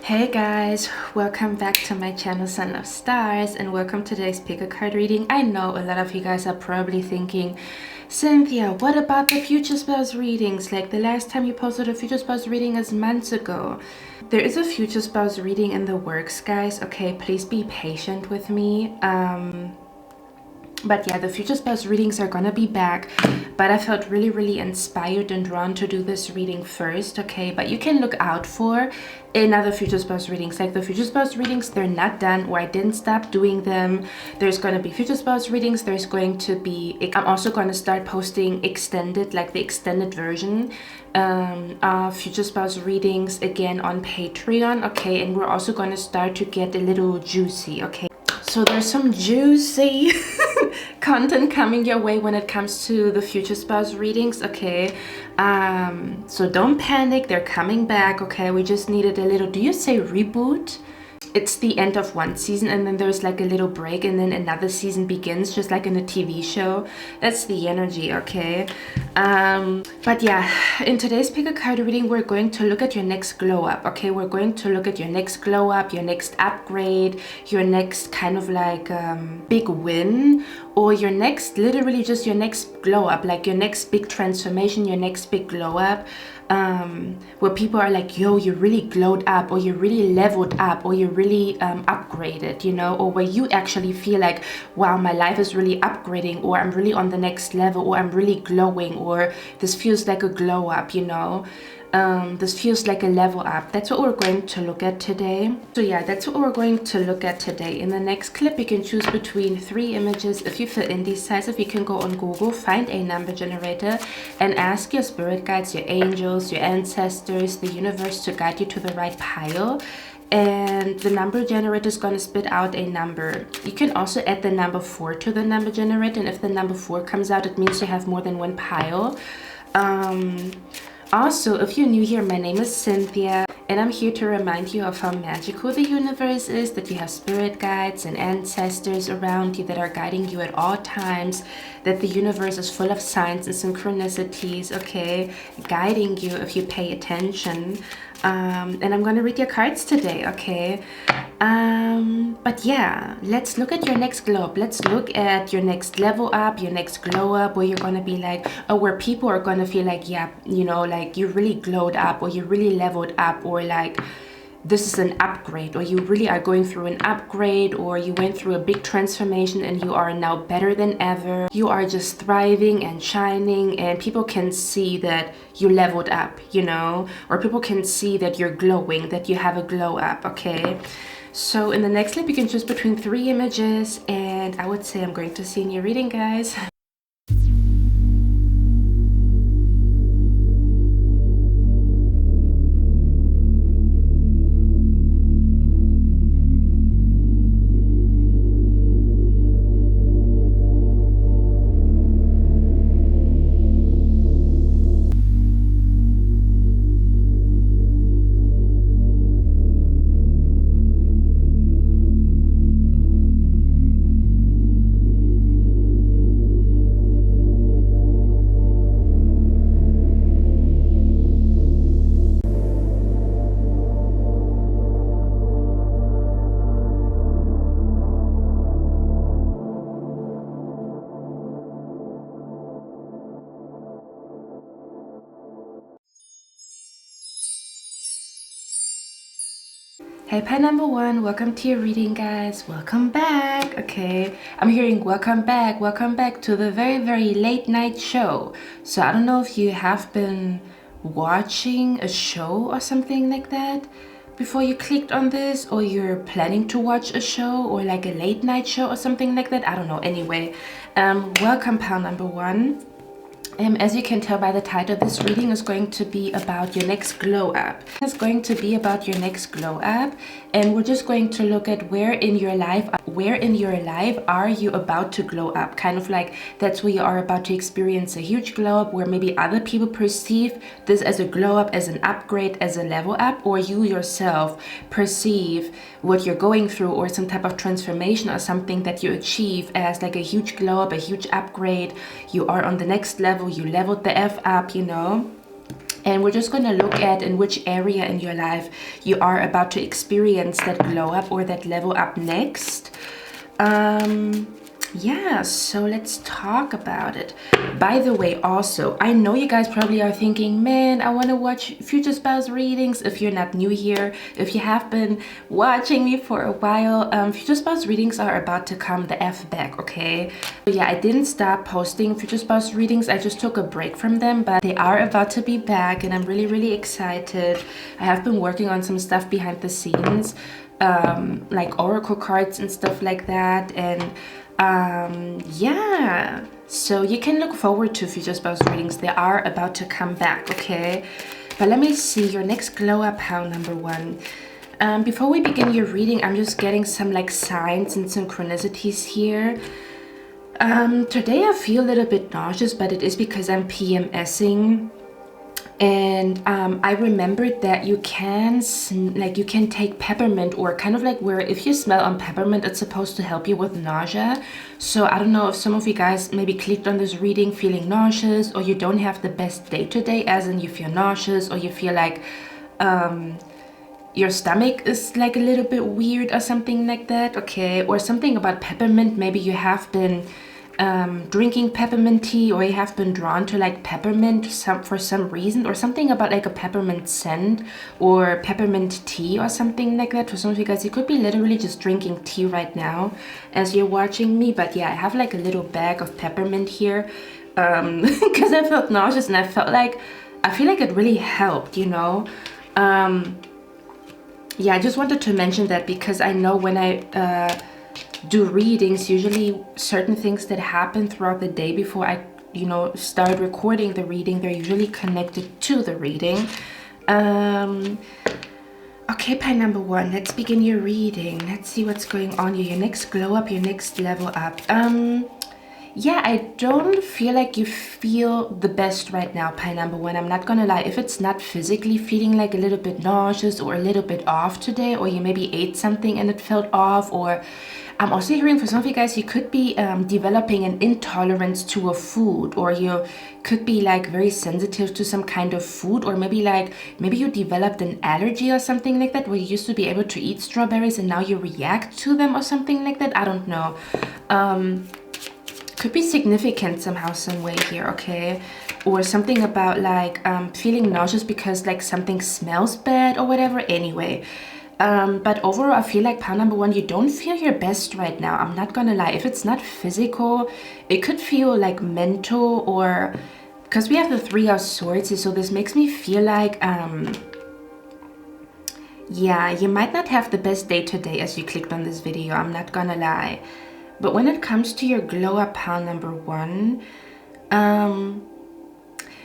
Hey guys, welcome back to my channel Sun of Stars and welcome to today's pick a card reading. I know a lot of you guys are probably thinking, Cynthia, what about the future spells readings? Like the last time you posted a future spells reading is months ago. There is a future spells reading in the works, guys. Okay, please be patient with me. But yeah, the future spells readings are gonna be back, but I felt really inspired and drawn to do this reading first. Okay, but you can look out for another future spells readings. Like the future spells readings, they're not done, or I didn't stop doing them. There's going to be future spells readings. There's going to be, I'm also going to start posting extended, like the extended version of future spells readings again on Patreon. Okay, and we're also going to start to get a little juicy. Okay, so there's some juicy content coming your way when it comes to the future spells readings. Okay, so don't panic, they're coming back. Okay, we just needed a little, do you say reboot? It's the end of one season and then there's like a little break and then another season begins, just like in a TV show. That's the energy. Okay, but yeah, in today's pick a card reading, we're going to look at your next glow up. Okay, we're going to look at your next glow up, your next upgrade, your next kind of like big win, or your next, literally just your next glow up, like your next big transformation, your next big glow up, where people are like, yo, you really glowed up, or you really leveled up, or you really upgraded, you know, or where you actually feel like, wow, my life is really upgrading, or I'm really on the next level, or I'm really glowing, or this feels like a glow up, you know. This feels like a level up. That's what we're going to look at today. So yeah, that's what we're going to look at today. In the next clip, you can choose between 3 images. If you feel indecisive, you can go on Google, find a number generator, and ask your spirit guides, your angels, your ancestors, the universe to guide you to the right pile. And the number generator is going to spit out a number. You can also add the number 4 to the number generator, and if the number 4 comes out, it means you have more than one pile. Also, if you're new here, my name is Cynthia, and I'm here to remind you of how magical the universe is, that you have spirit guides and ancestors around you that are guiding you at all times, that the universe is full of signs and synchronicities, okay, guiding you if you pay attention. And I'm going to read your cards today, okay? But yeah, let's look at your next glow up. Let's look at your next level up, your next glow up, where you're going to be like, or where people are going to feel like, yeah, you know, like you really glowed up, or you really leveled up, or like this is an upgrade, or you really are going through an upgrade, or you went through a big transformation and you are now better than ever. You are just thriving and shining, and people can see that you leveled up, you know, or people can see that you're glowing, that you have a glow up. Okay, so in the next clip, you can choose between 3 images, and I would say I'm going to see in your reading, guys. Hey pie number 1, welcome to your reading, guys. Welcome back. Okay, I'm hearing welcome back to the very late night show. So I don't know if you have been watching a show or something like that before you clicked on this, or you're planning to watch a show, or like a late night show or something like that. I don't know. Anyway, welcome pile number 1. As you can tell by the title, this reading is going to be about your next glow up. It's going to be about your next glow up, and we're just going to look at where in your life are you about to glow up. Kind of like that's where you are about to experience a huge glow up, where maybe other people perceive this as a glow up, as an upgrade, as a level up, or you yourself perceive what you're going through, or some type of transformation or something that you achieve as like a huge glow up, a huge upgrade. You are on the next level. You leveled the F up, you know. And we're just going to look at in which area in your life you are about to experience that glow up or that level up next. Yeah, so let's talk about it. By the way, also, I know you guys probably are thinking, man, I want to watch future spouse readings. If you're not new here, if you have been watching me for a while, future spouse readings are about to come the F back, okay? So yeah, I didn't stop posting future spouse readings. I just took a break from them, but they are about to be back and I'm really, really excited. I have been working on some stuff behind the scenes, like oracle cards and stuff like that. And yeah, so you can look forward to future spouse readings. They are about to come back, okay? But let me see your next glow up pile number 1. Before we begin your reading, I'm just getting some like signs and synchronicities here. Today I feel a little bit nauseous, but it is because I'm PMSing. And I remembered that you can take peppermint, or kind of like where if you smell on peppermint, it's supposed to help you with nausea. So I don't know if some of you guys maybe clicked on this reading feeling nauseous, or you don't have the best day today, as in you feel nauseous, or you feel like your stomach is like a little bit weird or something like that, okay? Or something about peppermint. Maybe you have been drinking peppermint tea, or you have been drawn to like peppermint for some reason, or something about like a peppermint scent or peppermint tea or something like that. For some of you guys, you could be literally just drinking tea right now as you're watching me. But yeah, I have like a little bag of peppermint here because I felt nauseous, and I feel like it really helped, you know. Yeah, I just wanted to mention that because I know when I do readings, usually certain things that happen throughout the day before I, you know, start recording the reading, they're usually connected to the reading. Okay, pile number 1, let's begin your reading. Let's see what's going on here. Your next glow up, your next level up. Yeah, I don't feel like you feel the best right now, pile number 1. I'm not gonna lie. If it's not physically feeling like a little bit nauseous or a little bit off today, or you maybe ate something and it felt off, or I'm also hearing for some of you guys, you could be developing an intolerance to a food, or you could be like very sensitive to some kind of food, or maybe you developed an allergy or something like that, where you used to be able to eat strawberries and now you react to them or something like that. I don't know. Could be significant somehow, some way here, okay? Or something about like feeling nauseous because like something smells bad or whatever. Anyway, but overall I feel like pile number 1, you don't feel your best right now. I'm not gonna lie. If it's not physical, it could feel like mental, or because we have the 3 of Swords, so this makes me feel like yeah, you might not have the best day today as you clicked on this video. I'm not gonna lie. But when it comes to your glow up pile number 1,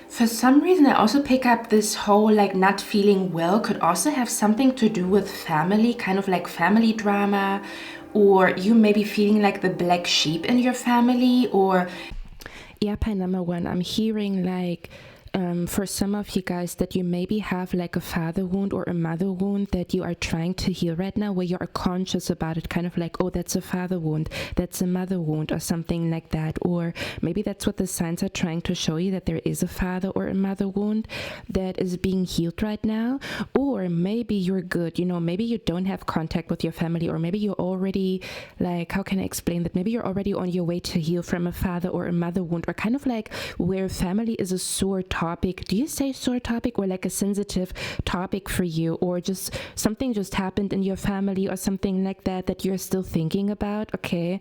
for some reason I also pick up this whole like not feeling well could also have something to do with family, kind of like family drama, or you may be feeling like the black sheep in your family. Or yeah, pile number 1, I'm hearing like for some of you guys that you maybe have like a father wound or a mother wound that you are trying to heal right now, where you are conscious about it, kind of like, oh, that's a father wound, that's a mother wound, or something like that. Or maybe that's what the signs are trying to show you, that there is a father or a mother wound that is being healed right now. Or maybe you're good, you know, maybe you don't have contact with your family, or maybe you're already like, how can I explain that? Maybe you're already on your way to heal from a father or a mother wound, or kind of like where family is a sore topic. Do you say sore topic, or like a sensitive topic for you, or just something just happened in your family or something like that that you're still thinking about? Okay.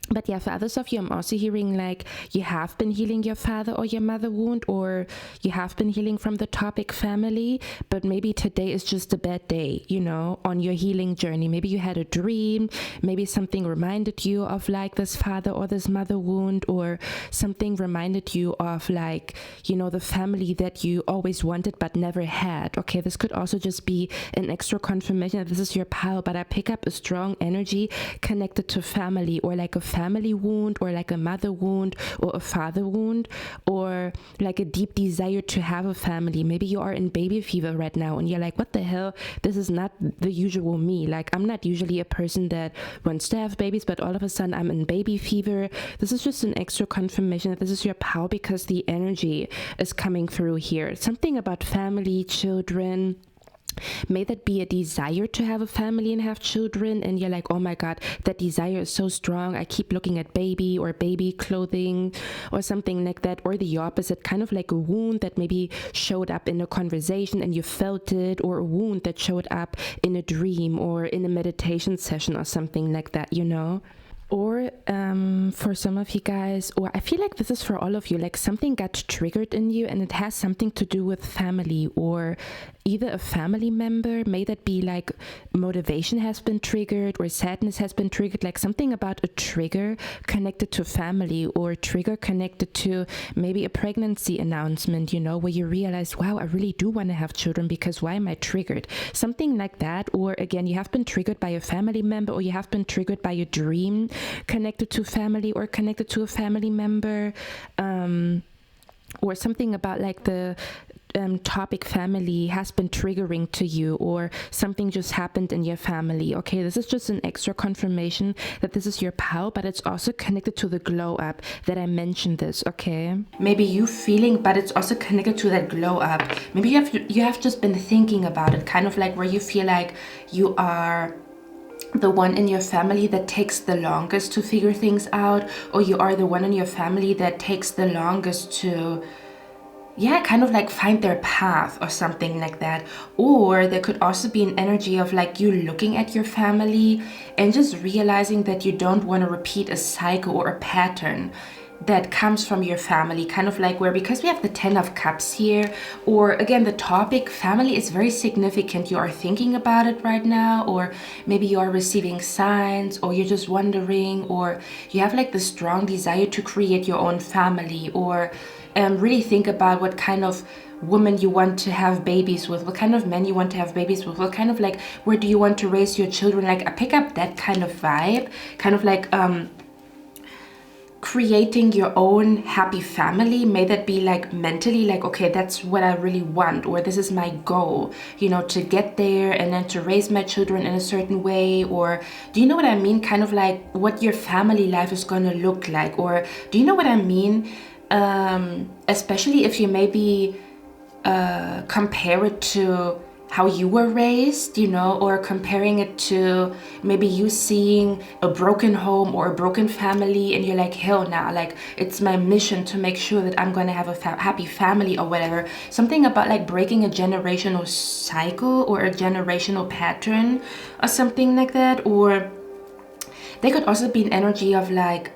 But yeah, for others of you, I'm also hearing like you have been healing your father or your mother wound, or you have been healing from the topic family, but maybe today is just a bad day, you know, on your healing journey. Maybe you had a dream, maybe something reminded you of like this father or this mother wound, or something reminded you of like, you know, the family that you always wanted but never had. Okay, this could also just be an extra confirmation that this is your pile, but I pick up a strong energy connected to family, or like a family family wound, or like a mother wound or a father wound, or like a deep desire to have a family. Maybe you are in baby fever right now and you're like, what the hell, this is not the usual me. Like, I'm not usually a person that wants to have babies, but all of a sudden I'm in baby fever. This is just an extra confirmation that this is your power, because the energy is coming through here. Something about family, children. May that be a desire to have a family and have children, and you're like, oh my god, that desire is so strong, I keep looking at baby or baby clothing or something like that. Or the opposite, kind of like a wound that maybe showed up in a conversation and you felt it, or a wound that showed up in a dream or in a meditation session or something like that, you know. Or for some of you guys, or I feel like this is for all of you, like something got triggered in you and it has something to do with family, or either a family member. May that be like motivation has been triggered, or sadness has been triggered, like something about a trigger connected to family, or a trigger connected to maybe a pregnancy announcement, you know, where you realize, wow, I really do want to have children, because why am I triggered? Something like that. Or again, you have been triggered by a family member, or you have been triggered by a dream connected to family or connected to a family member, or something about like the topic family has been triggering to you, or something just happened in your family. Okay, this is just an extra confirmation that this is your power, but it's also connected to the glow up that I mentioned this. Okay, maybe you feeling, but it's also connected to that glow up. Maybe you have just been thinking about it, kind of like where you feel like you are the one in your family that takes the longest to figure things out, or you are the one in your family that takes the longest to, yeah, kind of like find their path or something like that. Or there could also be an energy of like you looking at your family and just realizing that you don't want to repeat a cycle or a pattern that comes from your family, kind of like where, because we have the 10 of Cups here, or again, the topic family is very significant. You are thinking about it right now, or maybe you are receiving signs, or you're just wondering, or you have like the strong desire to create your own family, or really think about what kind of woman you want to have babies with, what kind of men you want to have babies with, what kind of like, where do you want to raise your children? Like I pick up that kind of vibe, kind of like creating your own happy family. May that be like mentally like, okay, that's what I really want, or this is my goal, you know, to get there and then to raise my children in a certain way. Or do you know what I mean? Kind of like what your family life is going to look like. Or do you know what I mean? Especially if you maybe compare it to how you were raised, you know, or comparing it to maybe you seeing a broken home or a broken family, and you're like, hell nah, like it's my mission to make sure that I'm going to have a happy family or whatever. Something about like breaking a generational cycle or a generational pattern or something like that. Or there could also be an energy of like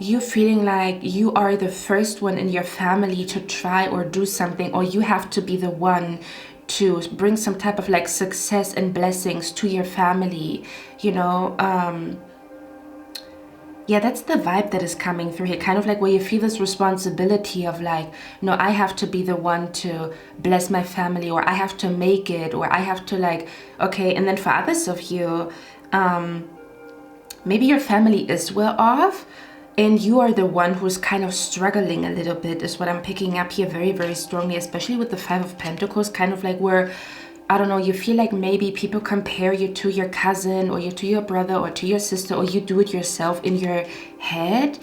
you feeling like you are the first one in your family to try or do something, or you have to be the one to bring some type of like success and blessings to your family, you know. Yeah, that's the vibe that is coming through here, kind of like where you feel this responsibility of like, no, I have to be the one to bless my family, or I have to make it, or I have to like, okay. And then for others of you, maybe your family is well off and you are the one who's kind of struggling a little bit, is what I'm picking up here very, very strongly, especially with the 5 of Pentacles, kind of like where, I don't know, you feel like maybe people compare you to your cousin, or you to your brother, or to your sister, or you do it yourself in your head.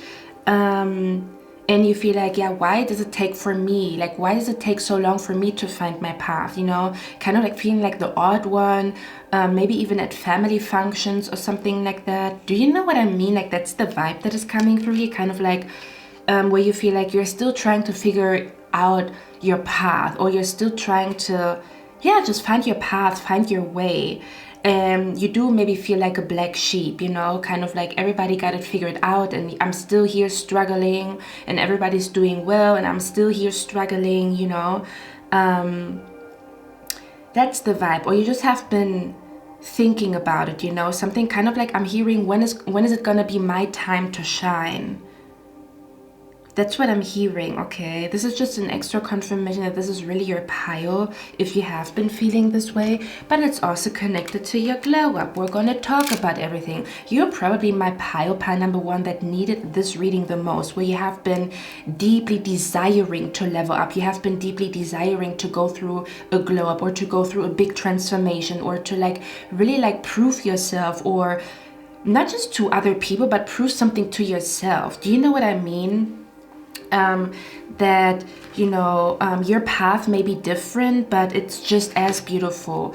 And you feel like, yeah, why does it take for me? Like, why does it take so long for me to find my path? You know, kind of like feeling like the odd one, maybe even at family functions or something like that. Do you know what I mean? Like, that's the vibe that is coming through here, kind of like where you feel like you're still trying to figure out your path, or you're still trying to, yeah, just find your path, find your way. And you do maybe feel like a black sheep, you know, kind of like everybody got it figured out and I'm still here struggling, and everybody's doing well and I'm still here struggling, you know. That's the vibe. Or you just have been thinking about it, you know, something kind of like I'm hearing, when is it gonna be my time to shine? That's what I'm hearing, okay? This is just an extra confirmation that this is really your pile if you have been feeling this way, but it's also connected to your glow up. We're going to talk about everything. You're probably my pile number one that needed this reading the most, where you have been deeply desiring to level up. You have been deeply desiring to go through a glow up or to go through a big transformation or to like really like prove yourself, or not just to other people, but prove something to yourself. Do you know what I mean? That, you know, your path may be different, but it's just as beautiful.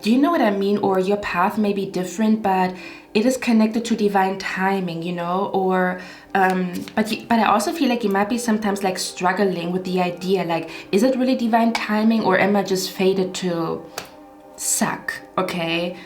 Do you know what I mean? Or your path may be different, but it is connected to divine timing, you know? Or, but I also feel like you might be sometimes like struggling with the idea, like, is it really divine timing, or am I just fated to suck? Okay.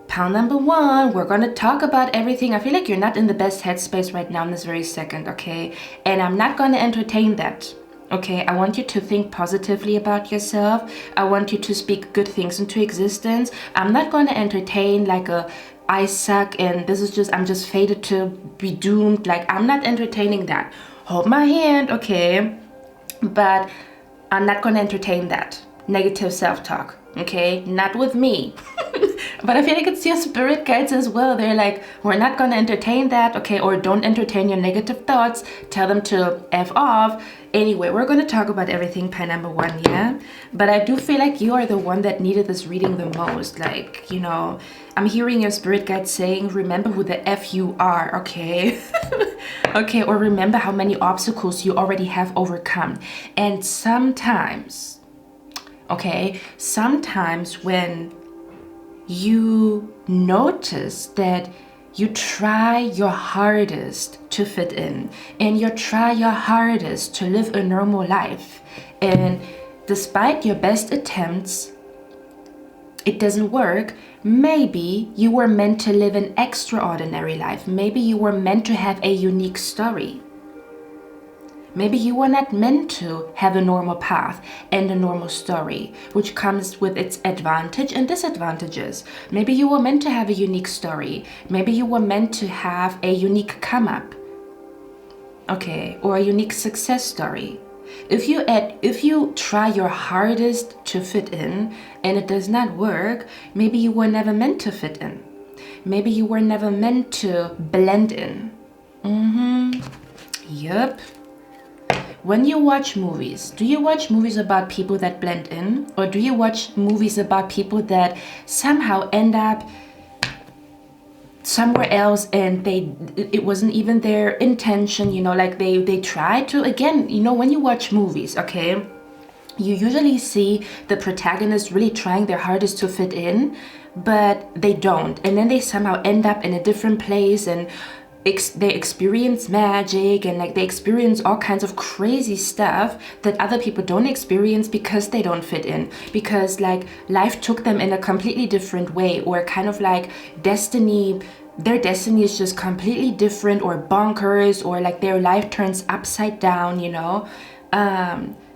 Pile number one, we're going to talk about everything. I feel like you're not in the best headspace right now in this very second, okay? And I'm not going to entertain that, okay? I want you to think positively about yourself. I want you to speak good things into existence. I'm not going to entertain like a I suck and this is just, I'm just fated to be doomed. Like, I'm not entertaining that. Hold my hand, okay? But I'm not going to entertain that negative self-talk, okay? Not with me. But I feel like it's your spirit guides as well. They're like, we're not going to entertain that, okay? Or don't entertain your negative thoughts. Tell them to F off. Anyway, we're going to talk about everything, pile number one, yeah? But I do feel like you are the one that needed this reading the most. Like, you know, I'm hearing your spirit guide saying, remember who the F you are, okay? Okay, or remember how many obstacles you already have overcome. And sometimes, okay, sometimes when you notice that you try your hardest to fit in and you try your hardest to live a normal life, and despite your best attempts it doesn't work, maybe you were meant to live an extraordinary life. Maybe you were meant to have a unique story. Maybe you were not meant to have a normal path and a normal story, which comes with its advantage and disadvantages. Maybe you were meant to have a unique story. Maybe you were meant to have a unique come up, okay, or a unique success story. If you try your hardest to fit in and it does not work, maybe you were never meant to fit in. Maybe you were never meant to blend in. Yep. When you watch movies, do you watch movies about people that blend in? Or do you watch movies about people that somehow end up somewhere else and it wasn't even their intention, you know, like they try to, again, you know, when you watch movies, okay, you usually see the protagonist really trying their hardest to fit in, but they don't. And then they somehow end up in a different place and they experience magic and like they experience all kinds of crazy stuff that other people don't experience because they don't fit in, because like life took them in a completely different way, or kind of like their destiny is just completely different or bonkers, or like their life turns upside down, you know.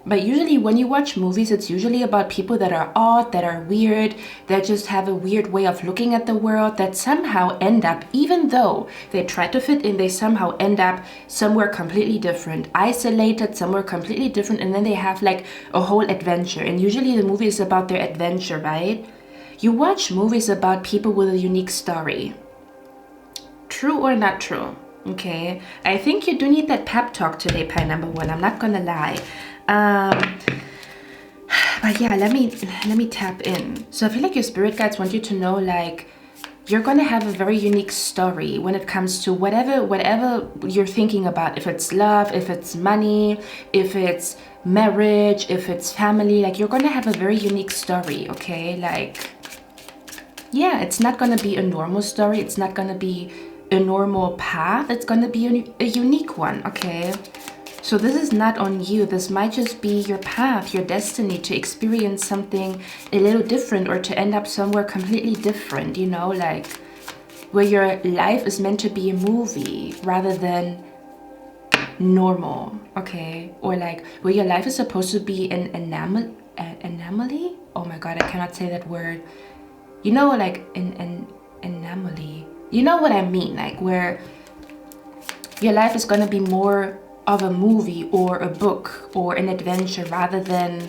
But usually when you watch movies, it's usually about people that are odd, that are weird, that just have a weird way of looking at the world, that somehow end up, even though they try to fit in, they somehow end up somewhere completely different, isolated, somewhere completely different, and then they have like a whole adventure. And usually the movie is about their adventure, right? You watch movies about people with a unique story. True or not true? Okay, I think you do need that pep talk today, pie number one. I'm not gonna lie. But yeah, let me tap in. So I feel like your spirit guides want you to know, like, you're gonna have a very unique story when it comes to whatever you're thinking about. If it's love, if it's money, if it's marriage, if it's family, like you're gonna have a very unique story, okay? Like, yeah, it's not gonna be a normal story. It's not gonna be a normal path. It's gonna be a unique one, okay? So this is not on you. This might just be your path, your destiny to experience something a little different, or to end up somewhere completely different, you know, like where your life is meant to be a movie rather than normal, okay? Or like where your life is supposed to be an anomaly? Oh my God, I cannot say that word. You know, like an anomaly. You know what I mean? Like where your life is gonna be more of a movie or a book or an adventure rather than,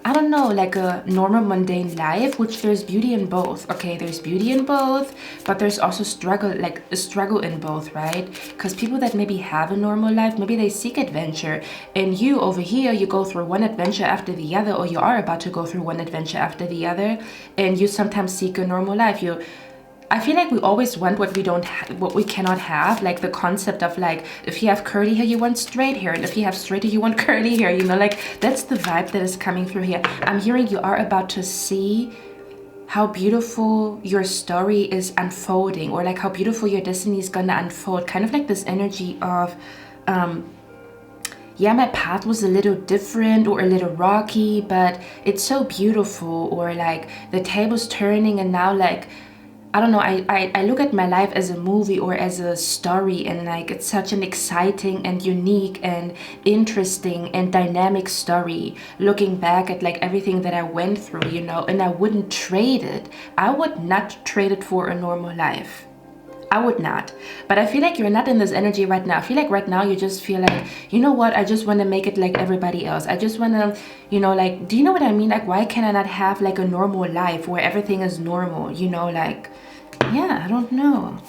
I don't know, like a normal mundane life, which there's beauty in both. Okay, there's beauty in both, but there's also struggle, like a struggle in both, right? Because people that maybe have a normal life, maybe they seek adventure, and you over here, you go through one adventure after the other, or you are about to go through one adventure after the other, and you sometimes seek a normal life. I feel like we always want what what we cannot have, like the concept of like, if you have curly hair, you want straight hair, and if you have straight hair, you want curly hair, you know, like that's the vibe that is coming through here. I'm hearing you are about to see how beautiful your story is unfolding, or like how beautiful your destiny is gonna unfold, kind of like this energy of, yeah, my path was a little different or a little rocky, but it's so beautiful, or like the table's turning and now like, I don't know, I look at my life as a movie or as a story, and like it's such an exciting and unique and interesting and dynamic story, looking back at like everything that I went through, you know, and I wouldn't trade it. I would not trade it for a normal life. I would not. But I feel like you're not in this energy right now. I feel like right now you just feel like, you know what, I just want to make it like everybody else. I just want to, you know, like, do you know what I mean? Like, why can I not have like a normal life where everything is normal, you know, like, yeah, I don't know.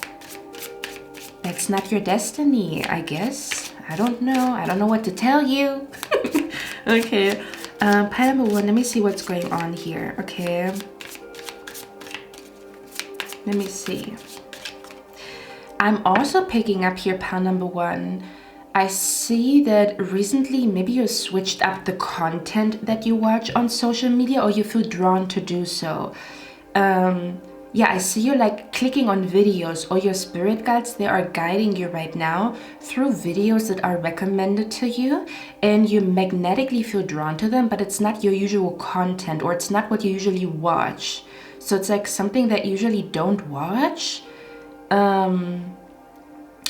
That's not your destiny, I guess. I don't know. I don't know what to tell you. Okay. Pile number one, let me see what's going on here. Okay. Let me see. I'm also picking up here pile number one. I see that recently maybe you switched up the content that you watch on social media, or you feel drawn to do so. Yeah, I see you like clicking on videos, or your spirit guides, they are guiding you right now through videos that are recommended to you, and you magnetically feel drawn to them, but it's not your usual content, or it's not what you usually watch. So it's like something that you usually don't watch,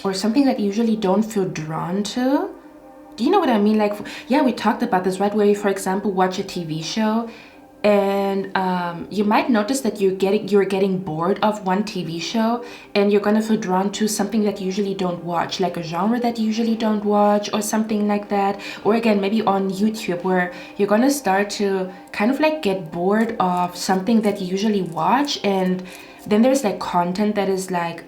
or something that you usually don't feel drawn to. Do you know what I mean? Like, yeah, we talked about this, right? Where you, for example, watch a TV show, and you might notice that you're getting bored of one TV show, and you're gonna feel drawn to something that you usually don't watch, like a genre that you usually don't watch, or something like that. Or again, maybe on YouTube, where you're gonna start to kind of like get bored of something that you usually watch, and then there's like content that is like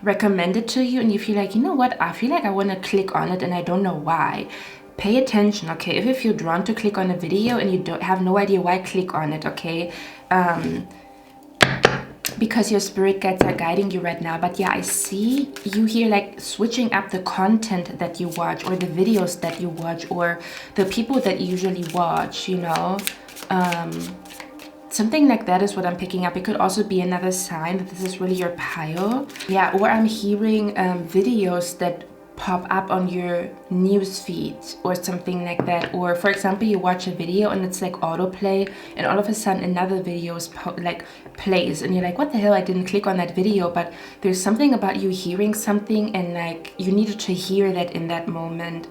recommended to you, and you feel like, you know what, I feel like I want to click on it, and I don't know why. Pay attention, okay? If you feel drawn to click on a video and you don't have no idea why, click on it, okay? Because your spirit guides are guiding you right now. But yeah, I see you here like switching up the content that you watch, or the videos that you watch, or the people that you usually watch, you know? Something like that is what I'm picking up. It could also be another sign that this is really your pile. Yeah, or I'm hearing videos that pop up on your news feed or something like that. Or for example, you watch a video and it's like autoplay, and all of a sudden another video is like plays, and you're like, what the hell, I didn't click on that video. But there's something about you hearing something, and like you needed to hear that in that moment.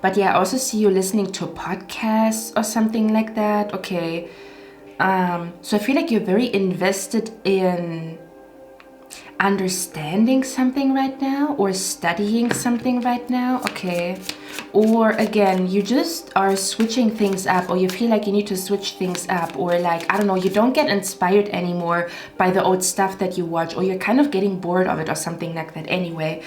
But yeah, I also see you listening to podcasts or something like that. Okay. So I feel like you're very invested in understanding something right now, or studying something right now. Okay. Or again, you just are switching things up, or you feel like you need to switch things up, or like, I don't know, you don't get inspired anymore by the old stuff that you watch, or you're kind of getting bored of it or something like that. Anyway.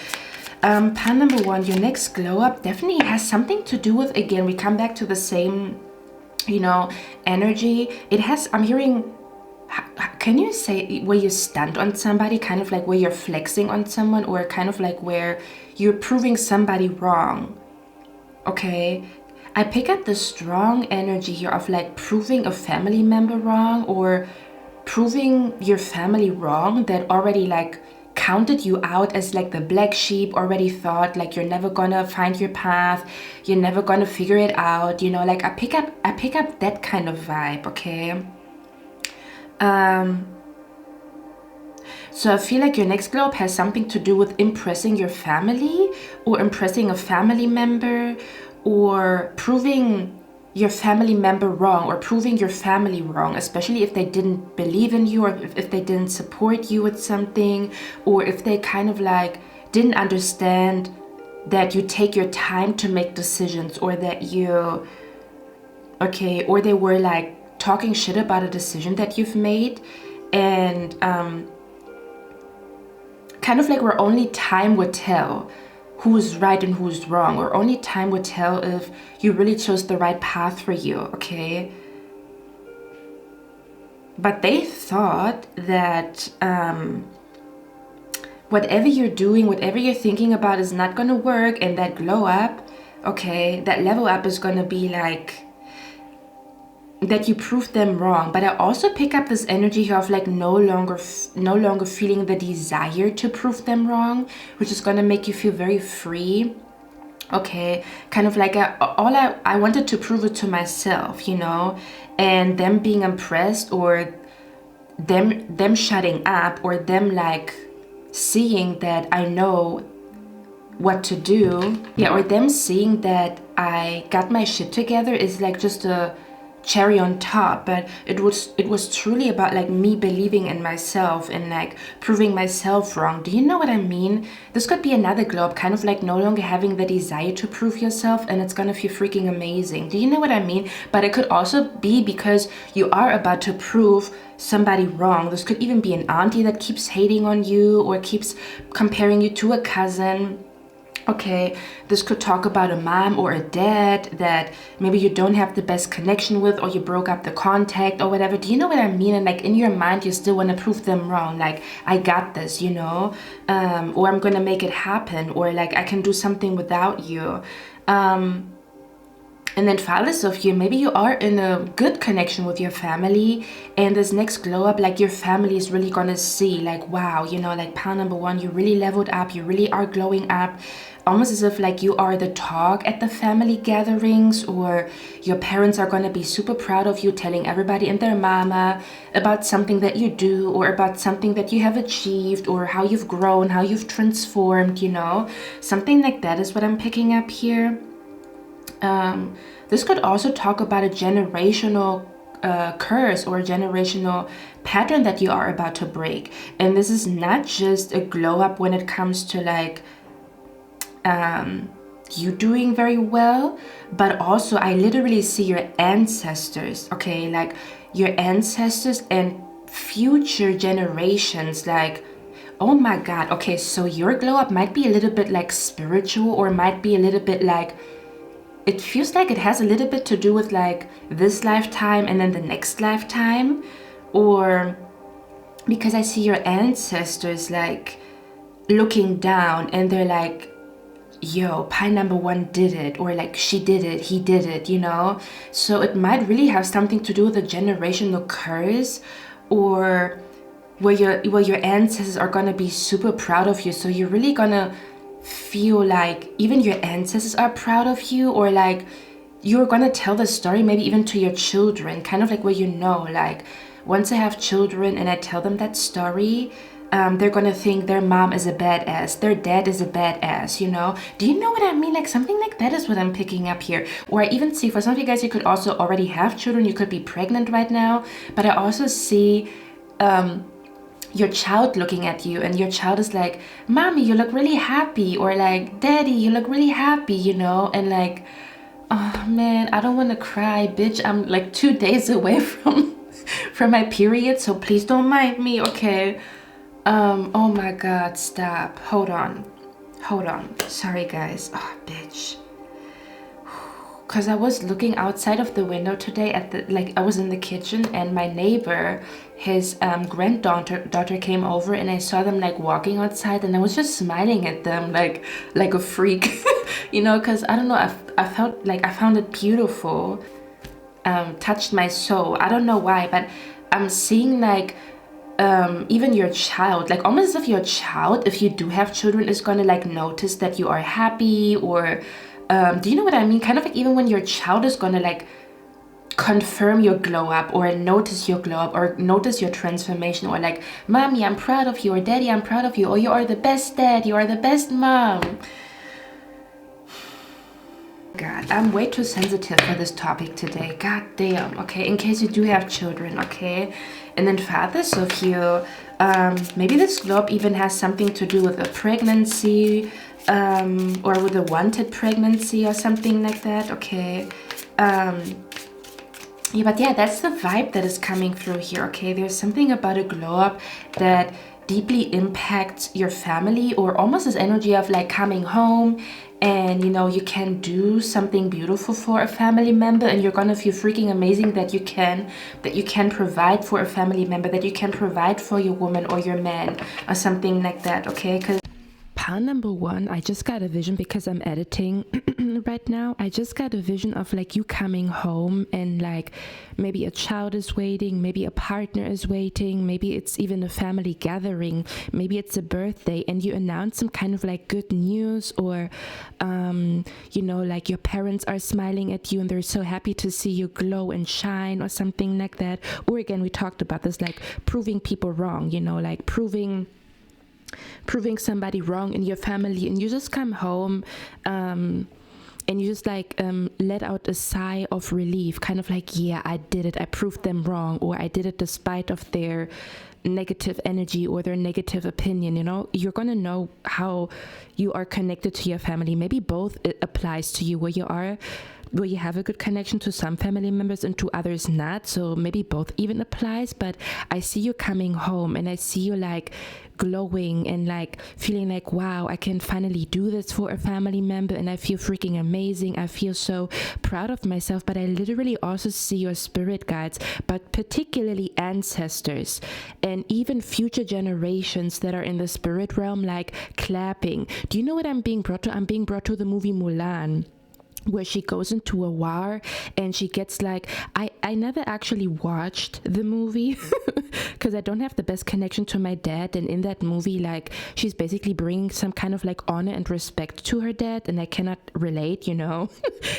Pile number one, your next glow up definitely has something to do with, again, we come back to the same, you know, energy. It has, I'm hearing, can you say where you stand on somebody, kind of like where you're flexing on someone, or kind of like where you're proving somebody wrong? Okay. I pick up the strong energy here of like proving a family member wrong, or proving your family wrong that already like counted you out as like the black sheep, already thought like you're never gonna find your path, you're never gonna figure it out, you know, like I pick up that kind of vibe. Okay. So I feel like your next glow up has something to do with impressing your family, or impressing a family member, or proving your family member wrong, or proving your family wrong, especially if they didn't believe in you, or if they didn't support you with something, or if they kind of like didn't understand that you take your time to make decisions, or that you, okay, or they were like talking shit about a decision that you've made, and kind of like where only time would tell who's right and who's wrong, or only time would tell if you really chose the right path for you, okay? But they thought that whatever you're doing, whatever you're thinking about is not gonna work, and that glow up, okay, that level up is gonna be like that you proved them wrong. But I also pick up this energy of like no longer feeling the desire to prove them wrong, which is gonna make you feel very free. Okay, kind of like I wanted to prove it to myself, you know, and them being impressed, or them shutting up, or them like seeing that I know what to do, yeah, or them seeing that I got my shit together is like just a cherry on top. But it was truly about like me believing in myself and like proving myself wrong. Do you know what I mean? This could be another glow up, kind of like no longer having the desire to prove yourself, and it's gonna feel freaking amazing. Do you know what I mean? But it could also be because you are about to prove somebody wrong. This could even be an auntie that keeps hating on you, or keeps comparing you to a cousin. Okay, this could talk about a mom or a dad that maybe you don't have the best connection with, or you broke up the contact or whatever. Do you know what I mean? And like in your mind, you still want to prove them wrong. Like, I got this, you know, or I'm going to make it happen, or like I can do something without you. And then fathers of you, maybe you are in a good connection with your family, and this next glow up, like your family is really gonna see like, wow, you know, like pile number one, you really leveled up, you really are glowing up, almost as if like you are the talk at the family gatherings, or your parents are gonna be super proud of you, telling everybody and their mama about something that you do, or about something that you have achieved, or how you've grown, how you've transformed, you know, something like that is what I'm picking up here. This could also talk about a generational curse, or a generational pattern that you are about to break. And this is not just a glow up when it comes to like you doing very well, but also I literally see your ancestors, okay, like your ancestors and future generations, like, oh my god, okay, so your glow up might be a little bit like spiritual, or might be a little bit like, it feels like it has a little bit to do with like this lifetime and then the next lifetime, or because I see your ancestors like looking down and they're like, yo, pie number one did it, or like she did it, he did it, you know? So it might really have something to do with a generational curse, or where your ancestors are gonna be super proud of you. So you're really gonna feel like even your ancestors are proud of you, or like you're gonna tell the story maybe even to your children, kind of like where, you know, like once I have children and I tell them that story, they're gonna think their mom is a badass, their dad is a badass, you know? Do you know what I mean? Like something like that is what I'm picking up here. Or I even see, for some of you guys, you could also already have children, you could be pregnant right now, but I also see your child looking at you, and your child is like, mommy, you look really happy, or like, daddy, you look really happy, you know? And like, oh man, I don't want to cry, bitch, I'm like 2 days away from my period, so please don't mind me, okay? Oh my god, stop, hold on, sorry guys, oh bitch. Because I was looking outside of the window today at the, like I was in the kitchen, and my neighbor, his daughter came over, and I saw them like walking outside, and I was just smiling at them like a freak, you know, because I don't know, I felt like I found it beautiful, touched my soul. I don't know why, but I'm seeing like even your child, like almost as if your child, if you do have children, is gonna like notice that you are happy, or do you know what I mean? Kind of like even when your child is gonna like confirm your glow up, or notice your glow up, or notice your transformation, or like, mommy, I'm proud of you, or daddy, I'm proud of you, or you are the best dad, you are the best mom. God, I'm way too sensitive for this topic today. God damn. Okay, in case you do have children, okay? And then fathers of you, Maybe this glow up even has something to do with a pregnancy, or with a wanted pregnancy or something like that. Okay. Yeah, but yeah, that's the vibe that is coming through here. Okay, there's something about a glow up that deeply impacts your family, or almost this energy of like coming home and, you know, you can do something beautiful for a family member, and you're gonna feel freaking amazing that you can provide for a family member, that you can provide for your woman or your man or something like that. Okay, because pile number one, I just got a vision because I'm editing right now. I just got a vision of like you coming home, and like maybe a child is waiting, maybe a partner is waiting, maybe it's even a family gathering, maybe it's a birthday, and you announce some kind of like good news, or you know, like your parents are smiling at you and they're so happy to see you glow and shine or something like that. Or again, we talked about this, like proving people wrong, you know, like proving somebody wrong in your family, and you just come home and you just like let out a sigh of relief, kind of like, yeah, I did it, I proved them wrong, or I did it despite of their negative energy or their negative opinion. You know, you're gonna know how you are connected to your family. Maybe both it applies to you, where you have a good connection to some family members and to others not. So maybe both even applies. But I see you coming home, and I see you like glowing and like feeling like, wow, I can finally do this for a family member, and I feel freaking amazing. I feel so proud of myself. But I literally also see your spirit guides, but particularly ancestors and even future generations that are in the spirit realm, like clapping. Do you know what I'm being brought to? I'm being brought to the movie Mulan, where she goes into a war and she gets like, I never actually watched the movie because I don't have the best connection to my dad, and in that movie, like, she's basically bringing some kind of like honor and respect to her dad, and I cannot relate, you know.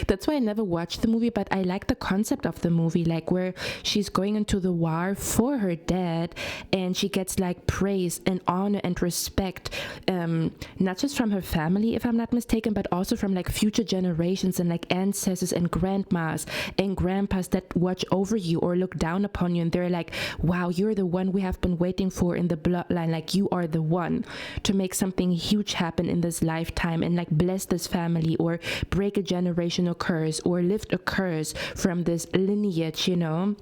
That's why I never watched the movie, but I like the concept of the movie, like where she's going into the war for her dad, and she gets like praise and honor and respect, not just from her family, if I'm not mistaken, but also from like future generations and like ancestors and grandmas and grandpas that watch over you or look down upon you, and they're like, wow, you're the one we have been waiting for in the bloodline, like you are the one to make something huge happen in this lifetime, and like bless this family or break a generational curse or lift a curse from this lineage, you know.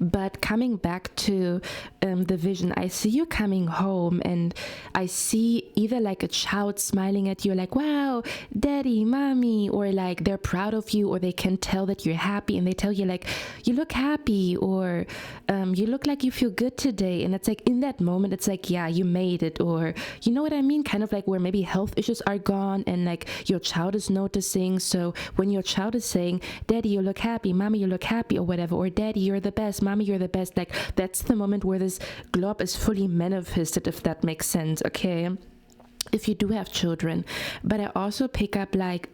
But coming back to the vision, I see you coming home, and I see either like a child smiling at you like, wow, daddy, mommy, or like they're proud of you, or they can tell that you're happy, and they tell you like, you look happy, or you look like you feel good today. And it's like in that moment, it's like, yeah, you made it, or you know what I mean, kind of like where maybe health issues are gone and like your child is noticing. So when your child is saying, daddy, you look happy, mommy, you look happy, or whatever, or daddy, you're the best, mommy, you're the best, like that's the moment where this globe is fully manifested, if that makes sense. Okay, if you do have children. But I also pick up like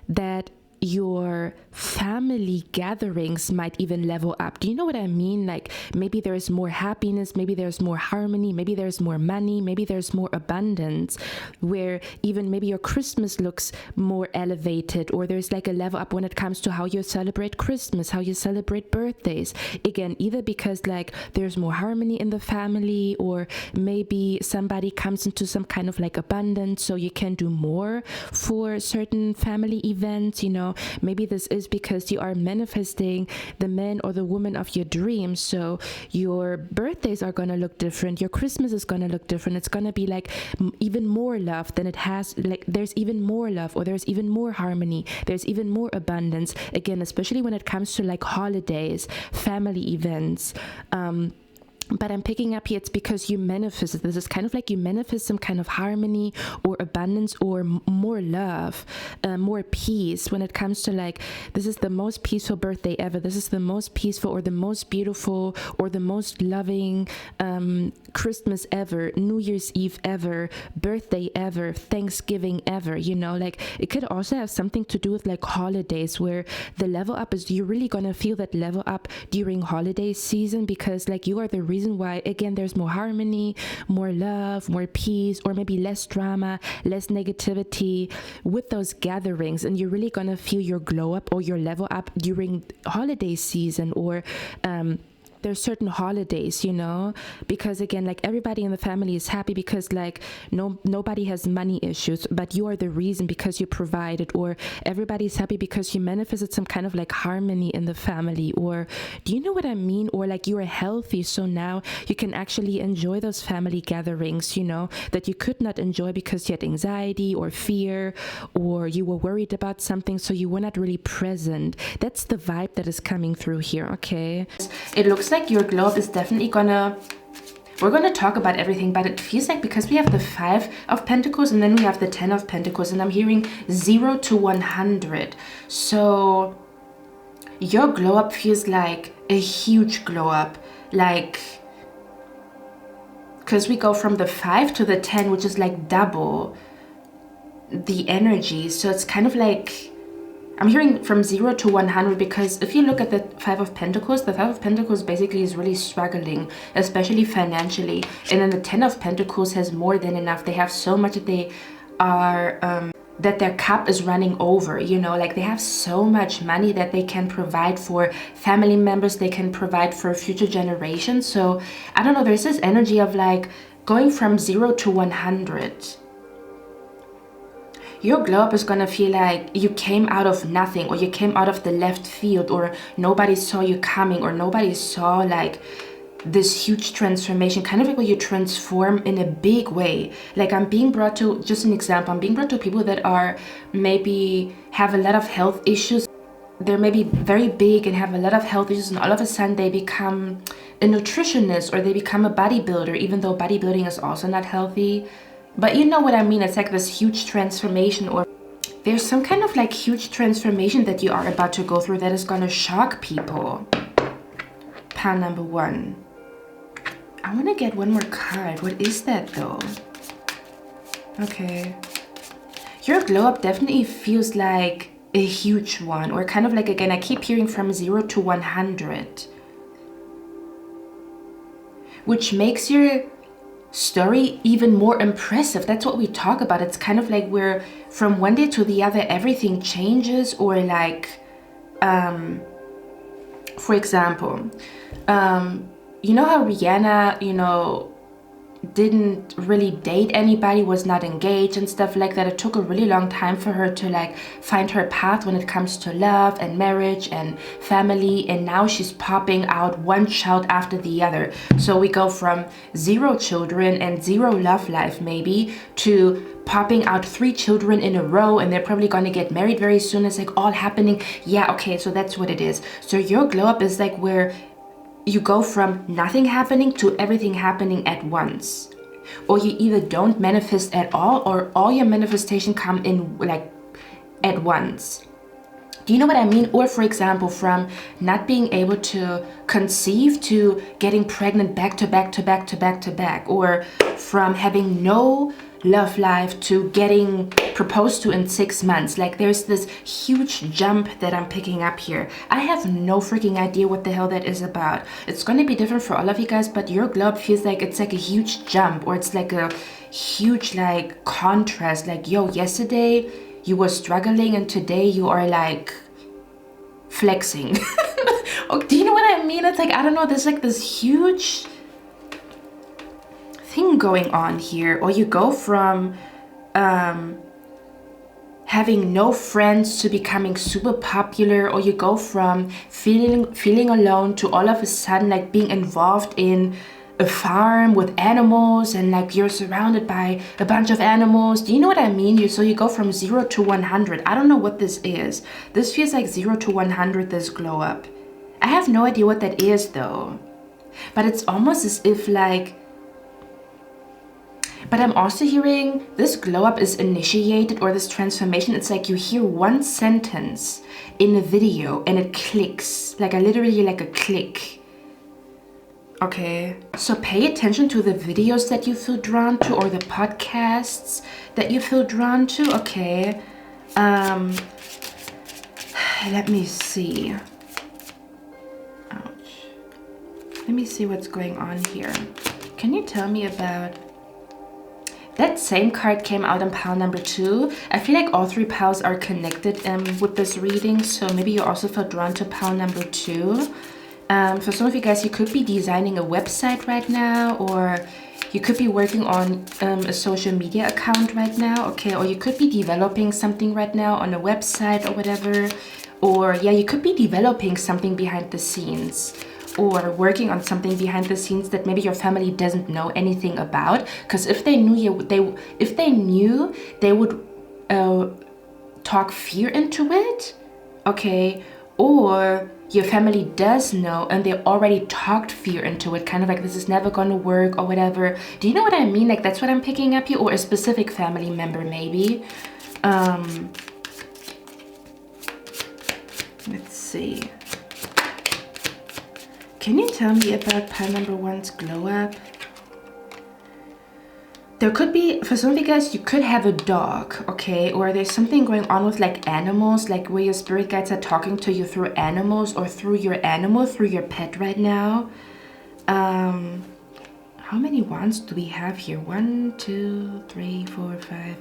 that your family gatherings might even level up. Do you know what I mean? Like maybe there's more happiness, maybe there's more harmony, maybe there's more money, maybe there's more abundance, where even maybe your Christmas looks more elevated, or there's like a level up when it comes to how you celebrate Christmas, how you celebrate birthdays. Again, either because like there's more harmony in the family, or maybe somebody comes into some kind of like abundance, so you can do more for certain family events, you know. Maybe this is because you are manifesting the man or the woman of your dreams, so your birthdays are gonna look different, your Christmas is gonna look different. It's gonna be like even more love than it has, like there's even more love, or there's even more harmony, there's even more abundance, again, especially when it comes to like holidays, family events. But I'm picking up here, it's because you manifest it. This is kind of like you manifest some kind of harmony or abundance or more love, more peace when it comes to like, this is the most peaceful birthday ever. This is the most peaceful or the most beautiful or the most loving Christmas ever, New Year's Eve ever, birthday ever, Thanksgiving ever, you know, like it could also have something to do with like holidays, where the level up is, you're really going to feel that level up during holiday season, because like you are the reason why, again, there's more harmony, more love, more peace, or maybe less drama, less negativity with those gatherings, and you're really gonna feel your glow up or your level up during holiday season, or there's certain holidays, you know, because again, like everybody in the family is happy because like nobody has money issues, but you are the reason because you provided, or everybody's happy because you manifested some kind of like harmony in the family, or do you know what I mean? Or like you are healthy, so now you can actually enjoy those family gatherings, you know, that you could not enjoy because you had anxiety or fear, or you were worried about something, so you were not really present. That's the vibe that is coming through here, okay? It looks like your glow up is definitely we're gonna talk about everything, but it feels like because we have the 5 of Pentacles and then we have the 10 of Pentacles, and I'm hearing 0 to 100. So your glow up feels like a huge glow up, like, because we go from the 5 to the 10, which is like double the energy. So it's kind of like, I'm hearing from 0 to 100, because if you look at the 5 of Pentacles, the 5 of Pentacles basically is really struggling, especially financially. And then the 10 of Pentacles has more than enough. They have so much that they are, that their cup is running over, you know, like they have so much money that they can provide for family members, they can provide for future generations. So I don't know, there's this energy of like going from 0 to 100. Your glow up is gonna feel like you came out of nothing, or you came out of the left field, or nobody saw you coming, or nobody saw like this huge transformation, kind of like where you transform in a big way. Like I'm being brought to, just an example, I'm being brought to people that are maybe have a lot of health issues. They're maybe very big and have a lot of health issues, and all of a sudden they become a nutritionist, or they become a bodybuilder, even though bodybuilding is also not healthy. But you know what I mean? It's like this huge transformation, or there's some kind of like huge transformation that you are about to go through that is gonna shock people. Pile number 1. I want to get one more card. What is that though? Okay. Your glow up definitely feels like a huge one, or kind of like, again, I keep hearing from 0 to 100. Which makes your story even more impressive. That's what we talk about. It's kind of like where from one day to the other everything changes, or like for example, you know how Rihanna, you know, didn't really date anybody, was not engaged and stuff like that. It took a really long time for her to like find her path when it comes to love and marriage and family, and now she's popping out one child after the other. So we go from 0 children and 0 love life maybe to popping out 3 children in a row, and they're probably going to get married very soon. It's like all happening. Yeah, okay, so that's what it is. So your glow up is like where you go from nothing happening to everything happening at once. Or you either don't manifest at all, or all your manifestation come in like at once. Do you know what I mean? Or for example, from not being able to conceive to getting pregnant back to back to back to back to back. Or from having no love life to getting proposed to in 6 months. Like there's this huge jump that I'm picking up here. I have no freaking idea what the hell that is about. It's going to be different for all of you guys, but your glow up feels like it's like a huge jump, or it's like a huge like contrast. Like, yo, yesterday you were struggling and today you are like flexing. Oh, do you know what I mean? It's like, I don't know, there's like this huge thing going on here. Or you go from having no friends to becoming super popular, or you go from feeling alone to all of a sudden like being involved in a farm with animals, and like you're surrounded by a bunch of animals. Do you know what I mean? So you go from 0 to 100. I don't know what this is. This feels like 0 to 100, this glow up. I have no idea what that is though. But it's almost as if like, but I'm also hearing this glow up is initiated, or this transformation. It's like you hear one sentence in a video and it clicks, like literally like a click. Okay, so pay attention to the videos that you feel drawn to, or the podcasts that you feel drawn to. Okay, let me see. Ouch. Let me see what's going on here. Can you tell me about... That same card came out in pile number 2. I feel like all 3 piles are connected with this reading, so maybe you also felt drawn to pile number 2. For some of you guys, you could be designing a website right now, or you could be working on a social media account right now, okay? Or you could be developing something right now on a website or whatever. Or yeah, you could be developing something behind the scenes, or working on something behind the scenes that maybe your family doesn't know anything about. Because if they knew they would talk fear into it, okay? Or your family does know and they already talked fear into it, kind of like this is never gonna work or whatever. Do you know what I mean? Like that's what I'm picking up here. Or a specific family member maybe. Let's see. Can you tell me about pile number 1's glow up? There could be, for some of you guys, you could have a dog, okay? Or there's something going on with like animals, like where your spirit guides are talking to you through animals, or through your animal, through your pet right now. How many wands do we have here? 1, 2, 3, 4, 5.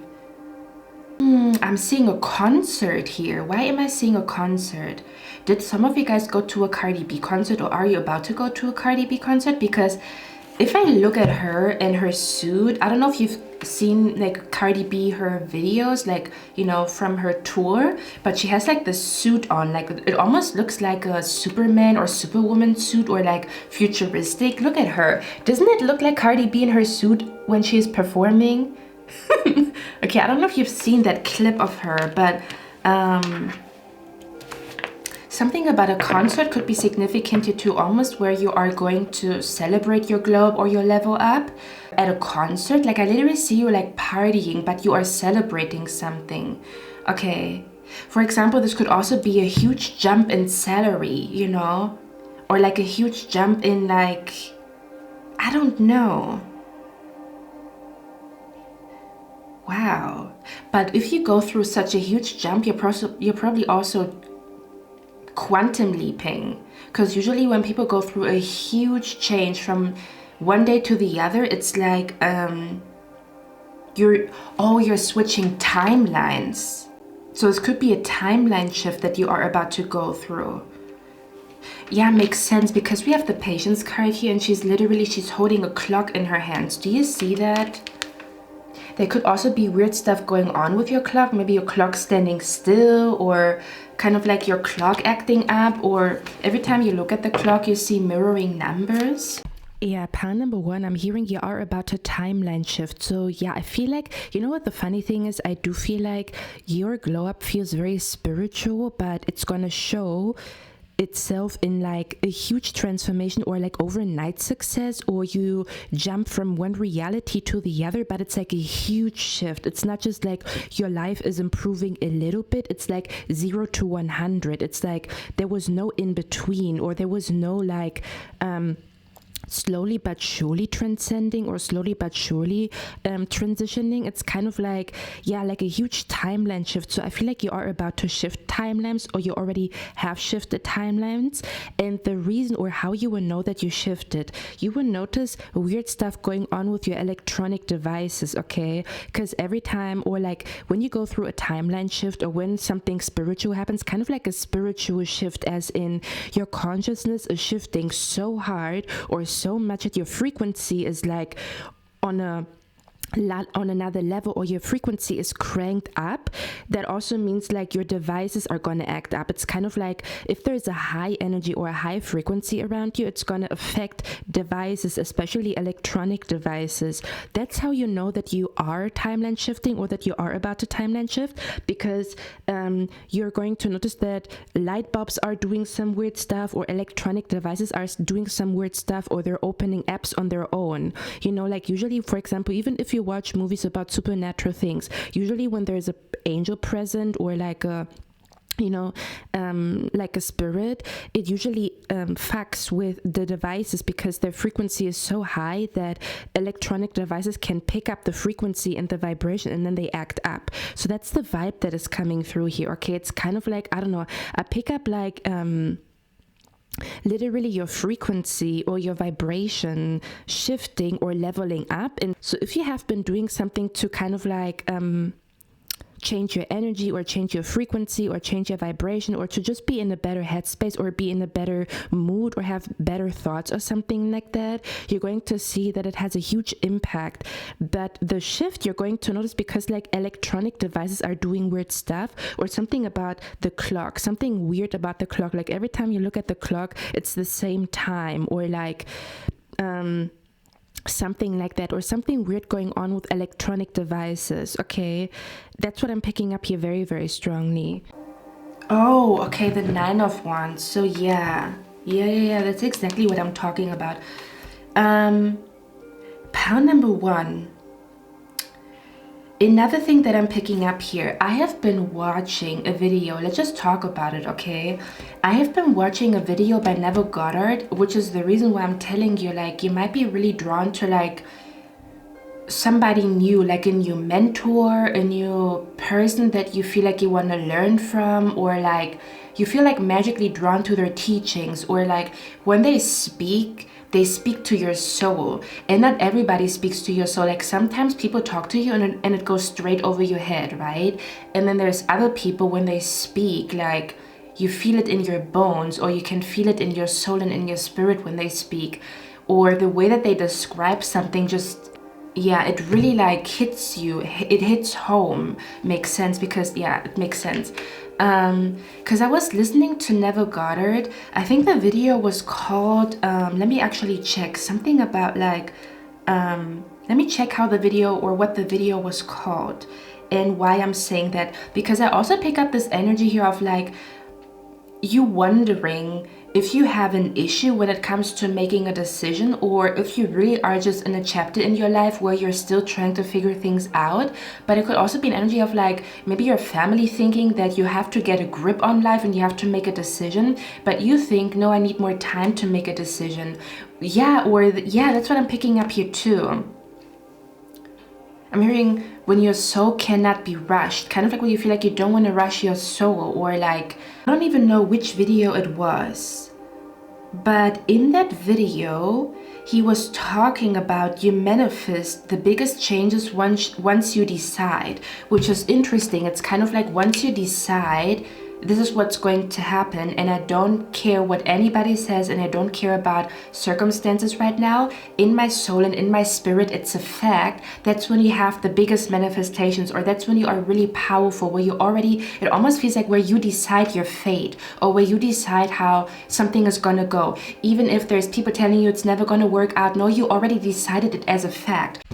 I'm seeing a concert here. Why am I seeing a concert? Did some of you guys go to a Cardi B concert, or are you about to go to a Cardi B concert? Because if I look at her and her suit, I don't know if you've seen like Cardi B, her videos, like, you know, from her tour, but she has like the suit on, like it almost looks like a Superman or Superwoman suit, or like futuristic. Look at her. Doesn't it look like Cardi B in her suit when she's performing? Okay, I don't know if you've seen that clip of her, but something about a concert could be significant here too, almost where you are going to celebrate your globe or your level up at a concert. Like I literally see you like partying, but you are celebrating something. Okay, for example, this could also be a huge jump in salary, you know, or like a huge jump in like, I don't know. Wow. But if you go through such a huge jump, you're probably also quantum leaping, because usually when people go through a huge change from one day to the other, it's like you're switching timelines. So this could be a timeline shift that you are about to go through. Yeah, makes sense, because we have the Patience card here, and she's holding a clock in her hands. Do you see that? There could also be weird stuff going on with your clock. Maybe your clock standing still, or kind of like your clock acting up, or every time you look at the clock you see mirroring numbers. Yeah, pile number 1, I'm hearing you are about to timeline shift. So yeah, I feel like, you know what the funny thing is, I do feel like your glow up feels very spiritual, but it's gonna show itself in like a huge transformation, or like overnight success, or you jump from one reality to the other, but it's like a huge shift. It's not just like your life is improving a little bit, it's like 0 to 100. It's like there was no in between, or there was no like slowly but surely transcending, or slowly but surely transitioning. It's kind of like, yeah, like a huge timeline shift. So I feel like you are about to shift timelines, or you already have shifted timelines. And the reason, or how you will know that you shifted, you will notice weird stuff going on with your electronic devices, okay? Because every time, or like when you go through a timeline shift, or when something spiritual happens, kind of like a spiritual shift, as in your consciousness is shifting so hard or so much that your frequency is like on another level, or your frequency is cranked up. That also means like your devices are going to act up. It's kind of like if there's a high energy or a high frequency around you, it's going to affect devices, especially electronic devices. That's how you know that you are timeline shifting, or that you are about to timeline shift, because you're going to notice that light bulbs are doing some weird stuff, or electronic devices are doing some weird stuff, or they're opening apps on their own. You know, like usually, for example, even if you watch movies about supernatural things, usually when there's an angel present, or like a, you know, like a spirit, it usually fucks with the devices, because their frequency is so high that electronic devices can pick up the frequency and the vibration, and then they act up. So that's the vibe that is coming through here, okay? It's kind of like, I don't know, a pickup like literally your frequency or your vibration shifting or leveling up. And so if you have been doing something to kind of like change your energy or change your frequency or change your vibration, or to just be in a better headspace or be in a better mood or have better thoughts or something like that, you're going to see that it has a huge impact. But the shift you're going to notice, because like electronic devices are doing weird stuff, or something about the clock, something weird about the clock, like every time you look at the clock it's the same time, or like something like that, or something weird going on with electronic devices. Okay, that's what I'm picking up here very, very strongly. Oh, okay, the 9 of Wands. So yeah, that's exactly what I'm talking about. Pound number 1. Another thing that I'm picking up here, I have been watching a video. Let's just talk about it, okay? I have been watching a video by Neville Goddard, which is the reason why I'm telling you, like, you might be really drawn to, like, somebody new, like a new mentor, a new person that you feel like you want to learn from, or like you feel like magically drawn to their teachings, or like when they speak to your soul. And not everybody speaks to your soul. Like sometimes people talk to you and it goes straight over your head, right? And then there's other people, when they speak, like you feel it in your bones, or you can feel it in your soul and in your spirit when they speak, or the way that they describe something, just, yeah, it really like hits you. It hits home. Makes sense, because yeah, it makes sense. Because I was listening to Neville Goddard. I think the video was called, let me actually check something about like, let me check how the video, or what the video was called, and why I'm saying that, because I also pick up this energy here of like you wondering if you have an issue when it comes to making a decision, or if you really are just in a chapter in your life where you're still trying to figure things out. But it could also be an energy of like maybe your family thinking that you have to get a grip on life and you have to make a decision, but you think, no, I need more time to make a decision. Yeah, or yeah, that's what I'm picking up here too. I'm hearing when your soul cannot be rushed, kind of like when you feel like you don't want to rush your soul, or like, I don't even know which video it was, but in that video, he was talking about you manifest the biggest changes once you decide, which is interesting. It's kind of like once you decide, this is what's going to happen, and I don't care what anybody says, and I don't care about circumstances right now. In my soul and in my spirit, it's a fact. That's when you have the biggest manifestations, or that's when you are really powerful, where you already, it almost feels like where you decide your fate, or where you decide how something is gonna go. Even if there's people telling you it's never gonna work out, no, you already decided it as a fact.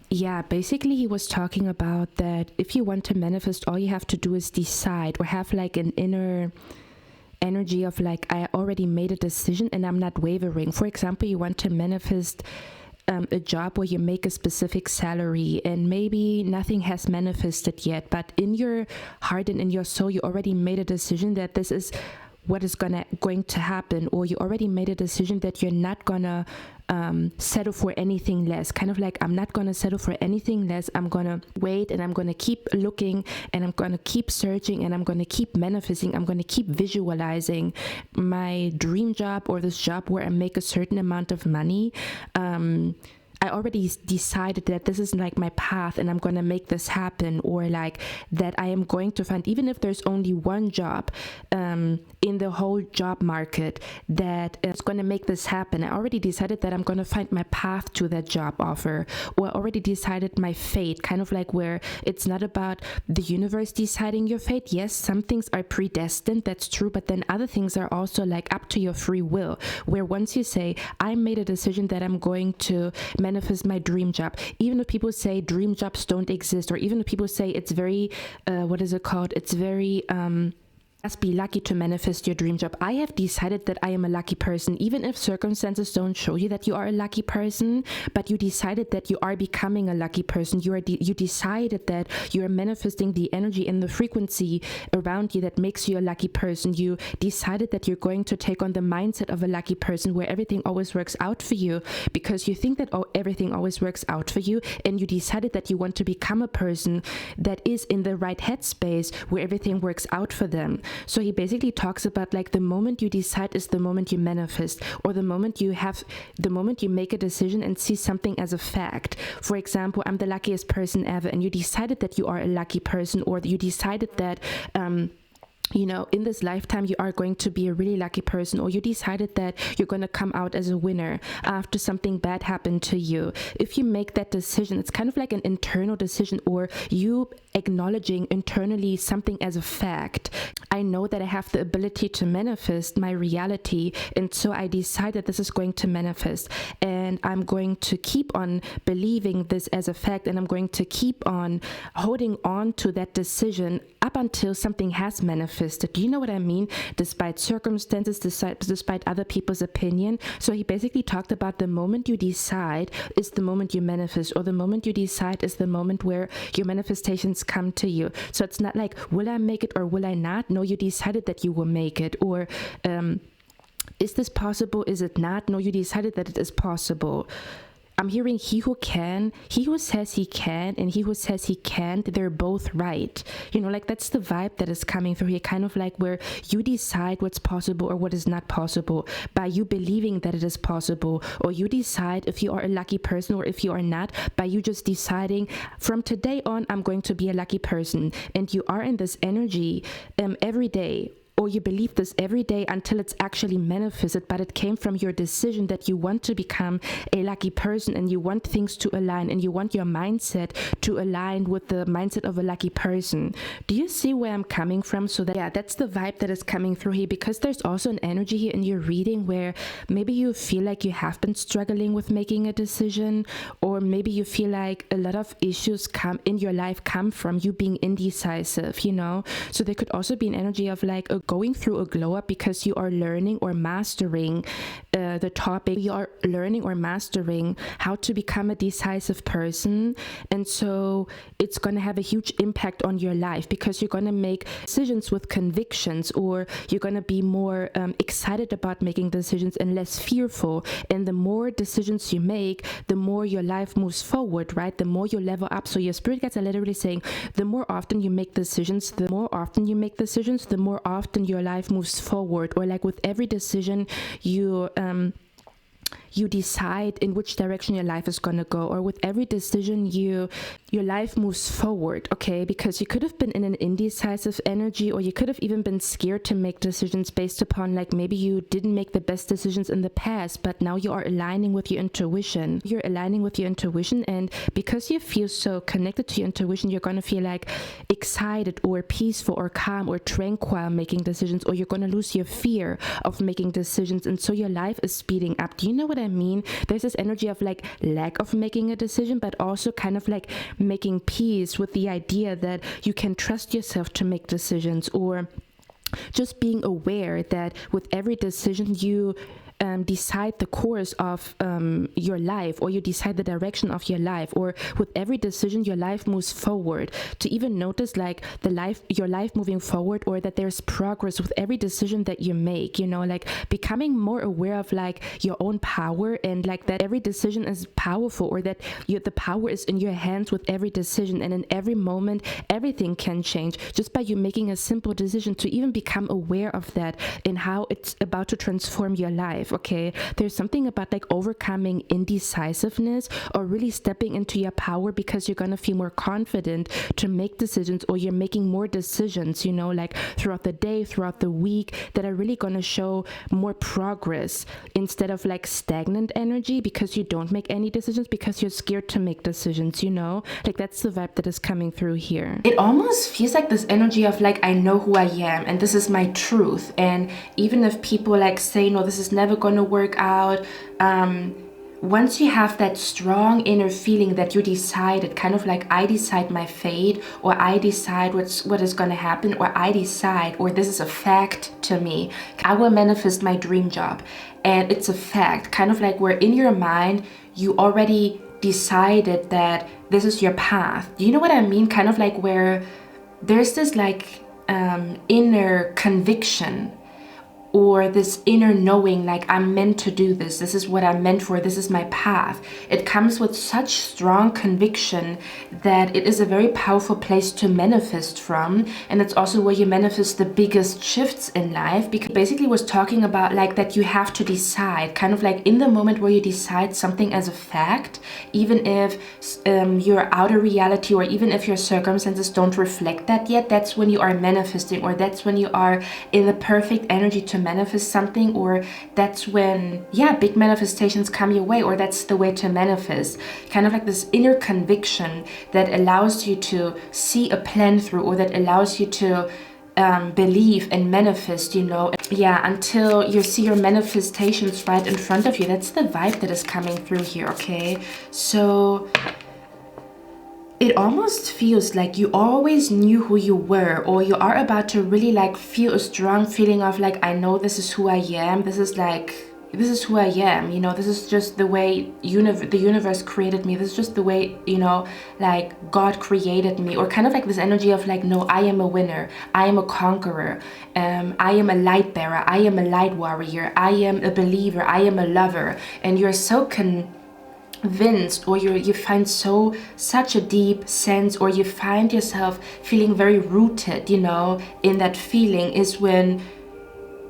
Yeah, basically he was talking about that if you want to manifest, all you have to do is decide, or have like an inner energy of like, I already made a decision and I'm not wavering. For example, you want to manifest a job where you make a specific salary, and maybe nothing has manifested yet, but in your heart and in your soul, you already made a decision that this is what is going to happen, or you already made a decision that you're not gonna settle for anything less. Kind of like, I'm not gonna settle for anything less. I'm gonna wait, and I'm gonna keep looking, and I'm gonna keep searching, and I'm gonna keep manifesting. I'm gonna keep visualizing my dream job, or this job where I make a certain amount of money. I already decided that this is like my path, and I'm going to make this happen, or like that I am going to find, even if there's only one job in the whole job market that is going to make this happen. I already decided that I'm going to find my path to that job offer, or I already decided my fate, kind of like where it's not about the universe deciding your fate. Yes, some things are predestined, that's true, but then other things are also like up to your free will, where once you say, I made a decision that I'm going to manifest my dream job, even if people say dream jobs don't exist, or even if people say it's very what is it called, it's very must be lucky to manifest your dream job. I have decided that I am a lucky person, even if circumstances don't show you that you are a lucky person, but you decided that you are becoming a lucky person. You decided that you are manifesting the energy and the frequency around you that makes you a lucky person. You decided that you're going to take on the mindset of a lucky person, where everything always works out for you, because you think that everything always works out for you, and you decided that you want to become a person that is in the right headspace where everything works out for them. So he basically talks about like the moment you decide is the moment you manifest, or the moment you make a decision and see something as a fact. For example, I'm the luckiest person ever, and you decided that you are a lucky person, or you decided that in this lifetime you are going to be a really lucky person, or you decided that you're going to come out as a winner after something bad happened to you. If you make that decision, it's kind of like an internal decision, or you acknowledging internally something as a fact. I know that I have the ability to manifest my reality, and so I decide that this is going to manifest, and I'm going to keep on believing this as a fact, and I'm going to keep on holding on to that decision up until something has manifested. Do you know what I mean? Despite circumstances, despite other people's opinion. So he basically talked about the moment you decide is the moment you manifest, or the moment you decide is the moment where your manifestations come to you. So it's not like, will I make it or will I not? No, you decided that you will make it. Or is this possible? Is it not? No, you decided that it is possible. I'm hearing he who can, he who says he can, and he who says he can't, they're both right. Like that's the vibe that is coming through here, kind of like where you decide what's possible or what is not possible by you believing that it is possible, or you decide if you are a lucky person or if you are not by you just deciding from today on, I'm going to be a lucky person. And you are in this energy every day. Or you believe this every day until it's actually manifested, but it came from your decision that you want to become a lucky person, and you want things to align, and you want your mindset to align with the mindset of a lucky person. Do you see where I'm coming from? So that's the vibe that is coming through here, because there's also an energy here in your reading where maybe you feel like you have been struggling with making a decision, or maybe you feel like a lot of issues in your life come from you being indecisive, So there could also be an energy of like going through a glow up because you are learning or mastering the topic. You are learning or mastering how to become a decisive person, and so it's going to have a huge impact on your life because you're going to make decisions with convictions, or you're going to be more excited about making decisions and less fearful. And the more decisions you make, the more your life moves forward, right? The more you level up. So your spirit guides are literally saying the more often you make decisions, the more often your life moves forward. Or like with every decision you decide in which direction your life is going to go, or with every decision your life moves forward, okay? Because you could have been in an indecisive energy, or you could have even been scared to make decisions based upon like maybe you didn't make the best decisions in the past, but now you are aligning with your intuition. You're aligning with your intuition, and because you feel so connected to your intuition, you're going to feel like excited or peaceful or calm or tranquil making decisions, or you're going to lose your fear of making decisions, and so your life is speeding up. Do you know what I mean? There's this energy of like lack of making a decision, but also kind of like making peace with the idea that you can trust yourself to make decisions, or just being aware that with every decision you decide the course of your life, or you decide the direction of your life, or with every decision your life moves forward. To even notice like your life moving forward, or that there's progress with every decision that you make, like becoming more aware of like your own power, and like that every decision is powerful, or that the power is in your hands with every decision, and in every moment everything can change just by you making a simple decision. To even become aware of that and how it's about to transform your life. Okay, there's something about like overcoming indecisiveness, or really stepping into your power, because you're going to feel more confident to make decisions, or you're making more decisions, like throughout the day, throughout the week, that are really going to show more progress instead of like stagnant energy because you don't make any decisions because you're scared to make decisions, like that's the vibe that is coming through here. It almost feels like this energy of like, I know who I am and this is my truth, and even if people like say, no, this is never going to work out, once you have that strong inner feeling that you decided, kind of like I decide my fate, or I decide what is going to happen, or I decide, or this is a fact to me, I will manifest my dream job, and it's a fact, kind of like where in your mind you already decided that this is your path. Do you know what I mean? Kind of like where there's this like inner conviction or this inner knowing, like I'm meant to do this. This is what I'm meant for. This is my path. It comes with such strong conviction that it is a very powerful place to manifest from. And it's also where you manifest the biggest shifts in life, because basically was talking about like that you have to decide, kind of like in the moment where you decide something as a fact, even if your outer reality or even if your circumstances don't reflect that yet, that's when you are manifesting, or that's when you are in the perfect energy to manifest something, or that's when, yeah, big manifestations come your way, or that's the way to manifest. Kind of like this inner conviction that allows you to see a plan through, or that allows you to believe and manifest, you know, yeah, until you see your manifestations right in front of you. That's the vibe that is coming through here, okay? So it almost feels like you always knew who you were, or you are about to really like feel a strong feeling of like, I know this is who I am. This is who I am, you know, this is just the way the universe created me. This is just the way, you know, like God created me. Or kind of like this energy of like, no, I am a winner. I am a conqueror. I am a light bearer. I am a light warrior. I am a believer. I am a lover. And you're so convinced, or you find such a deep sense, or you find yourself feeling very rooted, you know, in that feeling, is when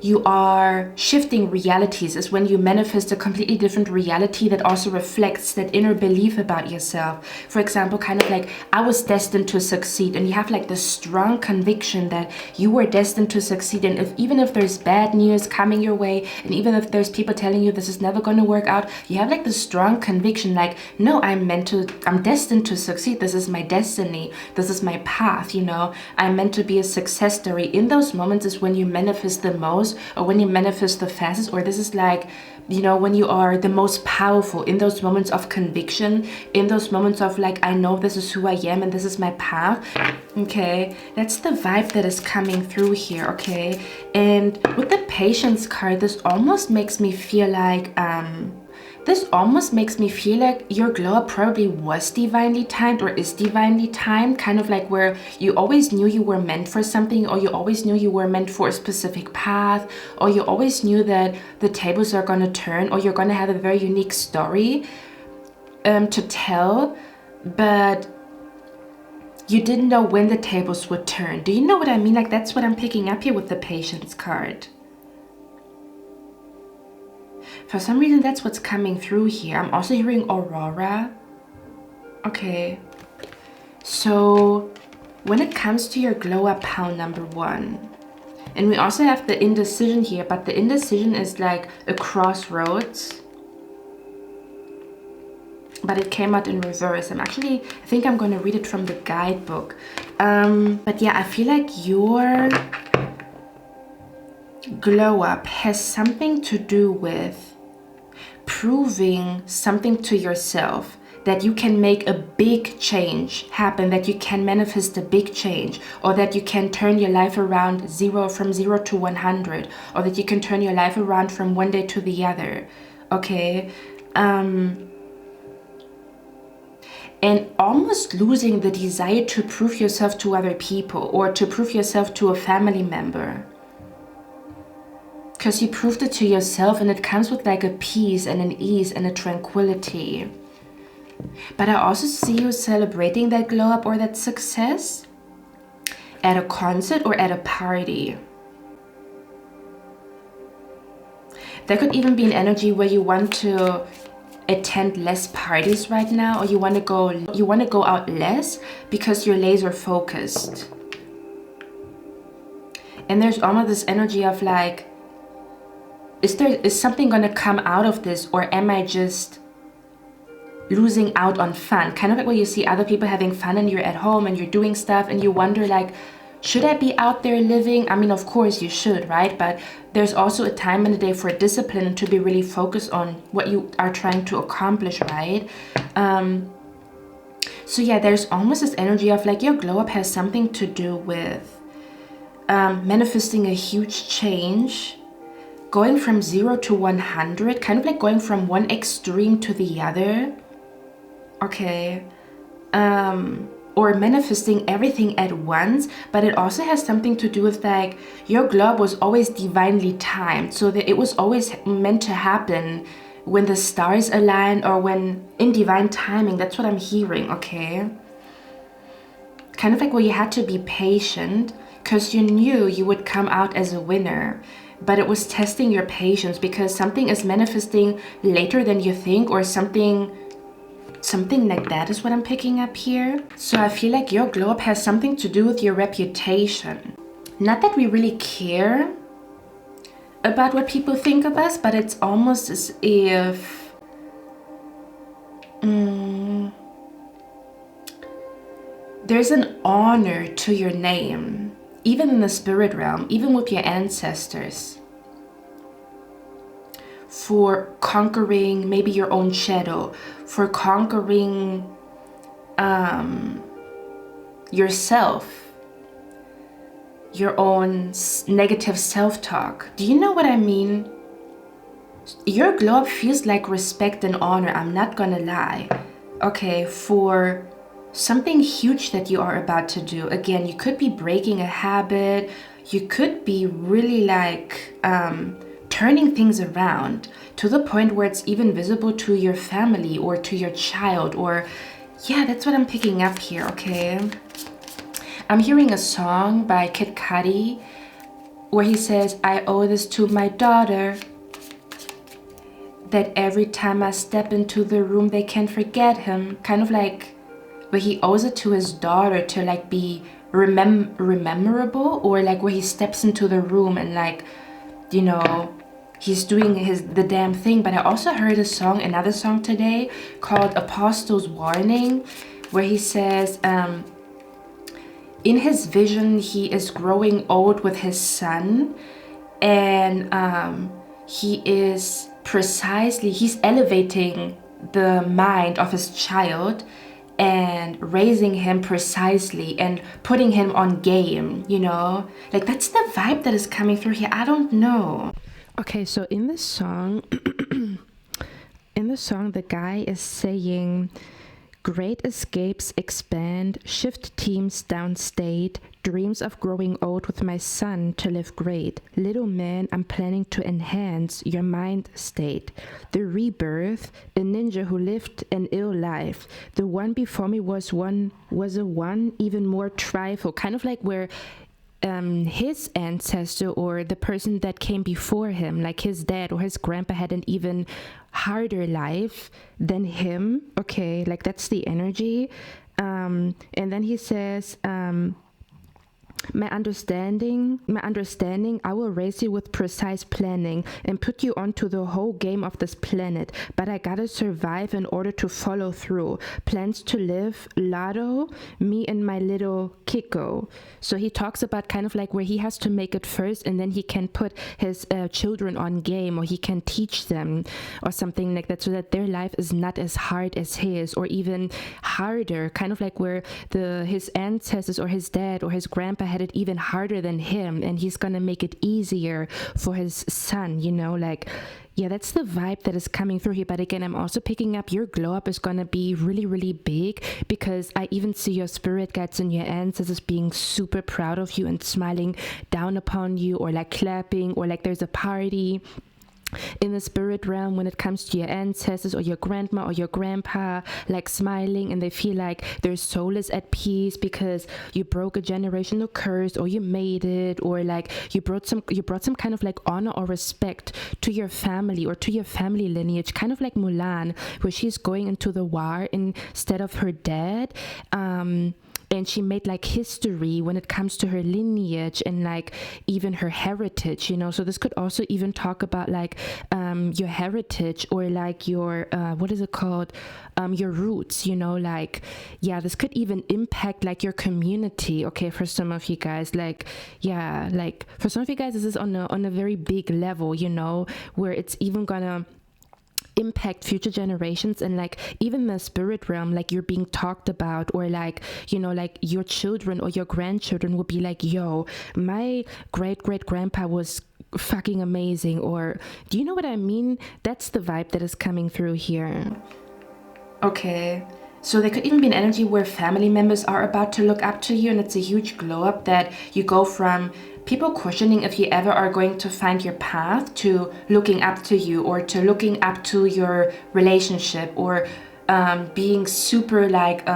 you are shifting realities, is when you manifest a completely different reality that also reflects that inner belief about yourself. For example, kind of like, I was destined to succeed, and you have like this strong conviction that you were destined to succeed. And even if there's bad news coming your way, and even if there's people telling you this is never going to work out, you have like this strong conviction like, no, I'm destined to succeed. This is my destiny. This is my path, you know, I'm meant to be a success story. In those moments is when you manifest the most, or when you manifest the fastest, or this is like, you know, when you are the most powerful, in those moments of conviction, in those moments of like, I know this is who I am and this is my path. Okay, that's the vibe that is coming through here. Okay, and with the Patience card, this almost makes me feel like your glow up probably was divinely timed, or is divinely timed, kind of like where you always knew you were meant for something, or you always knew you were meant for a specific path, or you always knew that the tables are going to turn, or you're going to have a very unique story to tell, but you didn't know when the tables would turn. Do you know what I mean? Like, that's what I'm picking up here with the Patience card. For some reason, that's what's coming through here. I'm also hearing Aurora. Okay. So when it comes to your glow up pile number 1, and we also have the indecision here, but the indecision is like a crossroads. But it came out in reverse. I think I'm going to read it from the guidebook. But yeah, I feel like your glow up has something to do with proving something to yourself, that you can make a big change happen, that you can manifest a big change, or that you can turn your life around from 0 to 100, or that you can turn your life around from one day to the other. Okay, and almost losing the desire to prove yourself to other people, or to prove yourself to a family member. Because you proved it to yourself, and it comes with like a peace and an ease and a tranquility. But I also see you celebrating that glow up or that success at a concert or at a party. There could even be an energy where you want to attend less parties right now, or you want to go out less because you're laser focused. And there's almost this energy of like, is something going to come out of this, or am I just losing out on fun? Kind of like where you see other people having fun and you're at home and you're doing stuff and you wonder like, should I be out there living? I mean, of course you should, right? But there's also a time in the day for discipline and to be really focused on what you are trying to accomplish, right? So yeah, there's almost this energy of like, your glow up has something to do with manifesting a huge change, going from 0 to 100, kind of like going from one extreme to the other. Okay. or manifesting everything at once, but it also has something to do with like your globe was always divinely timed, so that it was always meant to happen when the stars align or when in divine timing. That's what I'm hearing, okay? Kind of like where you had to be patient because you knew you would come out as a winner, but it was testing your patience because something is manifesting later than you think, or something like that is what I'm picking up here. So I feel like your globe has something to do with your reputation. Not that we really care about what people think of us, but it's almost as if there's an honor to your name, even in the spirit realm, even with your ancestors, for conquering maybe your own shadow, for conquering yourself, your own negative self-talk. Do you know what I mean? Your globe feels like respect and honor, I'm not gonna lie. Okay, for something huge that you are about to do. Again, you could be breaking a habit, you could be really like turning things around to the point where it's even visible to your family or to your child, or yeah, that's what I'm picking up here, okay? I'm hearing a song by 𝘁𝑒𝑑𝑒 where he says, I owe this to my daughter, that every time I step into the room they can't forget him. Kind of like where he owes it to his daughter to like be rememberable, or like where he steps into the room and like, you know, he's doing the damn thing. But I also heard another song today called Apostle's Warning, where he says, in his vision, he is growing old with his son, and he's elevating the mind of his child and raising him precisely and putting him on game, you know? Like, that's the vibe that is coming through here. I don't know. Okay, so in the song, the guy is saying, great escapes expand, shift teams downstate, dreams of growing old with my son to live great. Little man, I'm planning to enhance your mind state. The rebirth, a ninja who lived an ill life. The one before me was a one even more trifle. Kind of like where his ancestor or the person that came before him, like his dad or his grandpa, had an even harder life than him. Okay, like that's the energy. And then he says, my understanding, I will raise you with precise planning and put you onto the whole game of this planet. But I gotta survive in order to follow through. Plans to live, lotto, me and my little Kiko. So he talks about kind of like where he has to make it first, and then he can put his children on game, or he can teach them or something like that, so that their life is not as hard as his, or even harder. Kind of like where his ancestors or his dad or his grandpa had it even harder than him, and he's gonna make it easier for his son, you know? Like, yeah, that's the vibe that is coming through here. But again, I'm also picking up your glow up is gonna be really, really big, because I even see your spirit guides and your ancestors being super proud of you and smiling down upon you, or like clapping, or like there's a party in the spirit realm when it comes to your ancestors or your grandma or your grandpa, like smiling, and they feel like their soul is at peace because you broke a generational curse, or you made it, or like you brought some kind of like honor or respect to your family or to your family lineage, kind of like Mulan, where she's going into the war instead of her dad. And she made like history when it comes to her lineage and like even her heritage, you know? So this could also even talk about like your heritage, or like your, what is it called? Your roots, you know? Like, yeah, this could even impact like your community, okay? For some of you guys, like, yeah, like for some of you guys, this is on a very big level, you know, where it's even gonna impact future generations, and like even the spirit realm, like you're being talked about, or like, you know, like your children or your grandchildren will be like, yo, my great grandpa was fucking amazing, or do you know what I mean? That's the vibe that is coming through here. Okay, So there could even be an energy where family members are about to look up to you, and it's a huge glow up that you go from people questioning if you ever are going to find your path to looking up to you, or to looking up to your relationship, or being super like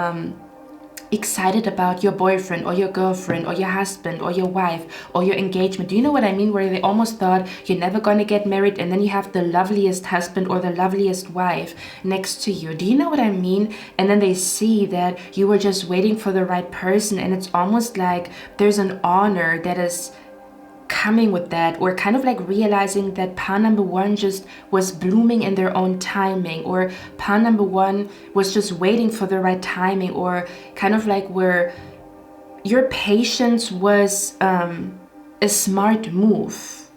excited about your boyfriend or your girlfriend or your husband or your wife or your engagement. Do you know what I mean? Where they almost thought you're never going to get married, and then you have the loveliest husband or the loveliest wife next to you. Do you know what I mean? And then they see that you were just waiting for the right person, and it's almost like there's an honor that is coming with that, or kind of like realizing that path number one just was blooming in their own timing, or path number one was just waiting for the right timing, or kind of like where your patience was a smart move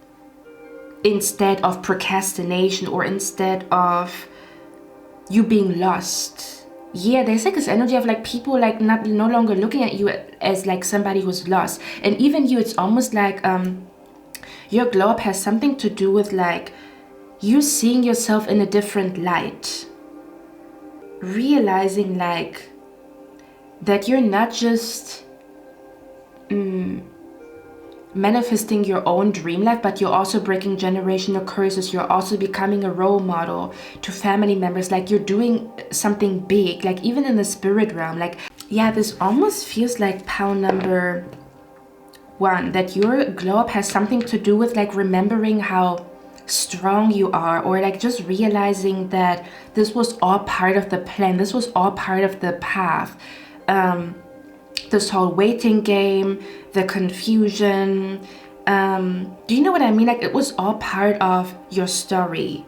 instead of procrastination, or instead of you being lost. Yeah, there's like this energy of like people like no longer looking at you as like somebody who's lost. And even you, it's almost like your glow up has something to do with like you seeing yourself in a different light, realizing like that you're not just manifesting your own dream life, but you're also breaking generational curses. You're also becoming a role model to family members. Like you're doing something big, like even in the spirit realm. Like, yeah, this almost feels like path number one, that your glow up has something to do with like remembering how strong you are, or like just realizing that this was all part of the plan. This was all part of the path. This whole waiting game, the confusion, do you know what I mean? Like it was all part of your story.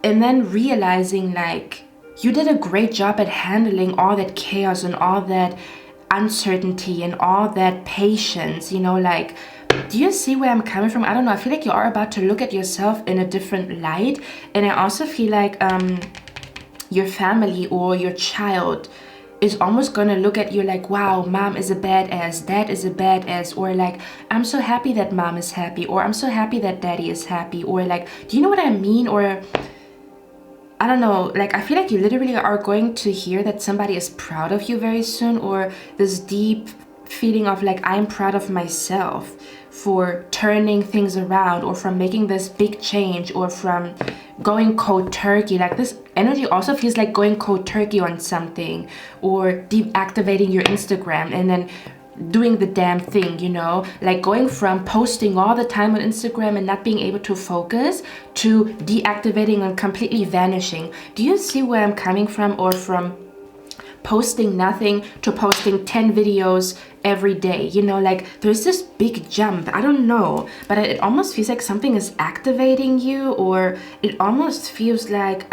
And then realizing like you did a great job at handling all that chaos and all that uncertainty and all that patience, you know, like, do you see where I'm coming from? I don't know, I feel like you are about to look at yourself in a different light. And I also feel like your family or your child is almost gonna look at you like, wow, mom is a badass, dad is a badass, or like, I'm so happy that mom is happy, or I'm so happy that daddy is happy, or like, do you know what I mean? Or I don't know, like I feel like you literally are going to hear that somebody is proud of you very soon, or this deep feeling of like, I'm proud of myself for turning things around, or from making this big change, or from going cold turkey. Like this energy also feels like going cold turkey on something, or deactivating your Instagram and then doing the damn thing, you know, like going from posting all the time on Instagram and not being able to focus to deactivating and completely vanishing. Do you see where I'm coming from? Or from posting nothing to posting 10 videos every day, you know, like there's this big jump. I don't know, but it almost feels like something is activating you, or it almost feels like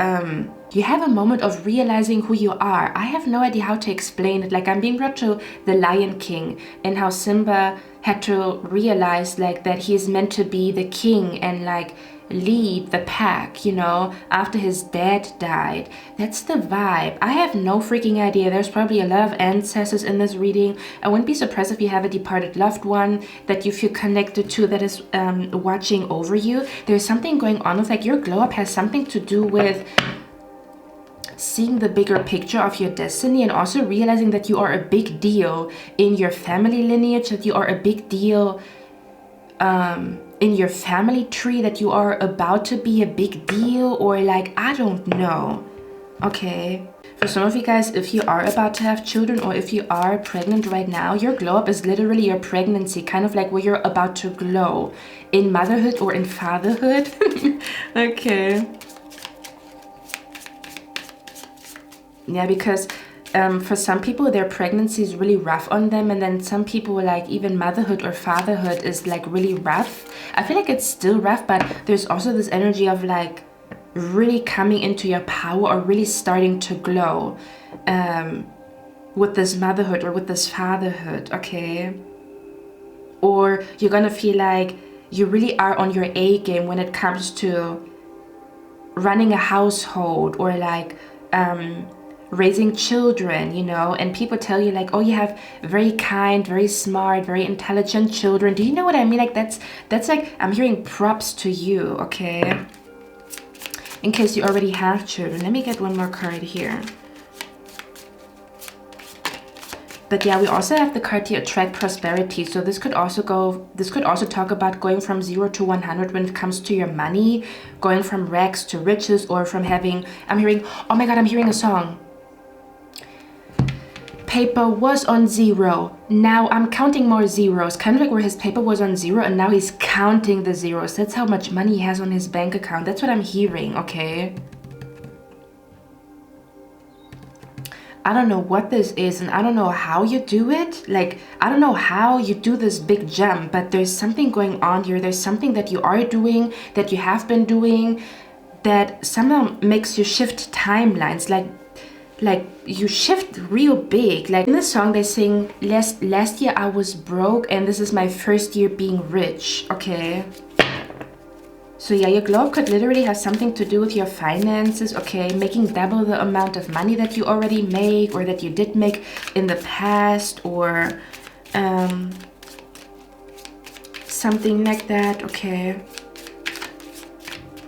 you have a moment of realizing who you are. I have no idea how to explain it. Like I'm being brought to the Lion King, and how Simba had to realize like that he is meant to be the king and like lead the pack, you know, after his dad died. That's the vibe. I have no freaking idea. There's probably a lot of ancestors in this reading. I wouldn't be surprised if you have a departed loved one that you feel connected to that is watching over you. There's something going on with like your glow up has something to do with seeing the bigger picture of your destiny, and also realizing that you are a big deal in your family lineage, that you are a big deal in your family tree, that you are about to be a big deal, or like, I don't know. Okay, for some of you guys, if you are about to have children, or if you are pregnant right now, your glow up is literally your pregnancy, kind of like where you're about to glow in motherhood or in fatherhood. Okay. Yeah, because for some people their pregnancy is really rough on them, and then some people like even motherhood or fatherhood is like really rough. I feel like it's still rough, but there's also this energy of like really coming into your power, or really starting to glow with this motherhood or with this fatherhood. Okay, or you're gonna feel like you really are on your A game when it comes to running a household, or like raising children, you know, and people tell you like, oh, you have very kind, very smart, very intelligent children. Do you know what I mean? Like that's like, I'm hearing props to you. Okay, in case you already have children. Let me get one more card here. But yeah, we also have the card here, attract prosperity. So this could also talk about going from 0 to 100 when it comes to your money, going from rags to riches, or from having, I'm hearing, oh my God, I'm hearing a song. Paper was on 0. Now I'm counting more zeros. Kind of like where his paper was on 0 and now he's counting the zeros. That's how much money he has on his bank account. That's what I'm hearing, okay? I don't know what this is and I don't know how you do it. Like, I don't know how you do this big jump, but there's something going on here. There's something that you are doing, that you have been doing, that somehow makes you shift timelines. Like you shift real big. Like in the song they sing, last year I was broke and this is my first year being rich, okay? So yeah, your globe could literally have something to do with your finances, okay? Making double the amount of money that you already make or that you did make in the past, or something like that, okay?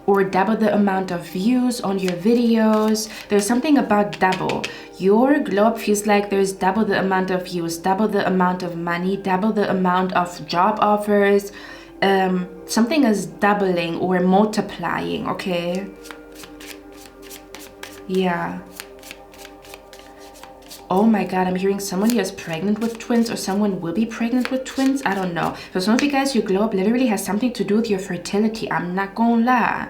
Or double the amount of views on your videos. There's something about double. Your globe feels like there's double the amount of views, double the amount of money, double the amount of job offers. Something is doubling or multiplying, okay? Yeah. Oh my God, I'm hearing someone here is pregnant with twins, or someone will be pregnant with twins. I don't know. For some of you guys, your globe literally has something to do with your fertility. I'm not gonna lie.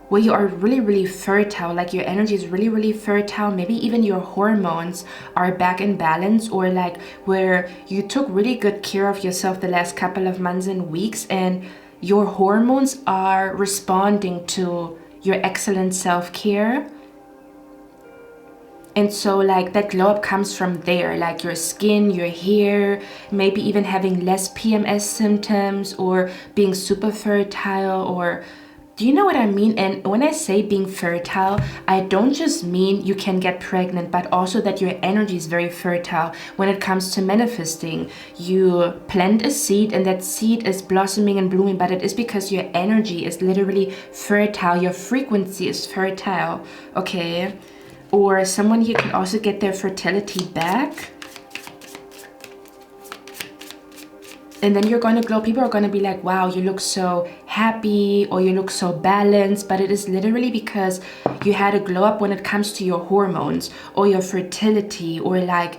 Where you are really, really fertile, like your energy is really, really fertile. Maybe even your hormones are back in balance, or like where you took really good care of yourself the last couple of months and weeks and your hormones are responding to your excellent self-care. And so like that glow up comes from there, like your skin, your hair, maybe even having less PMS symptoms or being super fertile, or do you know what I mean? And when I say being fertile, I don't just mean you can get pregnant, but also that your energy is very fertile when it comes to manifesting. You plant a seed and that seed is blossoming and blooming, but it is because your energy is literally fertile. Your frequency is fertile, okay? Or someone here can also get their fertility back. And then you're going to glow. People are going to be like, wow, you look so happy, or you look so balanced. But it is literally because you had a glow up when it comes to your hormones or your fertility, or like,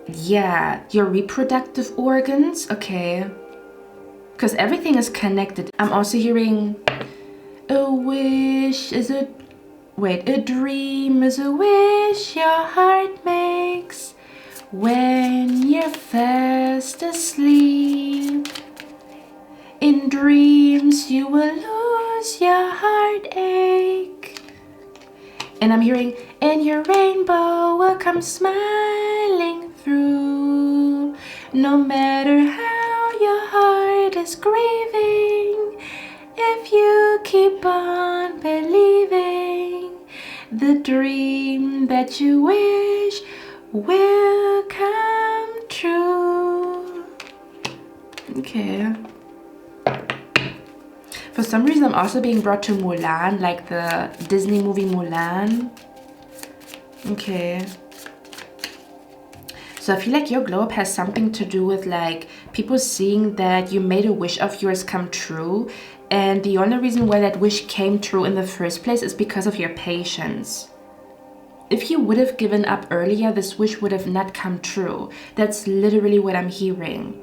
yeah, your reproductive organs, okay? Because everything is connected. I'm also hearing a wish is a, wait, a dream is a wish your heart makes when you're fast asleep. In dreams you will lose your heartache. And I'm hearing, and your rainbow will come smiling through. No matter how your heart is grieving, if you keep on believing, the dream that you wish will come true. Okay. For some reason, I'm also being brought to Mulan, like the Disney movie Mulan. Okay. So I feel like your glow up has something to do with like people seeing that you made a wish of yours come true. And the only reason why that wish came true in the first place is because of your patience. If you would have given up earlier, this wish would have not come true. That's literally what I'm hearing.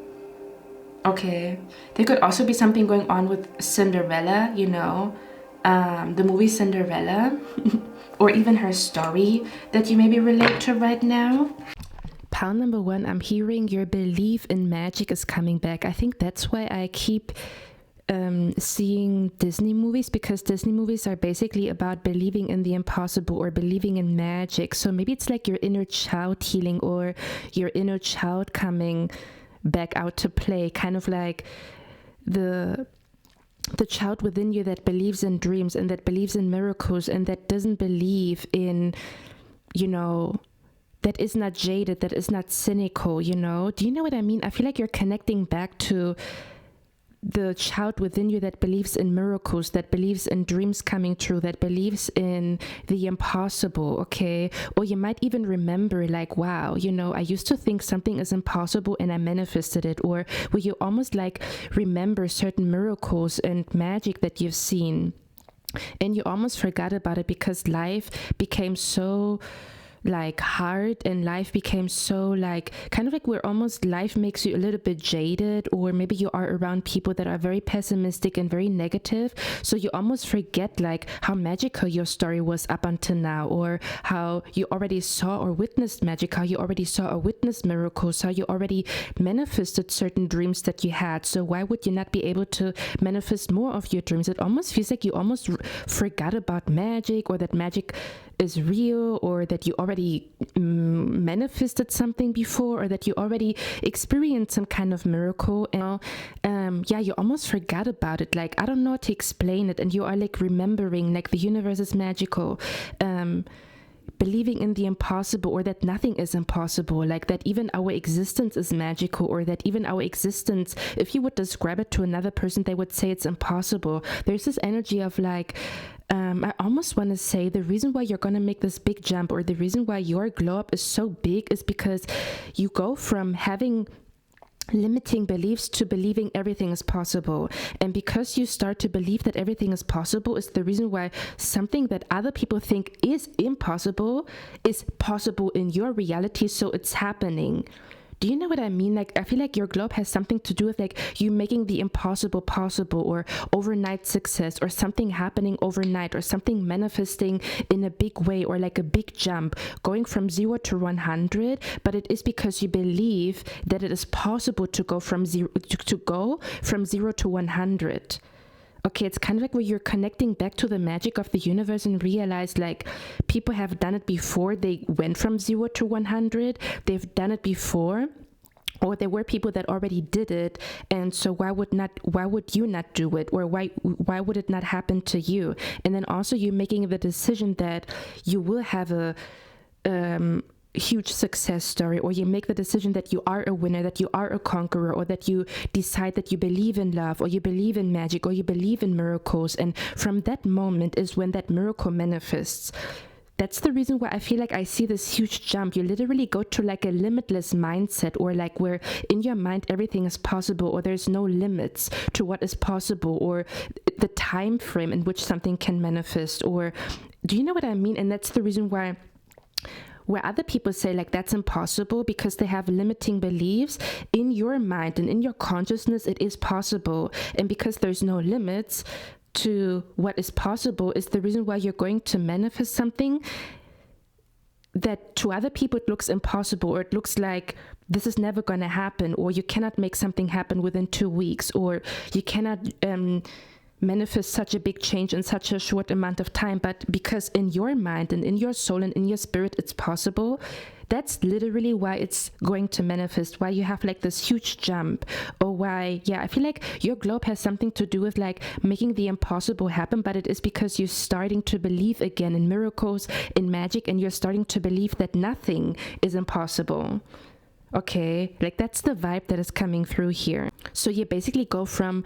Okay. There could also be something going on with Cinderella, you know, the movie Cinderella, or even her story that you maybe relate to right now. Pile number 1, I'm hearing your belief in magic is coming back. I think that's why I keep seeing Disney movies, because Disney movies are basically about believing in the impossible or believing in magic. So maybe it's like your inner child healing, or your inner child coming back out to play, kind of like the child within you that believes in dreams and that believes in miracles and that doesn't believe in, you know, that is not jaded, that is not cynical, you know. Do you know what I mean? I feel like you're connecting back to the child within you that believes in miracles, that believes in dreams coming true, that believes in the impossible, okay? Or you might even remember like, wow, you know, I used to think something is impossible and I manifested it. Or where you almost like remember certain miracles and magic that you've seen and you almost forgot about it because life became so like hard and life became so like kind of like where almost life makes you a little bit jaded, or maybe you are around people that are very pessimistic and very negative, so you almost forget like how magical your story was up until now, or how you already saw or witnessed magic, how you already saw or witnessed miracles, how you already manifested certain dreams that you had. So why would you not be able to manifest more of your dreams? It almost feels like you almost forgot about magic, or that magic is real, or that you already manifested something before, or that you already experienced some kind of miracle. And yeah, you almost forgot about it. Like, I don't know how to explain it, and you are like remembering like the universe is magical, believing in the impossible, or that nothing is impossible, like that even our existence is magical, or that even our existence, if you would describe it to another person, they would say it's impossible. There's this energy of like, I almost want to say the reason why you're going to make this big jump, or the reason why your glow up is so big, is because you go from having limiting beliefs to believing everything is possible. And because you start to believe that everything is possible, is the reason why something that other people think is impossible is possible in your reality, so it's happening. Do you know what I mean? Like, I feel like your globe has something to do with like you making the impossible possible, or overnight success, or something happening overnight, or something manifesting in a big way, or like a big jump going from 0 to 100. But it is because you believe that it is possible to go from 0 to 100. Okay, it's kind of like where you're connecting back to the magic of the universe and realize like people have done it before. They went from 0 to 100. They've done it before. Or there were people that already did it, and so why would you not do it? Or why would it not happen to you? And then also you're making the decision that you will have a huge success story, or you make the decision that you are a winner, that you are a conqueror, or that you decide that you believe in love, or you believe in magic, or you believe in miracles. And from that moment is when that miracle manifests. That's the reason why I feel like I see this huge jump. You literally go to like a limitless mindset, or like where in your mind everything is possible, or there's no limits to what is possible, or the time frame in which something can manifest. Or do you know what I mean? And that's the reason why where other people say like that's impossible, because they have limiting beliefs, in your mind and in your consciousness it is possible. And because there's no limits to what is possible, is the reason why you're going to manifest something that to other people it looks impossible, or it looks like this is never going to happen, or you cannot make something happen within 2 weeks, or you cannot manifest such a big change in such a short amount of time. But because in your mind and in your soul and in your spirit it's possible, that's literally why it's going to manifest, why you have like this huge jump. Or why, yeah, I feel like your globe has something to do with like making the impossible happen, but it is because you're starting to believe again in miracles, in magic, and you're starting to believe that nothing is impossible. Okay, like that's the vibe that is coming through here. So you basically go from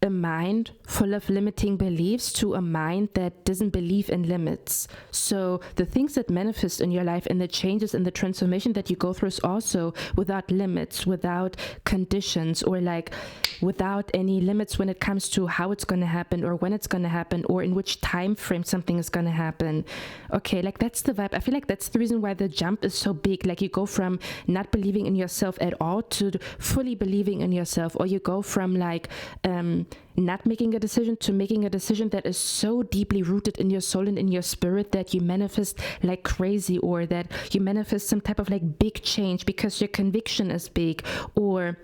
a mind full of limiting beliefs to a mind that doesn't believe in limits. So the things that manifest in your life and the changes and the transformation that you go through is also without limits, without conditions, or like without any limits when it comes to how it's going to happen, or when it's going to happen, or in which time frame something is going to happen. Okay, like that's the vibe. I feel like that's the reason why the jump is so big. Like you go from not believing in yourself at all to fully believing in yourself, or you go from like not making a decision to making a decision that is so deeply rooted in your soul and in your spirit that you manifest like crazy, or that you manifest some type of like big change because your conviction is big, or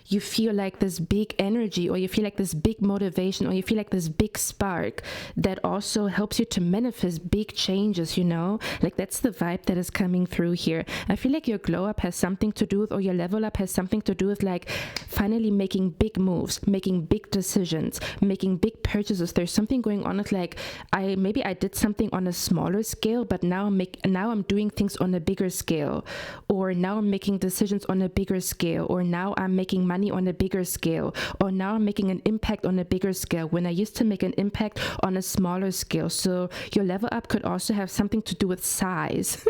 you feel like this big energy, or you feel like this big motivation, or you feel like this big spark that also helps you to manifest big changes, you know? Like that's the vibe that is coming through here. I feel like your glow up has something to do with, or your level up has something to do with like finally making big moves, making big decisions, making big purchases. There's something going on with like, I did something on a smaller scale, but now I'm doing things on a bigger scale, or now I'm making decisions on a bigger scale, or now I'm making money money on a bigger scale, or now I'm making an impact on a bigger scale when I used to make an impact on a smaller scale. So your level up could also have something to do with size.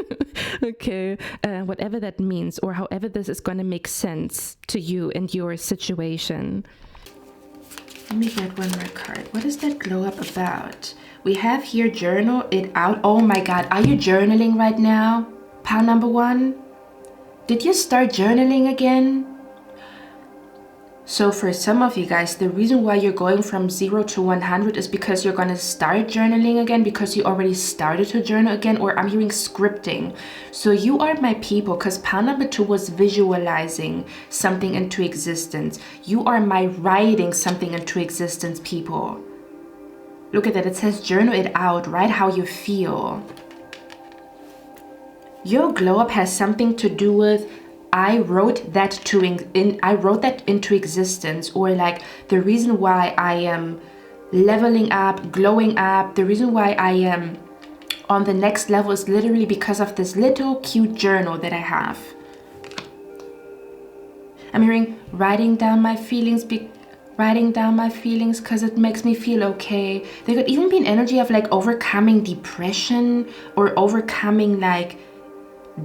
Okay, whatever that means, or however this is going to make sense to you and your situation. Let me get one more card. What is that glow up about? We have here journal it out. Oh my God, are you journaling right now? Pile number one? Did you start journaling again? So for some of you guys, the reason why you're going from 0 to 100 is because you're going to start journaling again, because you already started to journal again, or I'm hearing scripting. So you are my people, because pile number 2 was visualizing something into existence. You are my writing something into existence, people. Look at that. It says journal it out. Write how you feel. Your glow up has something to do with I wrote that into existence, or like the reason why I am leveling up, glowing up, the reason why I am on the next level is literally because of this little cute journal that I have. I'm hearing writing down my feelings because it makes me feel okay. There could even be an energy of like overcoming depression, or overcoming like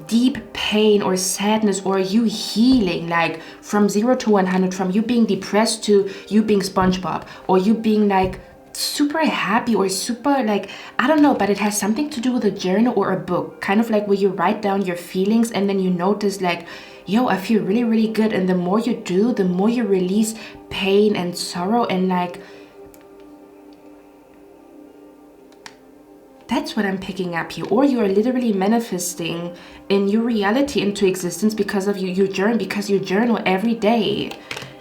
deep pain or sadness, or you healing like from 0 to 100, from you being depressed to you being SpongeBob, or you being like super happy or super like, I don't know, but it has something to do with a journal or a book, kind of like where you write down your feelings and then you notice like, yo, I feel really, really good. And the more you do, the more you release pain and sorrow, and like, that's what I'm picking up here. Or you are literally manifesting in your reality into existence because of you journal every day.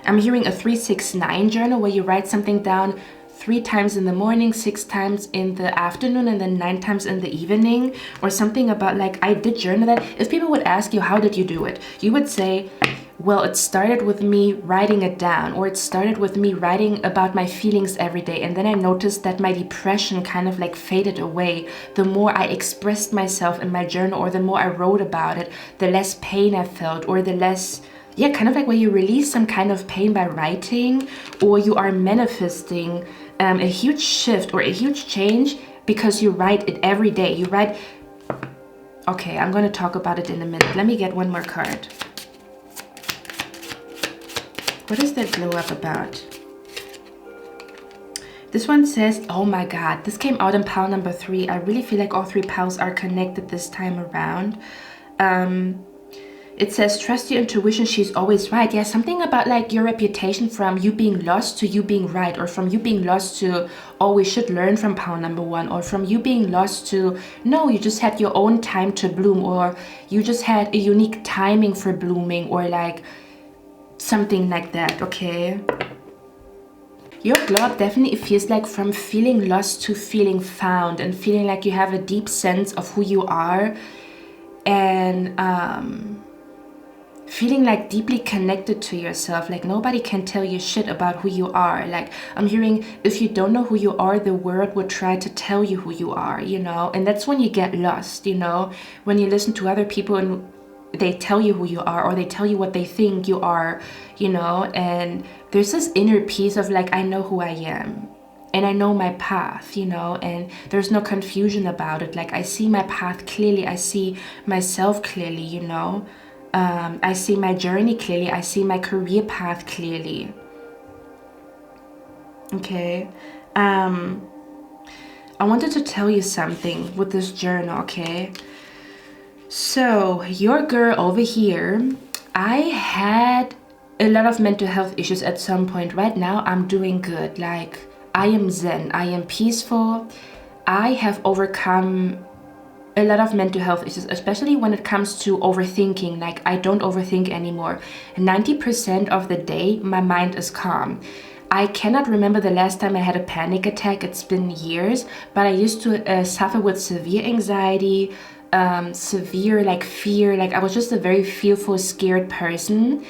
I'm hearing a 369 journal where you write something down 3 times in the morning, 6 times in the afternoon, and then 9 times in the evening, or something about like, I did journal that. If people would ask you, how did you do it? You would say, well, it started with me writing it down, or it started with me writing about my feelings every day. And then I noticed that my depression kind of like faded away. The more I expressed myself in my journal, or the more I wrote about it, the less pain I felt, or the less, yeah, kind of like where you release some kind of pain by writing, or you are manifesting a huge shift or a huge change because you write it every day. You write, okay, I'm going to talk about it in a minute. Let me get one more card. What is that glow up about? This one says, oh my God, this came out in pile number 3. I really feel like all 3 piles are connected this time around. It says, trust your intuition, she's always right. Yeah, something about like your reputation, from you being lost to you being right, or from you being lost to, oh, we should learn from pile number 1, or from you being lost to, no, you just had your own time to bloom, or you just had a unique timing for blooming, or like something like that, okay? Your glow up definitely feels like from feeling lost to feeling found, and feeling like you have a deep sense of who you are, and feeling like deeply connected to yourself. Like nobody can tell you shit about who you are. Like I'm hearing, if you don't know who you are, the world would try to tell you who you are, you know? And that's when you get lost, you know? When you listen to other people and they tell you who you are, or they tell you what they think you are, you know? And there's this inner peace of like, I know who I am, and I know my path, you know? And there's no confusion about it. Like I see my path clearly. I see myself clearly, you know? I see my journey clearly. I see my career path clearly. Okay. I wanted to tell you something with this journal, okay? So, your girl over here, I had a lot of mental health issues at some point. Right now, I'm doing good. Like, I am zen. I am peaceful. I have overcome a lot of mental health issues, especially when it comes to overthinking. Like I don't overthink anymore. 90% of the day, my mind is calm. I cannot remember the last time I had a panic attack. It's been years, but I used to suffer with severe anxiety, severe like fear. Like I was just a very fearful, scared person.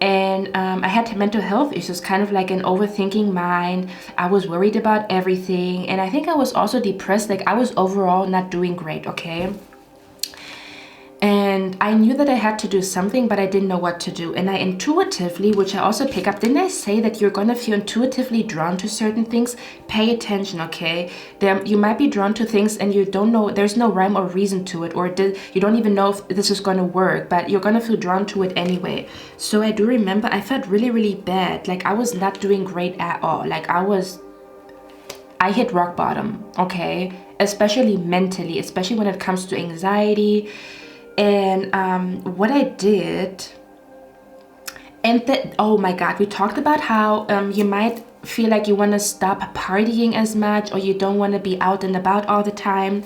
And I had mental health issues, kind of like an overthinking mind. I was worried about everything. And I think I was also depressed. Like I was overall not doing great, okay? And I knew that I had to do something, but I didn't know what to do. And I intuitively, which I also pick up, didn't I say that you're gonna feel intuitively drawn to certain things? Pay attention, okay? You might be drawn to things and you don't know, there's no rhyme or reason to it, or you don't even know if this is gonna work, but you're gonna feel drawn to it anyway. So I do remember I felt really, really bad. Like I was not doing great at all. Like I hit rock bottom, okay? Especially mentally, especially when it comes to anxiety. And what I did, and that, oh my God, we talked about how you might feel like you want to stop partying as much, or you don't want to be out and about all the time.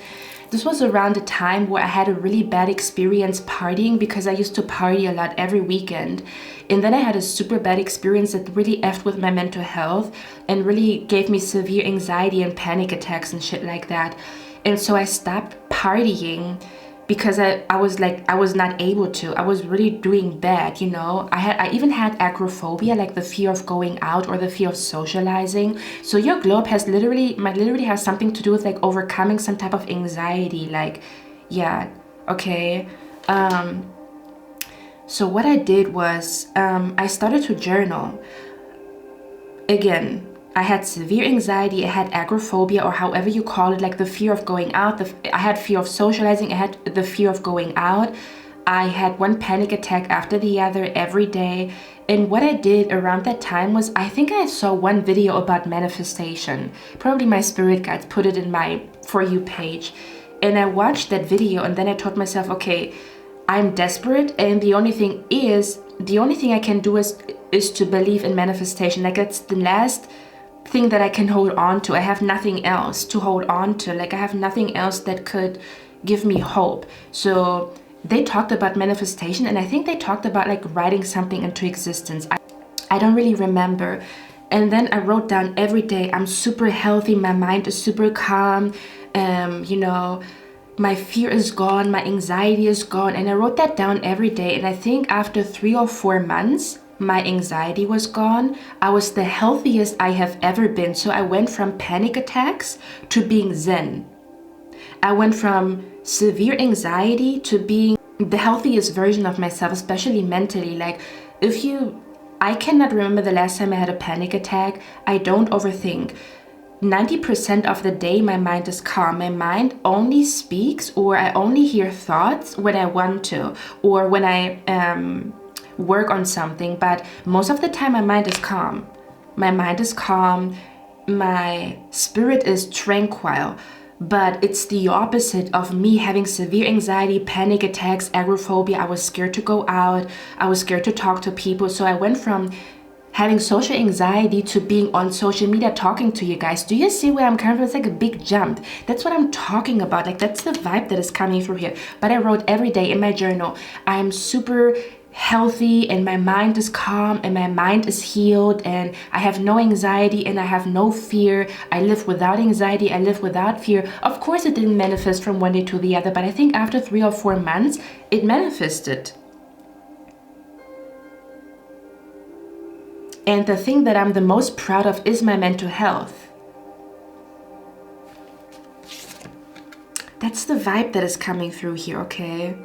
This was around the time where I had a really bad experience partying, because I used to party a lot every weekend. And then I had a super bad experience that really effed with my mental health and really gave me severe anxiety and panic attacks and shit like that. And so I stopped partying because I was not able to. I was really doing bad, you know. I even had agoraphobia, like the fear of going out or the fear of socializing. So your glow up might literally have something to do with like overcoming some type of anxiety. Like, yeah, okay. So what I did was I started to journal. Again, I had severe anxiety, I had agoraphobia, or however you call it, like the fear of going out. I had fear of socializing, I had the fear of going out. I had one panic attack after the other every day. And what I did around that time was, I think I saw one video about manifestation. Probably my spirit guides put it in my For You page. And I watched that video, and then I told myself, okay, I'm desperate, and the only thing I can do is to believe in manifestation. Like that's the last thing that I can hold on to. I have nothing else to hold on to. Like I have nothing else that could give me hope. So they talked about manifestation, and I think they talked about like writing something into existence. I don't really remember. And then I wrote down every day, I'm super healthy, my mind is super calm, you know, my fear is gone, my anxiety is gone. And I wrote that down every day. And I think after 3 or 4 months, my anxiety was gone. I was the healthiest I have ever been. So I went from panic attacks to being zen. I went from severe anxiety to being the healthiest version of myself, especially mentally. Like I cannot remember the last time I had a panic attack. I don't overthink. 90% of the day my mind is calm. My mind only speaks, or I only hear thoughts when I want to, or when I work on something. But most of the time my mind is calm. My mind is calm. My spirit is tranquil. But it's the opposite of me having severe anxiety, panic attacks, agoraphobia. I was scared to go out. I was scared to talk to people. So I went from having social anxiety to being on social media talking to you guys. Do you see where I'm coming from? It's like a big jump. That's what I'm talking about. Like that's the vibe that is coming through here. But I wrote every day in my journal, I'm super healthy and my mind is calm and my mind is healed and I have no anxiety and I have no fear. I live without anxiety. I live without fear. Of course it didn't manifest from one day to the other, but I think after 3 or 4 months it manifested. And the thing that I'm the most proud of is my mental health. That's the vibe that is coming through here, okay?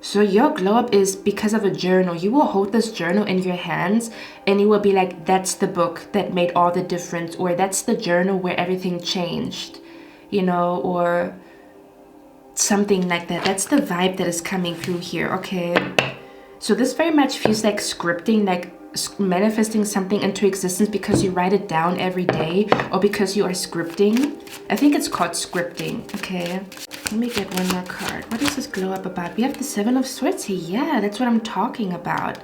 So your glow up is because of a journal. You will hold this journal in your hands and you will be like, that's the book that made all the difference, or that's the journal where everything changed, you know, or something like that. That's the vibe that is coming through here, okay? So this very much feels like scripting, like manifesting something into existence because you write it down every day, or because you are scripting. I think it's called scripting, okay? Let me get one more card. What is this glow up about? We have the 7 of Swords here. Yeah, that's what I'm talking about.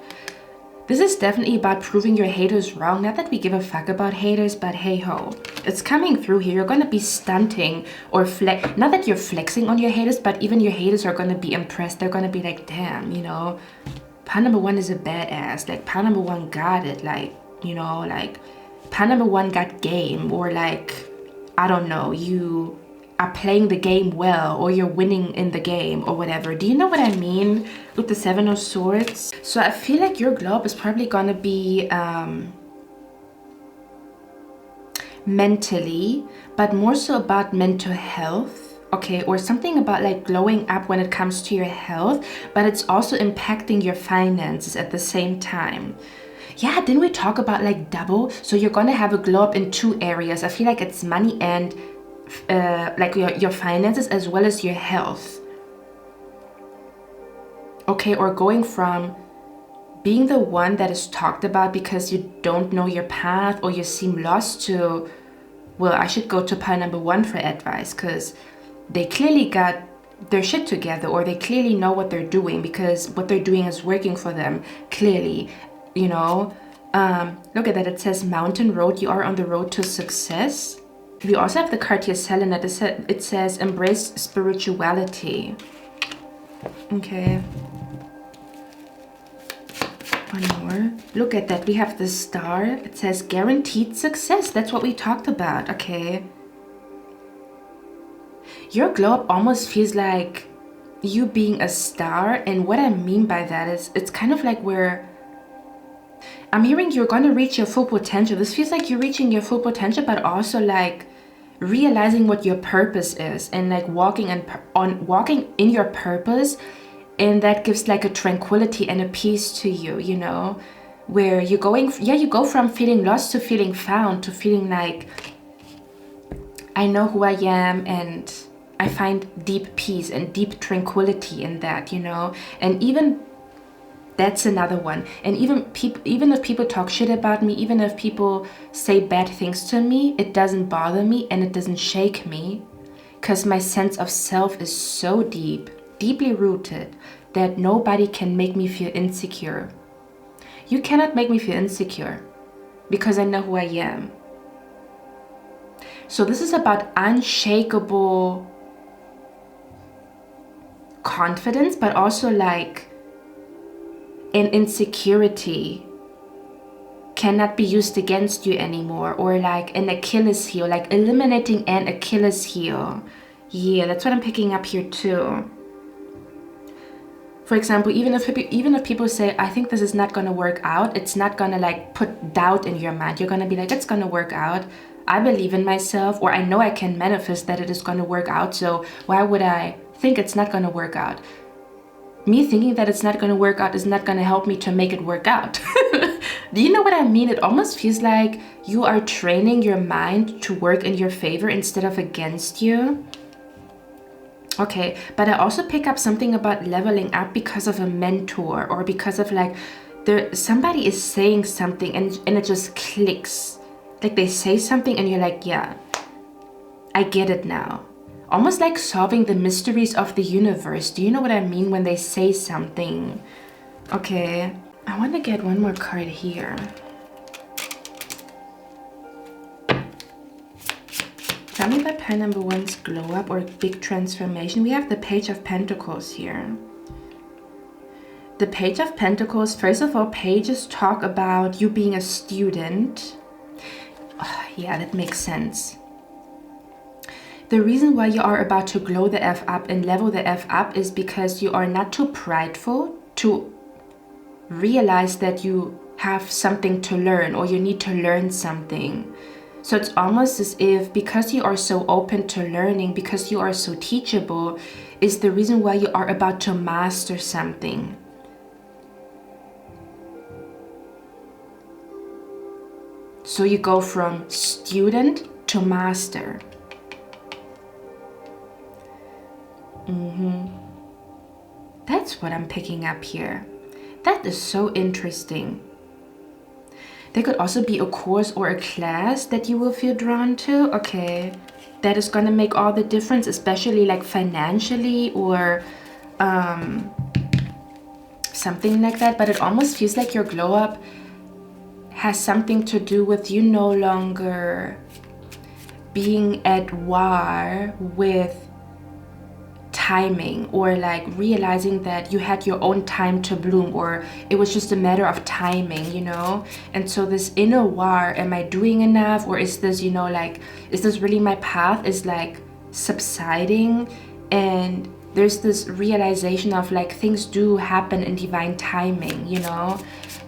This is definitely about proving your haters wrong. Not that we give a fuck about haters, but hey ho. It's coming through here. You're gonna be stunting or flex. Not that you're flexing on your haters, but even your haters are gonna be impressed. They're gonna be like, damn, you know, Pan number 1 is a badass. Like, Pan number 1 got it. Like, you know, like, Pan number 1 got game. Or like, I don't know, you are playing the game well, or you're winning in the game, or whatever. Do you know what I mean with the 7 of Swords? So I feel like your glow up is probably gonna be mentally, but more so about mental health, okay, or something about like glowing up when it comes to your health, but it's also impacting your finances at the same time. Yeah, didn't we talk about like double? So you're gonna have a glow up in 2 areas. I feel like it's money and like your finances as well as your health. Okay, or going from being the one that is talked about because you don't know your path or you seem lost to, well, I should go to pile number 1 for advice because they clearly got their shit together, or they clearly know what they're doing because what they're doing is working for them, clearly, you know. Look at that, it says mountain road, you are on the road to success. We also have the card here, Selenite. It says embrace spirituality. Okay. One more. Look at that, we have the star. It says guaranteed success. That's what we talked about. Okay. Your glow up almost feels like you being a star, and what I mean by that is it's kind of like where I'm hearing you're gonna reach your full potential. This feels like you're reaching your full potential, but also like realizing what your purpose is and like walking in your purpose, and that gives like a tranquility and a peace to you, you know, where you're going, you go from feeling lost to feeling found, to feeling like I know who I am and I find deep peace and deep tranquility in that, you know. And even that's another one. And even if people talk shit about me, even if people say bad things to me, it doesn't bother me and it doesn't shake me, because my sense of self is so deeply rooted that nobody can make me feel insecure. You cannot make me feel insecure because I know who I am. So this is about unshakable confidence, but also like an insecurity cannot be used against you anymore, or like an Achilles heel, like eliminating an Achilles heel. Yeah, that's what I'm picking up here too. For example, even if people say, I think this is not gonna work out, it's not gonna like put doubt in your mind. You're gonna be like, it's gonna work out. I believe in myself, or I know I can manifest that it is gonna work out, so why would I think it's not gonna work out? Me thinking that it's not gonna work out is not gonna help me to make it work out. Do you know what I mean? It almost feels like you are training your mind to work in your favor instead of against you. Okay, but I also pick up something about leveling up because of a mentor, or because of like somebody is saying something and it just clicks. Like they say something and you're like, yeah, I get it now. Almost like solving the mysteries of the universe. Do you know what I mean when they say something? Okay, I want to get one more card here. Tell me about pile number 1's glow up or big transformation. We have the Page of Pentacles here. The Page of Pentacles, first of all, pages talk about you being a student. Oh, yeah, that makes sense. The reason why you are about to glow the F up and level the F up is because you are not too prideful to realize that you have something to learn, or you need to learn something. So it's almost as if because you are so open to learning, because you are so teachable, is the reason why you are about to master something. So you go from student to master. That's what I'm picking up here. That is so interesting. There could also be a course or a class that you will feel drawn to. Okay, that is gonna make all the difference, especially like financially or something like that. But it almost feels like your glow up has something to do with you no longer being at war with timing, or like realizing that you had your own time to bloom, or it was just a matter of timing, you know. And so this inner war, am I doing enough, or is this, you know, like, is this really my path, is like subsiding, and there's this realization of like things do happen in divine timing, you know.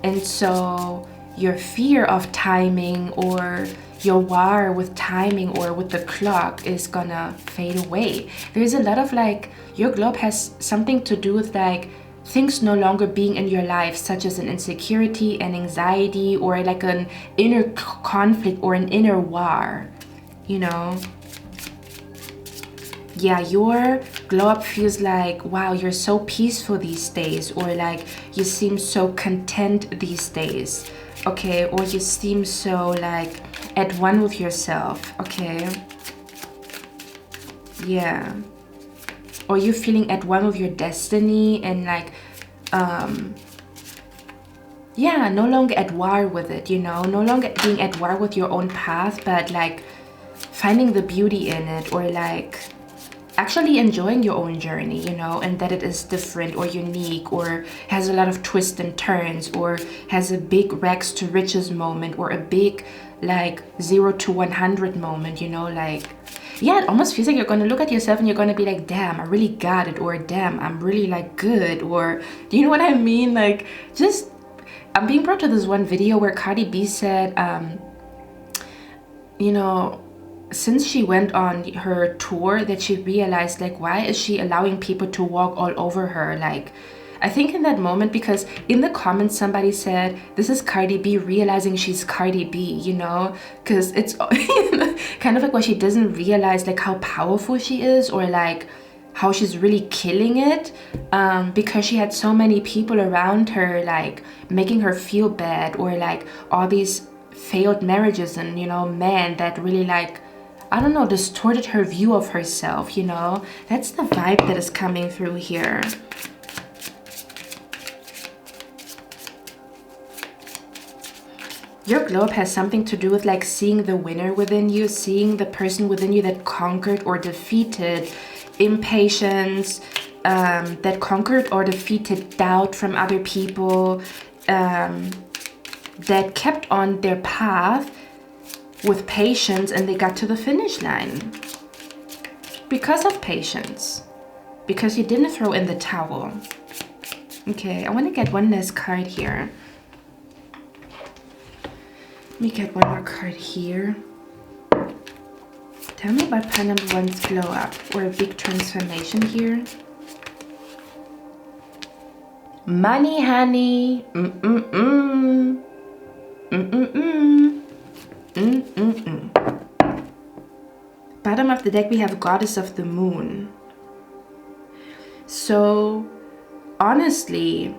And so your fear of timing, or your war with timing or with the clock is gonna fade away. There's a lot of like, your globe has something to do with like things no longer being in your life, such as an insecurity, an anxiety, or like an inner conflict or an inner war, you know. Yeah, your globe feels like, wow, you're so peaceful these days, or like you seem so content these days, okay, or you seem so like at one with yourself, okay. Yeah, or you're feeling at one with your destiny and like yeah, no longer at war with it, you know, no longer being at war with your own path, but like finding the beauty in it, or like actually enjoying your own journey, you know, and that it is different or unique, or has a lot of twists and turns, or has a big rags to riches moment, or a big like 0 to 100 moment, you know, like, yeah, it almost feels like you're going to look at yourself and you're going to be like, damn, I really got it, or damn, I'm really like good, or do you know what I mean? Like, just, I'm being brought to this one video where Cardi B said, you know, since she went on her tour, that she realized like, why is she allowing people to walk all over her? Like, I think in that moment, because in the comments somebody said, this is Cardi B realizing she's Cardi B, you know, because it's kind of like why she doesn't realize like how powerful she is, or like how she's really killing it, because she had so many people around her like making her feel bad, or like all these failed marriages and, you know, men that really like, I don't know, distorted her view of herself, you know. That's the vibe that is coming through here. Your globe has something to do with like seeing the winner within you, seeing the person within you that conquered or defeated impatience, that conquered or defeated doubt from other people, that kept on their path with patience, and they got to the finish line because of patience, because you didn't throw in the towel. Okay, I want to get one last card here. Let me get one more card here. Tell me about pile number one's glow up, or a big transformation here. Money, honey. Bottom of the deck, we have Goddess of the Moon. So, honestly,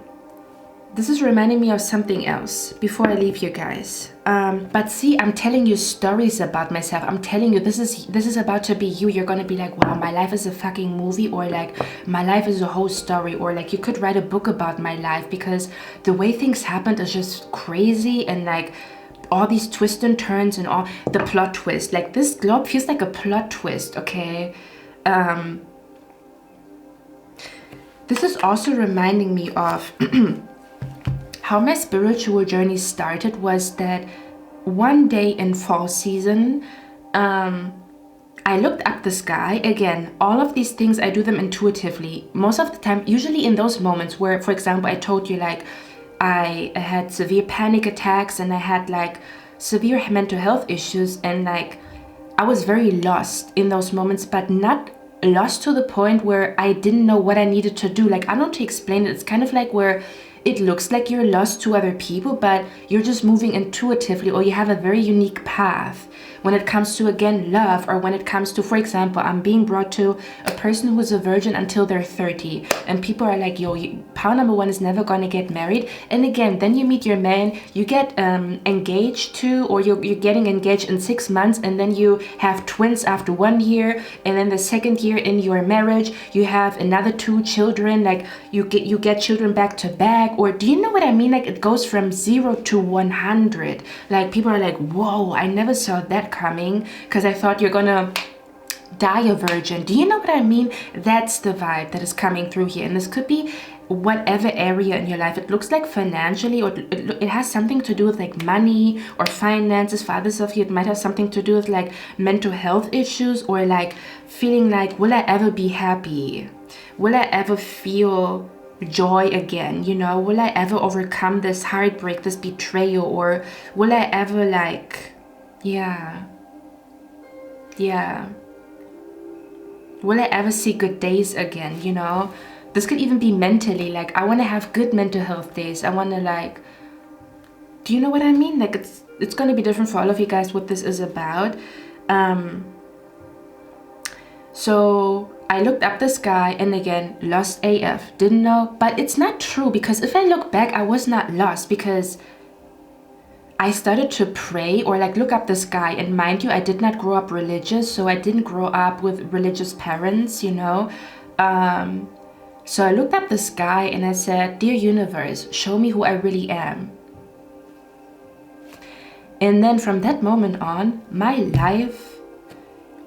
this is reminding me of something else before I leave you guys. But see, I'm telling you stories about myself. I'm telling you, this is about to be you. You're gonna be like, wow, my life is a fucking movie, or like my life is a whole story, or like you could write a book about my life, because the way things happened is just crazy, and like all these twists and turns and all the plot twist. Like this globe feels like a plot twist, okay? This is also reminding me of how my spiritual journey started. Was that one day in fall season, I looked up the sky. Again, all of these things, I do them intuitively. Most of the time, usually in those moments where, for example, I told you like I had severe panic attacks and I had like severe mental health issues, and like I was very lost in those moments, but not lost to the point where I didn't know what I needed to do. Like, I don't know to explain it. It's kind of like where it looks like you're lost to other people, but you're just moving intuitively, or you have a very unique path when it comes to, again, love, or when it comes to, for example, I'm being brought to a person who is a virgin until they're 30, and people are like, yo, pile number one is never gonna get married. And again, then you meet your man, you get engaged to, or you're getting engaged in 6 months, and then you have twins after 1 year, and then the second year in your marriage you have another 2 children. Like you get children back to back. Or do you know what I mean? Like it goes from 0 to 100. Like people are like, whoa, I never saw that coming, because I thought you're gonna die a virgin. Do you know what I mean? That's the vibe that is coming through here. And this could be whatever area in your life. It looks like financially, or it has something to do with like money or finances. For others of you, it might have something to do with like mental health issues, or like feeling like, will I ever be happy? Will I ever feel joy again? You know, will I ever overcome this heartbreak, this betrayal? Or will I ever like Yeah. Yeah. Will I ever see good days again, you know? This could even be mentally, like, I want to have good mental health days. I want to, like, do you know what I mean? Like, it's going to be different for all of you guys what this is about. So I looked up this guy, and again, lost AF, didn't know. But it's not true, because if I look back, I was not lost, because I started to pray or like look up this guy. And mind you, I did not grow up religious, so I didn't grow up with religious parents, you know. So I looked up this guy and I said, "Dear universe, show me who I really am." And then from that moment on, my life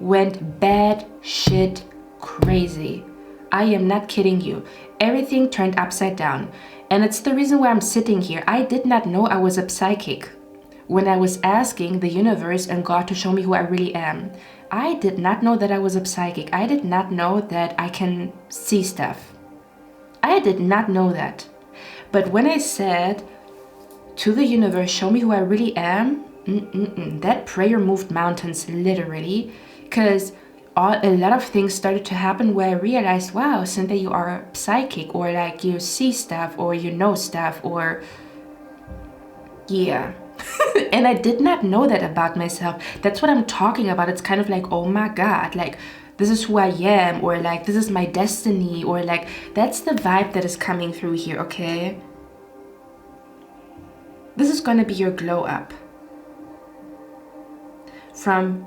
went bad shit crazy. I am not kidding you. Everything turned upside down. And it's the reason why I'm sitting here. I did not know I was a psychic. When I was asking the universe and God to show me who I really am, I did not know that I was a psychic. I did not know that I can see stuff. I did not know that. But when I said to the universe, show me who I really am, that prayer moved mountains, literally, because a lot of things started to happen where I realized, wow, Cynthia, you are psychic, or like you see stuff, or you know stuff, or yeah. And I did not know that about myself. That's what I'm talking about. It's kind of like, oh my God, like this is who I am, or like this is my destiny, or like that's the vibe that is coming through here, okay? This is gonna be your glow up. From,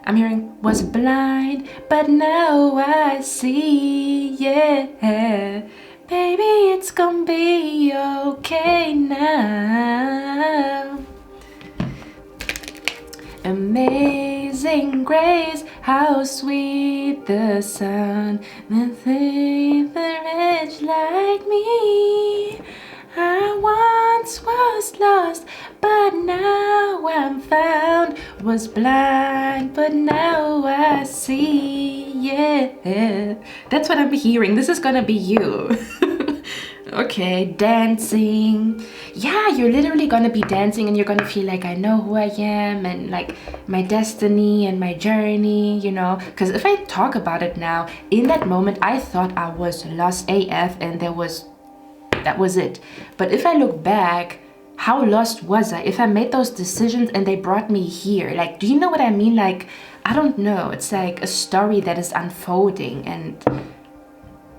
I'm hearing, was blind, but now I see, yeah. Baby, it's gonna be okay now. Amazing grace, how sweet the sound that saved the wretch like me. I once was lost, but now I'm found. Was blind, but now I see, yeah. That's what I'm hearing. This is gonna be you. Okay, dancing. Yeah, you're literally gonna be dancing and you're gonna feel like I know who I am and like my destiny and my journey, you know. Because if I talk about it now, in that moment I thought I was lost AF and that was it. But if I look back, how lost was I? If I made those decisions and they brought me here, like, do you know what I mean? Like, I don't know. It's like a story that is unfolding, and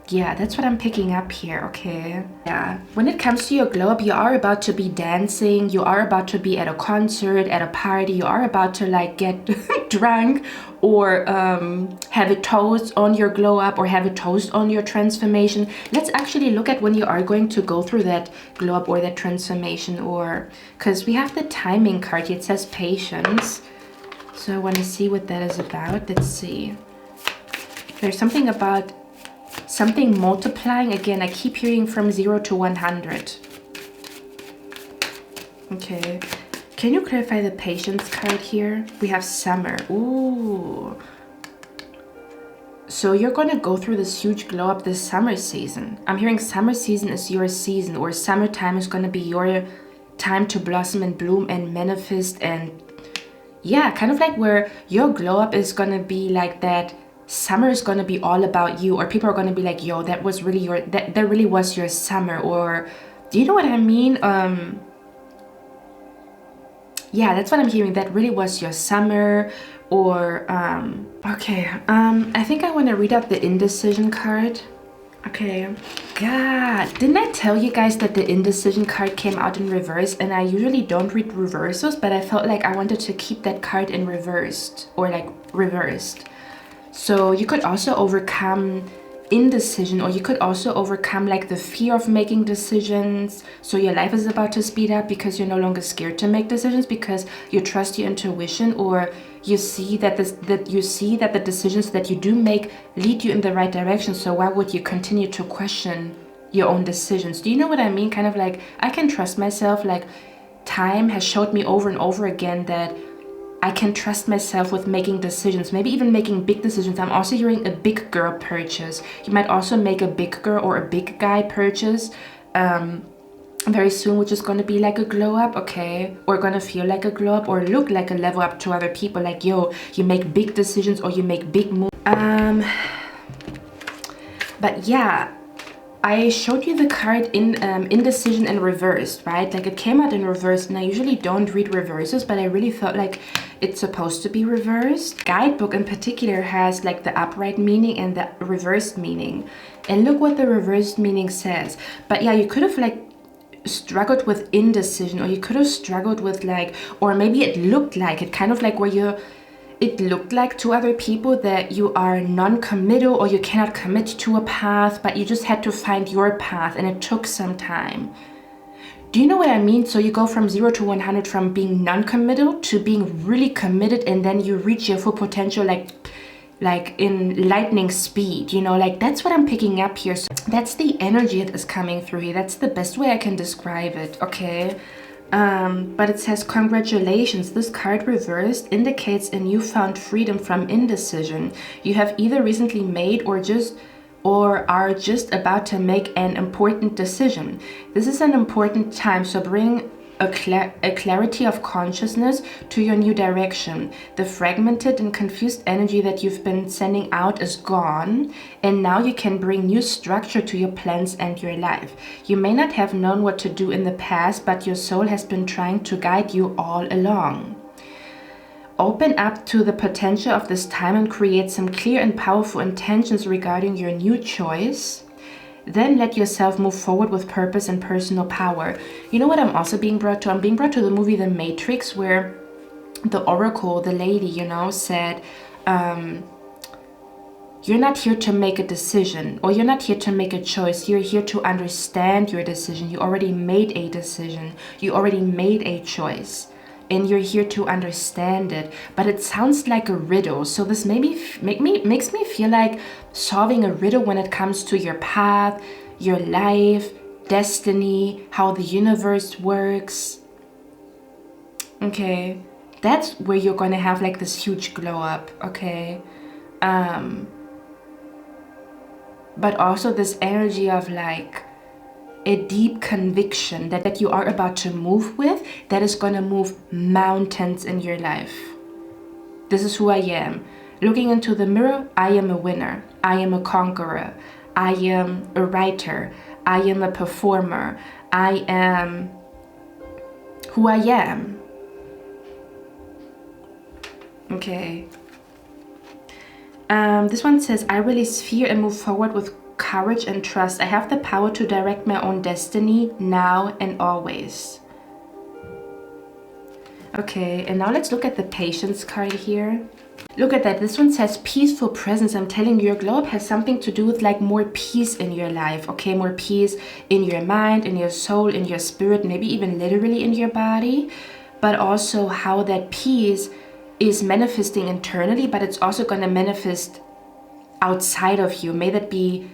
yeah, that's what I'm picking up here, okay? Yeah, when it comes to your glow up, you are about to be dancing, you are about to be at a concert, at a party, you are about to like get drunk or have a toast on your glow up or have a toast on your transformation. Let's actually look at when you are going to go through that glow up or that transformation, or because we have the timing card here. It says patience. So I want to see what that is about. Let's see. There's something about something multiplying. Again, I keep hearing from 0 to 100. Okay. Can you clarify the patience card here? We have summer. Ooh. So you're going to go through this huge glow up this summer season. I'm hearing summer season is your season, or summertime is going to be your time to blossom and bloom and manifest. And yeah, kind of like where your glow up is going to be like that. Summer is going to be all about you, or people are going to be like, yo, that was really your, that really was your summer, or do you know what I mean? Yeah, that's what I'm hearing. That really was your summer, or okay. I think I want to read out the indecision card. Okay. God, didn't I tell you guys that the indecision card came out in reverse? And I usually don't read reversals, but I felt like I wanted to keep that card in reversed, or like reversed. So you could also overcome indecision, or you could also overcome like the fear of making decisions. So your life is about to speed up because you're no longer scared to make decisions, because you trust your intuition, or you see that the decisions that you do make lead you in the right direction. So why would you continue to question your own decisions? Do you know what I mean? Kind of like, I can trust myself. Like, time has showed me over and over again that I can trust myself with making decisions, maybe even making big decisions. I'm also hearing a big girl purchase. You might also make a big girl or a big guy purchase. very soon, which is going to be like a glow up, okay, or going to feel like a glow up or look like a level up to other people, like, yo, you make big decisions or you make big moves. But yeah, I showed you the card in indecision and reversed, right? Like, it came out in reversed, and I usually don't read reverses, but I really felt like it's supposed to be reversed. Guidebook in particular has like the upright meaning and the reversed meaning, and look what the reversed meaning says. But yeah, you could have like struggled with indecision, or you could have struggled with like, or maybe it looked like it, kind of like where it looked like to other people that you are non-committal or you cannot commit to a path, but you just had to find your path and it took some time. Do you know what I mean? So you go from 0 to 100, from being non-committal to being really committed, and then you reach your full potential like in lightning speed, you know, like that's what I'm picking up here. So that's the energy that is coming through here. That's the best way I can describe it, okay? But it says, congratulations, this card reversed indicates a newfound freedom from indecision. You have either recently made or are just about to make an important decision. This is an important time, so bring a clarity of consciousness to your new direction. The fragmented and confused energy that you've been sending out is gone, and now you can bring new structure to your plans and your life. You may not have known what to do in the past, but your soul has been trying to guide you all along. Open up to the potential of this time and create some clear and powerful intentions regarding your new choice. Then let yourself move forward with purpose and personal power. You know what I'm also being brought to? I'm being brought to the movie The Matrix, where the Oracle, the lady, you know, said, you're not here to make a decision, or you're not here to make a choice. You're here to understand your decision. You already made a decision. You already made a choice, and you're here to understand it. But it sounds like a riddle, so this makes me feel like solving a riddle when it comes to your path, your life, destiny, how the universe works. Okay, that's where you're gonna have like this huge glow up, okay? But also this energy of like a deep conviction that you are about to move with, that is going to move mountains in your life. This is who I am. Looking into the mirror, I am a winner. I am a conqueror. I am a writer. I am a performer. I am who I am. Okay. This one says, I release fear and move forward with courage and trust. I have the power to direct my own destiny now and always. Okay, and now let's look at the patience card here. Look at that. This one says peaceful presence. I'm telling you, your glow up has something to do with like more peace in your life, okay? More peace in your mind, in your soul, in your spirit, maybe even literally in your body, but also how that peace is manifesting internally, but it's also going to manifest outside of you. May that be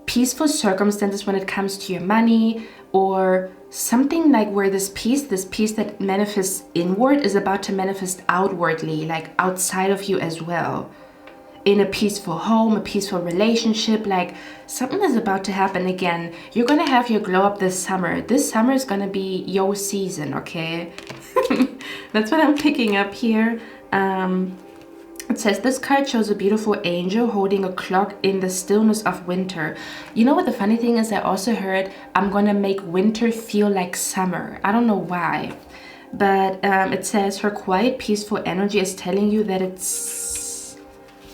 peaceful circumstances when it comes to your money, or something like where this peace that manifests inward is about to manifest outwardly, like outside of you as well. In a peaceful home, a peaceful relationship, like something is about to happen again. You're gonna have your glow up this summer. This summer is gonna be your season, okay? That's what I'm picking up here. It says, this card shows a beautiful angel holding a clock in the stillness of winter. You know what the funny thing is? I also heard, I'm gonna make winter feel like summer. I don't know why. But it says, her quiet, peaceful energy is telling you that it's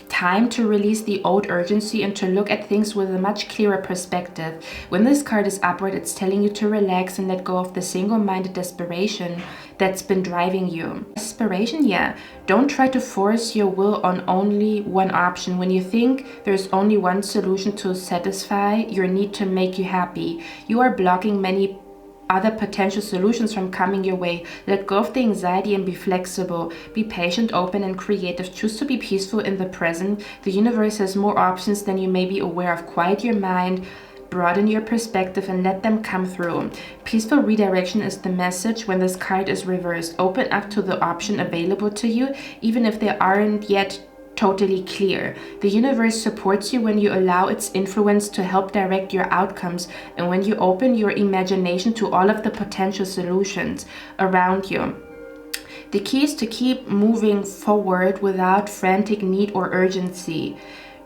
time to release the old urgency and to look at things with a much clearer perspective. When this card is upward, it's telling you to relax and let go of the single-minded desperation that's been driving you. Desperation? Yeah. Don't try to force your will on only one option. When you think there's only one solution to satisfy your need to make you happy, you are blocking many other potential solutions from coming your way. Let go of the anxiety and be flexible. Be patient, open, and creative. Choose to be peaceful in the present. The universe has more options than you may be aware of. Quiet your mind, broaden your perspective, and let them come through. Peaceful redirection is the message when this card is reversed. Open up to the option available to you, even if they aren't yet totally clear. The universe supports you when you allow its influence to help direct your outcomes and when you open your imagination to all of the potential solutions around you. The key is to keep moving forward without frantic need or urgency.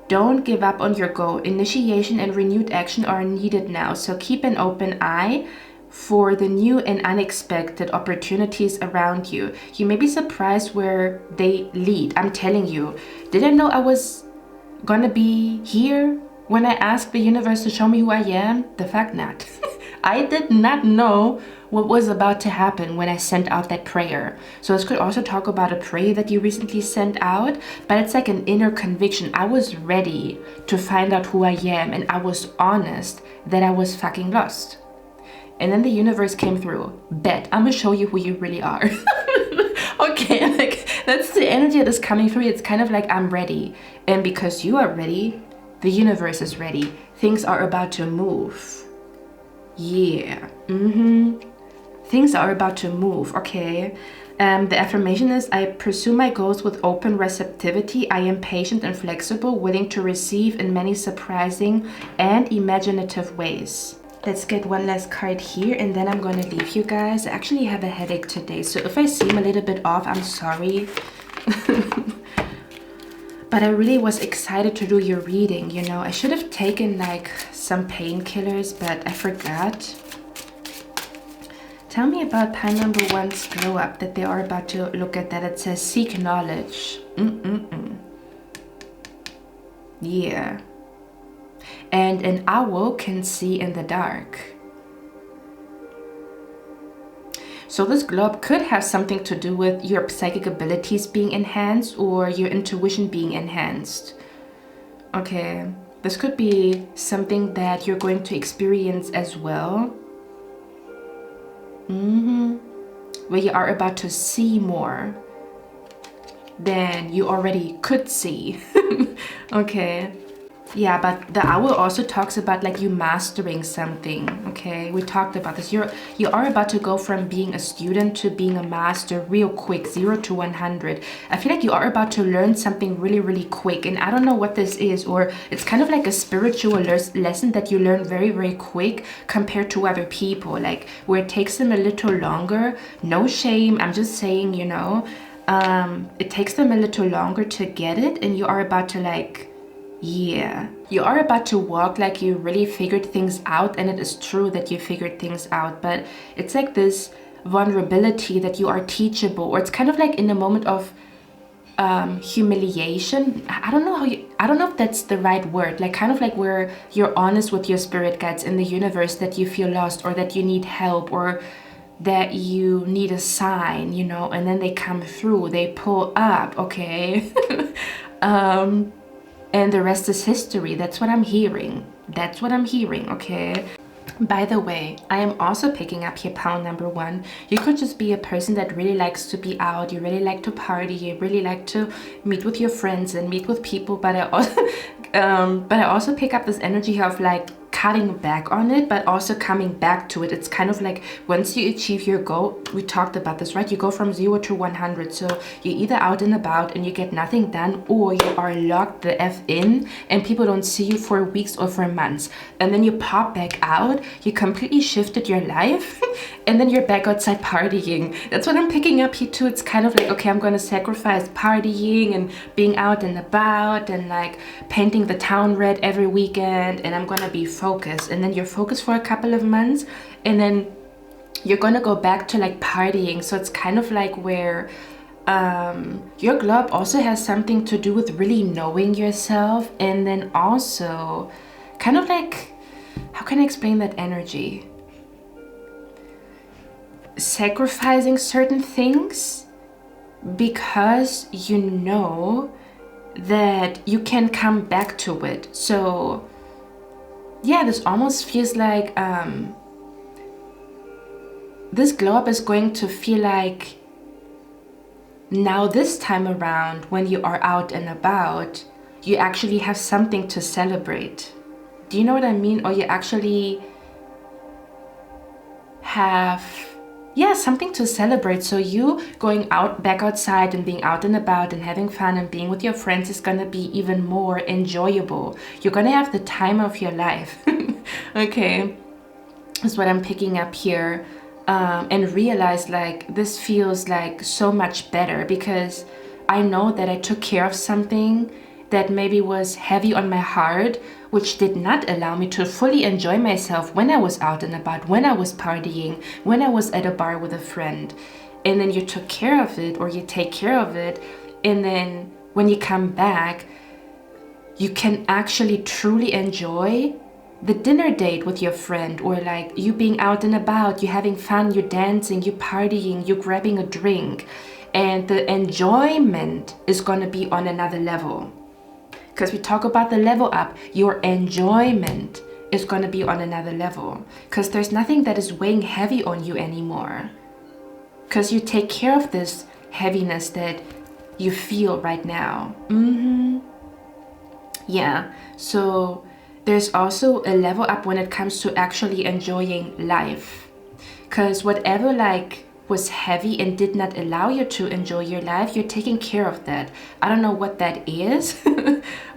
Don't give up on your goal. Initiation and renewed action are needed now, so keep an open eye for the new and unexpected opportunities around you. You may be surprised where they lead. I'm telling you, didn't know I was gonna be here when I asked the universe to show me who I am. The fact not. I did not know what was about to happen when I sent out that prayer. So this could also talk about a prayer that you recently sent out, but it's like an inner conviction. I was ready to find out who I am, and I was honest that I was fucking lost. And then the universe came through. Bet, I'm gonna show you who you really are. Okay, like that's the energy that is coming through. It's kind of like I'm ready. And because you are ready, the universe is ready. Things are about to move. Yeah. Things are about to move, okay? The affirmation is, I pursue my goals with open receptivity. I am patient and flexible, willing to receive in many surprising and imaginative ways. Let's get one last card here and then I'm going to leave you guys. I actually have a headache today, so if I seem a little bit off, I'm sorry. But I really was excited to do your reading, you know. I should have taken like some painkillers, but I forgot. Tell me about pile number 1's glow up that they are about to look at. That it says seek knowledge. Yeah. And an owl can see in the dark. So this glow up could have something to do with your psychic abilities being enhanced or your intuition being enhanced. Okay, this could be something that you're going to experience as well. Where you are about to see more than you already could see. Okay. Yeah, but the owl also talks about like you mastering something. Okay, we talked about this. You are about to go from being a student to being a master real quick, 0 to 100. I feel like you are about to learn something really, really quick, and I don't know what this is, or it's kind of like a spiritual lesson that you learn very, very quick compared to other people, like where it takes them a little longer. No shame, I'm just saying, you know, it takes them a little longer to get it, and you are about to like, yeah, you are about to walk like you really figured things out, and it is true that you figured things out, but it's like this vulnerability that you are teachable, or it's kind of like in a moment of humiliation. I don't know if that's the right word, like kind of like where you're honest with your spirit guides in the universe that you feel lost or that you need help or that you need a sign, you know, and then they come through, they pull up, okay. And the rest is history. That's what I'm hearing. That's what I'm hearing, okay? By the way, I am also picking up here pile number 1. You could just be a person that really likes to be out. You really like to party. You really like to meet with your friends and meet with people. But I also pick up this energy of like cutting back on it, but also coming back to it. It's kind of like once you achieve your goal, we talked about this, right? You go from 0 to 100. So you're either out and about and you get nothing done, or you are locked the F in and people don't see you for weeks or for months. And then you pop back out, you completely shifted your life and then you're back outside partying. That's what I'm picking up here too. It's kind of like, okay, I'm going to sacrifice partying and being out and about and like painting the town red every weekend, and I'm going to be focused. And then you're focused for a couple of months and then you're going to go back to like partying. So it's kind of like where your glow up also has something to do with really knowing yourself, and then also kind of like, how can I explain that energy? Sacrificing certain things because you know that you can come back to it. So yeah, this almost feels like this glow up is going to feel like now this time around when you are out and about, you actually have something to celebrate. Do you know what I mean? Or you actually have yeah, something to celebrate. So you going out back outside and being out and about and having fun and being with your friends is gonna be even more enjoyable. You're gonna have the time of your life. Okay, that's what I'm picking up here. And realize like this feels like so much better because I know that I took care of something that maybe was heavy on my heart, which did not allow me to fully enjoy myself when I was out and about, when I was partying, when I was at a bar with a friend. And then you took care of it, or you take care of it, and then when you come back, you can actually truly enjoy the dinner date with your friend, or like you being out and about, you having fun, you're dancing, you're partying, you're grabbing a drink, and the enjoyment is going to be on another level. Because we talk about the level up, your enjoyment is going to be on another level. Because there's nothing that is weighing heavy on you anymore. Because you take care of this heaviness that you feel right now. Yeah, so there's also a level up when it comes to actually enjoying life. Because whatever like was heavy and did not allow you to enjoy your life, you're taking care of that. I don't know what that is.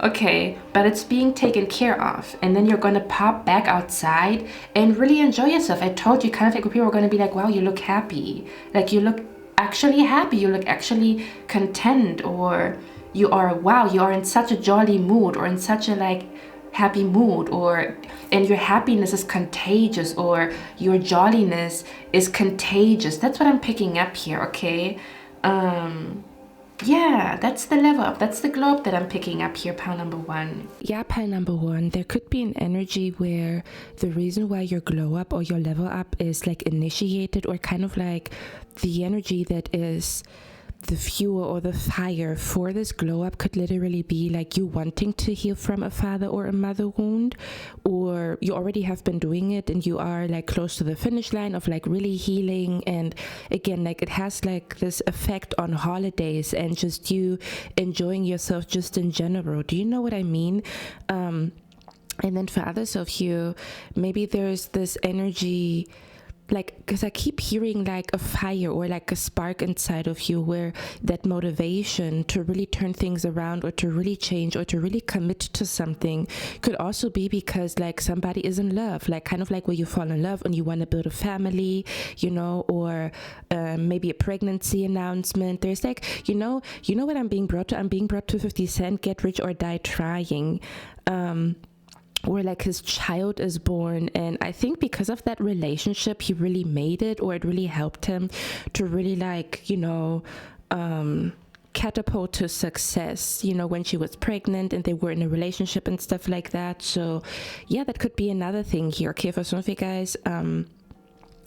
Okay, but it's being taken care of. And then you're gonna pop back outside and really enjoy yourself. I told you, kind of like people are gonna be like, wow, you look happy. Like you look actually happy, you look actually content, or you are, wow, you are in such a jolly mood, or in such a like happy mood, or and your happiness is contagious, or your jolliness is contagious. That's what I'm picking up here. Okay, yeah, that's the level up, that's the glow up that I'm picking up here, pile number one. Yeah, pile number one, there could be an energy where the reason why your glow up or your level up is like initiated, or kind of like the energy that is the fuel or the fire for this glow up could literally be like you wanting to heal from a father or a mother wound, or you already have been doing it and you are like close to the finish line of like really healing. And again, like it has like this effect on holidays and just you enjoying yourself just in general. Do you know what I mean? And then for others of you, maybe there's this energy, like, because I keep hearing like a fire or like a spark inside of you, where that motivation to really turn things around or to really change or to really commit to something could also be because like somebody is in love, like kind of like where you fall in love and you want to build a family, you know, or maybe a pregnancy announcement. There's like, you know what I'm being brought to? I'm being brought to 50 Cent, Get Rich or Die Trying. Or like his child is born, and I think because of that relationship he really made it, or it really helped him to really like, you know, catapult to success, you know, when she was pregnant and they were in a relationship and stuff like that. So yeah, that could be another thing here. Okay, for some of you guys,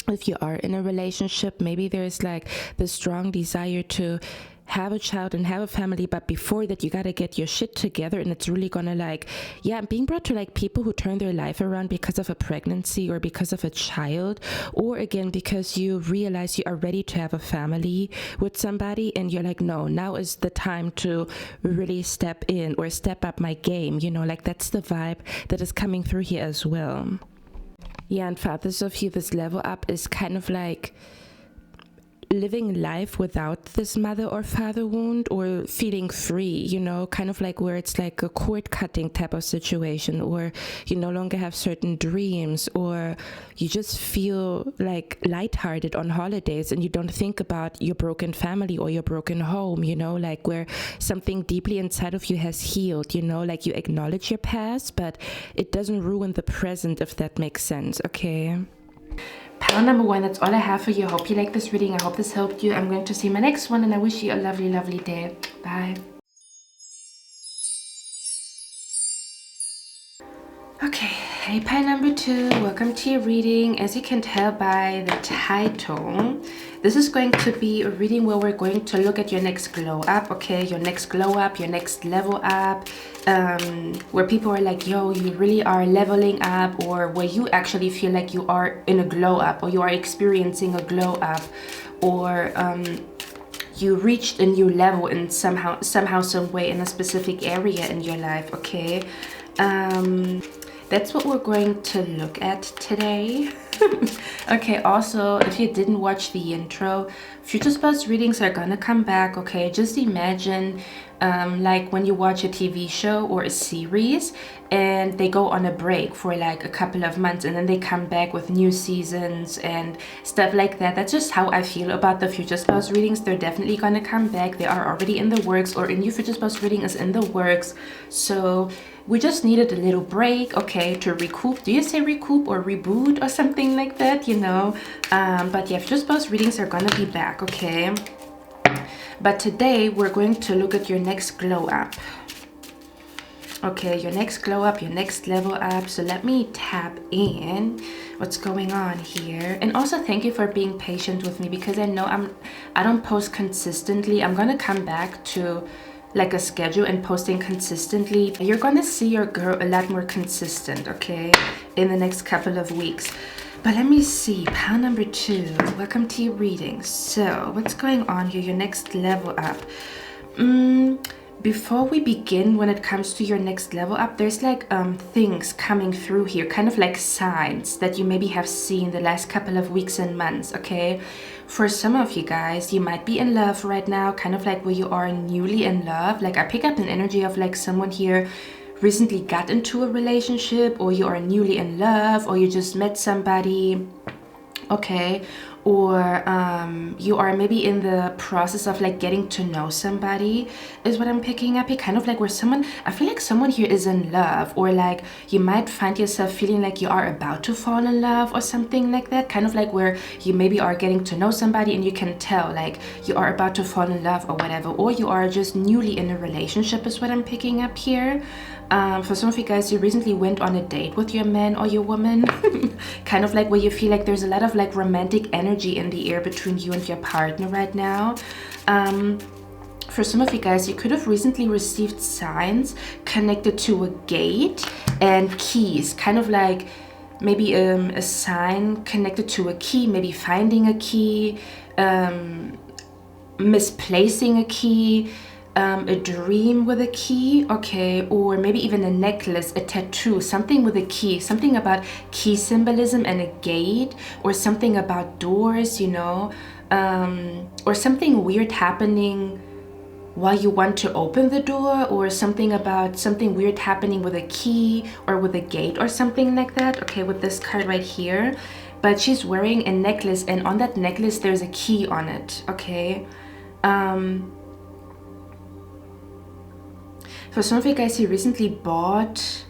if you are in a relationship, maybe there's like the strong desire to have a child and have a family, but before that you got to get your shit together, and it's really gonna like, yeah, I'm being brought to like people who turn their life around because of a pregnancy or because of a child, or again because you realize you are ready to have a family with somebody and you're like, no, now is the time to really step in or step up my game, you know, like that's the vibe that is coming through here as well. Yeah, and for others of you, this level up is kind of like living life without this mother or father wound, or feeling free, you know, kind of like where it's like a cord cutting type of situation, or you no longer have certain dreams, or you just feel like lighthearted on holidays and you don't think about your broken family or your broken home, you know, like where something deeply inside of you has healed, you know, like you acknowledge your past, but it doesn't ruin the present, if that makes sense. Okay. Pile number one, that's all I have for you. I hope you like this reading. I hope this helped you. I'm going to see my next one, and I wish you a lovely, lovely day. Bye. Okay, hey, pile number two, welcome to your reading. As you can tell by the title, this is going to be a reading where we're going to look at your next glow up, okay? Your next glow up, your next level up, where people are like, yo, you really are leveling up, or where you actually feel like you are in a glow up, or you are experiencing a glow up, or you reached a new level in somehow, some way in a specific area in your life, okay? that's what we're going to look at today. Okay, also, if you didn't watch the intro, future spouse readings are gonna come back, okay? Just imagine like when you watch a TV show or a series and they go on a break for like a couple of months and then they come back with new seasons and stuff like that. That's just how I feel about the future spouse readings. They're definitely gonna come back. They are already in the works, or a new future spouse reading is in the works. So we just needed a little break, okay, to recoup. Do you say recoup or reboot or something like that, you know? But yeah, future spouse readings are gonna be back, okay? But today we're going to look at your next glow up. Okay, your next glow up, your next level up. So let me tap in what's going on here. And also thank you for being patient with me, because I know I don't post consistently. I'm gonna come back to like a schedule and posting consistently. You're gonna see your girl a lot more consistent, okay, in the next couple of weeks. But let me see, pile number 2, welcome to your reading. So what's going on here, your next level up? Before we begin, when it comes to your next level up, there's like things coming through here, kind of like signs that you maybe have seen the last couple of weeks and months, okay? For some of you guys, you might be in love right now, kind of like where you are newly in love. Like I pick up an energy of like someone here recently got into a relationship, or you are newly in love, or you just met somebody, okay? Or you are maybe in the process of like getting to know somebody is what I'm picking up here. Kind of like where someone, I feel like someone here is in love, or like you might find yourself feeling like you are about to fall in love or something like that. Kind of like where you maybe are getting to know somebody and you can tell like you are about to fall in love or whatever, or you are just newly in a relationship is what I'm picking up here. For some of you guys, you recently went on a date with your man or your woman. Kind of like where you feel like there's a lot of like romantic energy in the air between you and your partner right now. For some of you guys, you could have recently received signs connected to a gate and keys. Kind of like maybe a sign connected to a key, maybe finding a key, misplacing a key, a dream with a key, okay, or maybe even a necklace, a tattoo, something with a key, something about key symbolism and a gate, or something about doors, you know, or something weird happening while you want to open the door, or something about something weird happening with a key or with a gate or something like that, okay, with this card right here. But she's wearing a necklace, and on that necklace there's a key on it, okay? For some of you guys, you recently bought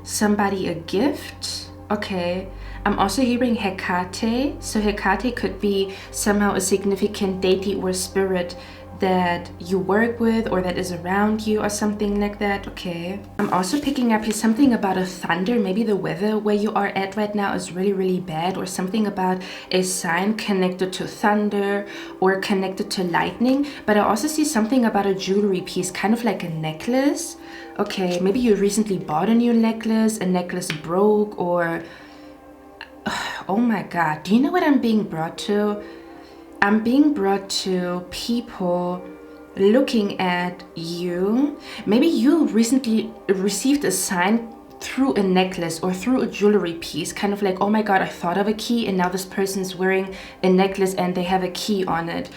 somebody a gift, okay? I'm also hearing Hecate. So Hecate could be somehow a significant deity or spirit that you work with or that is around you or something like that, okay? I'm also picking up here something about a thunder. Maybe the weather where you are at right now is really, really bad, or something about a sign connected to thunder or connected to lightning. But I also see something about a jewelry piece, kind of like a necklace. Okay, maybe you recently bought a new necklace, a necklace broke, or oh my God, do you know what I'm being brought to? I'm being brought to people looking at you. Maybe you recently received a sign through a necklace or through a jewelry piece, kind of like, oh my God, I thought of a key and now this person's wearing a necklace and they have a key on it.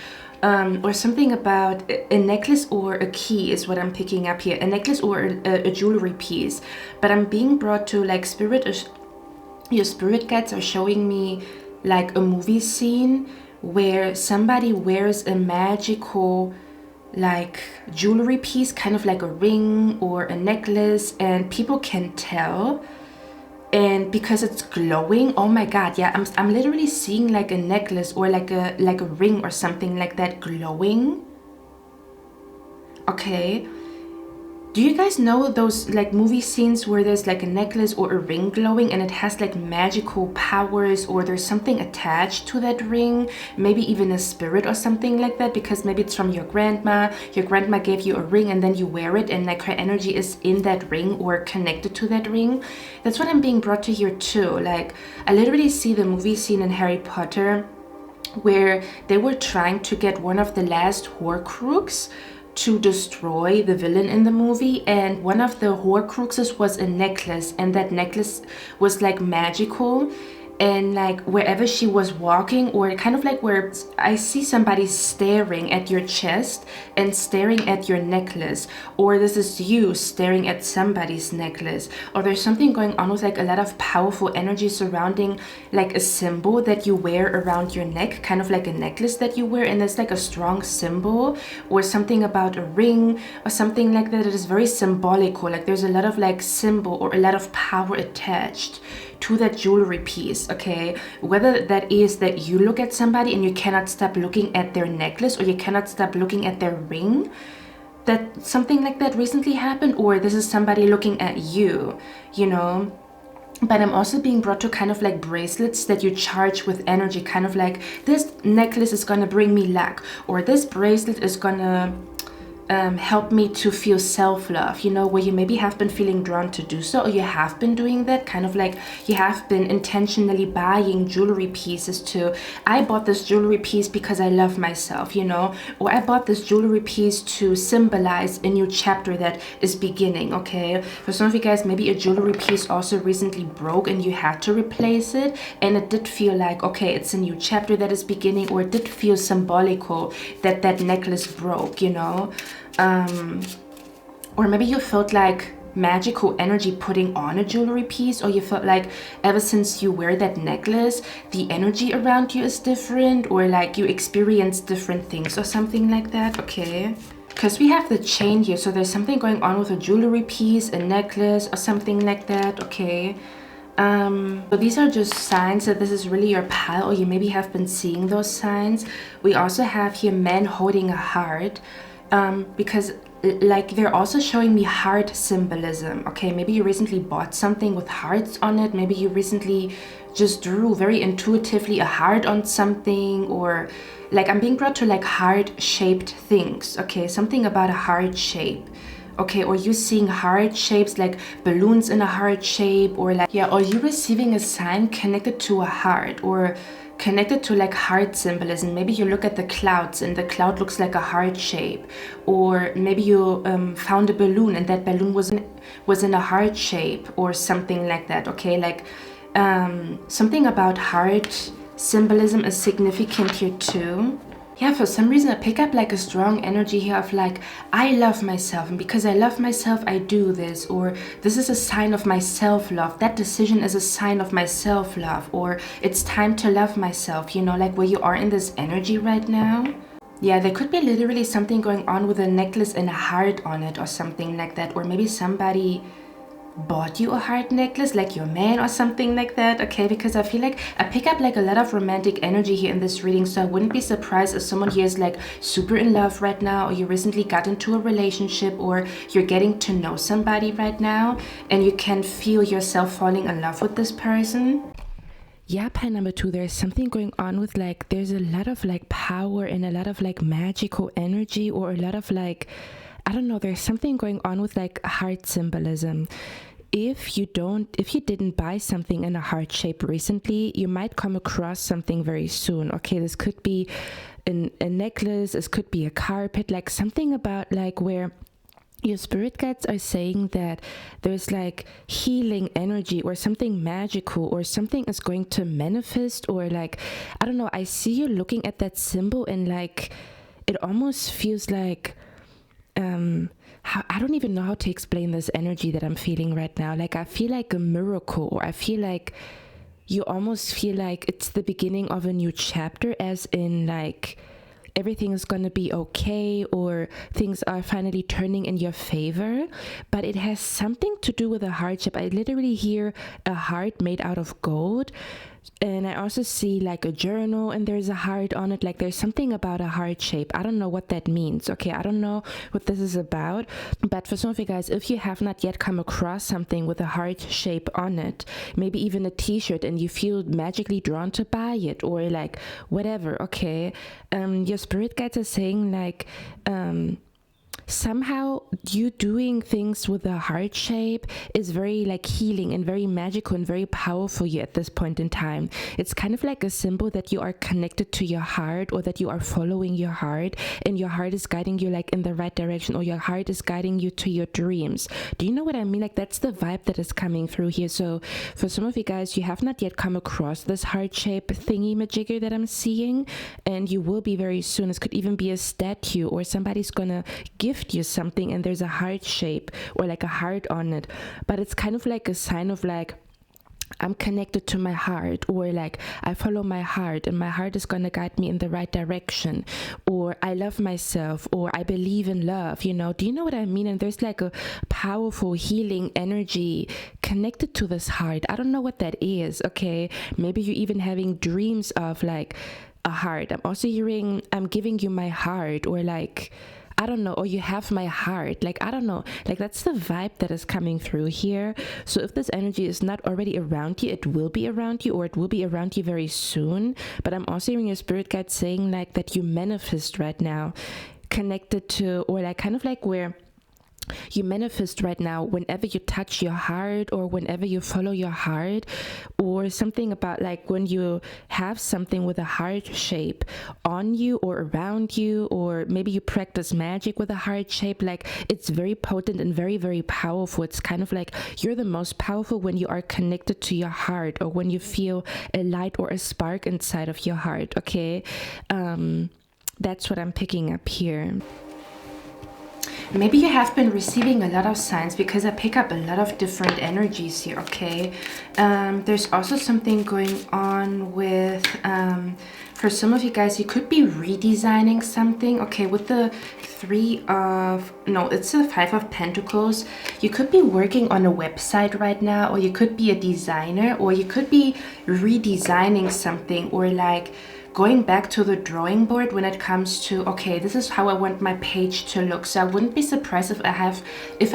Or something about a necklace or a key is what I'm picking up here. A necklace or a jewelry piece. But I'm being brought to like your spirit guides are showing me like a movie scene where somebody wears a magical like jewelry piece, kind of like a ring or a necklace, and people can tell, and because it's glowing, oh my God, yeah, I'm literally seeing like a necklace or like a ring or something like that glowing, okay? Do you guys know those like movie scenes where there's like a necklace or a ring glowing and it has like magical powers, or there's something attached to that ring, maybe even a spirit or something like that, because maybe it's from your grandma gave you a ring and then you wear it and like her energy is in that ring or connected to that ring? That's what I'm being brought to here too. Like I literally see the movie scene in Harry Potter where they were trying to get one of the last Horcrux to destroy the villain in the movie, and one of the Horcruxes was a necklace, and that necklace was like magical. And like wherever she was walking, or kind of like where I see somebody staring at your chest and staring at your necklace, or this is you staring at somebody's necklace, or there's something going on with like a lot of powerful energy surrounding like a symbol that you wear around your neck, kind of like a necklace that you wear, and it's like a strong symbol, or something about a ring or something like that. It is very symbolical, like there's a lot of like symbol or a lot of power attached to that jewelry piece, okay? Whether that is that you look at somebody and you cannot stop looking at their necklace, or you cannot stop looking at their ring, that something like that recently happened, or this is somebody looking at you, you know? But I'm also being brought to kind of like bracelets that you charge with energy, kind of like this necklace is gonna bring me luck, or this bracelet is gonna help me to feel self-love, you know, where you maybe have been feeling drawn to do so, or you have been doing that, kind of like you have been intentionally buying jewelry pieces to, I bought this jewelry piece because I love myself, you know, or I bought this jewelry piece to symbolize a new chapter that is beginning, okay? For some of you guys, maybe a jewelry piece also recently broke and you had to replace it, and it did feel like, okay, it's a new chapter that is beginning, or it did feel symbolical that that necklace broke, you know? Or maybe you felt like magical energy putting on a jewelry piece, or you felt like ever since you wear that necklace, the energy around you is different, or like you experience different things or something like that, okay? Because we have the chain here, so there's something going on with a jewelry piece, a necklace, or something like that, okay? So these are just signs that this is really your pile, or you maybe have been seeing those signs. We also have here men holding a heart. Because like they're also showing me heart symbolism, okay? Maybe you recently bought something with hearts on it. Maybe you recently just drew very intuitively a heart on something, or like I'm being brought to like heart-shaped things, okay? Something about a heart shape, okay? Or you seeing heart shapes, like balloons in a heart shape, or like, yeah, or you receiving a sign connected to a heart, or connected to like heart symbolism. Maybe you look at the clouds and the cloud looks like a heart shape, or maybe you found a balloon and that balloon was in a heart shape, or something like that, okay? Like something about heart symbolism is significant here too. Yeah, for some reason I pick up like a strong energy here of like, I love myself, and because I love myself I do this, or this is a sign of my self-love, that decision is a sign of my self-love, or it's time to love myself, you know, like where you are in this energy right now. Yeah, there could be literally something going on with a necklace and a heart on it, or something like that, or maybe somebody bought you a heart necklace, like your man or something like that, okay? Because I feel like I pick up like a lot of romantic energy here in this reading, so I wouldn't be surprised if someone here is like super in love right now, or you recently got into a relationship, or you're getting to know somebody right now and you can feel yourself falling in love with this person. Yeah, pile number 2, there's something going on with like, there's a lot of like power and a lot of like magical energy, or a lot of like, I don't know, there's something going on with like heart symbolism. If you didn't buy something in a heart shape recently, you might come across something very soon, okay? This could be a necklace, this could be a carpet, like something about like where your spirit guides are saying that there's like healing energy, or something magical, or something is going to manifest, or like, I don't know, I see you looking at that symbol and like, it almost feels like, I don't even know how to explain this energy that I'm feeling right now. Like I feel like a miracle, or I feel like you almost feel like it's the beginning of a new chapter, as in like everything is going to be okay, or things are finally turning in your favor. But it has something to do with a hardship. I literally hear a heart made out of gold. And I also see like a journal and there's a heart on it. Like there's something about a heart shape. I don't know what that means. Okay, I don't know what this is about. But for some of you guys, if you have not yet come across something with a heart shape on it, maybe even a t-shirt, and you feel magically drawn to buy it, or like whatever, okay, your spirit guides are saying like, somehow you doing things with a heart shape is very like healing and very magical and very powerful you at this point in time. It's kind of like a symbol that you are connected to your heart, or that you are following your heart, and your heart is guiding you like in the right direction, or your heart is guiding you to your dreams. Do you know what I mean? Like that's the vibe that is coming through here. So for some of you guys, you have not yet come across this heart shape thingy majigger that I'm seeing, and you will be very soon. This could even be a statue, or somebody's gonna gift you something and there's a heart shape or like a heart on it, but it's kind of like a sign of like, I'm connected to my heart, or like I follow my heart and my heart is gonna guide me in the right direction, or I love myself, or I believe in love, you know. Do you know what I mean? And there's like a powerful healing energy connected to this heart. I don't know what that is, okay? Maybe you're even having dreams of like a heart. I'm also hearing, I'm giving you my heart, or like, I don't know, or you have my heart. Like, I don't know, like that's the vibe that is coming through here. So if this energy is not already around you, it will be around you, or it will be around you very soon. But I'm also hearing your spirit guide saying like that you manifest right now, connected to, or like kind of like where you manifest right now whenever you touch your heart, or whenever you follow your heart, or something about like when you have something with a heart shape on you or around you, or maybe you practice magic with a heart shape. Like it's very potent and very, very powerful. It's kind of like you're the most powerful when you are connected to your heart, or when you feel a light or a spark inside of your heart. Okay, that's what I'm picking up here. Maybe you have been receiving a lot of signs, because I pick up a lot of different energies here, okay? There's also something going on with, for some of you guys, you could be redesigning something, okay? With the it's the 5 of Pentacles. You could be working on a website right now, or you could be a designer, or you could be redesigning something, or like going back to the drawing board when it comes to, okay, this is how I want my page to look. So I wouldn't be surprised if I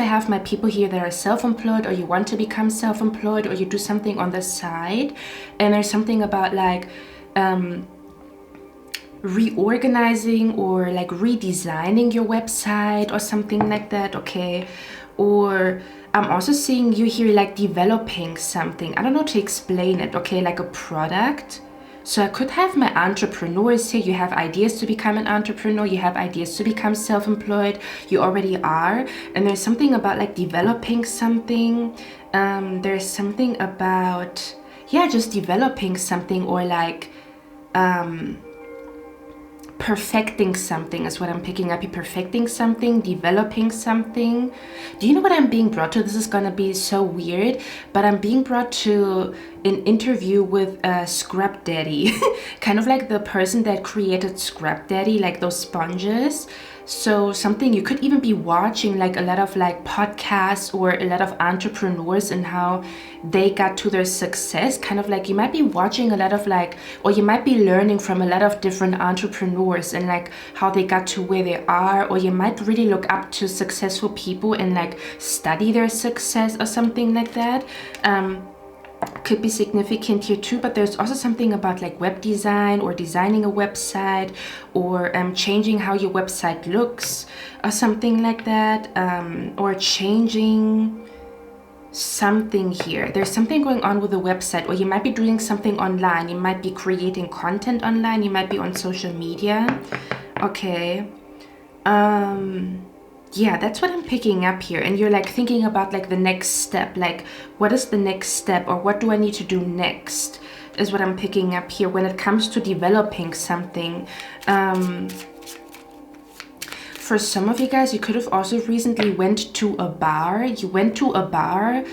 have my people here that are self-employed, or you want to become self-employed, or you do something on the side, and there's something about like reorganizing or like redesigning your website or something like that, okay? Or I'm also seeing you here like developing something. I don't know to explain it, okay? Like a product. So I could have my entrepreneurs here. You have ideas to become an entrepreneur. You have ideas to become self-employed. You already are. And there's something about like developing something. There's something about, yeah, just developing something, or like perfecting something is what I'm picking up. You're perfecting something, developing something. Do you know what I'm being brought to? This is gonna be so weird, but I'm being brought to an interview with Scrap Daddy. Kind of like the person that created Scrap Daddy, like those sponges. So something you could even be watching, like a lot of like podcasts or a lot of entrepreneurs and how they got to their success. Kind of like you might be watching a lot of like, or you might be learning from a lot of different entrepreneurs and like how they got to where they are, or you might really look up to successful people and like study their success or something like that. Could be significant here too. But there's also something about like web design, or designing a website, or changing how your website looks or something like that, or changing something here. There's something going on with the website, or you might be doing something online. You might be creating content online. You might be on social media, okay? Yeah, that's what I'm picking up here. And you're like thinking about like the next step, like what is the next step, or what do I need to do next, is what I'm picking up here when it comes to developing something. For some of you guys, you could have also recently went to a bar. You went to a bar,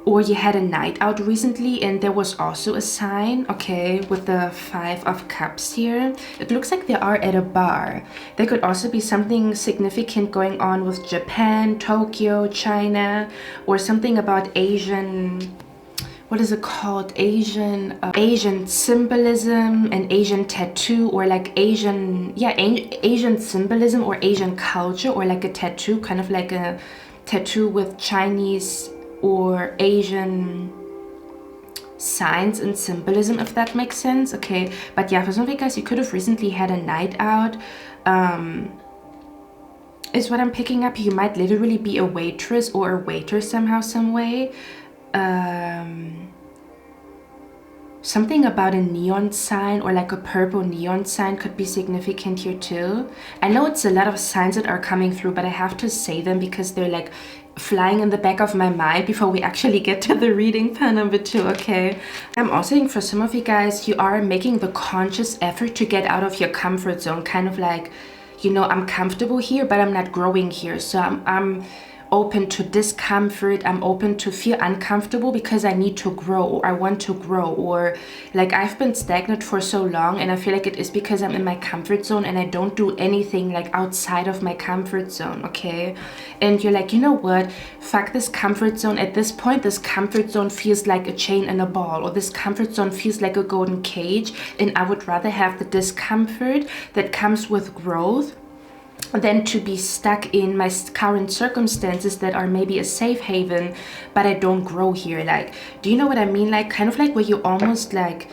or you had a night out recently, and there was also a sign, okay, with the 5 of Cups here. It looks like they are at a bar. There could also be something significant going on with Japan, Tokyo, China, or something about Asian, what is it called? Asian symbolism and Asian tattoo, or like Asian symbolism or Asian culture, or like a tattoo, kind of like a tattoo with Chinese or Asian signs and symbolism, if that makes sense, okay? But yeah, for some of you guys, you could have recently had a night out. is what I'm picking up. You might literally be a waitress or a waiter somehow, some way. Something about a neon sign or like a purple neon sign could be significant here too. I know it's a lot of signs that are coming through, but I have to say them because they're like flying in the back of my mind before we actually get to the reading. Pile number 2, okay? I'm also saying for some of you guys, you are making the conscious effort to get out of your comfort zone. Kind of like, you know, I'm comfortable here, but I'm not growing here. So I'm open to discomfort. I'm open to feel uncomfortable because I need to grow, or I want to grow, or like I've been stagnant for so long and I feel like it is because I'm in my comfort zone and I don't do anything like outside of my comfort zone, okay? And you're like, you know what, fuck this comfort zone. At this point, this comfort zone feels like a chain and a ball, or this comfort zone feels like a golden cage, and I would rather have the discomfort that comes with growth than to be stuck in my current circumstances that are maybe a safe haven, but I don't grow here. Like, do you know what I mean? Like, kind of like where you almost like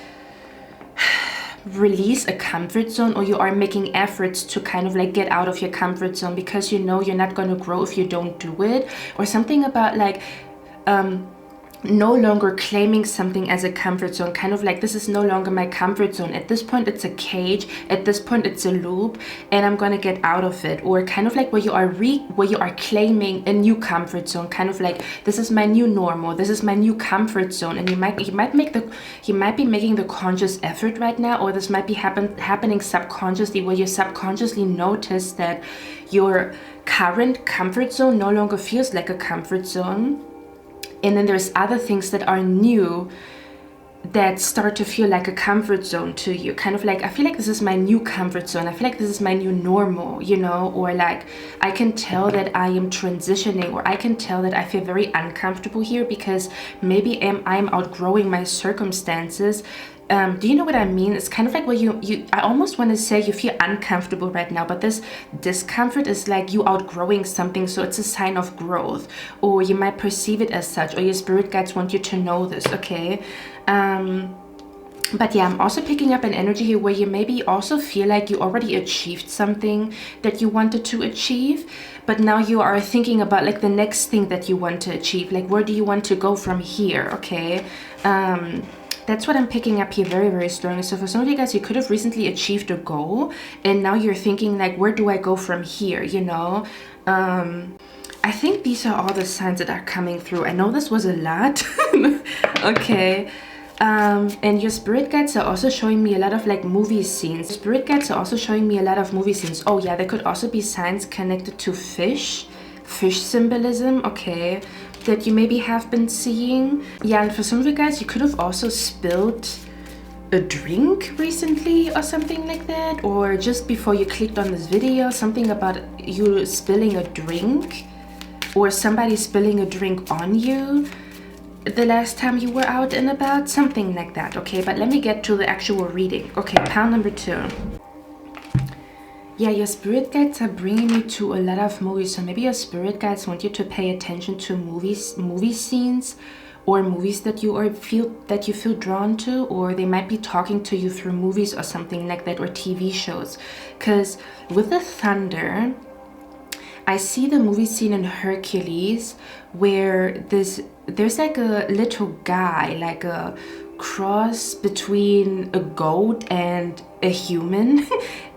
release a comfort zone, or you are making efforts to kind of like get out of your comfort zone because you know you're not going to grow if you don't do it, or something about like no longer claiming something as a comfort zone, kind of like this is no longer my comfort zone. At this point it's a cage, at this point it's a loop, and I'm gonna get out of it. Or kind of like where you are claiming a new comfort zone, kind of like this is my new normal, this is my new comfort zone. And you might be making the conscious effort right now, or this might be happening subconsciously, where you subconsciously notice that your current comfort zone no longer feels like a comfort zone. And then there's other things that are new that start to feel like a comfort zone to you. Kind of like, I feel like this is my new comfort zone. I feel like this is my new normal, you know? Or like, I can tell that I am transitioning, or I can tell that I feel very uncomfortable here because maybe I'm outgrowing my circumstances. Do you know what I mean? It's kind of like where I almost want to say you feel uncomfortable right now, but this discomfort is like you outgrowing something, so it's a sign of growth, or you might perceive it as such, or your spirit guides want you to know this, okay? But yeah, I'm also picking up an energy here where you maybe also feel like you already achieved something that you wanted to achieve, but now you are thinking about like the next thing that you want to achieve, like where do you want to go from here, okay? That's what I'm picking up here very, very strongly. So for some of you guys, you could have recently achieved a goal, and now you're thinking like, where do I go from here, you know? I think these are all the signs that are coming through. I know this was a lot. Okay. And your spirit guides are also showing me a lot of like movie scenes. Spirit guides are also showing me a lot of movie scenes. Oh yeah, there could also be signs connected to fish symbolism, okay, that you maybe have been seeing. Yeah, and for some of you guys, you could have also spilled a drink recently or something like that, or just before you clicked on this video, something about you spilling a drink, or somebody spilling a drink on you the last time you were out and about, something like that, okay? But let me get to the actual reading. Okay, pile number 2. Yeah, your spirit guides are bringing you to a lot of movies. So maybe your spirit guides want you to pay attention to movie scenes, or movies that you feel drawn to, or they might be talking to you through movies or something like that, or TV shows. Because with the thunder, I see the movie scene in Hercules where there's like a little guy, like a cross between a goat and a human.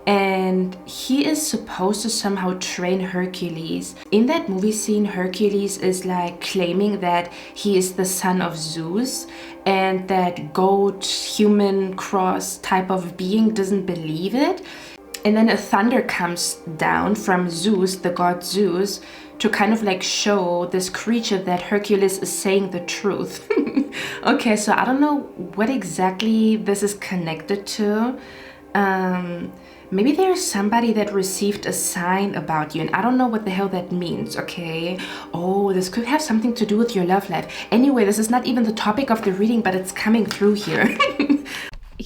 And he is supposed to somehow train Hercules. In that movie scene, Hercules is like claiming that he is the son of Zeus, and that goat human cross type of being doesn't believe it. And then a thunder comes down from Zeus, the god Zeus, to kind of like show this creature that Hercules is saying the truth. Okay, so I don't know what exactly this is connected to. Maybe there's somebody that received a sign about you, and I don't know what the hell that means, okay? Oh, this could have something to do with your love life. Anyway, this is not even the topic of the reading, but it's coming through here.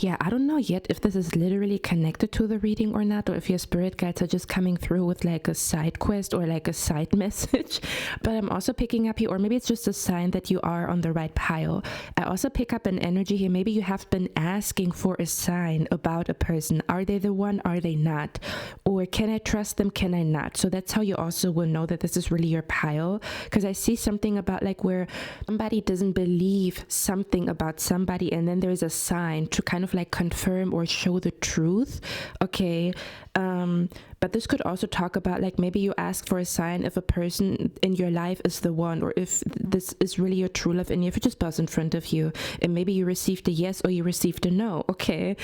yeah, I don't know yet if this is literally connected to the reading or not, or if your spirit guides are just coming through with like a side quest or like a side message. But I'm also picking up here, or maybe it's just a sign that you are on the right pile. I also pick up an energy here. Maybe you have been asking for a sign about a person. Are they the one? Are they not? Or can I trust them? Can I not? So that's how you also will know that this is really your pile. Because I see something about like where somebody doesn't believe something about somebody, and then there's a sign to kind of like confirm or show the truth. Okay. But this could also talk about like maybe you ask for a sign if a person in your life is the one, or if this is really your true love and if it just was in front of you, and maybe you received a yes or you received a no. Okay.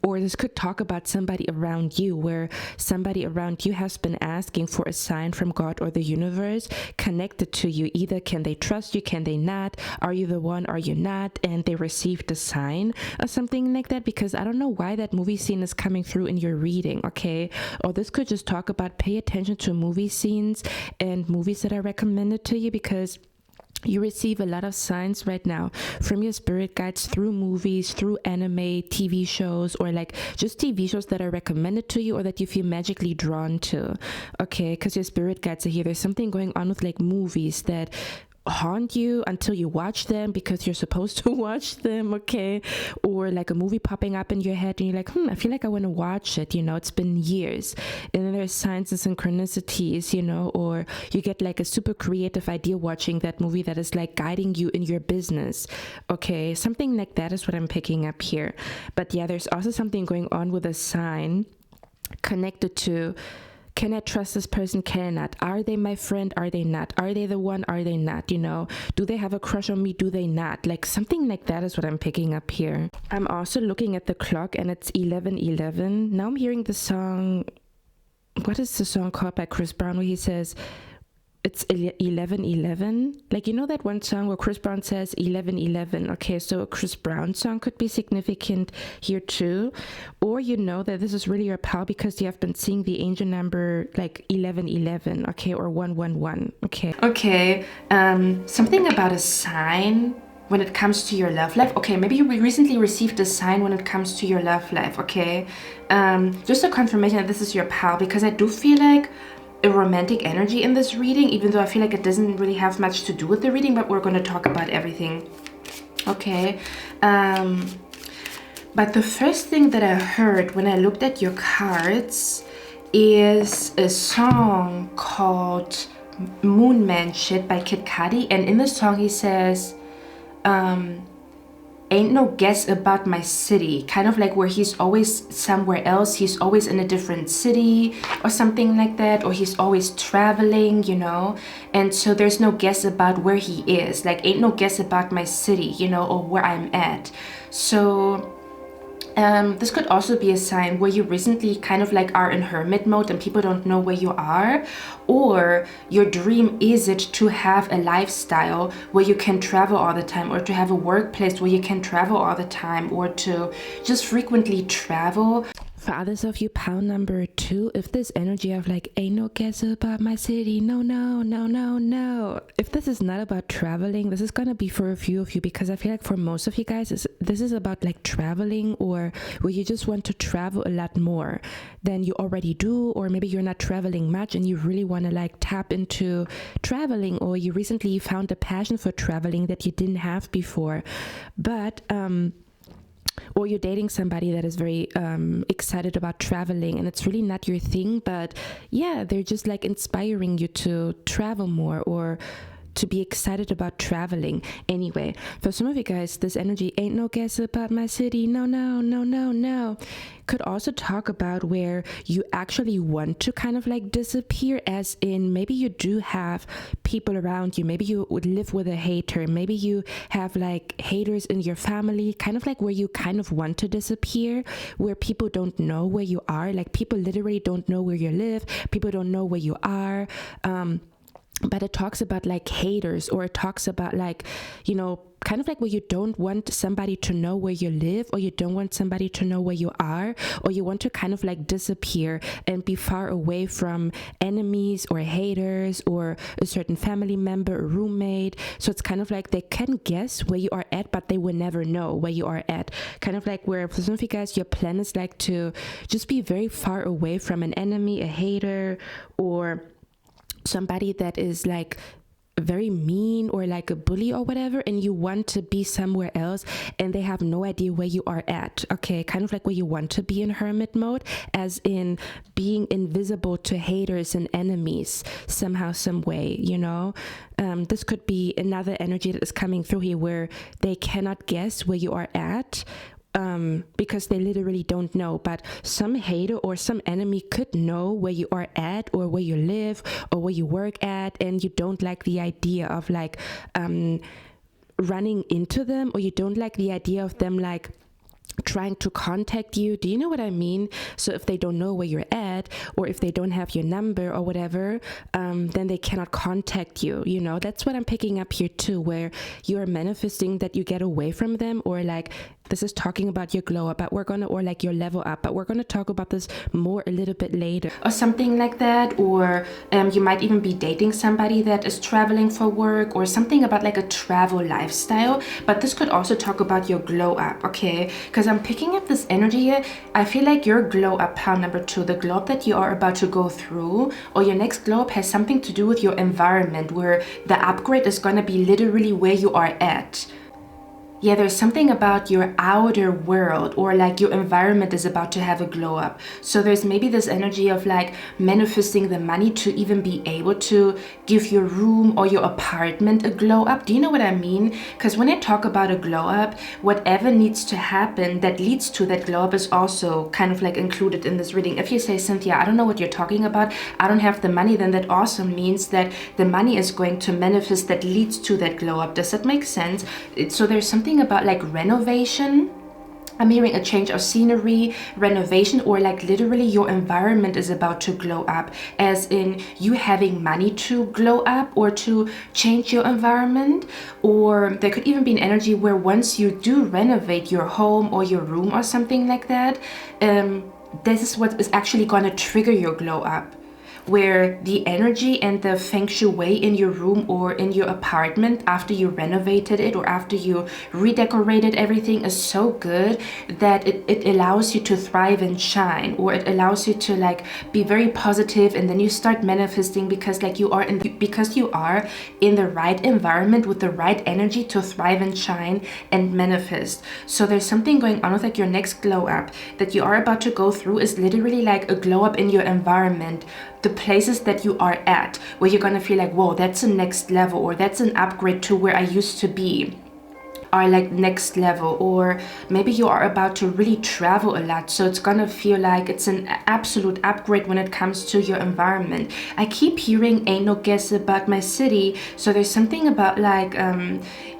Or this could talk about somebody around you, where somebody around you has been asking for a sign from God or the universe connected to you. Either can they trust you, can they not, are you the one, are you not, and they received a sign or something like that. Because I don't know why that movie scene is coming through in your reading. Okay. Or this could just talk about pay attention to movie scenes and movies that are recommended to you, because you receive a lot of signs right now from your spirit guides through movies, through anime, TV shows, or like just TV shows that are recommended to you or that you feel magically drawn to. Okay, because your spirit guides are here. There's something going on with like movies that haunt you until you watch them because you're supposed to watch them. Okay. Or like a movie popping up in your head and you're like, I feel like I want to watch it, it's been years. And then there's signs and synchronicities, or you get like a super creative idea watching that movie that is like guiding you in your business. Okay, something like that is what I'm picking up here. But yeah, there's also something going on with a sign connected to, can I trust this person? Can I not? Are they my friend? Are they not? Are they the one? Are they not? Do they have a crush on me? Do they not? Like something like that is what I'm picking up here. I'm also looking at the clock and it's 11:11. Now I'm hearing the song. What is the song called by Chris Brown where he says, it's 11:11? Like, that one song where Chris Brown says 11:11. Okay, so a Chris Brown song could be significant here too. Or that this is really your pal because you have been seeing the angel number like 11:11, okay, or 111. Okay, something about a sign when it comes to your love life. Okay, maybe you recently received a sign when it comes to your love life. Okay, just a confirmation that this is your pal, because I do feel like a romantic energy in this reading, even though I feel like it doesn't really have much to do with the reading, but we're going to talk about everything. Okay, but the first thing that I heard when I looked at your cards is a song called Moon Man Shit by Kid Cudi, and in the song he says, ain't no guess about my city, kind of like where he's always somewhere else, he's always in a different city or something like that, or he's always traveling, and so there's no guess about where he is, like ain't no guess about my city, or where I'm at. So this could also be a sign where you recently kind of like are in hermit mode and people don't know where you are, or your dream is it to have a lifestyle where you can travel all the time, or to have a workplace where you can travel all the time, or to just frequently travel. For others of you, pile number 2, if this energy of like, ain't no guess about my city, no. If this is not about traveling, this is gonna be for a few of you, because I feel like for most of you guys, this is about like traveling, or where you just want to travel a lot more than you already do, or maybe you're not traveling much and you really want to like tap into traveling, or you recently found a passion for traveling that you didn't have before. But or you're dating somebody that is very excited about traveling and it's really not your thing, but yeah, they're just like inspiring you to travel more or to be excited about traveling. Anyway, for some of you guys, this energy ain't no guess about my city, no, could also talk about where you actually want to kind of like disappear, as in maybe you do have people around you, maybe you would live with a hater, maybe you have like haters in your family, kind of like where you kind of want to disappear, where people don't know where you are, like people literally don't know where you live, people don't know where you are, but it talks about like haters, or it talks about like, you know, kind of like where you don't want somebody to know where you live, or you don't want somebody to know where you are, or you want to kind of like disappear and be far away from enemies or haters or a certain family member or roommate. So it's kind of like they can guess where you are at, but they will never know where you are at. Kind of like where for some of you guys, your plan is like to just be very far away from an enemy, a hater, or somebody that is like very mean or like a bully or whatever, and you want to be somewhere else and they have no idea where you are at. Okay, kind of like where you want to be in hermit mode, as in being invisible to haters and enemies somehow, some way, you know. This could be another energy that is coming through here where they cannot guess where you are at, because they literally don't know, but some hater or some enemy could know where you are at, or where you live, or where you work at, and you don't like the idea of like running into them, or you don't like the idea of them like trying to contact you. Do you know what I mean? So if they don't know where you're at, or if they don't have your number or whatever, then they cannot contact you. You know, that's what I'm picking up here too, where you're manifesting that you get away from them, or like this is talking about your glow up, but or like your level up, but we're gonna talk about this more a little bit later, or something like that. Or you might even be dating somebody that is traveling for work, or something about like a travel lifestyle. But this could also talk about your glow up, okay? Because I'm picking up this energy here. I feel like your glow up, pile number 2, the glow up that you are about to go through, or your next glow up, has something to do with your environment, where the upgrade is gonna be literally where you are at. Yeah, there's something about your outer world, or like your environment is about to have a glow up. So there's maybe this energy of like manifesting the money to even be able to give your room or your apartment a glow up. Do you know what I mean? Because when I talk about a glow up, whatever needs to happen that leads to that glow up is also kind of like included in this reading. If you say, Cynthia, I don't know what you're talking about, I don't have the money, then that also means that the money is going to manifest that leads to that glow up. Does that make sense? So there's something about like renovation. I'm hearing a change of scenery, renovation, or like literally your environment is about to glow up, as in you having money to glow up or to change your environment. Or there could even be an energy where once you do renovate your home or your room or something like that, this is what is actually going to trigger your glow up, where the energy and the feng shui in your room or in your apartment after you renovated it or after you redecorated everything is so good that it allows you to thrive and shine, or it allows you to like be very positive, and then you start manifesting because like you are in the right environment with the right energy to thrive and shine and manifest. So there's something going on with like your next glow up that you are about to go through is literally like a glow up in your environment, the places that you are at, where you're gonna feel like, whoa, that's a next level, or that's an upgrade to where I used to be, are like next level. Or maybe you are about to really travel a lot, so it's gonna feel like it's an absolute upgrade when it comes to your environment. I keep hearing ain't no guess about my city, so there's something about like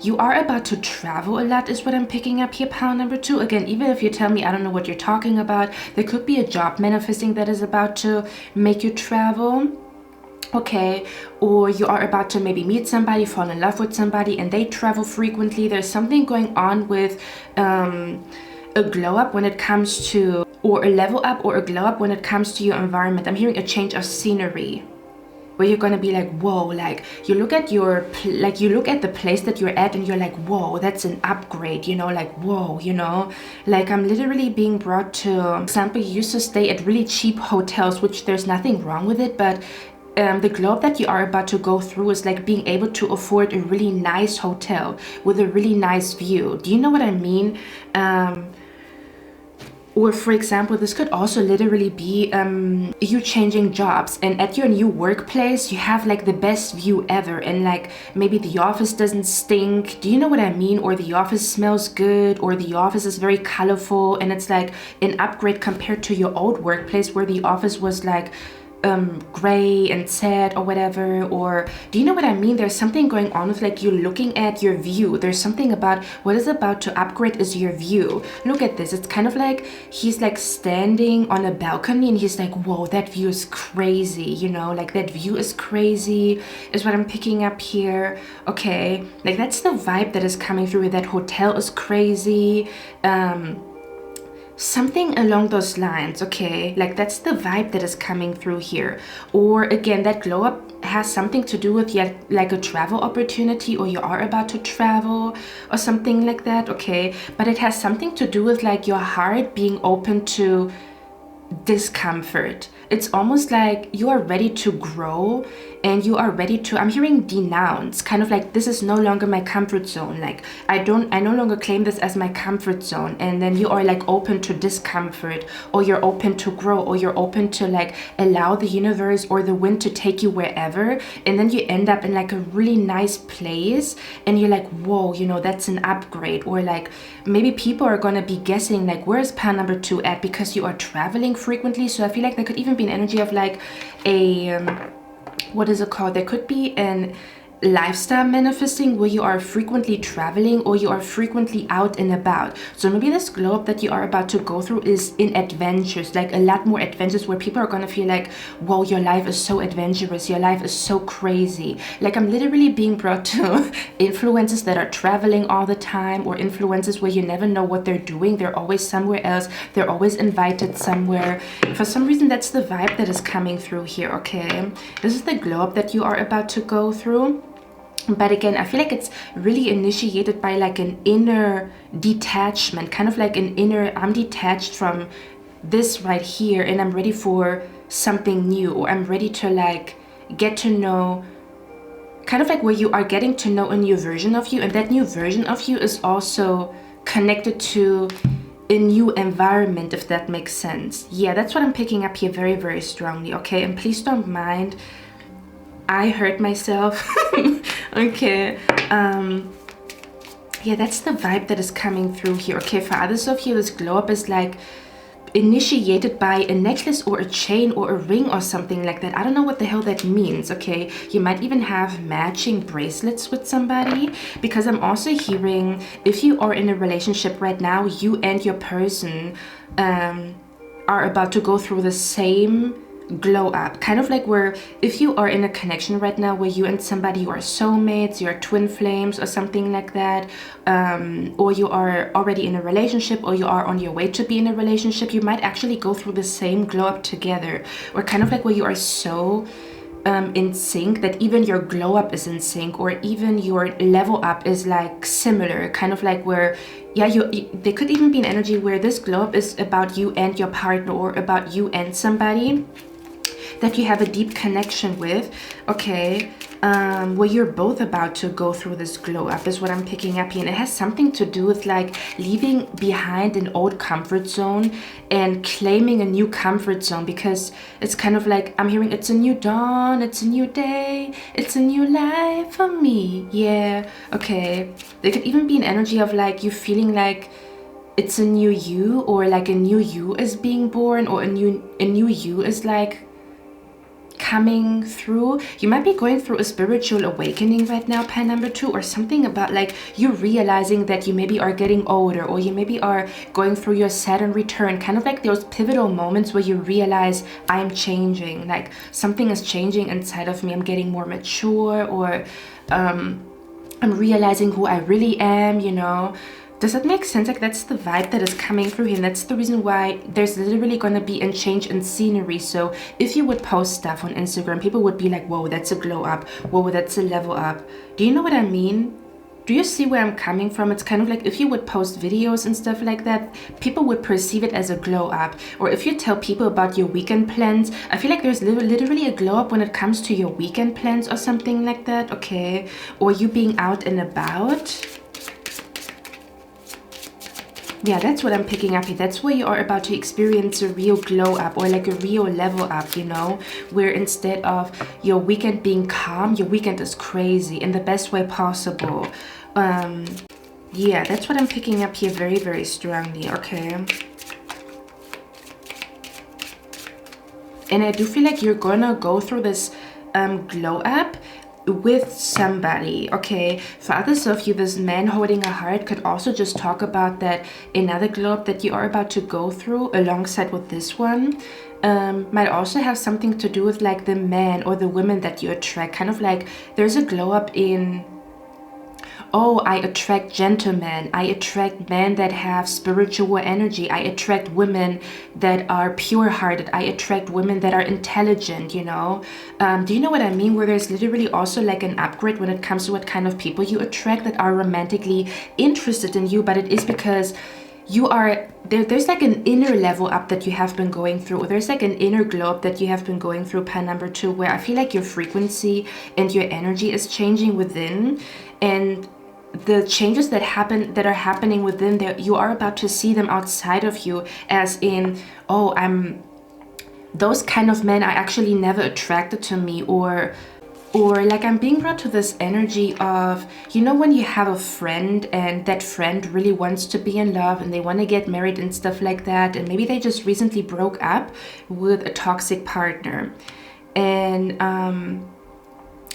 you are about to travel a lot is what I'm picking up here, pile number 2. Again, even if you tell me I don't know what you're talking about, there could be a job manifesting that is about to make you travel. Okay, or you are about to maybe meet somebody, fall in love with somebody, and they travel frequently. There's something going on with a glow up when it comes to, or a level up or a glow up when it comes to your environment. I'm hearing a change of scenery, where you're gonna be like, whoa, like you look at the place that you're at and you're like, whoa, that's an upgrade, you know, like, whoa, you know, like I'm literally being brought to, for example, you used to stay at really cheap hotels, which there's nothing wrong with it, but the glow up that you are about to go through is like being able to afford a really nice hotel with a really nice view. Do you know what I mean? Or for example, this could also literally be you changing jobs, and at your new workplace you have like the best view ever, and like maybe the office doesn't stink. Do you know what I mean? Or the office smells good, or the office is very colorful, and it's like an upgrade compared to your old workplace where the office was like gray and sad or whatever, or do you know what I mean? There's something going on with like you looking at your view. There's something about what is about to upgrade is your view. Look at this. It's kind of like he's like standing on a balcony and he's like, whoa, that view is crazy, you know, like that view is crazy is what I'm picking up here. Okay, like that's the vibe that is coming through. That hotel is crazy. Something along those lines, okay? Like that's the vibe that is coming through here. Or again, that glow up has something to do with yet like a travel opportunity, or you are about to travel or something like that, okay? But it has something to do with like your heart being open to discomfort. It's almost like you are ready to grow and you are ready to, I'm hearing denounce, kind of like this is no longer my comfort zone. Like I no longer claim this as my comfort zone. And then you are like open to discomfort, or you're open to grow, or you're open to like allow the universe or the wind to take you wherever. And then you end up in like a really nice place and you're like, whoa, you know, that's an upgrade. Or like maybe people are gonna be guessing like, where's pile number 2 at, because you are traveling frequently. So I feel like there could even be an energy of like a what is it called? There could be an lifestyle manifesting where you are frequently traveling or you are frequently out and about. So maybe this glow up that you are about to go through is in adventures, like a lot more adventures where people are gonna feel like, whoa, your life is so adventurous, your life is so crazy. Like I'm literally being brought to influencers that are traveling all the time, or influencers where you never know what they're doing. They're always somewhere else, they're always invited somewhere. For some reason, that's the vibe that is coming through here, okay? This is the glow up that you are about to go through. But again, I feel like it's really initiated by like an inner detachment, kind of like an inner, I'm detached from this right here and I'm ready for something new, or I'm ready to like get to know, kind of like where you are getting to know a new version of you. And that new version of you is also connected to a new environment, if that makes sense. Yeah, that's what I'm picking up here very, very strongly, okay? And please don't mind, I hurt myself. Okay, yeah, that's the vibe that is coming through here. Okay, for others of you, this glow up is like initiated by a necklace or a chain or a ring or something like that. I don't know what the hell that means, okay? You might even have matching bracelets with somebody, because I'm also hearing if you are in a relationship right now, you and your person are about to go through the same glow up, kind of like where if you are in a connection right now where you and somebody, you are soulmates, you're twin flames or something like that, or you are already in a relationship, or you are on your way to be in a relationship, you might actually go through the same glow up together, or kind of like where you are so in sync that even your glow up is in sync, or even your level up is like similar, kind of like where, yeah, there could even be an energy where this glow up is about you and your partner, or about you and somebody that you have a deep connection with, okay? Where you're both about to go through this glow up is what I'm picking up here. And it has something to do with like leaving behind an old comfort zone and claiming a new comfort zone, because it's kind of like I'm hearing it's a new dawn, it's a new day, it's a new life for me. Yeah, okay. There could even be an energy of like you feeling like it's a new you, or like a new you is being born, or a new you is like coming through. You might be going through a spiritual awakening right now, pile number 2, or something about like you realizing that you maybe are getting older, or you maybe are going through your Saturn return, kind of like those pivotal moments where you realize I'm changing, like something is changing inside of me, I'm getting more mature, or I'm realizing who I really am, you know? Does that make sense? Like that's the vibe that is coming through here, and that's the reason why there's literally going to be a change in scenery. So if you would post stuff on Instagram, people would be like, whoa, that's a glow up, whoa, that's a level up. Do you know what I mean? Do you see where I'm coming from? It's kind of like if you would post videos and stuff like that, people would perceive it as a glow up. Or if you tell people about your weekend plans, I feel like there's literally a glow up when it comes to your weekend plans or something like that, okay? Or you being out and about. Yeah, that's what I'm picking up here. That's where you are about to experience a real glow up, or like a real level up, you know, where instead of your weekend being calm, your weekend is crazy in the best way possible. Yeah, that's what I'm picking up here very, very strongly, okay? And I do feel like you're gonna go through this glow up with somebody. Okay, for others of you, this man holding a heart could also just talk about that another glow up that you are about to go through alongside with this one. Might also have something to do with like the man or the women that you attract. Kind of like there's a glow up in, oh, I attract gentlemen, I attract men that have spiritual energy, I attract women that are pure-hearted, I attract women that are intelligent, you know? Do you know what I mean? Where there's literally also like an upgrade when it comes to what kind of people you attract that are romantically interested in you, but it is because you are there's like an inner level up that you have been going through, or there's like an inner glow up that you have been going through, pile number 2, where I feel like your frequency and your energy is changing within, and the changes that are happening within there, you are about to see them outside of you, as in, oh, those kind of men are actually never attracted to me, or like I'm being brought to this energy of, you know, when you have a friend and that friend really wants to be in love and they want to get married and stuff like that, and maybe they just recently broke up with a toxic partner, and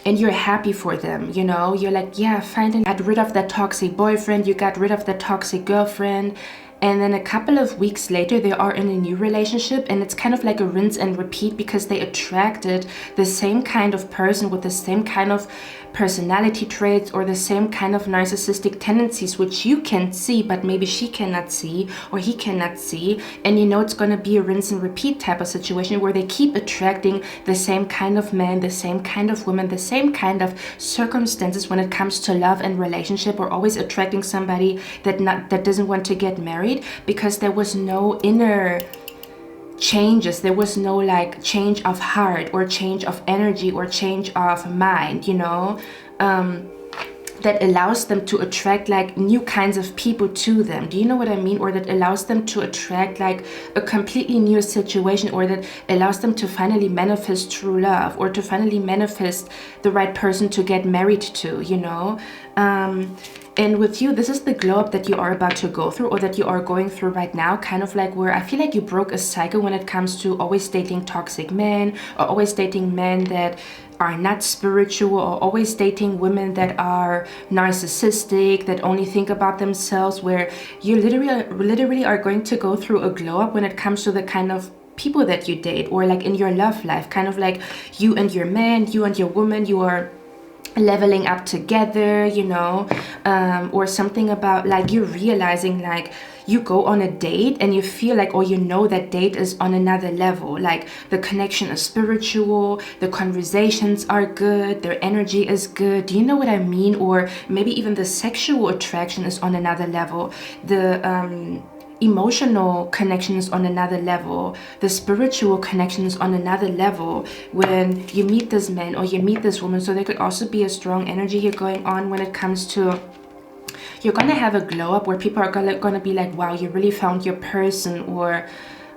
you're happy for them, you know, you're like, yeah, finally got rid of that toxic boyfriend, you got rid of that toxic girlfriend, and then a couple of weeks later they are in a new relationship, and it's kind of like a rinse and repeat because they attracted the same kind of person with the same kind of personality traits or the same kind of narcissistic tendencies, which you can see but maybe she cannot see or he cannot see, and you know it's going to be a rinse and repeat type of situation where they keep attracting the same kind of men, the same kind of women, the same kind of circumstances when it comes to love and relationship, or always attracting somebody that doesn't want to get married because there was no inner changes, there was no like change of heart or change of energy or change of mind, you know, that allows them to attract like new kinds of people to them. Do you know what I mean? Or that allows them to attract like a completely new situation, or that allows them to finally manifest true love, or to finally manifest the right person to get married to, you know. And with you, this is the glow up that you are about to go through, or that you are going through right now, kind of like where I feel like you broke a cycle when it comes to always dating toxic men, or always dating men that are not spiritual, or always dating women that are narcissistic, that only think about themselves, where you literally are going to go through a glow up when it comes to the kind of people that you date, or like in your love life, kind of like you and your man, you and your woman, you are leveling up together, you know, or something about like you're realizing like you go on a date and you feel like, or you know that date is on another level, like the connection is spiritual, the conversations are good, their energy is good. Do you know what I mean? Or maybe even the sexual attraction is on another level, the emotional connection is on another level, the spiritual connection is on another level when you meet this man or you meet this woman. So there could also be a strong energy here going on when it comes to, you're gonna have a glow up where people are gonna be like, wow, you really found your person, or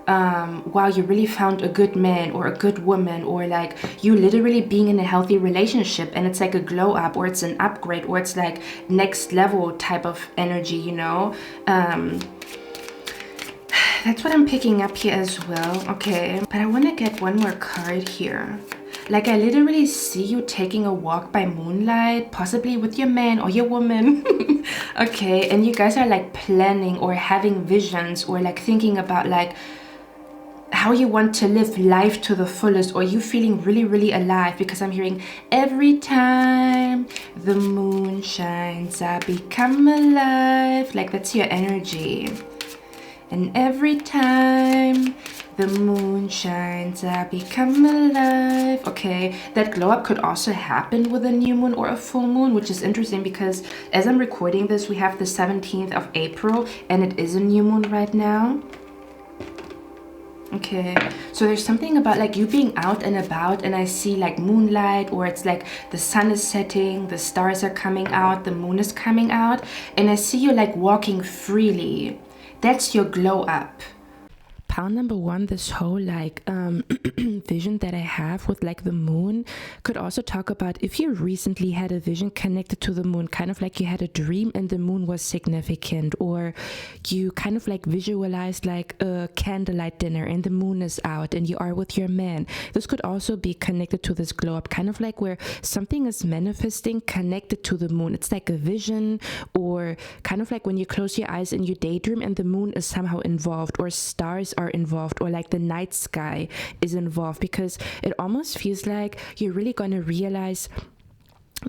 wow, you really found a good man or a good woman, or like you literally being in a healthy relationship, and it's like a glow up, or it's an upgrade, or it's like next level type of energy, you know. That's what I'm picking up here as well. Okay, but I want to get one more card here. Like I literally see you taking a walk by moonlight, possibly with your man or your woman. Okay, and you guys are like planning or having visions, or like thinking about like how you want to live life to the fullest, or you feeling really alive, because I'm hearing every time the moon shines I become alive. Like that's your energy. And every time the moon shines I become alive. Okay, that glow up could also happen with a new moon or a full moon, which is interesting because as I'm recording this, we have the 17th of April and it is a new moon right now. Okay, so there's something about like you being out and about, and I see like moonlight, or it's like the sun is setting, the stars are coming out, the moon is coming out, and I see you like walking freely. That's your glow up. pile number one, this whole like vision that I have with like the moon could also talk about if you recently had a vision connected to the moon, kind of like you had a dream and the moon was significant, or you kind of like visualized like a candlelight dinner and the moon is out and you are with your man. This could also be connected to this glow up, kind of like where something is manifesting connected to the moon. It's like a vision, or kind of like when you close your eyes and you daydream and the moon is somehow involved, or stars are involved, or like the night sky is involved, because it almost feels like you're really going to realize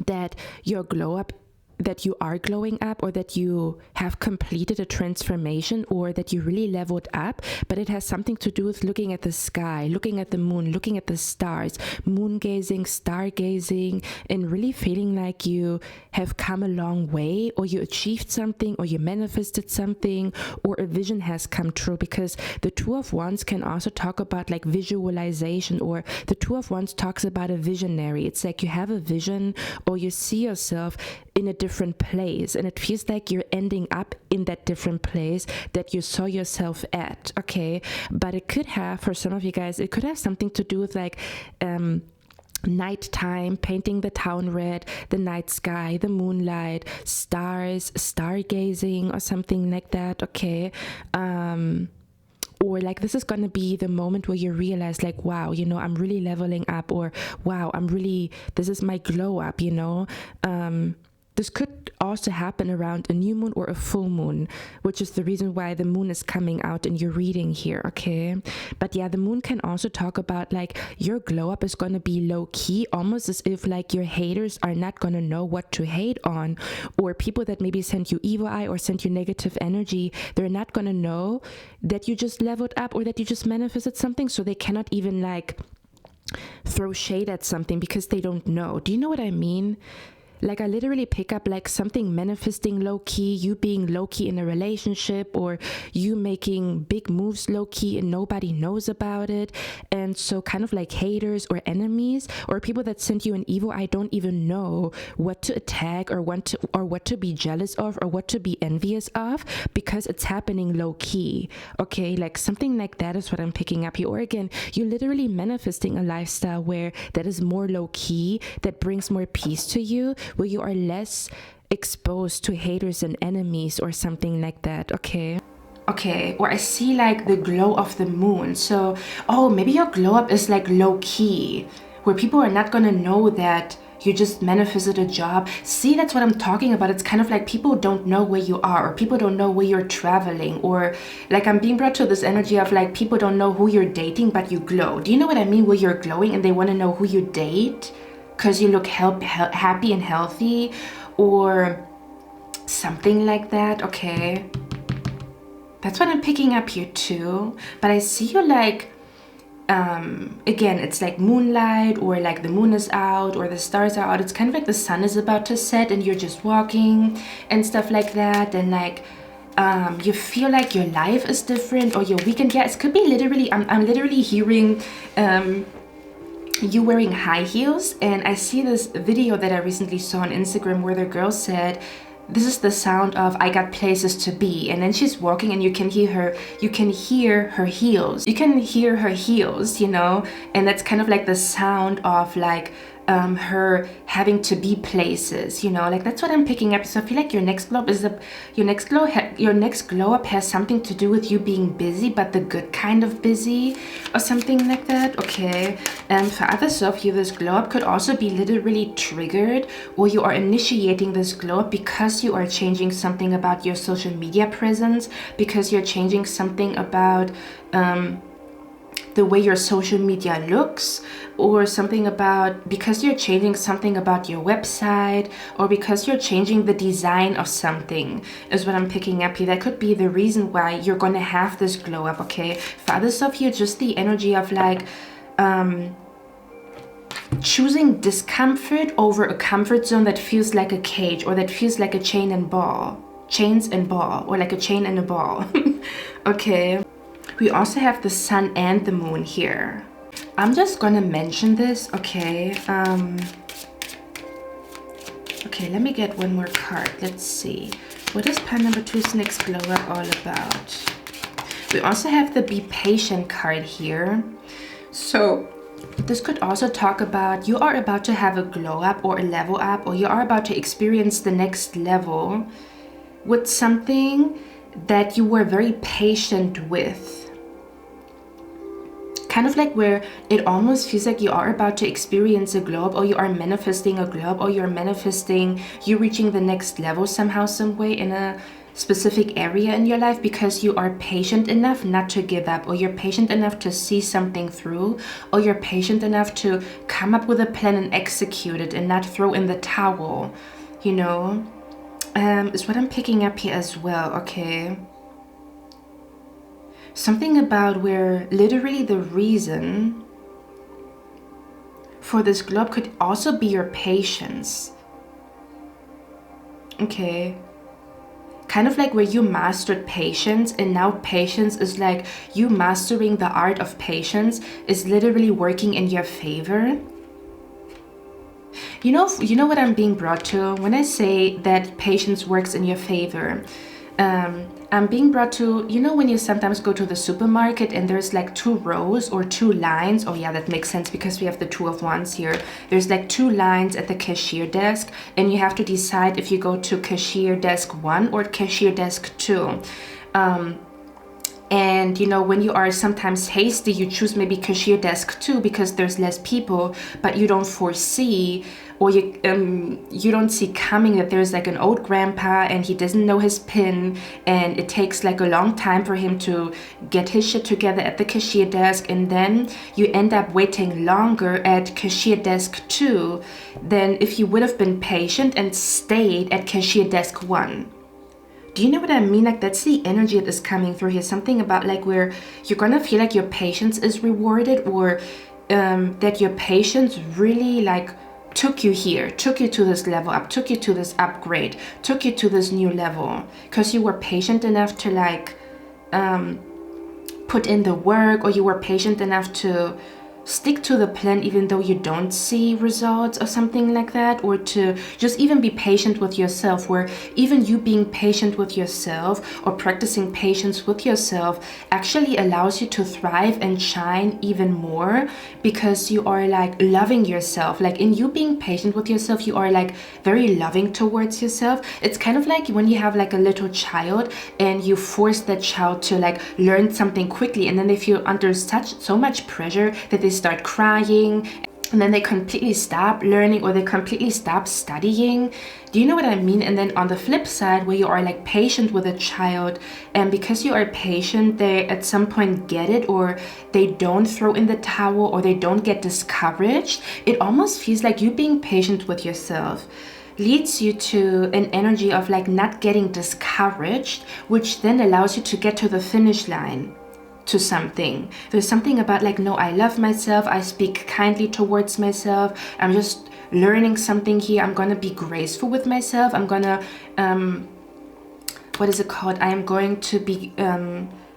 that your glow up, that you are glowing up, or that you have completed a transformation, or that you really leveled up. But it has something to do with looking at the sky, looking at the moon, looking at the stars, moon gazing, stargazing, and really feeling like you have come a long way, or you achieved something, or you manifested something, or a vision has come true. Because the Two of Wands can also talk about like visualization, or the Two of Wands talks about a visionary. It's like you have a vision, or you see yourself in a different place, and it feels like you're ending up in that different place that you saw yourself at. Okay, but it could have, for some of you guys, it could have something to do with like nighttime, painting the town red, the night sky, the moonlight, stars, stargazing, or something like that. Okay, or like this is going to be the moment where you realize like, wow, you know, I'm really leveling up, or wow, this is my glow up, you know. This could also happen around a new moon or a full moon, which is the reason why the moon is coming out in your reading here, okay? But yeah, the moon can also talk about like your glow up is going to be low key, almost as if like your haters are not going to know what to hate on, or people that maybe sent you evil eye or sent you negative energy, they're not going to know that you just leveled up or that you just manifested something, so they cannot even like throw shade at something because they don't know. Do you know what I mean? Like I literally pick up like something manifesting low-key, you being low-key in a relationship, or you making big moves low-key and nobody knows about it. And so kind of like haters or enemies or people that sent you an evil eye don't even know what to attack or what to be jealous of or what to be envious of, because it's happening low-key. Okay, like something like that is what I'm picking up here. Or again, you're literally manifesting a lifestyle where that is more low-key, that brings more peace to you, where you are less exposed to haters and enemies or something like that. Okay, or I see like the glow of the moon. So, oh, maybe your glow up is like low key, where people are not gonna know that you just manifested a job. See, that's what I'm talking about. It's kind of like people don't know where you are, or people don't know where you're traveling, or like I'm being brought to this energy of like people don't know who you're dating, but you glow. Do you know what I mean? Where you're glowing and they want to know who you date because you look happy and healthy, or something like that. Okay, that's what I'm picking up here too. But I see you like again, it's like moonlight, or like the moon is out or the stars are out. It's kind of like the sun is about to set and you're just walking and stuff like that, and like you feel like your life is different, or your weekend. Yeah, it could be literally, I'm literally hearing you wearing high heels. And I see this video that I recently saw on Instagram where the girl said, this is the sound of I got places to be. And then she's walking and you can hear her heels. You can hear her heels, you know, and that's kind of like the sound of like her having to be places, you know, like that's what I'm picking up. So I feel like your next glow up has something to do with you being busy, but the good kind of busy, or something like that. Okay, and for others of you, this glow up could also be literally triggered, or you are initiating this glow up because you are changing something about your social media presence, because you're changing something about the way your social media looks, or something about, because you're changing something about your website, or because you're changing the design of something, is what I'm picking up here. That could be the reason why you're going to have this glow up. Okay, for others of you, just the energy of like choosing discomfort over a comfort zone that feels like a cage, or that feels like a chains and ball, or like a chain and a ball. Okay, we also have the sun and the moon here. I'm just gonna mention this. Okay, okay, let me get one more card. Let's see, what is pile number 2's next glow up all about? We also have the Be Patient card here. So this could also talk about you are about to have a glow up or a level up, or you are about to experience the next level with something that you were very patient with. Kind of like where it almost feels like you are about to experience a glow up, or you are manifesting a glow up, or you're manifesting you reaching the next level somehow, some way in a specific area in your life, because you are patient enough not to give up, or you're patient enough to see something through, or you're patient enough to come up with a plan and execute it and not throw in the towel, you know. Is what I'm picking up here as well. Okay, something about where literally the reason for this globe could also be your patience. Okay, kind of like where you mastered patience, and now patience is like you mastering the art of patience is literally working in your favor. You know what I'm being brought to when I say that patience works in your favor. I'm being brought to, you know, when you sometimes go to the supermarket and there's like 2 rows or 2 lines. Oh yeah, that makes sense because we have the 2 of Wands here. There's like 2 lines at the cashier desk, and you have to decide if you go to cashier desk 1 or cashier desk 2. And you know, when you are sometimes hasty, you choose maybe cashier desk 2 because there's less people, but you don't foresee, or you don't see coming that there's like an old grandpa and he doesn't know his PIN, and it takes like a long time for him to get his shit together at the cashier desk, and then you end up waiting longer at cashier desk 2 than if you would have been patient and stayed at cashier desk 1. Do you know what I mean? Like, that's the energy that is coming through here. Something about like where you're gonna feel like your patience is rewarded, or that your patience really like took you here, took you to this level up, took you to this upgrade, took you to this new level, because you were patient enough to like put in the work, or you were patient enough to stick to the plan even though you don't see results or something like that, or to just even be patient with yourself, where even you being patient with yourself or practicing patience with yourself actually allows you to thrive and shine even more, because you are like loving yourself. Like in you being patient with yourself, you are like very loving towards yourself. It's kind of like when you have like a little child and you force that child to like learn something quickly, and then they feel under so much pressure that they start crying, and then they completely stop learning, or they completely stop studying. Do you know what I mean? And then on the flip side, where you are like patient with a child, and because you are patient, they at some point get it, or they don't throw in the towel, or they don't get discouraged. It almost feels like you being patient with yourself leads you to an energy of like not getting discouraged, which then allows you to get to the finish line to something. There's something about like, no, I love myself, I speak kindly towards myself, I'm just learning something here, I'm gonna be graceful with myself, I'm gonna what is it called, I am going to be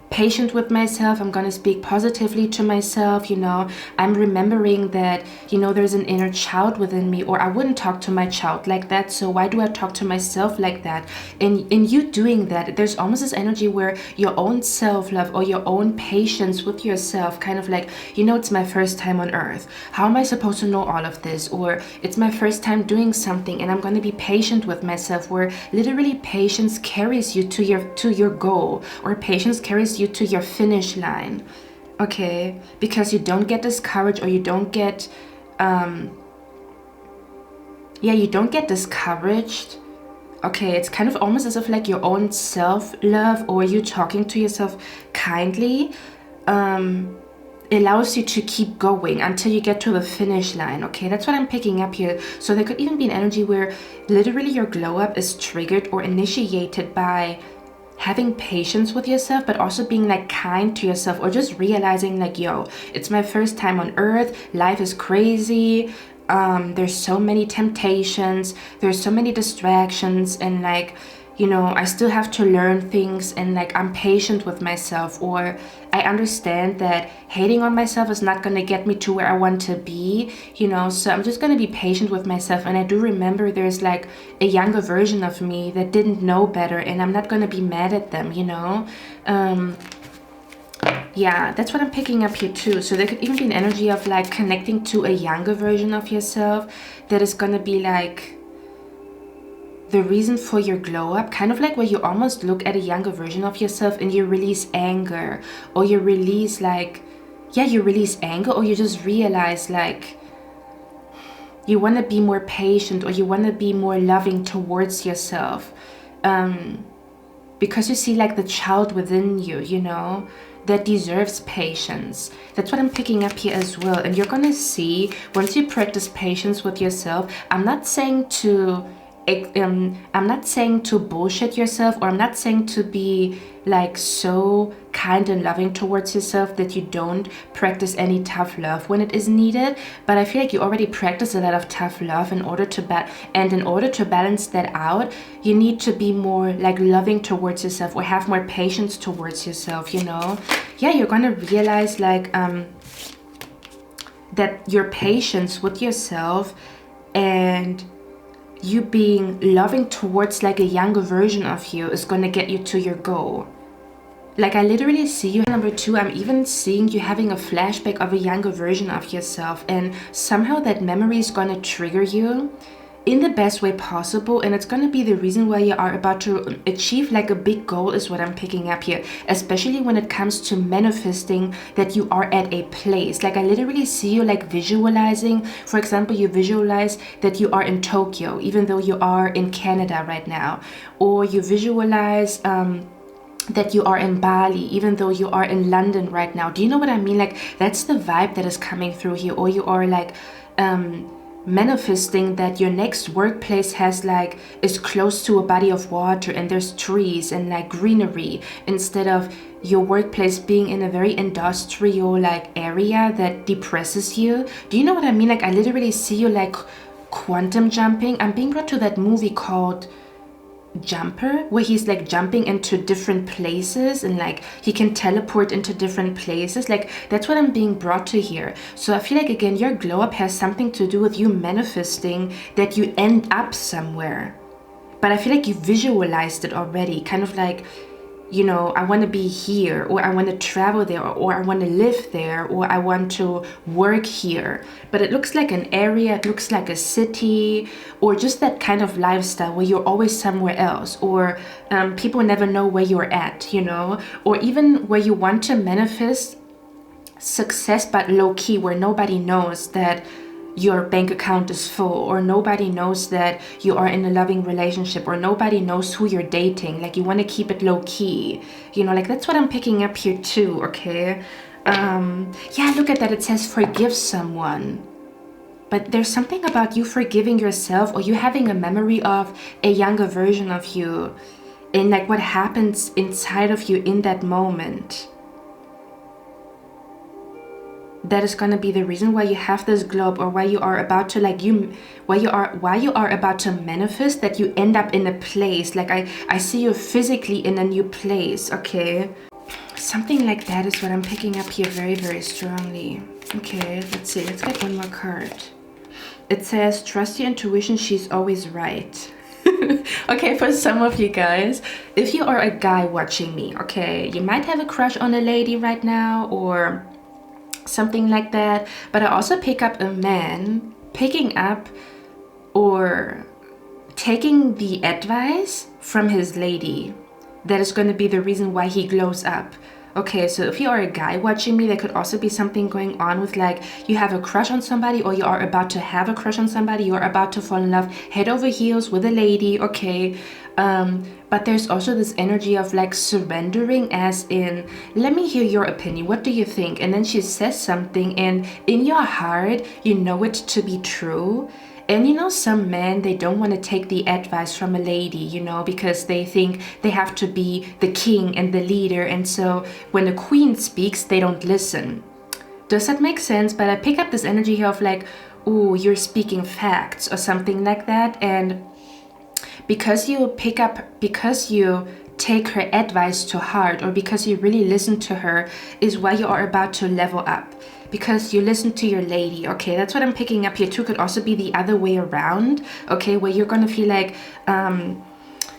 patient with myself, I'm gonna speak positively to myself, you know, I'm remembering that, you know, there's an inner child within me, or I wouldn't talk to my child like that, so why do I talk to myself like that? In you doing that, there's almost this energy where your own self-love or your own patience with yourself, kind of like, you know, it's my first time on earth, how am I supposed to know all of this? Or it's my first time doing something and I'm going to be patient with myself, where literally patience carries you to your goal, or patience carries you to your finish line. Okay, because you don't get discouraged, or you don't get you don't get discouraged. Okay, it's kind of almost as if like your own self-love, or you talking to yourself kindly, allows you to keep going until you get to the finish line. Okay, that's what I'm picking up here. So there could even be an energy where literally your glow up is triggered or initiated by having patience with yourself, but also being like kind to yourself, or just realizing like, yo, it's my first time on earth, life is crazy, there's so many temptations, there's so many distractions, and like, you know, I still have to learn things, and like I'm patient with myself, or I understand that hating on myself is not going to get me to where I want to be, you know, so I'm just going to be patient with myself. And I do remember there's like a younger version of me that didn't know better, and I'm not going to be mad at them, you know. Yeah, that's what I'm picking up here too. So there could even be an energy of like connecting to a younger version of yourself that is gonna be like the reason for your glow up, kind of like where you almost look at a younger version of yourself and you release anger, or you release like, yeah, you release anger, or you just realize like you want to be more patient, or you want to be more loving towards yourself, because you see like the child within you, you know, that deserves patience. That's what I'm picking up here as well. And you're gonna see, once you practice patience with yourself, I'm not saying to bullshit yourself, or I'm not saying to be like so kind and loving towards yourself that you don't practice any tough love when it is needed. But I feel like you already practice a lot of tough love in order to balance that out, you need to be more like loving towards yourself, or have more patience towards yourself, you know. Yeah, you're gonna realize like that your patience with yourself and you being loving towards like a younger version of you is going to get you to your goal. Like I literally see you. Number 2, I'm even seeing you having a flashback of a younger version of yourself, and somehow that memory is going to trigger you in the best way possible, and it's going to be the reason why you are about to achieve like a big goal, is what I'm picking up here, especially when it comes to manifesting that you are at a place. Like I literally see you like visualizing, for example, you visualize that you are in Tokyo even though you are in Canada right now, or you visualize that you are in Bali even though you are in London right now. Do you know what I mean? Like that's the vibe that is coming through here. Or you are like manifesting that your next workplace is close to a body of water and there's trees and like greenery, instead of your workplace being in a very industrial like area that depresses you. Do you know what I mean? Like I literally see you like quantum jumping. I'm being brought to that movie called Jumper, where he's like jumping into different places and like he can teleport into different places. Like that's what I'm being brought to here. So I feel like again your glow up has something to do with you manifesting that you end up somewhere, but I feel like you visualized it already, kind of like, you know, I want to be here, or I want to travel there, or I want to live there, or I want to work here. But it looks like an area, it looks like a city, or just that kind of lifestyle where you're always somewhere else, or people never know where you're at, you know, or even where you want to manifest success but low key, where nobody knows that your bank account is full, or nobody knows that you are in a loving relationship, or nobody knows who you're dating. Like you want to keep it low key, you know. Like that's what I'm picking up here too. Okay, yeah, look at that. It says forgive someone, but there's something about you forgiving yourself, or you having a memory of a younger version of you, and like what happens inside of you in that moment. That is gonna be the reason why you have this globe, or why you are about to why you are about to manifest that you end up in a place. Like I see you physically in a new place. Okay, something like that is what I'm picking up here very, very strongly. Okay, let's see, let's get one more card. It says trust your intuition, she's always right. Okay, for some of you guys, if you are a guy watching me, okay, you might have a crush on a lady right now, or something like that. But I also pick up a man picking up or taking the advice from his lady. That is going to be the reason why he glows up. Okay, so if you are a guy watching me, there could also be something going on with like you have a crush on somebody, or you are about to have a crush on somebody, you are about to fall in love head over heels with a lady. Okay, but there's also this energy of like surrendering, as in, let me hear your opinion, what do you think? And then she says something, and in your heart you know it to be true. And you know, some men, they don't want to take the advice from a lady, you know, because they think they have to be the king and the leader, and so when the queen speaks, they don't listen. Does that make sense? But I pick up this energy here of like, oh, you're speaking facts or something like that. And because you take her advice to heart, or because you really listen to her, is why you are about to level up. Because you listen to your lady. Okay, that's what I'm picking up here too. Could also be the other way around. Okay, where you're gonna feel like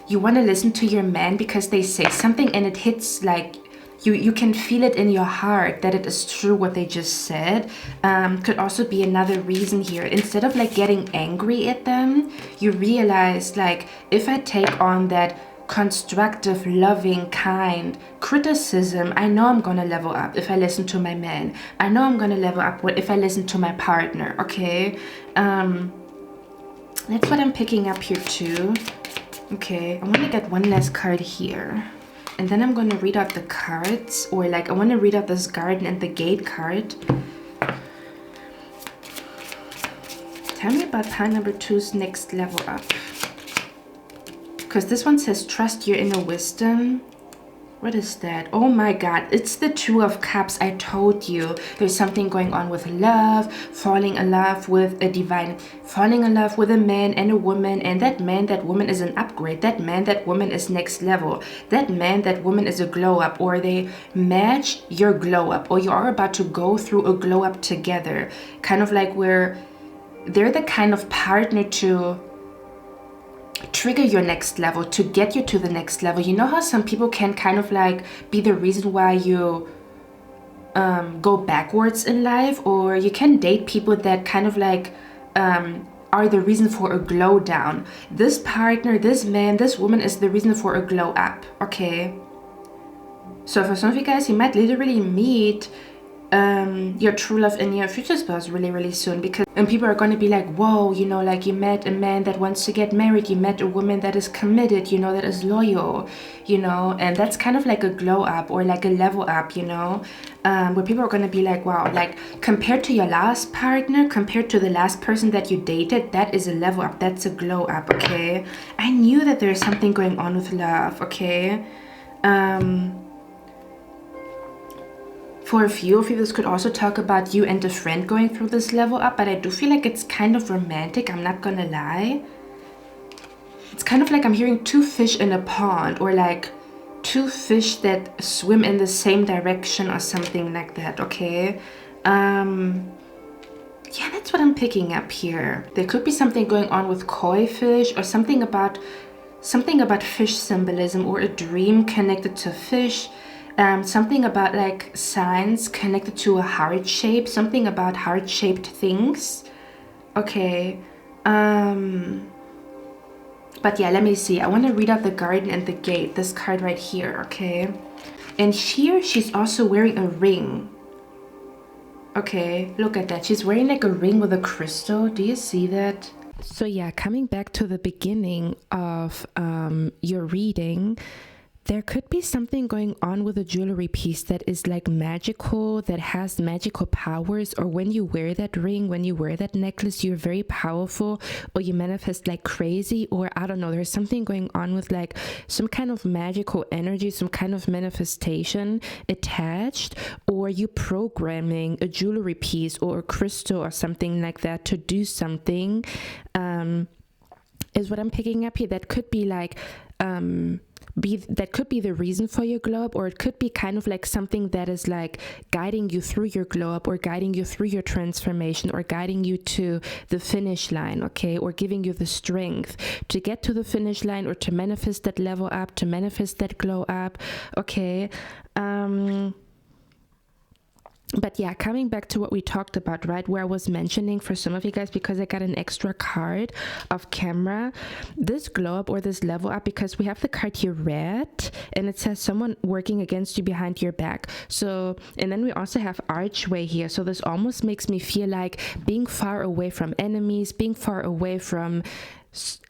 you want to listen to your man because they say something and it hits like you can feel it in your heart that it is true what they just said. Could also be another reason here. Instead of like getting angry at them, you realize like, if I take on that constructive, loving, kind criticism, I know I'm gonna level up if I listen to my man. I know I'm gonna level up if I listen to my partner. Okay, that's what I'm picking up here too. Okay, I want to get one last card here, and then I'm going to read out the cards, or like I want to read out this garden and the gate card. Tell me about pile number 2's next level up, because this one says trust your inner wisdom. What is that? Oh my god, it's the Two of Cups. I told you there's something going on with love, falling in love with a divine, falling in love with a man and a woman, and that man, that woman is an upgrade. That man, that woman is next level. That man, that woman is a glow up, or they match your glow up, or you are about to go through a glow up together. Kind of like where they're the kind of partner to trigger your next level, to get you to the next level. You know how some people can kind of like be the reason why you go backwards in life, or you can date people that kind of like are the reason for a glow down. This partner, this man, this woman is the reason for a glow up. Okay, so for some of you guys, you might literally meet your true love in your future spouse really soon, because and people are going to be like, whoa, you know, like you met a man that wants to get married, you met a woman that is committed, you know, that is loyal, you know, and that's kind of like a glow up or like a level up, you know, where people are going to be like, wow, like compared to your last partner, compared to the last person that you dated, that is a level up, that's a glow up. Okay, I knew that there's something going on with love. Okay, for a few of you, this could also talk about you and a friend going through this level up, but I do feel like it's kind of romantic, I'm not gonna lie. It's kind of like I'm hearing two fish in a pond, or like two fish that swim in the same direction or something like that. Okay, yeah, that's what I'm picking up here. There could be something going on with koi fish, or something about fish symbolism, or a dream connected to fish. Something about like signs connected to a heart shape, something about heart-shaped things. Okay, but yeah, let me see. I want to read out the garden and the gate, this card right here. Okay, and here she's also wearing a ring. Okay, look at that, she's wearing like a ring with a crystal. Do you see that? So yeah, coming back to the beginning of your reading, there could be something going on with a jewelry piece that is like magical, that has magical powers, or when you wear that ring, when you wear that necklace, you're very powerful, or you manifest like crazy, or I don't know, there's something going on with like some kind of magical energy, some kind of manifestation attached, or you programming a jewelry piece or a crystal or something like that to do something, is what I'm picking up here. That could be like that could be the reason for your glow up, or it could be kind of like something that is like guiding you through your glow up, or guiding you through your transformation, or guiding you to the finish line. Okay, or giving you the strength to get to the finish line, or to manifest that level up, to manifest that glow up. Okay, but yeah, coming back to what we talked about, right, where I was mentioning for some of you guys, because I got an extra card of camera, this glow up or this level up, because we have the card here red, and it says someone working against you behind your back. So, and then we also have archway here. So this almost makes me feel like being far away from enemies, being far away from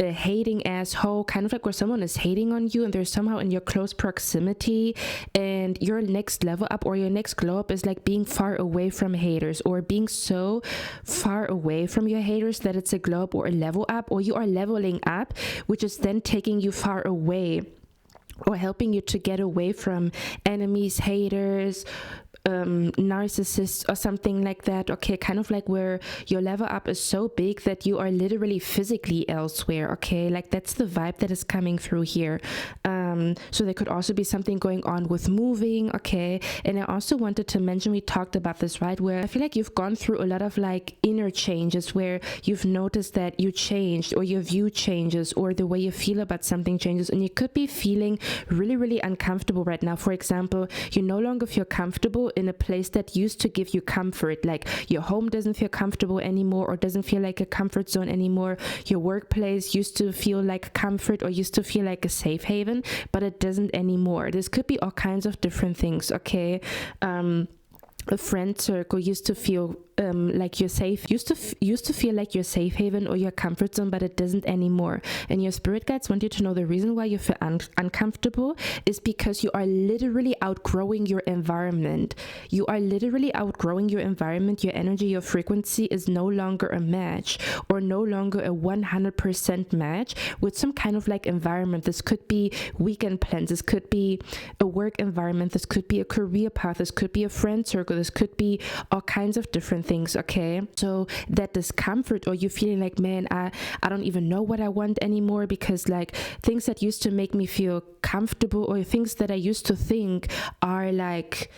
a hating asshole, kind of like where someone is hating on you and they're somehow in your close proximity, and your next level up or your next glow up is like being far away from haters, or being so far away from your haters that it's a glow up or a level up, or you are leveling up, which is then taking you far away, or helping you to get away from enemies, haters, narcissist or something like that, okay, kind of like where your level up is so big that you are literally physically elsewhere, okay, like that's the vibe that is coming through here. So there could also be something going on with moving, okay. And I also wanted to mention, we talked about this, right, where I feel like you've gone through a lot of like inner changes where you've noticed that you changed, or your view changes, or the way you feel about something changes, and you could be feeling really, really uncomfortable right now. For example, you no longer feel comfortable in a place that used to give you comfort, like your home doesn't feel comfortable anymore, or doesn't feel like a comfort zone anymore. Your workplace used to feel like comfort, or used to feel like a safe haven, but it doesn't anymore. This could be all kinds of different things, okay. A friend circle used to feel like you're safe, used to feel like your safe haven or your comfort zone, but it doesn't anymore. And your spirit guides want you to know the reason why you feel uncomfortable is because you are literally outgrowing your environment. You are literally outgrowing your environment. Your energy, your frequency is no longer a match, or no longer a 100% match with some kind of like environment. This could be weekend plans, this could be a work environment, this could be a career path, this could be a friend circle, this could be all kinds of different things, okay. So that discomfort, or you feeling like, man, I don't even know what I want anymore, because like things that used to make me feel comfortable, or things that I used to think are like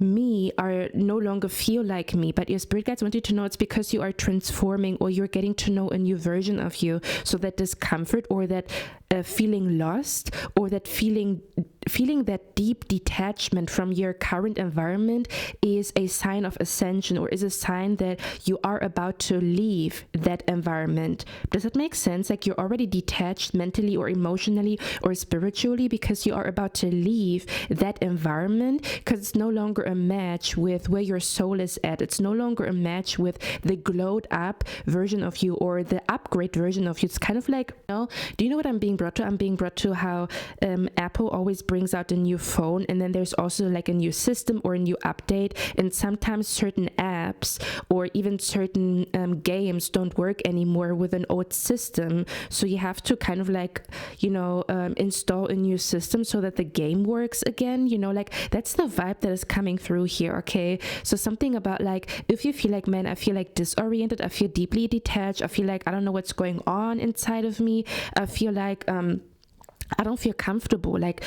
me, are no longer feel like me. But your spirit guides want you to know it's because you are transforming, or you're getting to know a new version of you. So that discomfort, or that feeling lost, or that feeling that deep detachment from your current environment is a sign of ascension, or is a sign that you are about to leave that environment. Does that make sense? Like you're already detached mentally or emotionally or spiritually, because you are about to leave that environment, because it's no longer a match with where your soul is at. It's no longer a match with the glowed up version of you, or the upgrade version of you. It's kind of like, do you know what I'm being brought to? I'm being brought to how Apple always brings out a new phone, and then there's also like a new system or a new update, and sometimes certain apps or even certain games don't work anymore with an old system, so you have to kind of like install a new system so that the game works again, like that's the vibe that is coming through here, okay. So something about like, if you feel like, man, I feel like disoriented, I feel deeply detached, I feel like I don't know what's going on inside of me, I feel like I don't feel comfortable, like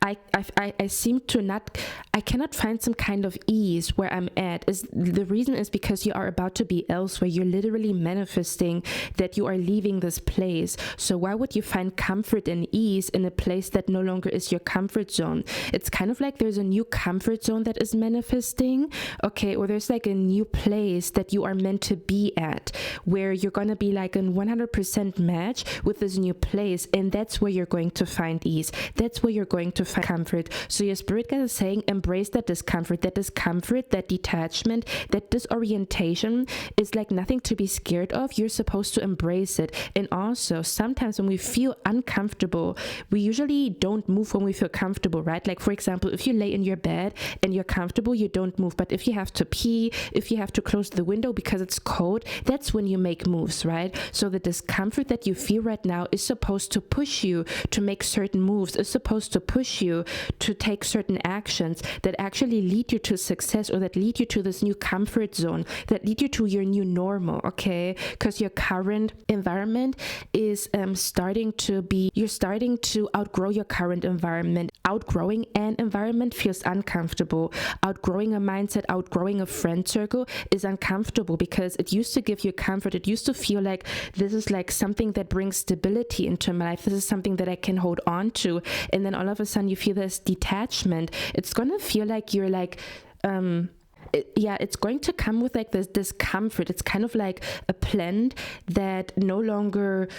I seem to not, I cannot find some kind of ease where I'm at. The reason is because you are about to be elsewhere. You're literally manifesting that you are leaving this place. So why would you find comfort and ease in a place that no longer is your comfort zone? It's kind of like there's a new comfort zone that is manifesting, okay, or there's like a new place that you are meant to be at, where you're gonna be like in 100% match with this new place, and that's where you're going to find ease. That's where you're going to find comfort. So your spirit guide is saying, embrace that discomfort, that detachment, that disorientation is like nothing to be scared of. You're supposed to embrace it. And also, sometimes when we feel uncomfortable, we usually don't move when we feel comfortable, right? Like for example, if you lay in your bed and you're comfortable, you don't move. But if you have to pee, if you have to close the window because it's cold, that's when you make moves, right? So the discomfort that you feel right now is supposed to push you to make certain moves, is supposed to push you to take certain actions that actually lead you to success, or that lead you to this new comfort zone, that lead you to your new normal, okay? Because your current environment is starting to outgrow your current environment. Outgrowing an environment feels uncomfortable. Outgrowing a mindset, outgrowing a friend circle is uncomfortable, because it used to give you comfort. It used to feel like this is like something that brings stability into my life. This is something that I can hold on to. And then all of a sudden you feel this detachment. It's gonna feel like you're like it's going to come with like this discomfort. It's kind of like a plant that no longer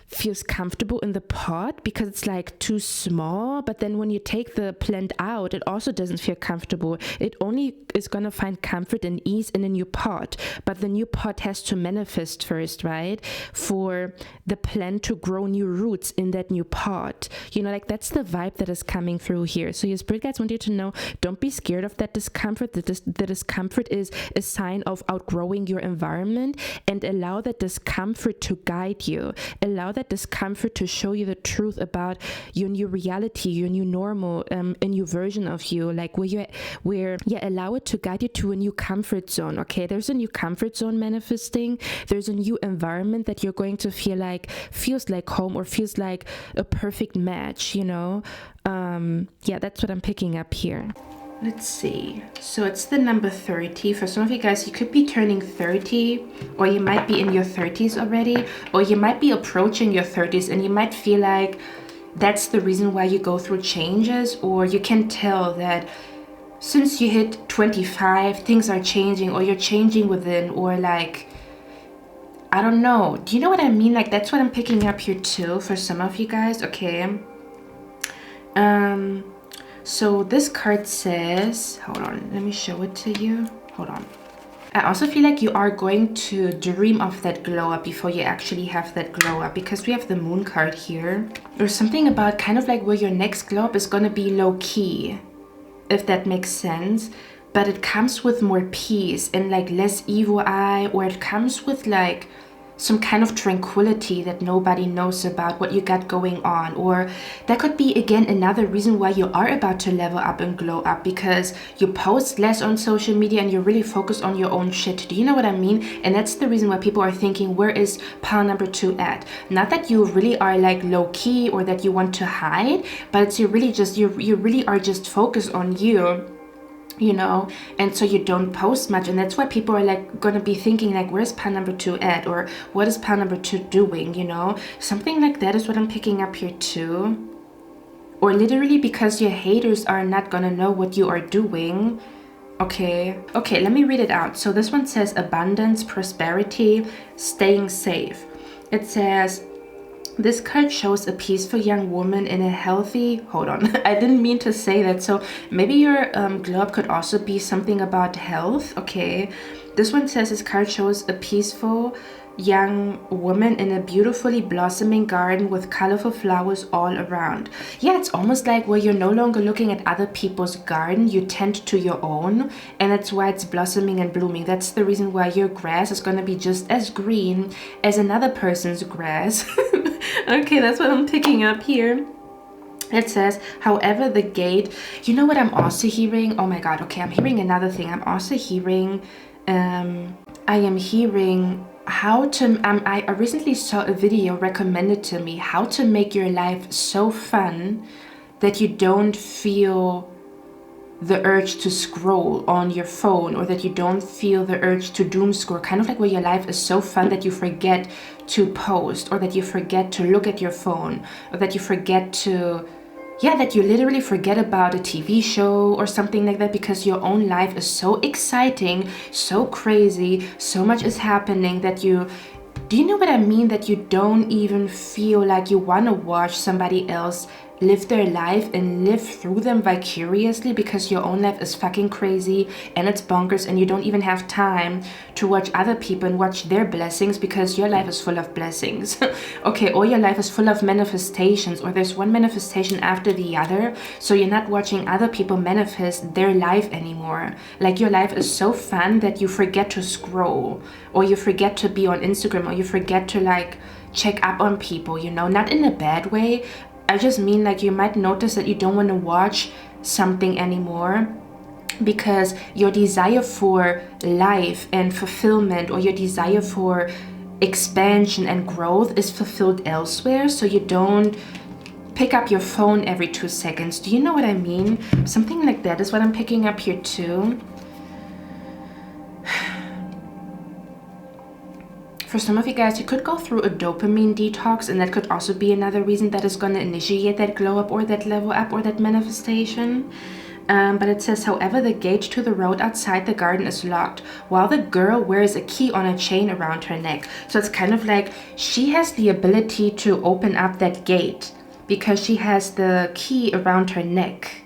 feels comfortable in the pot because it's like too small, but then when you take the plant out, it also doesn't feel comfortable. It only is going to find comfort and ease in a new pot, but the new pot has to manifest first, right? For the plant to grow new roots in that new pot, like that's the vibe that is coming through here. So your spirit guides want you to know, don't be scared of that discomfort. The discomfort is a sign of outgrowing your environment, and allow that discomfort to guide you. Allow that that discomfort to show you the truth about your new reality, your new normal, a new version of you, like allow it to guide you to a new comfort zone. Okay, there's a new comfort zone manifesting. There's a new environment that you're going to feel like feels like home or feels like a perfect match, you know. That's what I'm picking up here. Let's see. So it's the number 30. For some of you guys, you could be turning 30, or you might be in your 30s already, or you might be approaching your 30s, and you might feel like that's the reason why you go through changes, or you can tell that since you hit 25, things are changing, or you're changing within, or like, I don't know. Do you know what I mean? Like, that's what I'm picking up here too for some of you guys. Okay. So this card says, hold on, let me show it to you. Hold on. I also feel like you are going to dream of that glow up before you actually have that glow up, because we have the moon card here. There's something about kind of like where your next glow up is going to be low key, if that makes sense. But it comes with more peace and like less evil eye, or it comes with like some kind of tranquility that nobody knows about what you got going on. Or that could be again another reason why you are about to level up and glow up, because you post less on social media and you're really focused on your own shit. Do you know what I mean? And that's the reason why people are thinking, where is pile number 2 at? Not that you really are like low key or that you want to hide, but it's you really are just focused on you know, and so you don't post much. And that's why people are like gonna be thinking like, where's pile number 2 at, or what is pile number 2 doing, you know? Something like that is what I'm picking up here too. Or literally because your haters are not gonna know what you are doing. Okay, let me read it out. So this one says abundance, prosperity, staying safe. It says, this card shows a peaceful young woman in a healthy, hold on, I didn't mean to say that. So maybe your glow up could also be something about health. Okay, this one says this card shows a peaceful young woman in a beautifully blossoming garden with colorful flowers all around. Yeah, it's almost like where you're no longer looking at other people's garden, you tend to your own, and that's why it's blossoming and blooming. That's the reason why your grass is going to be just as green as another person's grass. Okay, that's what I'm picking up here. It says, however, the gate, you know what I'm also hearing? Oh my god, okay, I'm hearing another thing. I'm also hearing, I am hearing how to, I recently saw a video recommended to me, how to make your life so fun that you don't feel the urge to scroll on your phone, or that you don't feel the urge to doom scroll, kind of like where your life is so fun that you forget to post, or that you forget to look at your phone, or that you forget to, that you literally forget about a TV show or something like that, because your own life is so exciting, so crazy, so much is happening that you, do you know what I mean? That you don't even feel like you want to watch somebody else live their life and live through them vicariously, because your own life is fucking crazy and it's bonkers, and you don't even have time to watch other people and watch their blessings, because your life is full of blessings. Okay, or your life is full of manifestations, or there's one manifestation after the other, so you're not watching other people manifest their life anymore. Like your life is so fun that you forget to scroll, or you forget to be on Instagram, or you forget to like check up on people, you know, not in a bad way. I just mean like you might notice that you don't want to watch something anymore because your desire for life and fulfillment, or your desire for expansion and growth is fulfilled elsewhere, so you don't pick up your phone every 2 seconds. Do you know what I mean? Something like that is what I'm picking up here too. For some of you guys, you could go through a dopamine detox, and that could also be another reason that is going to initiate that glow up, or that level up, or that manifestation. But it says, however, the gate to the road outside the garden is locked, while the girl wears a key on a chain around her neck. So it's kind of like she has the ability to open up that gate because she has the key around her neck.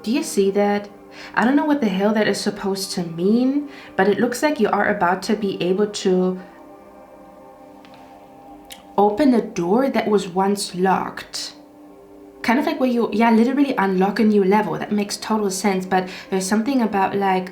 Do you see that? I don't know what the hell that is supposed to mean, but it looks like you are about to be able to open a door that was once locked. Kind of like where you, literally unlock a new level. That makes total sense, but there's something about like,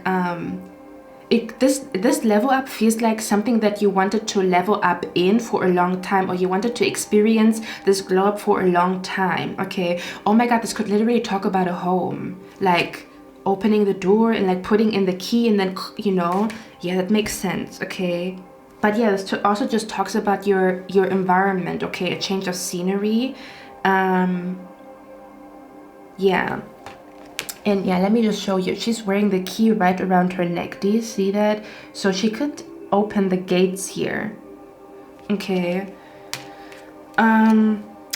this level up feels like something that you wanted to level up in for a long time, or you wanted to experience this glow up for a long time. Okay, oh my god, this could literally talk about a home, like opening the door and like putting in the key and then, you know, yeah, that makes sense. Okay, but yeah, this also just talks about your environment. Okay, a change of scenery. Yeah. And yeah, let me just show you. She's wearing the key right around her neck. Do you see that? So she could open the gates here. Okay.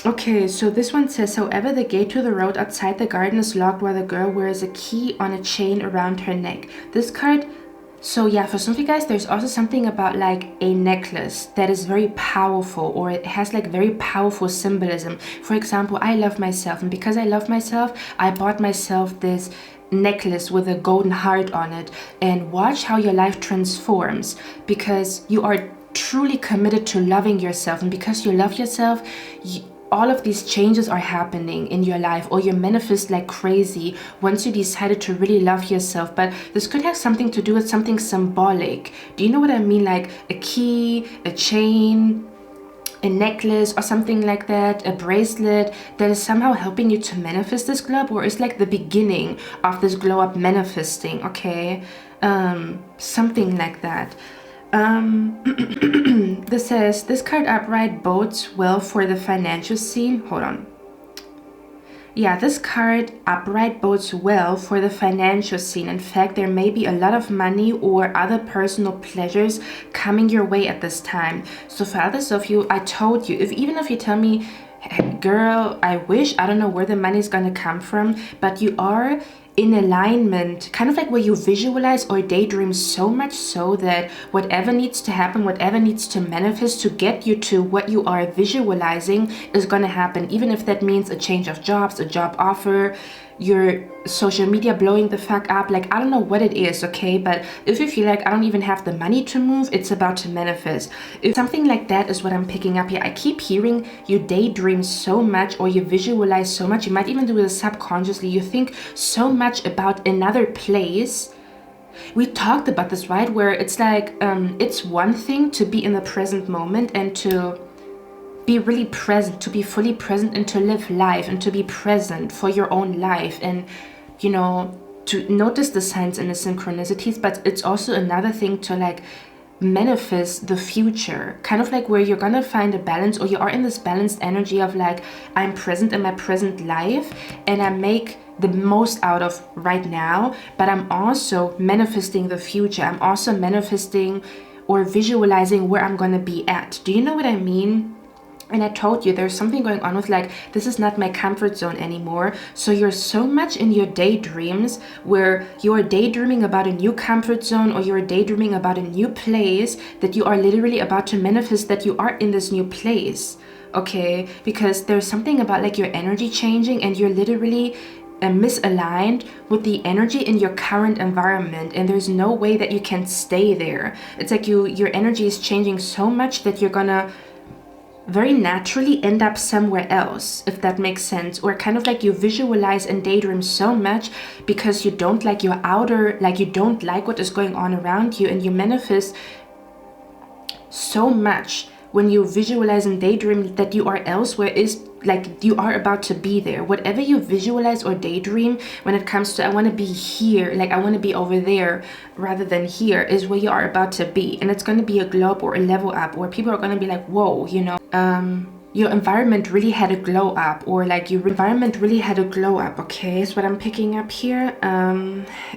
Okay, so this one says, however, the gate to the road outside the garden is locked while the girl wears a key on a chain around her neck. This card, so yeah, for some of you guys, there's also something about like a necklace that is very powerful, or it has like very powerful symbolism. For example, I love myself, and because I love myself, I bought myself this necklace with a golden heart on it. And watch how your life transforms, because you are truly committed to loving yourself, and because you love yourself, all of these changes are happening in your life, or you manifest like crazy once you decided to really love yourself. But this could have something to do with something symbolic. Do you know what I mean? Like a key, a chain, a necklace, or something like that, a bracelet that is somehow helping you to manifest this glow up, or is like the beginning of this glow up manifesting. Okay, something like that. This says, this card upright bodes well for the financial scene. Hold on. Yeah, this card upright bodes well for the financial scene. In fact, there may be a lot of money or other personal pleasures coming your way at this time. So for others of you, I told you, even if you tell me, girl, I wish, I don't know where the money is going to come from, but you are in alignment, kind of like where you visualize or daydream so much so that whatever needs to happen, whatever needs to manifest to get you to what you are visualizing is going to happen, even if that means a change of jobs, a job offer, your social media blowing the fuck up. Like, I don't know what it is, okay, but if you feel like I don't even have the money to move, it's about to manifest. If something like that is what I'm picking up here, I keep hearing you daydream so much, or you visualize so much. You might even do it subconsciously. You think so much about another place. We talked about this, right, where it's like it's one thing to be in the present moment and to be really present, to be fully present, and to live life, and to be present for your own life, and, you know, to notice the signs and the synchronicities. But it's also another thing to like manifest the future, kind of like where you're gonna find a balance, or you are in this balanced energy of like, I'm present in my present life and I make the most out of right now, but I'm also manifesting the future. I'm also manifesting or visualizing where I'm gonna be at. Do you know what I mean? And I told you there's something going on with like, this is not my comfort zone anymore. So you're so much in your daydreams where you're daydreaming about a new comfort zone, or you're daydreaming about a new place, that you are literally about to manifest that you are in this new place. Okay, because there's something about like your energy changing, and you're literally misaligned with the energy in your current environment, and there's no way that you can stay there. It's like your energy is changing so much that you're gonna very naturally end up somewhere else, if that makes sense. Or kind of like you visualize and daydream so much because you don't like your outer, like you don't like what is going on around you, and you manifest so much when you visualize and daydream that you are elsewhere, is like you are about to be there. Whatever you visualize or daydream when it comes to I want to be here, like I want to be over there rather than here, is where you are about to be. And it's going to be a glow up or a level up, or people are going to be like, whoa, you know, your environment really had a glow up, or like your environment really had a glow up. Okay, is what I'm picking up here.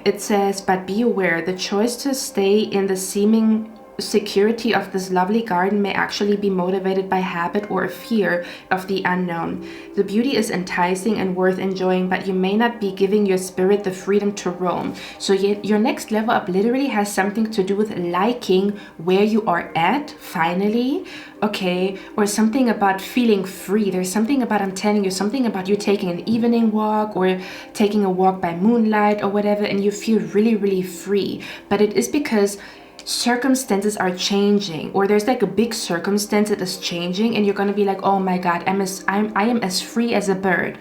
It says, but be aware, the choice to stay in the seeming security of this lovely garden may actually be motivated by habit or a fear of the unknown. The beauty is enticing and worth enjoying, but you may not be giving your spirit the freedom to roam. So your next level up literally has something to do with liking where you are at finally, okay, or something about feeling free. There's something about, I'm telling you, something about you taking an evening walk or taking a walk by moonlight or whatever, and you feel really, really free. But it is because circumstances are changing, or there's like a big circumstance that is changing, and you're gonna be like, oh my god, I am as free as a bird.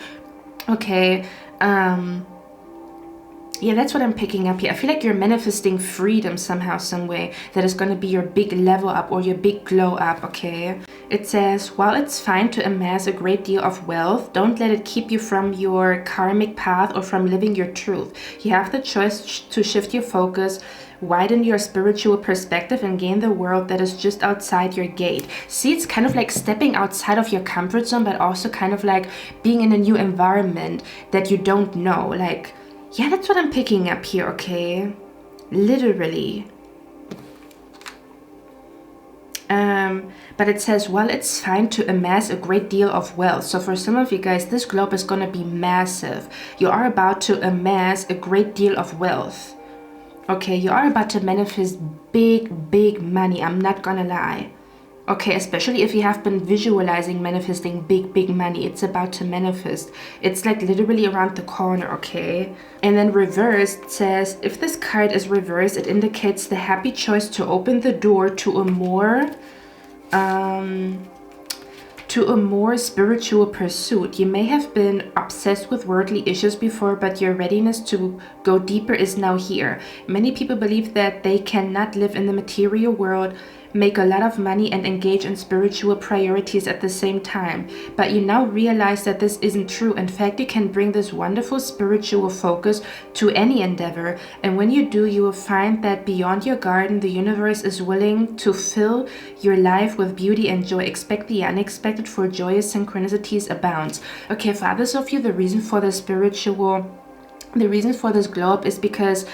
Okay, Yeah, that's what I'm picking up here. I feel like you're manifesting freedom somehow, some way. That is going to be your big level up or your big glow up, okay? It says, while it's fine to amass a great deal of wealth, don't let it keep you from your karmic path or from living your truth. You have the choice to shift your focus, widen your spiritual perspective, and gain the world that is just outside your gate. See, it's kind of like stepping outside of your comfort zone, but also kind of like being in a new environment that you don't know. Like, yeah, that's what I'm picking up here, okay? Literally. But it says, well, it's fine to amass a great deal of wealth. So for some of you guys, this globe is going to be massive. You are about to amass a great deal of wealth. Okay, you are about to manifest big money. I'm not gonna lie. Okay, especially if you have been visualizing manifesting big money, it's about to manifest. It's like literally around the corner, okay? And then reversed says, if this card is reversed, it indicates the happy choice to open the door to a more spiritual pursuit. You may have been obsessed with worldly issues before, but your readiness to go deeper is now here. Many people believe that they cannot live in the material world, make a lot of money, and engage in spiritual priorities at the same time. But you now realize that this isn't true. In fact, you can bring this wonderful spiritual focus to any endeavor. And when you do, you will find that beyond your garden, the universe is willing to fill your life with beauty and joy. Expect the unexpected, for joyous synchronicities abound. Okay, for others of you, the reason for this globe is because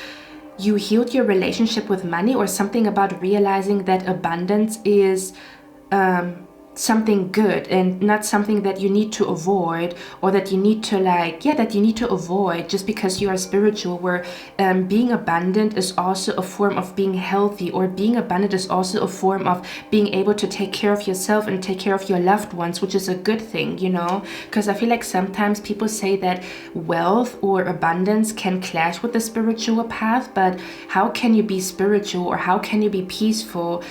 you healed your relationship with money, or something about realizing that abundance is something good and not something that you need to avoid, or that you need to avoid just because you are spiritual, where being abundant is also a form of being healthy, or being abundant is also a form of being able to take care of yourself and take care of your loved ones, which is a good thing, you know? Because I feel like sometimes people say that wealth or abundance can clash with the spiritual path, but how can you be spiritual, or how can you be peaceful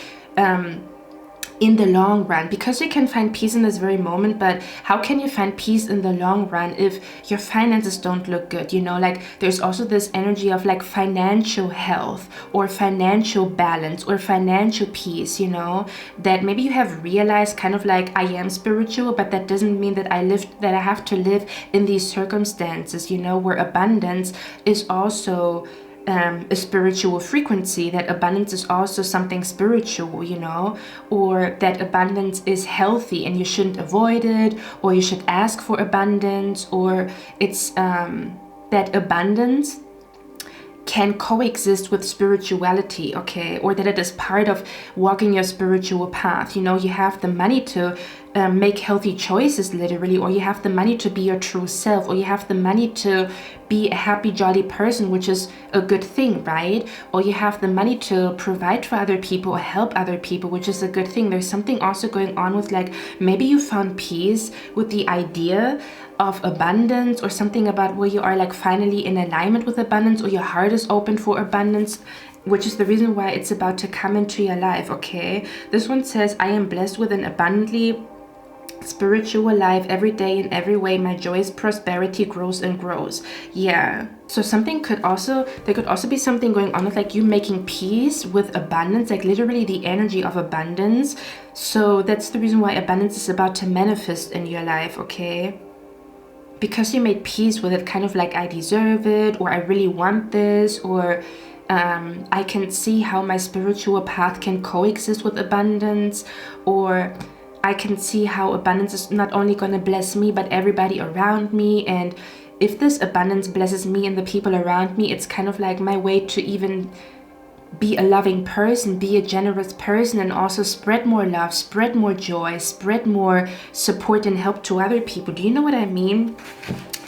in the long run? Because you can find peace in this very moment, but how can you find peace in the long run if your finances don't look good? You know, like there's also this energy of like financial health or financial balance or financial peace, you know, that maybe you have realized kind of like, I am spiritual, but that doesn't mean that I have to live in these circumstances, you know, where abundance is also a spiritual frequency, that abundance is also something spiritual, you know, or that abundance is healthy and you shouldn't avoid it, or you should ask for abundance, or it's that abundance can coexist with spirituality, okay, or that it is part of walking your spiritual path. You know, you have the money to make healthy choices, literally, or you have the money to be your true self, or you have the money to be a happy, jolly person, which is a good thing, right? Or you have the money to provide for other people or help other people, which is a good thing. There's something also going on with, like, maybe you found peace with the idea of abundance, or something about where you are like finally in alignment with abundance, or your heart is open for abundance, which is the reason why it's about to come into your life, okay? This one says, I am blessed with an abundantly spiritual life every day in every way. My joyous prosperity grows and grows. Yeah, so there could also be something going on with like you making peace with abundance, like literally the energy of abundance. So that's the reason why abundance is about to manifest in your life, okay? Because you made peace with it, kind of like, I deserve it, or I really want this, or I can see how my spiritual path can coexist with abundance, or I can see how abundance is not only going to bless me, but everybody around me. And if this abundance blesses me and the people around me, it's kind of like my way to even be a loving person, be a generous person, and also spread more love, spread more joy, spread more support and help to other people. Do you know what I mean?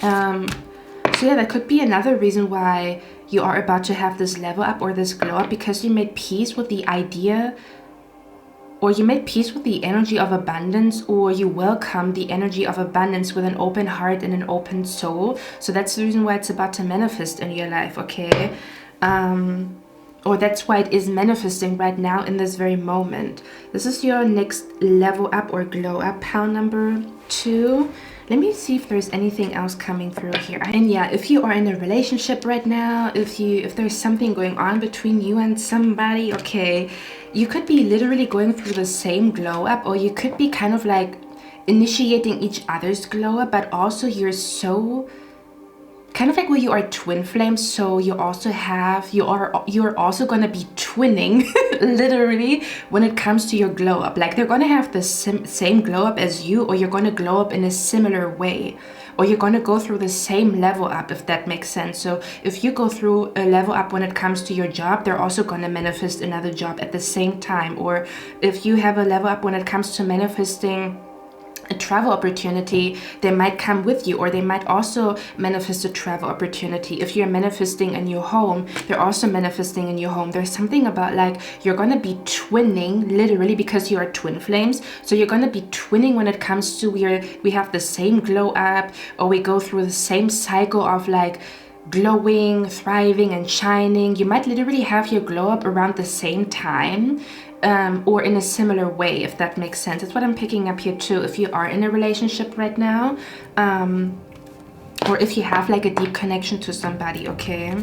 So yeah, that could be another reason why you are about to have this level up or this glow up, because you made peace with the idea, or you made peace with the energy of abundance, or you welcome the energy of abundance with an open heart and an open soul. So that's the reason why it's about to manifest in your life, okay? or that's why it is manifesting right now in this very moment. This is your next level up or glow up pile number 2. Let me see if there's anything else coming through here. And yeah, if you are in a relationship right now, if there's something going on between you and somebody, okay, you could be literally going through the same glow up, or you could be kind of like initiating each other's glow up, but also you're so kind of like where you are twin flames, so you're also gonna be twinning literally when it comes to your glow up. Like they're gonna have the same glow up as you, or you're gonna glow up in a similar way, or you're gonna go through the same level up, if that makes sense. So if you go through a level up when it comes to your job, they're also gonna manifest another job at the same time. Or if you have a level up when it comes to manifesting a travel opportunity, they might come with you, or they might also manifest a travel opportunity. If you're manifesting a new home, they're also manifesting a new home. There's something about like you're gonna be twinning literally, because you are twin flames. So you're gonna be twinning when it comes to we have the same glow up, or we go through the same cycle of like glowing, thriving, and shining. You might literally have your glow up around the same time. Or in a similar way, if that makes sense. That's what I'm picking up here too, if you are in a relationship right now, or if you have like a deep connection to somebody, okay?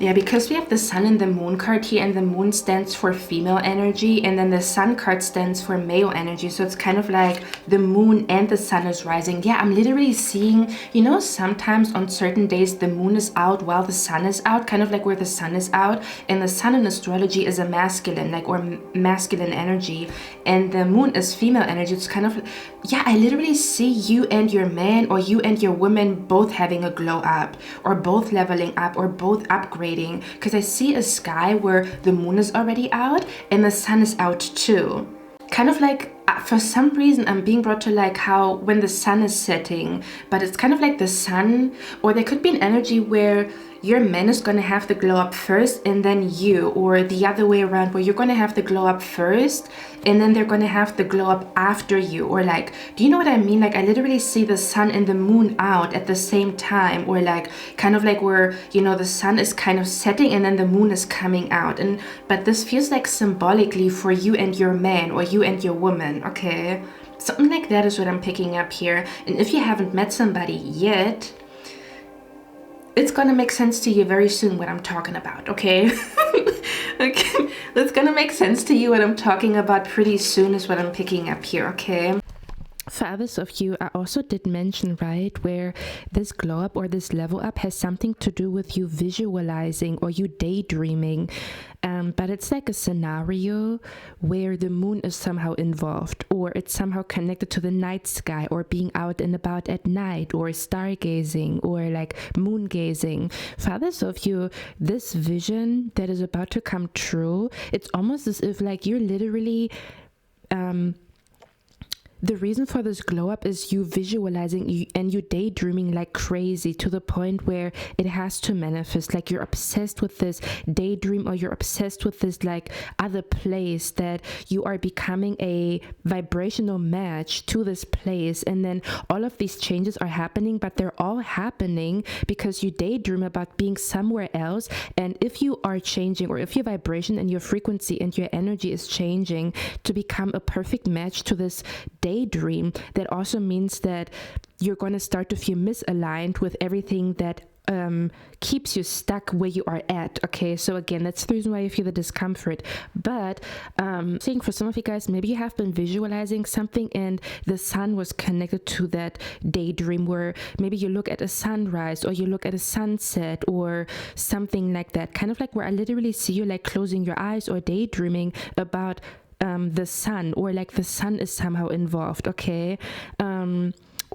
Yeah, because we have the Sun and the Moon card here, and the Moon stands for female energy, and then the Sun card stands for male energy. So it's kind of like the Moon and the Sun is rising. Yeah, I'm literally seeing, you know, sometimes on certain days the Moon is out while the Sun is out, kind of like where the Sun is out. And the Sun in astrology is a masculine, like, or masculine energy, and the Moon is female energy. It's kind of, yeah, I literally see you and your man, or you and your woman both having a glow up, or both leveling up, or both upgrading. Because I see a sky where the Moon is already out and the Sun is out too. Kind of like, for some reason I'm being brought to like how when the Sun is setting, but it's kind of like the Sun, or there could be an energy where your man is going to have the glow up first and then you, or the other way around, where you're going to have the glow up first and then they're going to have the glow up after you. Or like, do you know what I mean? Like I literally see the Sun and the Moon out at the same time, or like kind of like where, you know, the Sun is kind of setting and then the Moon is coming out. And but this feels like symbolically for you and your man, or you and your woman, okay? Something like that is what I'm picking up here. And if you haven't met somebody yet, it's gonna make sense to you very soon what I'm talking about, okay? Okay, it's gonna make sense to you what I'm talking about pretty soon is what I'm picking up here, okay? For others of you, I also did mention, right, where this glow up or this level up has something to do with you visualizing or you daydreaming. But it's like a scenario where the Moon is somehow involved, or it's somehow connected to the night sky, or being out and about at night, or stargazing, or like moon gazing. For others of you, this vision that is about to come true, it's almost as if like you're literally the reason for this glow up is you visualizing and you daydreaming like crazy, to the point where it has to manifest. Like you're obsessed with this daydream, or you're obsessed with this like other place, that you are becoming a vibrational match to this place. And then all of these changes are happening, but they're all happening because you daydream about being somewhere else. And if you are changing, or if your vibration and your frequency and your energy is changing to become a perfect match to this daydream, that also means that you're going to start to feel misaligned with everything that keeps you stuck where you are at, okay? So again, that's the reason why you feel the discomfort. But saying for some of you guys, maybe you have been visualizing something and the Sun was connected to that daydream, where maybe you look at a sunrise, or you look at a sunset, or something like that. Kind of like where I literally see you like closing your eyes or daydreaming about the Sun, or like the Sun is somehow involved, okay?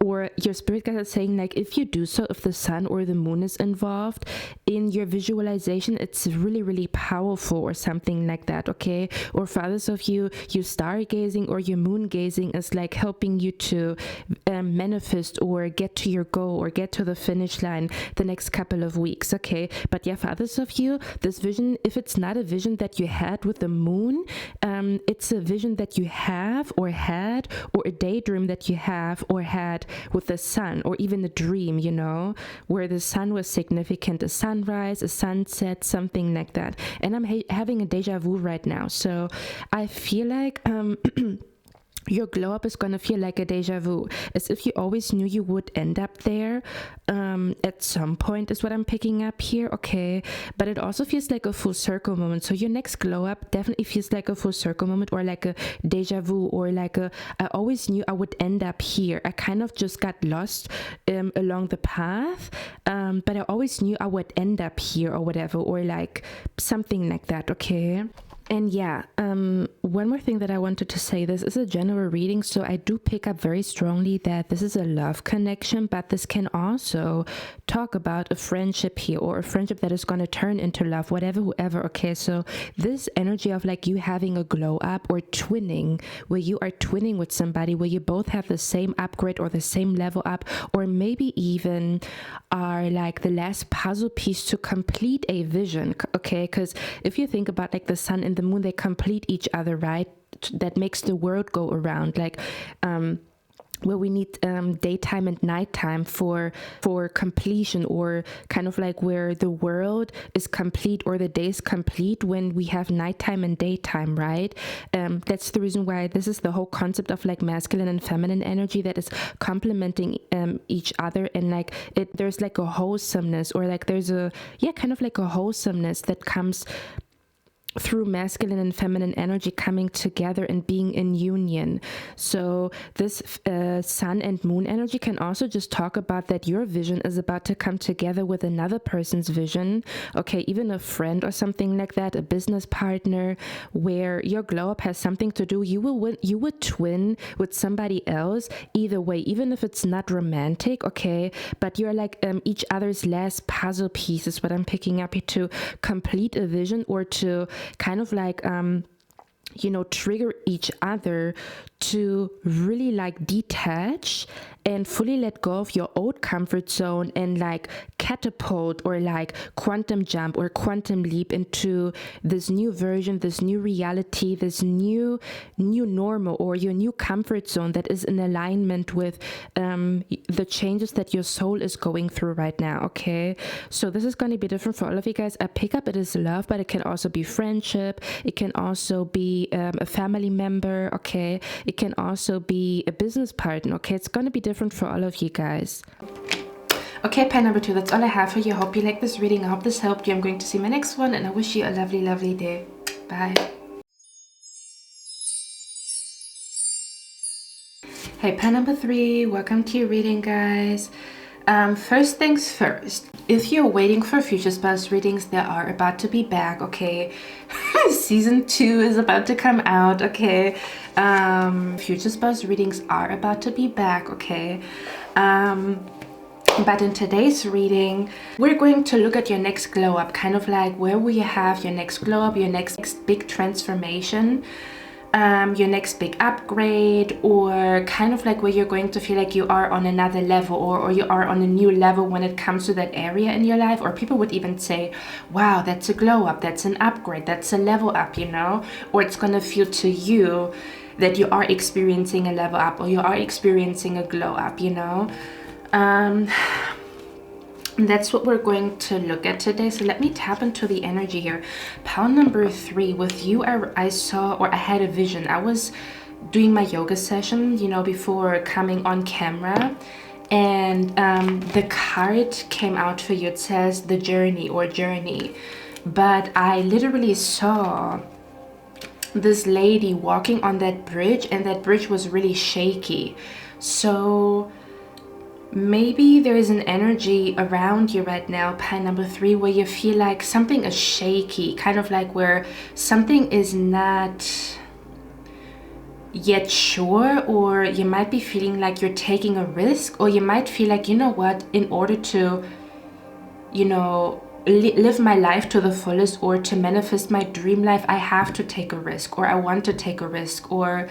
Or your spirit guide is saying like, if you do so, if the Sun or the Moon is involved in your visualization, it's really, really powerful, or something like that, okay? Or for others of you, you stargazing or your moon gazing is like helping you to manifest or get to your goal or get to the finish line the next couple of weeks, okay? But yeah, for others of you, this vision, if it's not a vision that you had with the Moon, it's a vision that you have or had, or a daydream that you have or had that with the sun, or even a dream, you know, where the sun was significant, a sunrise, a sunset, something like that. And I'm having a deja vu right now. So I feel like your glow up is going to feel like a deja vu, as if you always knew you would end up there at some point, is what I'm picking up here, okay? But it also feels like a full circle moment. So your next glow up definitely feels like a full circle moment, or like a deja vu, or like I always knew I would end up here. I kind of just got lost along the path, but I always knew I would end up here, or whatever, or like something like that, okay? And yeah, one more thing that I wanted to say, this is a general reading, so I do pick up very strongly that this is a love connection, but this can also talk about a friendship here, or a friendship that is going to turn into love, whatever, whoever, okay? So this energy of like you having a glow up, or twinning, where you are twinning with somebody, where you both have the same upgrade or the same level up, or maybe even are like the last puzzle piece to complete a vision, okay? Because if you think about like the sun and the moon, they complete each other, right? That makes the world go around, like where we need daytime and nighttime for completion, or kind of like where the world is complete, or the day is complete when we have nighttime and daytime, right? That's the reason why this is the whole concept of like masculine and feminine energy that is complementing each other, and like there's like a wholesomeness, or like there's a kind of like a wholesomeness that comes through masculine and feminine energy coming together and being in union. So this sun and moon energy can also just talk about that your vision is about to come together with another person's vision, okay? Even a friend or something like that, a business partner, where your glow up has something to do, you would twin with somebody else either way, even if it's not romantic, okay? But you're like each other's last puzzle piece is what I'm picking up here, to complete a vision, or to kind of like trigger each other to really like detach and fully let go of your old comfort zone, and like catapult, or like quantum jump, or quantum leap into this new version, this new reality, this new normal, or your new comfort zone that is in alignment with the changes that your soul is going through right now, okay? So this is going to be different for all of you guys. I pick up it is love, but it can also be friendship, it can also be a family member, okay? It can also be a business partner, okay? It's going to be different for all of you guys. Okay, pile number 2, that's all I have for you. I hope you like this reading. I hope this helped you. I'm going to see my next one, and I wish you a lovely, lovely day. Bye. Hey, pile number 3, welcome to your reading, guys. First things first, if you're waiting for future spouse readings, they are about to be back, okay? Season 2 is about to come out, okay? Future spouse readings are about to be back, okay? But in today's reading, we're going to look at your next glow up, kind of like where will you have your next glow up, your next big transformation, your next big upgrade, or kind of like where you're going to feel like you are on another level, or you are on a new level when it comes to that area in your life. Or people would even say, wow, that's a glow up, that's an upgrade, that's a level up, you know? Or it's going to feel to you that you are experiencing a level up, or you are experiencing a glow up, you know? That's what we're going to look at today. So let me tap into the energy here. Pile number 3, with you, I saw, or I had a vision. I was doing my yoga session, you know, before coming on camera, and the card came out for you. It says the journey, or journey, but I literally saw this lady walking on that bridge, and that bridge was really shaky. So maybe there is an energy around you right now, pile number 3, where you feel like something is shaky, kind of like where something is not yet sure, or you might be feeling like you're taking a risk, or you might feel like, you know what, in order to, you know, live my life to the fullest, or to manifest my dream life, I have to take a risk, or I want to take a risk, or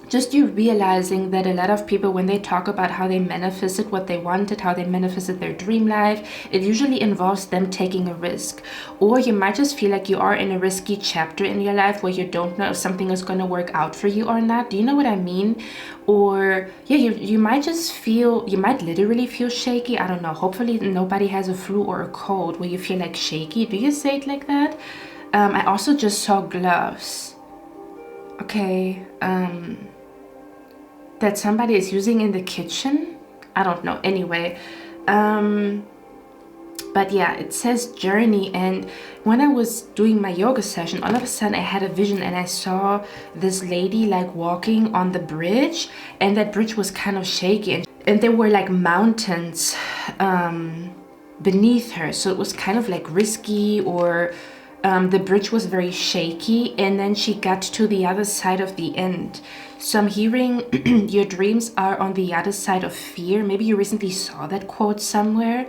just you realizing that a lot of people, when they talk about how they manifested what they wanted, how they manifested their dream life, it usually involves them taking a risk. Or you might just feel like you are in a risky chapter in your life where you don't know if something is going to work out for you or not. Do you know what I mean? Or yeah, you might just feel, you might literally feel shaky. I don't know, hopefully nobody has a flu or a cold where you feel like shaky. Do you say it like that? I also just saw gloves. Okay, that somebody is using in the kitchen. I don't know. Anyway, but yeah, it says journey. And when I was doing my yoga session, all of a sudden I had a vision and I saw this lady like walking on the bridge, and that bridge was kind of shaky, and there were like mountains beneath her, so it was kind of like risky, or the bridge was very shaky. And then she got to the other side of the end. So I'm hearing your dreams are on the other side of fear. Maybe you recently saw that quote somewhere.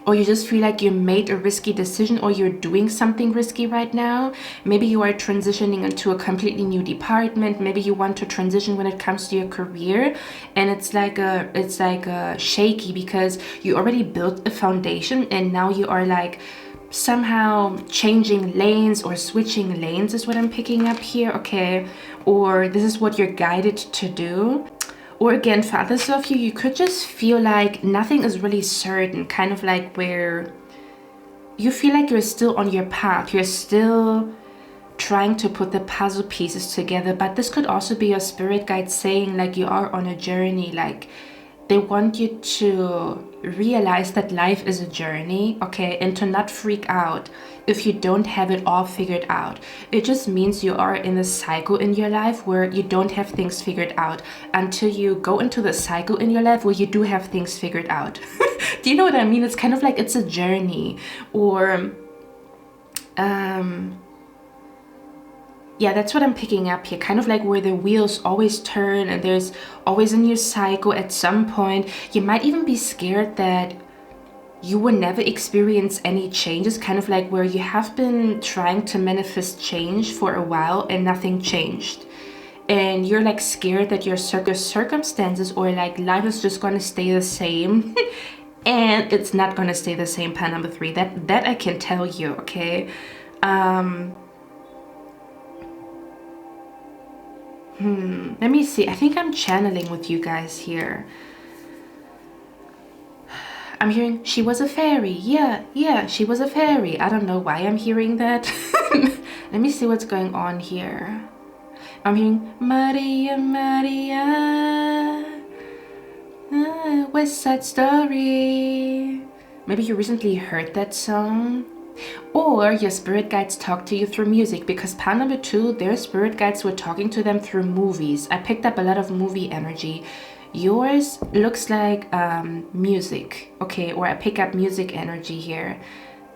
Or you just feel like you made a risky decision, or you're doing something risky right now. Maybe you are transitioning into a completely new department. Maybe you want to transition when it comes to your career, and it's like a shaky because you already built a foundation, and now you are like somehow changing lanes or switching lanes is what I'm picking up here. Okay, or this is what you're guided to do. Or again, for others of you, you could just feel like nothing is really certain, kind of like where you feel like you're still on your path, you're still trying to put the puzzle pieces together. But this could also be your spirit guide saying like you are on a journey, like they want you to realize that life is a journey, okay, and to not freak out if you don't have it all figured out. It just means you are in a cycle in your life where you don't have things figured out until you go into the cycle in your life where you do have things figured out. Do you know what I mean? It's kind of like it's a journey. Or yeah, that's what I'm picking up here. Kind of like where the wheels always turn and there's always a new cycle at some point. You might even be scared that you will never experience any changes. Kind of like where you have been trying to manifest change for a while and nothing changed. And you're like scared that your circumstances or like life is just going to stay the same. And it's not going to stay the same, pile number 3. That I can tell you, okay? Let me see. I think I'm channeling with you guys here. I'm hearing she was a fairy. Yeah, she was a fairy. I don't know why I'm hearing that. Let me see what's going on here. I'm hearing Maria, Maria, West Side Story. Maybe you recently heard that song. Or your spirit guides talk to you through music, because pile number 2, their spirit guides were talking to them through movies. I picked up a lot of movie energy. Yours looks like music, okay, or I pick up music energy here.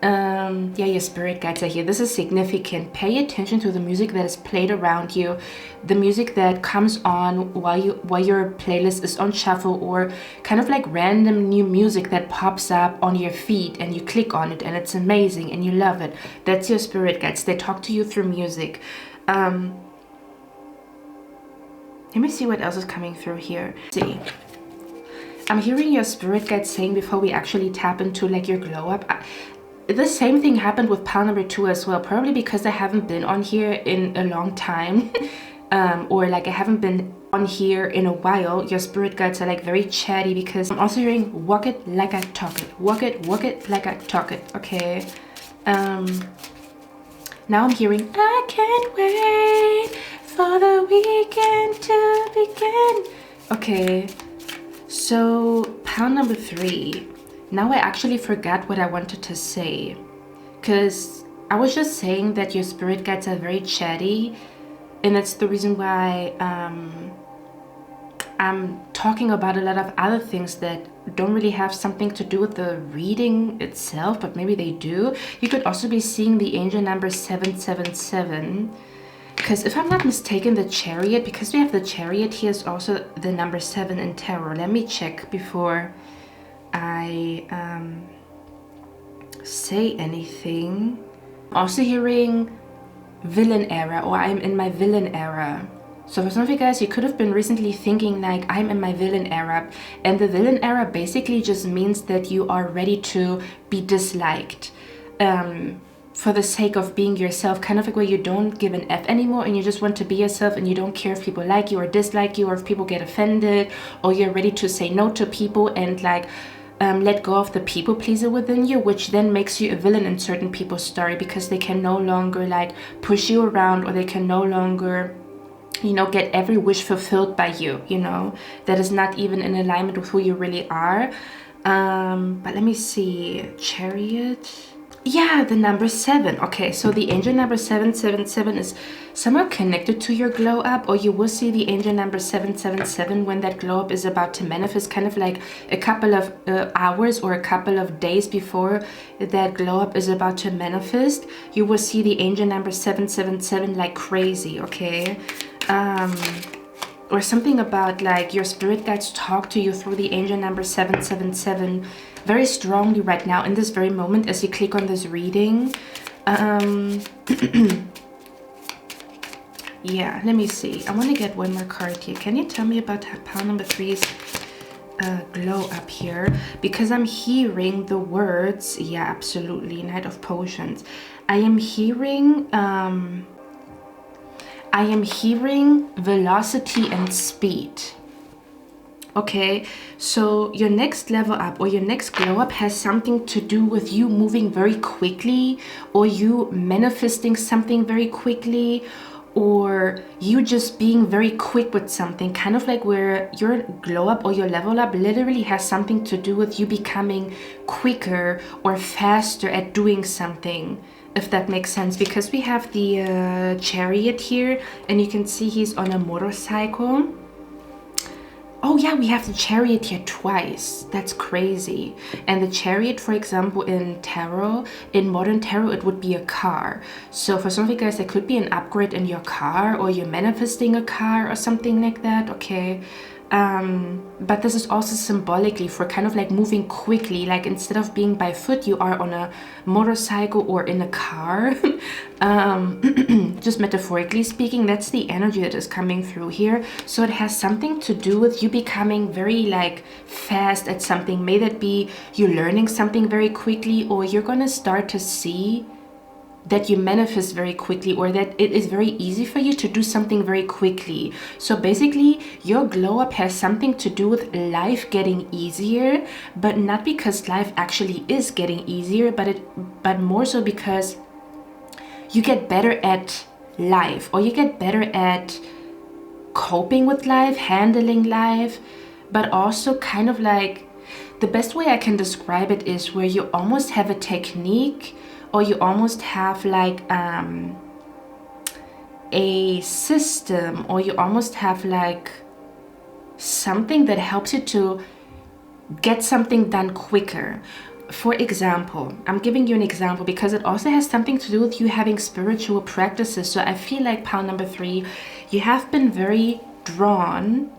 Yeah, your spirit guides are here. This is significant. Pay attention to the music that is played around you, the music that comes on while your playlist is on shuffle, or kind of like random new music that pops up on your feed and you click on it and it's amazing and you love it. That's your spirit guides. They talk to you through music. Let me see what else is coming through here. See, I'm hearing your spirit guides saying, before we actually tap into like your glow up, the same thing happened with pile number 2 as well, probably because I haven't been on here in a long time. Or like I haven't been on here in a while. Your spirit guides are like very chatty, because I'm also hearing walk it like I talk it, walk it like I talk it. Okay, now I'm hearing I can't wait for the weekend to begin. Okay, so pile number 3. Now I actually forgot what I wanted to say, because I was just saying that your spirit guides are very chatty, and that's the reason why I'm talking about a lot of other things that don't really have something to do with the reading itself, but maybe they do. You could also be seeing the angel number 777, because if I'm not mistaken, the chariot, because we have the chariot here, is also the number 7 in tarot. Let me check before I say anything. Also hearing villain era, or I'm in my villain era. So for some of you guys, you could have been recently thinking like, I'm in my villain era. And the villain era basically just means that you are ready to be disliked. For the sake of being yourself, kind of like where you don't give an F anymore and you just want to be yourself and you don't care if people like you or dislike you, or if people get offended, or you're ready to say no to people and like let go of the people pleaser within you, which then makes you a villain in certain people's story, because they can no longer like push you around, or they can no longer, you know, get every wish fulfilled by you, you know, that is not even in alignment with who you really are. But let me see, Chariot. Yeah, the number 7. Okay, so the angel number 777 is somewhat connected to your glow up, or you will see the angel number 777 when that glow up is about to manifest, kind of like a couple of hours or a couple of days before that glow up is about to manifest. You will see the angel number 777 like crazy, okay? Or something about like your spirit guides talk to you through the angel number 777 very strongly right now in this very moment as you click on this reading. Yeah, let me see. I want to get one more card here. Can you tell me about pile number 3's glow up here? Because I'm hearing the words, yeah, absolutely, Knight of Potions. I am hearing velocity and speed. Okay, so your next level up or your next glow up has something to do with you moving very quickly, or you manifesting something very quickly, or you just being very quick with something, kind of like where your glow up or your level up literally has something to do with you becoming quicker or faster at doing something, if that makes sense. Because we have the Chariot here, and you can see he's on a motorcycle. Oh yeah, we have the Chariot here twice. That's crazy. And the Chariot, for example, in tarot, in modern tarot, it would be a car. So for some of you guys, there could be an upgrade in your car, or you're manifesting a car or something like that, okay? But this is also symbolically for kind of like moving quickly, like instead of being by foot, you are on a motorcycle or in a car. Just metaphorically speaking, that's the energy that is coming through here. So it has something to do with you becoming very like fast at something. May that be you learning something very quickly, or you're gonna start to see that you manifest very quickly, or that it is very easy for you to do something very quickly. So basically your glow up has something to do with life getting easier, but not because life actually is getting easier, but more so because you get better at life, or you get better at coping with life, handling life, but also kind of like, the best way I can describe it is where you almost have a technique, or you almost have like a system, or you almost have like something that helps you to get something done quicker. For example, I'm giving you an example because it also has something to do with you having spiritual practices. So I feel like pile number 3, you have been very drawn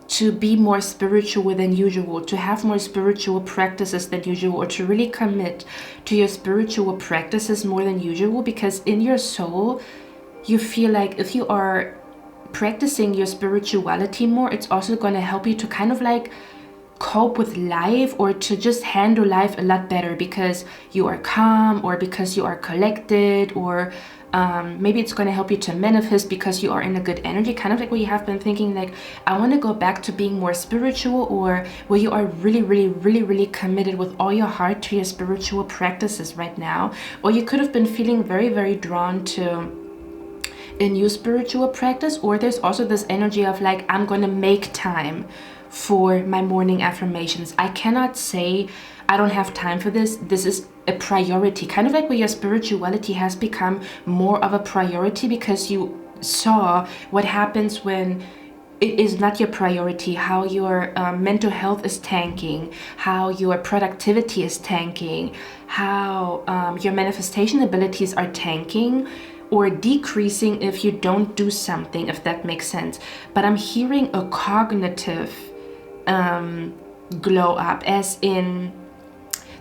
to be more spiritual than usual, to have more spiritual practices than usual, or to really commit to your spiritual practices more than usual, because in your soul, you feel like if you are practicing your spirituality more, it's also going to help you to kind of like cope with life, or to just handle life a lot better because you are calm, or because you are collected, or maybe it's going to help you to manifest because you are in a good energy, kind of like where you have been thinking like, I want to go back to being more spiritual, or where you are really committed with all your heart to your spiritual practices right now. Or you could have been feeling very drawn to a new spiritual practice, or there's also this energy of like, I'm going to make time for my morning affirmations. I cannot say I don't have time for this. This is a priority, kind of like where your spirituality has become more of a priority because you saw what happens when it is not your priority, how your mental health is tanking, how your productivity is tanking, how your manifestation abilities are tanking or decreasing if you don't do something, if that makes sense. But I'm hearing a cognitive glow up, as in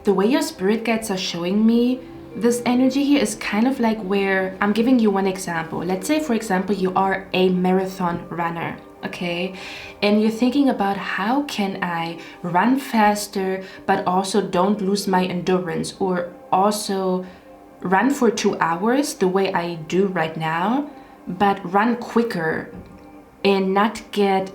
the way your spirit guides are showing me, This energy here is kind of like where I'm giving you one example. Let's say, for example, you are a marathon runner, okay? And you're thinking about how can I run faster, but also don't lose my endurance, or also run for 2 hours the way I do right now, but run quicker and not get,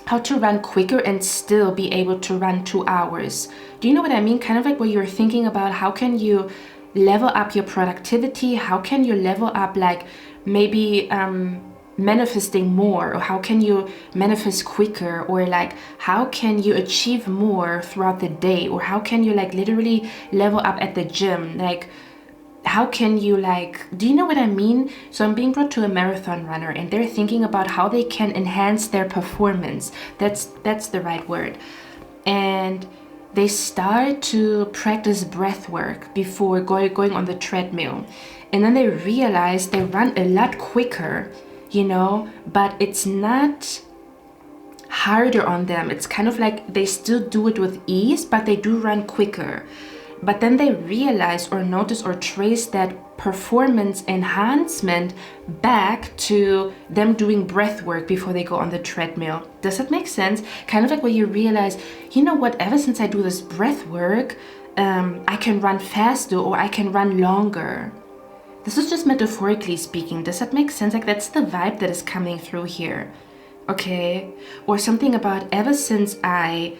how to run quicker and still be able to run 2 hours. Do you know what I mean? Kind of like where you're thinking about how can you level up your productivity? How can you level up, like maybe manifesting more, or how can you manifest quicker, or like how can you achieve more throughout the day, or how can you like literally level up at the gym? Like how can you, like, do you know what I mean? So I'm being brought to a marathon runner and they're thinking about how they can enhance their performance. That's the right word. And they start to practice breath work before going on the treadmill. And then they realize they run a lot quicker, you know, but it's not harder on them. It's kind of like they still do it with ease, but they do run quicker. But then they realize or notice or trace that performance enhancement back to them doing breath work before they go on the treadmill. Does that make sense? Kind of like where you realize, you know what, ever since I do this breath work, I can run faster, or I can run longer. This is just metaphorically speaking. Does that make sense? Like that's the vibe that is coming through here. Okay? Or something about ever since I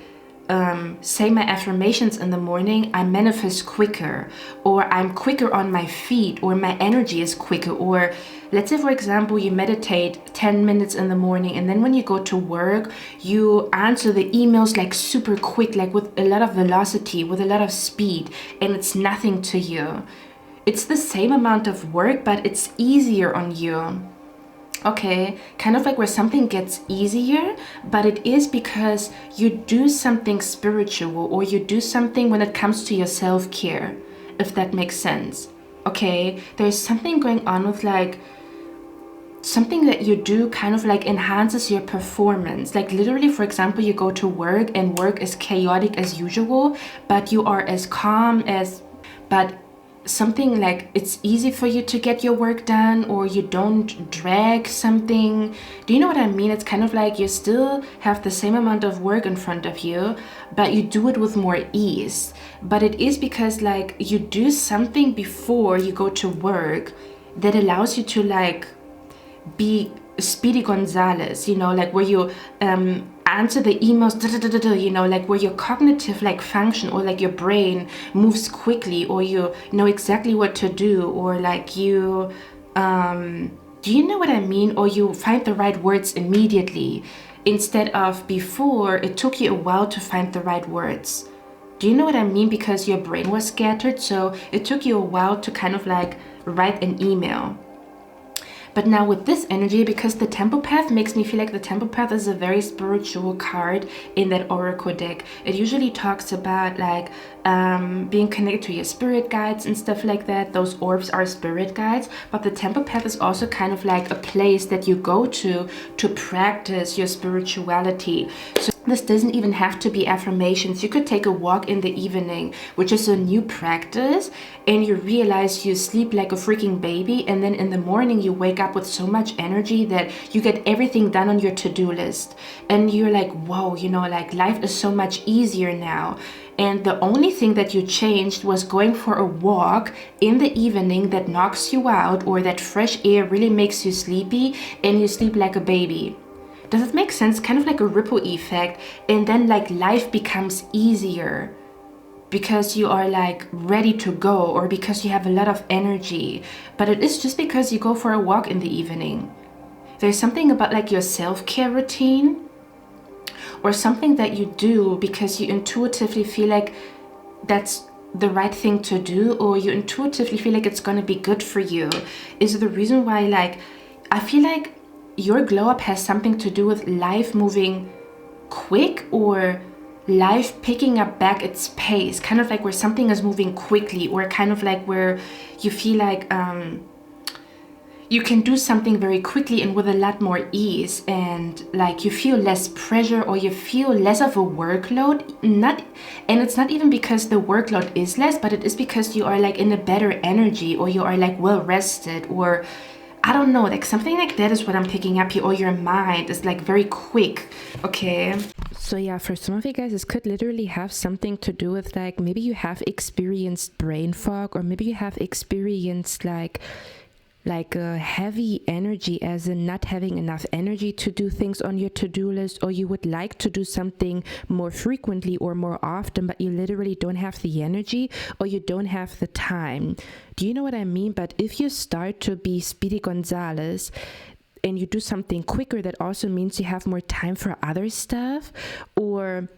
say my affirmations in the morning, I manifest quicker, or I'm quicker on my feet, or my energy is quicker. Or let's say, for example, you meditate 10 minutes in the morning, and then when you go to work, you answer the emails like super quick, like with a lot of velocity, with a lot of speed, and it's nothing to you. It's the same amount of work, but it's easier on you. Okay, kind of like where something gets easier, but it is because you do something spiritual, or you do something when it comes to your self-care, if that makes sense. Okay, there's something going on with like something that you do kind of like enhances your performance. Like literally, for example, you go to work and work is chaotic as usual, but you are as calm as, but something like it's easy for you to get your work done, or you don't drag something. Do you know what I mean? It's kind of like you still have the same amount of work in front of you, but you do it with more ease. But it is because like you do something before you go to work that allows you to like be Speedy Gonzalez, you know, like where you answer the emails, you know, like where your cognitive like function, or like your brain moves quickly, or you know exactly what to do, or like you do you know what I mean? Or you find the right words immediately, instead of before it took you a while to find the right words. Do you know what I mean? Because your brain was scattered, so it took you a while to kind of like write an email. But now with this energy, because the Temple Path makes me feel like the Temple Path is a very spiritual card in that oracle deck. It usually talks about like being connected to your spirit guides and stuff like that. Those orbs are spirit guides, but the Temple Path is also kind of like a place that you go to practice your spirituality. So this doesn't even have to be affirmations. You could take a walk in the evening, which is a new practice, and you realize you sleep like a freaking baby, and then in the morning you wake up with so much energy that you get everything done on your to-do list. And you're like, whoa, you know, like life is so much easier now. And the only thing that you changed was going for a walk in the evening that knocks you out, or that fresh air really makes you sleepy, and you sleep like a baby. Does it make sense? Kind of like a ripple effect. And then like life becomes easier because you are like ready to go, or because you have a lot of energy. But it is just because you go for a walk in the evening. There's something about like your self-care routine, or something that you do because you intuitively feel like that's the right thing to do, or you intuitively feel like it's going to be good for you, is the reason why, like, I feel like your glow up has something to do with life moving quick, or life picking up back its pace, kind of like where something is moving quickly, or kind of like where you feel like you can do something very quickly and with a lot more ease, and like you feel less pressure or you feel less of a workload. And it's not even because the workload is less, but it is because you are like in a better energy, or you are like well rested, or I don't know, like something like that is what I'm picking up here. Or your mind is like very quick. Okay, so yeah, for some of you guys, this could literally have something to do with like maybe you have experienced brain fog, or maybe you have experienced like a heavy energy, as in not having enough energy to do things on your to-do list, or you would like to do something more frequently or more often, but you literally don't have the energy or you don't have the time. Do you know what I mean? But if you start to be Speedy Gonzalez and you do something quicker, that also means you have more time for other stuff. Or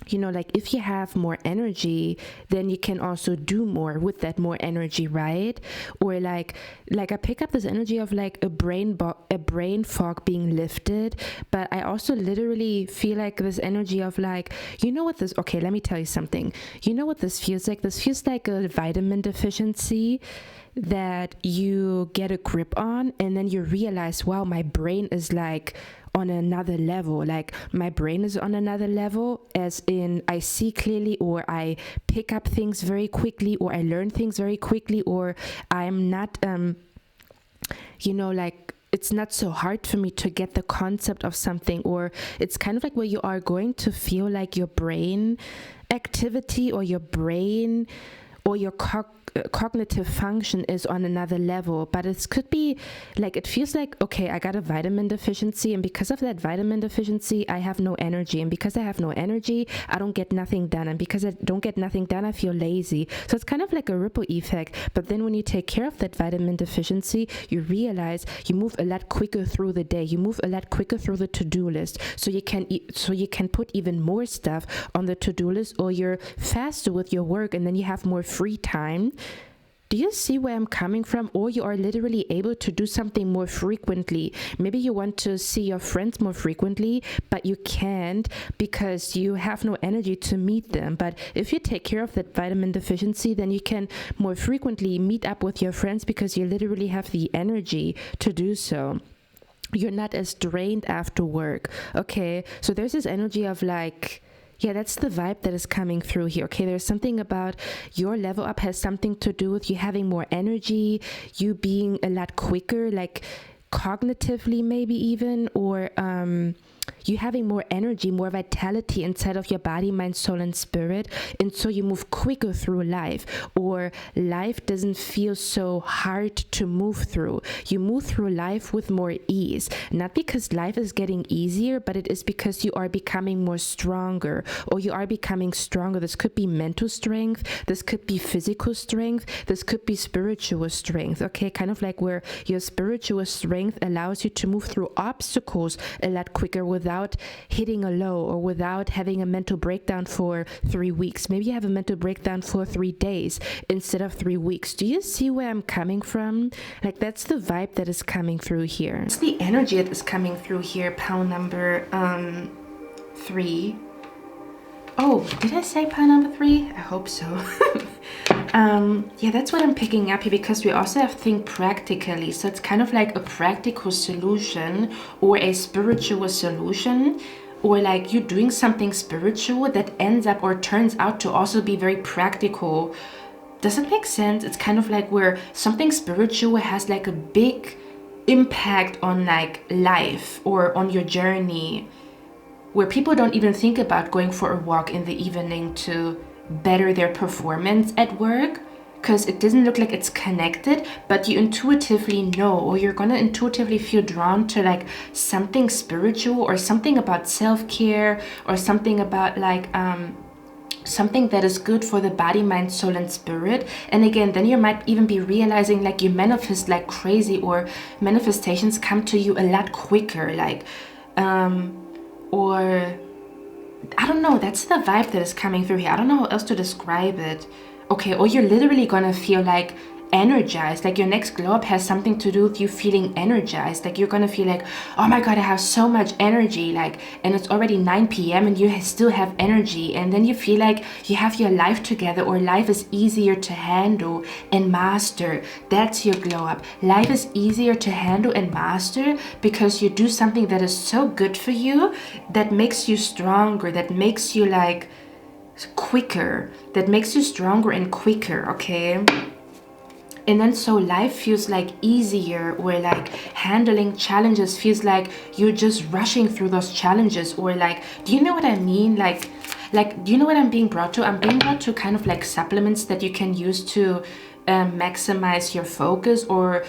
you know, like if you have more energy, then you can also do more with that more energy, right? Or like I pick up this energy of like a brain fog being lifted, but I also literally feel like this energy of like, you know what this, okay, let me tell you something. You know what this feels like? This feels like a vitamin deficiency that you get a grip on, and then you realize, wow, my brain is like on another level. Like my brain is on another level, as in I see clearly, or I pick up things very quickly, or I learn things very quickly, or I'm not you know, like it's not so hard for me to get the concept of something. Or it's kind of like where you are going to feel like your brain activity, or your brain, or your cognitive function is on another level. But it could be like, it feels like, okay, I got a vitamin deficiency, and because of that vitamin deficiency I have no energy, and because I have no energy I don't get nothing done, and because I don't get nothing done I feel lazy. So it's kind of like a ripple effect. But then when you take care of that vitamin deficiency, you realize you move a lot quicker through the day, you move a lot quicker through the to-do list, so you can put even more stuff on the to-do list, or you're faster with your work, and then you have more free time. Do you see where I'm coming from? Or you are literally able to do something more frequently. Maybe you want to see your friends more frequently, but you can't because you have no energy to meet them. But if you take care of that vitamin deficiency, then you can more frequently meet up with your friends because you literally have the energy to do so. You're not as drained after work. Okay, so there's this energy of like, yeah, that's the vibe that is coming through here. Okay, there's something about your level up has something to do with you having more energy, you being a lot quicker, like cognitively maybe even, or you having more energy, more vitality inside of your body, mind, soul, and spirit. And so you move quicker through life, or life doesn't feel so hard to move through. You move through life with more ease, not because life is getting easier, but it is because you are becoming more stronger, or you are becoming stronger. This could be mental strength, this could be physical strength, this could be spiritual strength. Okay, kind of like where your spiritual strength allows you to move through obstacles a lot quicker without hitting a low, or without having a mental breakdown for 3 weeks. Maybe you have a mental breakdown for 3 days instead of 3 weeks. Do you see where I'm coming from? Like that's the vibe that is coming through here. It's the energy that is coming through here. Pile number 3. Oh, did I say pile number 3? I hope so. Yeah, that's what I'm picking up here, because we also have think practically. So it's kind of like a practical solution, or a spiritual solution, or like you doing something spiritual that ends up or turns out to also be very practical. Does it make sense? It's kind of like where something spiritual has like a big impact on like life or on your journey, where people don't even think about going for a walk in the evening to better their performance at work, because it doesn't look like it's connected, but you intuitively know, or you're gonna intuitively feel drawn to like something spiritual, or something about self-care, or something about like something that is good for the body, mind, soul, and spirit. And again, then you might even be realizing like you manifest like crazy, or manifestations come to you a lot quicker, like or I don't know, that's the vibe that is coming through here. I don't know how else to describe it. Okay, or you're literally gonna feel like energized. Like your next glow up has something to do with you feeling energized. Like you're gonna feel like, oh my god, I have so much energy, like, and it's already 9 p.m. and you still have energy, and then you feel like you have your life together, or life is easier to handle and master. That's your glow up. Life is easier to handle and master because you do something that is so good for you, that makes you stronger, that makes you like quicker, that makes you stronger and quicker, okay? And then so life feels like easier, or like handling challenges feels like you're just rushing through those challenges, or like, do you know what I mean? Like, do you know what I'm being brought to? I'm being brought to kind of like supplements that you can use to maximize your focus, or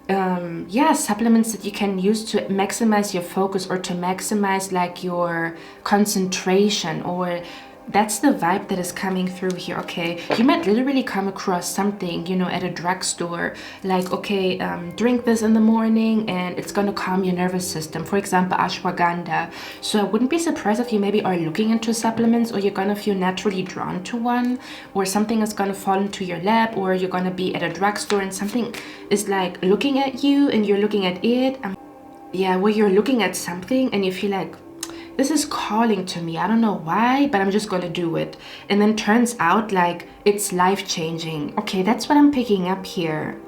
yeah, supplements that you can use to maximize your focus, or to maximize like your concentration, or that's the vibe that is coming through here, okay? You might literally come across something, you know, at a drugstore, like, okay, drink this in the morning and it's gonna calm your nervous system. For example, ashwagandha. So I wouldn't be surprised if you maybe are looking into supplements, or you're gonna feel naturally drawn to one, or something is gonna fall into your lap, or you're gonna be at a drugstore and something is like looking at you and you're looking at it. Yeah, where you're looking at something and you feel like, this is calling to me. I don't know why, but I'm just gonna do it. And then turns out like it's life-changing. Okay, that's what I'm picking up here.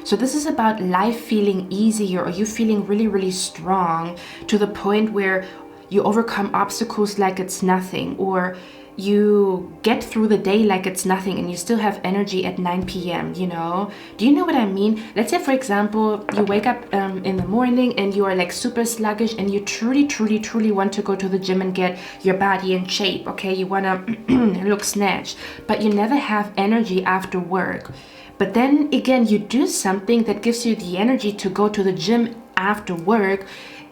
So this is about life feeling easier, or you feeling really, really strong to the point where you overcome obstacles like it's nothing, or you get through the day like it's nothing, and you still have energy at 9 p.m. you know? Do you know what I mean? Let's say, for example, you wake up in the morning and you are like super sluggish, and you truly want to go to the gym and get your body in shape, okay? You want to look snatched, but you never have energy after work. But then again, you do something that gives you the energy to go to the gym after work.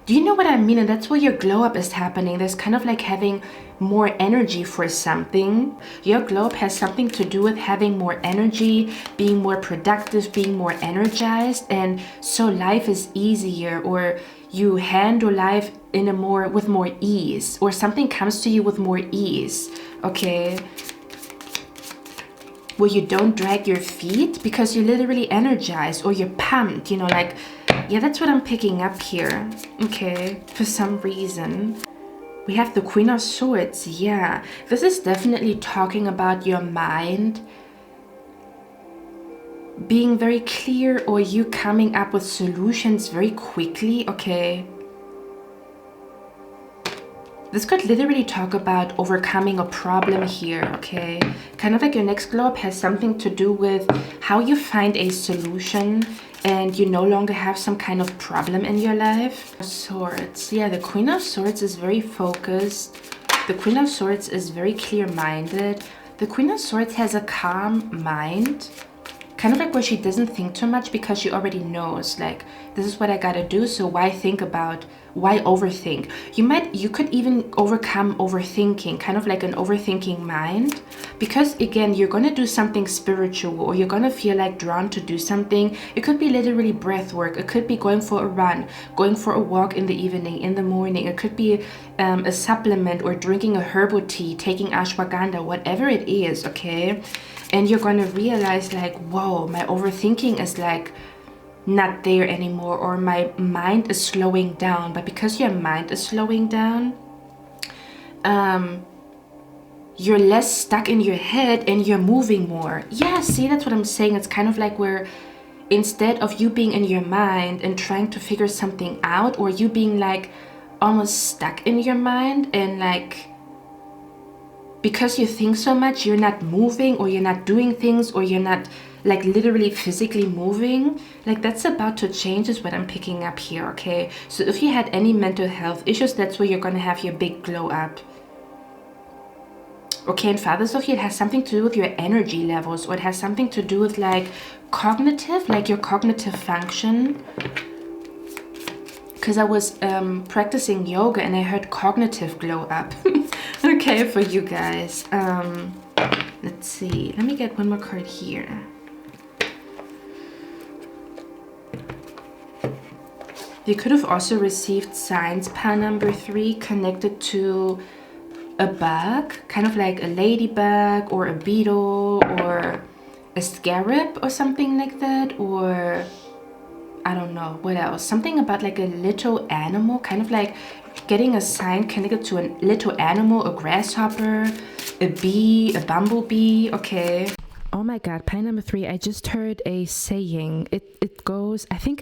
Do you know what I mean? And that's where your glow up is happening. There's kind of like having more energy for something. Your glow up has something to do with having more energy, being more productive, being more energized, and so life is easier, or you handle life with more ease, or something comes to you with more ease, okay? Where you don't drag your feet because you're literally energized, or you're pumped, you know, like, yeah, that's what I'm picking up here, okay, for some reason. We have the Queen of Swords, yeah. This is definitely talking about your mind being very clear, or you coming up with solutions very quickly, okay? This could literally talk about overcoming a problem here, okay? Kind of like your next glow up has something to do with how you find a solution and you no longer have some kind of problem in your life. Swords, yeah, the Queen of Swords is very focused. The Queen of Swords is very clear-minded. The Queen of Swords has a calm mind, kind of like where she doesn't think too much because she already knows, like, this is what I gotta do, so why overthink? You could even overcome overthinking, kind of like an overthinking mind, because again, you're gonna do something spiritual, or you're gonna feel like drawn to do something. It could be literally breath work. It could be going for a run, going for a walk in the evening, in the morning. It could be a supplement, or drinking a herbal tea, taking ashwagandha, whatever it is, okay? And you're gonna realize like, whoa, my overthinking is like not there anymore, or my mind is slowing down. But because your mind is slowing down, you're less stuck in your head and you're moving more. Yeah, see, that's what I'm saying. It's kind of like where instead of you being in your mind and trying to figure something out, or you being like almost stuck in your mind, and like because you think so much, you're not moving, or you're not doing things, or you're not like literally physically moving. Like that's about to change is what I'm picking up here, okay? So if you had any mental health issues, that's where you're gonna have your big glow up. Okay, and Father Sophia, it has something to do with your energy levels, or it has something to do with like cognitive, like your cognitive function. Because I was practicing yoga and I heard cognitive glow up. Okay, for you guys. Let's see. Let me get one more card here. You could have also received signs pile number 3 connected to a bug, kind of like a ladybug or a beetle or a scarab or something like that, or I don't know what else. Something about like a little animal, kind of like getting a sign connected to a little animal, a grasshopper, a bee, a bumblebee. Okay. Oh my god, pile number 3, I just heard a saying. It goes, I think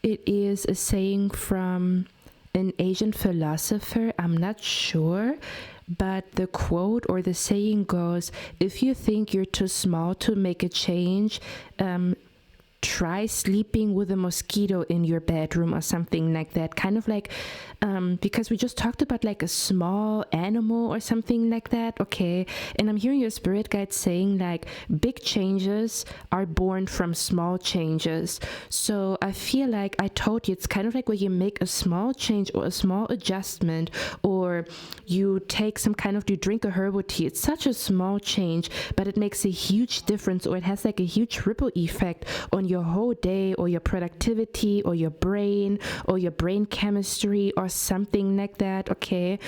it is a saying from an Asian philosopher. I'm not sure, but the quote or the saying goes, if you think you're too small to make a change, try sleeping with a mosquito in your bedroom or something like that. Kind of like, because we just talked about like a small animal or something like that, okay? And I'm hearing your spirit guide saying like big changes are born from small changes. So I feel like I told you, it's kind of like where you make a small change or a small adjustment, or you take some kind of, you drink a herbal tea. It's such a small change, but it makes a huge difference, or it has like a huge ripple effect on your whole day, or your productivity, or your brain chemistry, or something like that, okay?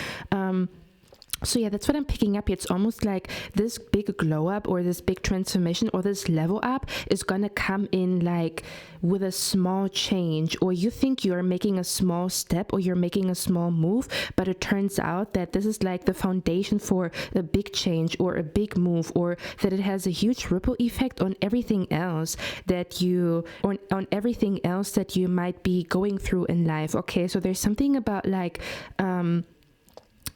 So yeah, that's what I'm picking up here. It's almost like this big glow up, or this big transformation, or this level up is gonna come in like with a small change, or you think you're making a small step, or you're making a small move, but it turns out that this is like the foundation for a big change or a big move, or that it has a huge ripple effect on everything else that you, on everything else that you might be going through in life, okay? So there's something about like,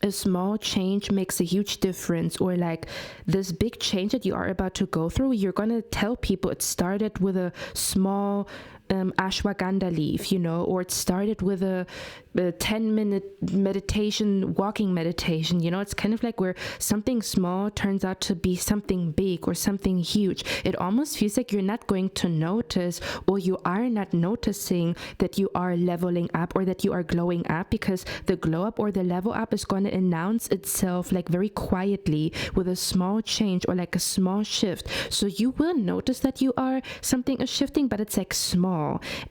a small change makes a huge difference, or like this big change that you are about to go through, you're gonna tell people it started with a small ashwagandha leaf, you know, or it started with a 10-minute meditation, walking meditation, you know. It's kind of like where something small turns out to be something big or something huge. It almost feels like you're not going to notice, or you are not noticing that you are leveling up, or that you are glowing up, because the glow up or the level up is going to announce itself like very quietly with a small change or like a small shift. So you will notice that you are, something is shifting, but it's like small.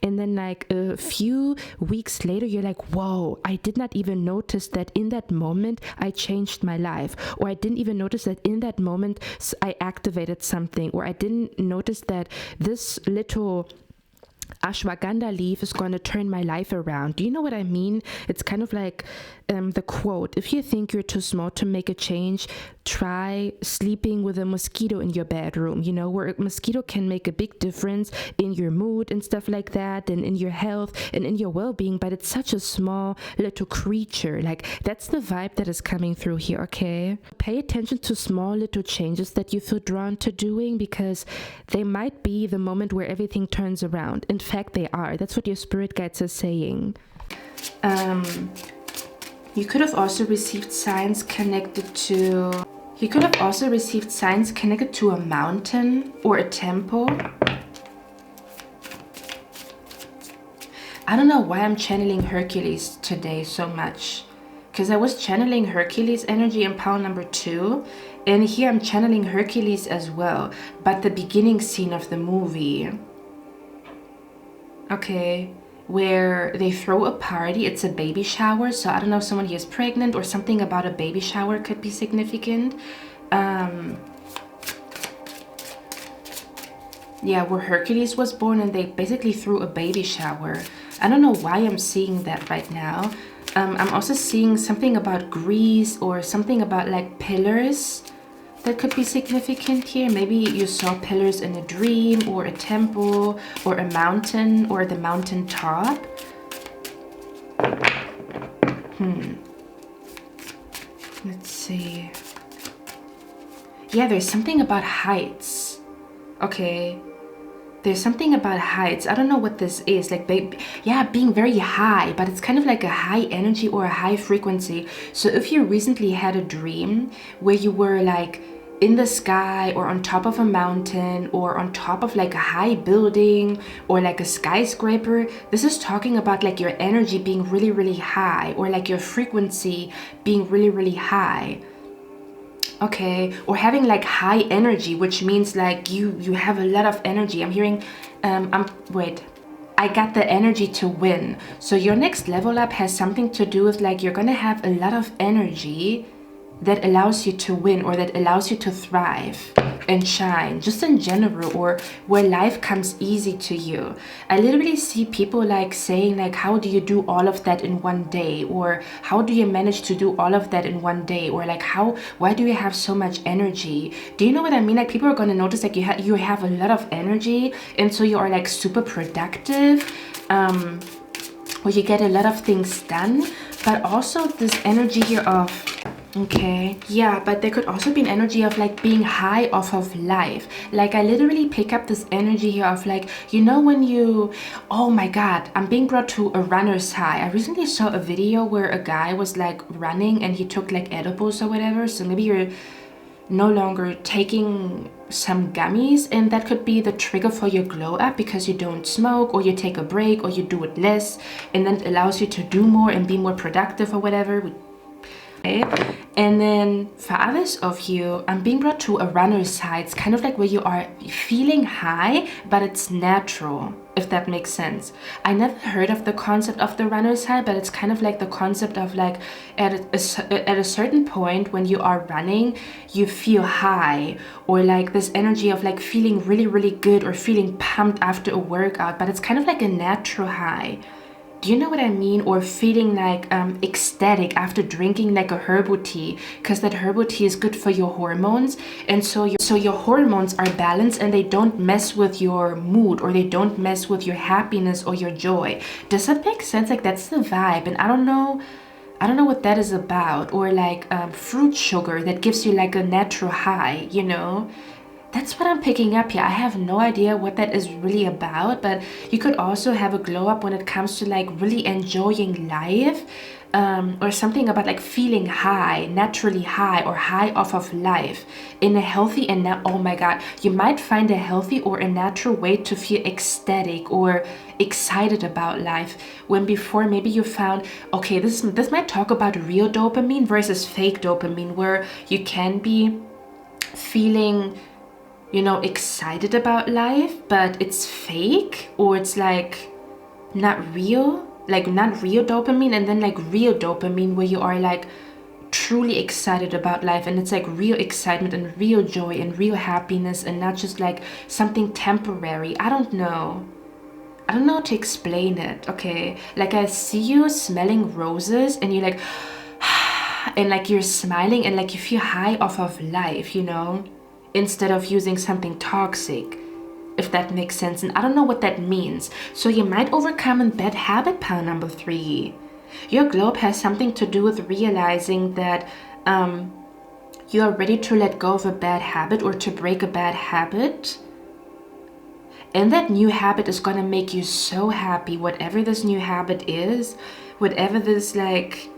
And then like a few weeks later, you're like, whoa, I did not even notice that in that moment I changed my life, or I didn't even notice that in that moment I activated something, or I didn't notice that this little ashwagandha leaf is going to turn my life around. Do you know what I mean? It's kind of like the quote, if you think you're too small to make a change, try sleeping with a mosquito in your bedroom, you know, where a mosquito can make a big difference in your mood and stuff like that, and in your health and in your well-being. But it's such a small little creature. Like, that's the vibe that is coming through here, okay? Pay attention to small little changes that you feel drawn to doing, because they might be the moment where everything turns around. In fact, they are. That's what your spirit guides are saying. You could have also received signs connected to a mountain or a temple. I don't know why I'm channeling Hercules today so much, because I was channeling Hercules energy in pile number 2, and here I'm channeling Hercules as well, but the beginning scene of the movie, okay, where they throw a party. It's a baby shower, so I don't know if someone here is pregnant, or something about a baby shower could be significant. Yeah, where Hercules was born, and they basically threw a baby shower. I don't know why I'm seeing that right now. I'm also seeing something about Greece, or something about like pillars that could be significant here. Maybe you saw pillars in a dream, or a temple, or a mountain, or the mountain top. Let's see. Yeah, there's something about heights. Okay. There's something about heights. I don't know what this is. Like, yeah, being very high, but it's kind of like a high energy or a high frequency. So if you recently had a dream where you were like in the sky, or on top of a mountain, or on top of like a high building, or like a skyscraper, this is talking about like your energy being really, really high, or like your frequency being really, really high. Okay, or having like high energy, which means like you have a lot of energy. I'm hearing, I got the energy to win. So your next level up has something to do with like you're gonna have a lot of energy that allows you to win, or that allows you to thrive and shine, just in general, or where life comes easy to you. I literally see people like saying like, how do you do all of that in one day? Or how do you manage to do all of that in one day? Or like, why do you have so much energy? Do you know what I mean? Like, people are going to notice like you have a lot of energy, and so you are like super productive, or you get a lot of things done. But also this energy here of, okay, yeah, but there could also be an energy of like being high off of life. Like, I literally pick up this energy here of like, you know, when you, oh my god, I'm being brought to a runner's high. I recently saw a video where a guy was like running and he took like edibles or whatever. So maybe you're no longer taking some gummies, and that could be the trigger for your glow up, because you don't smoke, or you take a break, or you do it less, and then it allows you to do more and be more productive or whatever. Okay. And then for others of you, I'm being brought to a runner's high. It's kind of like where you are feeling high, but it's natural, if that makes sense. I never heard of the concept of the runner's high, but it's kind of like the concept of like at a certain point when you are running, you feel high, or like this energy of like feeling really, really good, or feeling pumped after a workout, but it's kind of like a natural high. Do you know what I mean? Or feeling like ecstatic after drinking like a herbal tea, because that herbal tea is good for your hormones, and so your hormones are balanced and they don't mess with your mood, or they don't mess with your happiness or your joy. Does that make sense? Like, that's the vibe, and I don't know what that is about. Or like fruit sugar that gives you like a natural high, you know? That's what I'm picking up here. I have no idea what that is really about, but you could also have a glow up when it comes to like really enjoying life, or something about like feeling high, naturally high, or high off of life in a healthy and oh my god, you might find a healthy or a natural way to feel ecstatic or excited about life, when before maybe you found, okay, this might talk about real dopamine versus fake dopamine, where you can be feeling, you know, excited about life, but it's fake, or it's like not real, like not real dopamine, and then like real dopamine where you are like truly excited about life, and it's like real excitement and real joy and real happiness, and not just like something temporary. I don't know how to explain it. Okay, like I see you smelling roses and you're like and like you're smiling and like you feel high off of life, you know, instead of using something toxic, if that makes sense. And I don't know what that means. So you might overcome a bad habit, pile number 3. Your globe has something to do with realizing that you are ready to let go of a bad habit, or to break a bad habit. And that new habit is gonna make you so happy, whatever this new habit is, whatever this like,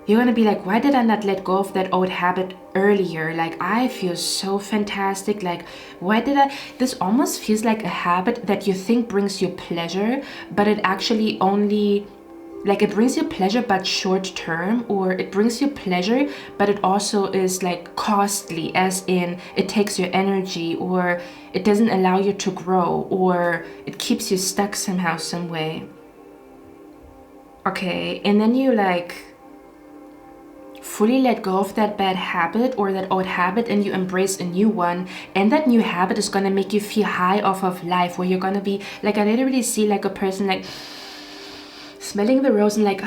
you're gonna be like, why did I not let go of that old habit earlier? Like, I feel so fantastic. Like, why did this almost feels like a habit that you think brings you pleasure, but it actually only, like, it brings you pleasure but short term, or it brings you pleasure but it also is like costly, as in it takes your energy, or it doesn't allow you to grow, or it keeps you stuck somehow, some way. Okay, and then you like fully let go of that bad habit or that old habit, and you embrace a new one, and that new habit is gonna make you feel high off of life, where you're gonna be like, I literally see like a person like smelling the rose and like,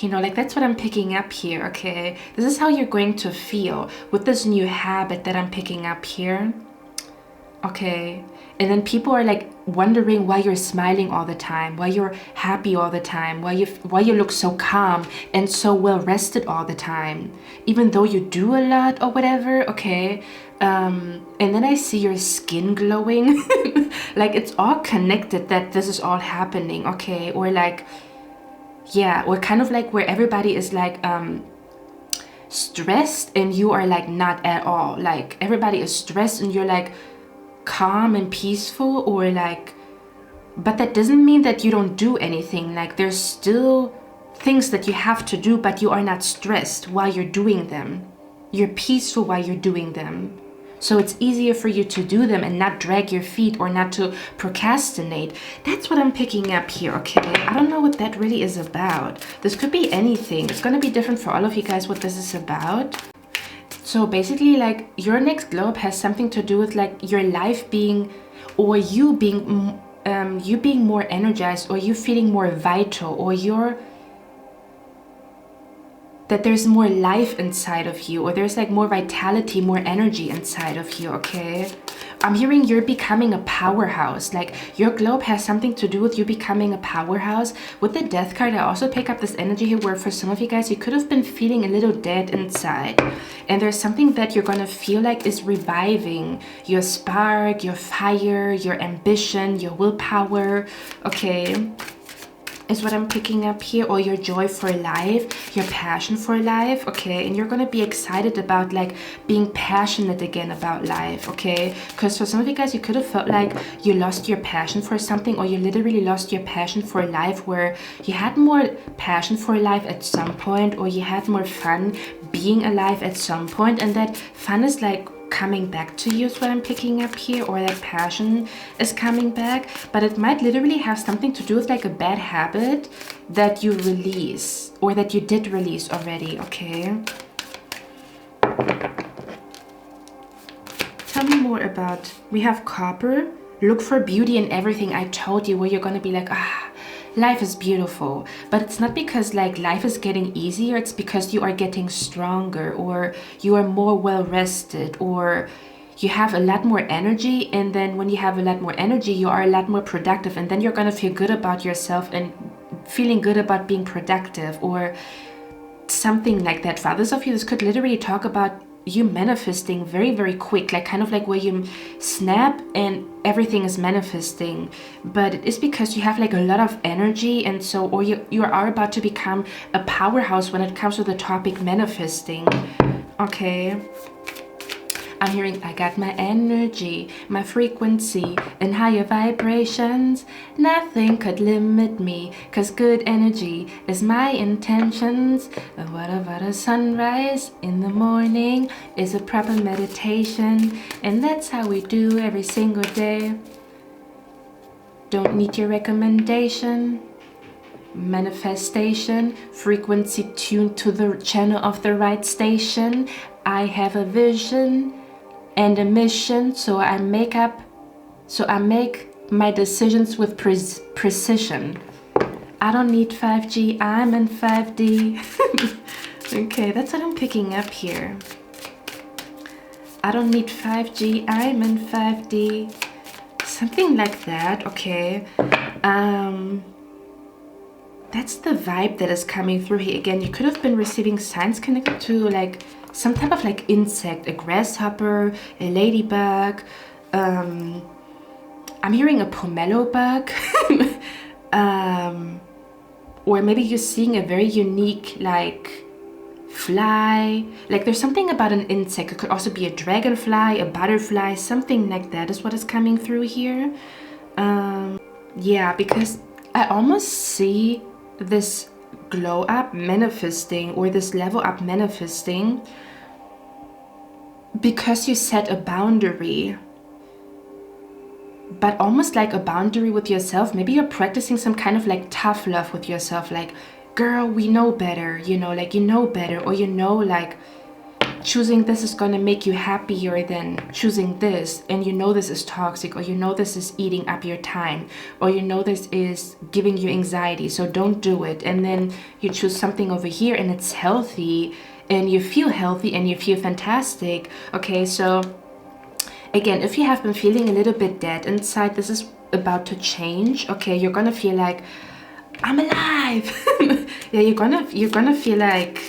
you know, like that's what I'm picking up here. Okay, this is how you're going to feel with this new habit that I'm picking up here. Okay, and then people are like wondering why you're smiling all the time, why you're happy all the time, why you look so calm and so well rested all the time, even though you do a lot or whatever. Okay, and then I see your skin glowing. Like, it's all connected that this is all happening. Okay, or like, yeah, or kind of like where everybody is like stressed and you are like not at all. Like, everybody is stressed and you're like calm and peaceful, or like, but that doesn't mean that you don't do anything. Like, there's still things that you have to do, but you are not stressed while you're doing them. You're peaceful while you're doing them. so it's easier for you to do them and not drag your feet or not to procrastinate. That's what I'm picking up here, okay? I don't know what that really is about. This could be anything. It's going to be different for all of you guys what this is about. So basically, like, your next glow up has something to do with like your life being, or you being more energized, or you feeling more vital, or that there's more life inside of you, or there's like more vitality, more energy inside of you, okay? I'm hearing you're becoming a powerhouse. Like, your glow up has something to do with you becoming a powerhouse. With the Death card, I also pick up this energy here where for some of you guys, you could have been feeling a little dead inside. And there's something that you're gonna feel like is reviving your spark, your fire, your ambition, your willpower, okay? Is what I'm picking up here, or your joy for life, your passion for life, okay? And you're gonna be excited about like being passionate again about life, okay? Because for some of you guys, you could have felt like you lost your passion for something, or you literally lost your passion for life, where you had more passion for life at some point, or you had more fun being alive at some point, and that fun is like coming back to you is what I'm picking up here, or that passion is coming back. But it might literally have something to do with like a bad habit that you release, or that you did release already, okay? Tell me more about, we have copper. Look for beauty in everything. I told you, where you're gonna be like, life is beautiful. But it's not because like life is getting easier, it's because you are getting stronger, or you are more well rested, or you have a lot more energy. And then when you have a lot more energy, you are a lot more productive, and then you're gonna feel good about yourself and feeling good about being productive, or something like that. For others of you, this could literally talk about you manifesting very, very quick, like kind of like where you snap and everything is manifesting. But it is because you have like a lot of energy, and so, or you are about to become a powerhouse when it comes to the topic manifesting, okay? I'm hearing, I got my energy, my frequency, and higher vibrations. Nothing could limit me, cause good energy is my intentions. A sunrise in the morning is a proper meditation, and that's how we do every single day. Don't need your recommendation. Manifestation, frequency tuned to the channel of the right station. I have a vision and a mission, so I make my decisions with precision. I don't need 5G, I'm in 5D. Okay, that's what I'm picking up here. I don't need 5G, I'm in 5D. Something like that, okay. That's the vibe that is coming through here. Again, you could have been receiving signs connected to like some type of like insect, a grasshopper, a ladybug. I'm hearing a pomelo bug. Or maybe you're seeing a very unique like fly. Like there's something about an insect. It could also be a dragonfly, a butterfly, something like that is what is coming through here. Yeah, because I almost see this glow up manifesting, or this level up manifesting, because you set a boundary, but almost like a boundary with yourself. Maybe you're practicing some kind of like tough love with yourself, like, girl, we know better, you know, like, you know better, or you know, like, choosing this is gonna make you happier than choosing this, and you know this is toxic, or you know this is eating up your time, or you know this is giving you anxiety, so don't do it. And then you choose something over here and it's healthy, and you feel healthy and you feel fantastic. Okay, so again, if you have been feeling a little bit dead inside, this is about to change. Okay, you're gonna feel like, I'm alive. Yeah, you're gonna feel like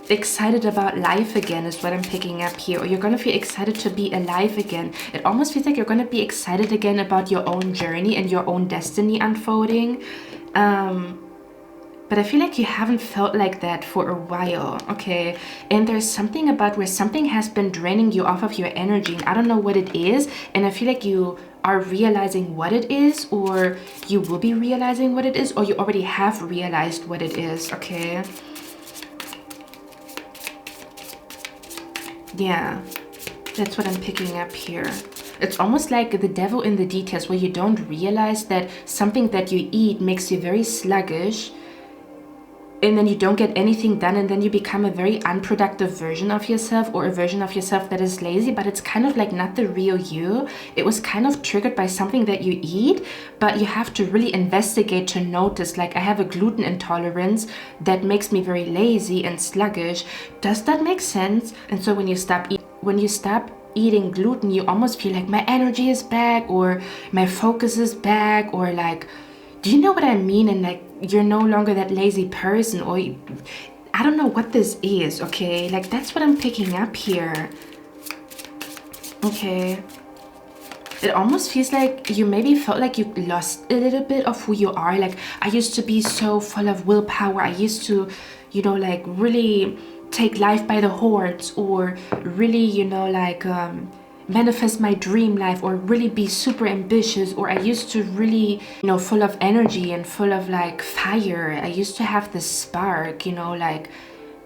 excited about life again is what I'm picking up here, or you're gonna feel excited to be alive again. It almost feels like you're gonna be excited again about your own journey and your own destiny unfolding. But I feel like you haven't felt like that for a while, okay? And there's something about where something has been draining you off of your energy, and I don't know what it is, and I feel like you are realizing what it is, or you will be realizing what it is, or you already have realized what it is, okay? Yeah. That's what I'm picking up here. It's almost like the devil in the details, where you don't realize that something that you eat makes you very sluggish, and then you don't get anything done, and then you become a very unproductive version of yourself, or a version of yourself that is lazy, but it's kind of like not the real you. It was kind of triggered by something that you eat, but you have to really investigate to notice, like, I have a gluten intolerance that makes me very lazy and sluggish. Does that make sense? And so when you stop eating gluten, you almost feel like my energy is back, or my focus is back, or like, do you know what I mean? And like, you're no longer that lazy person, or I don't know what this is, okay? Like, that's what I'm picking up here. Okay. It almost feels like you maybe felt like you lost a little bit of who you are. Like, I used to be so full of willpower. I used to, you know, like really take life by the horns, or really, you know, like manifest my dream life, or really be super ambitious, or I used to really, you know, full of energy and full of like fire. I used to have this spark, you know, like,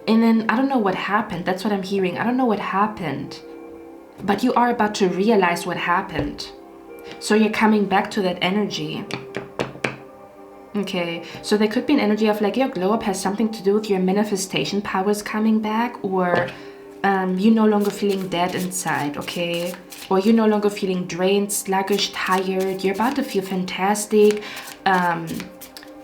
and then I don't know what happened. That's what I'm hearing. I don't know what happened, but you are about to realize what happened. So you're coming back to that energy. Okay, so there could be an energy of like your glow up has something to do with your manifestation powers coming back, or you're no longer feeling dead inside, okay? Or you're no longer feeling drained, sluggish, tired. You're about to feel fantastic.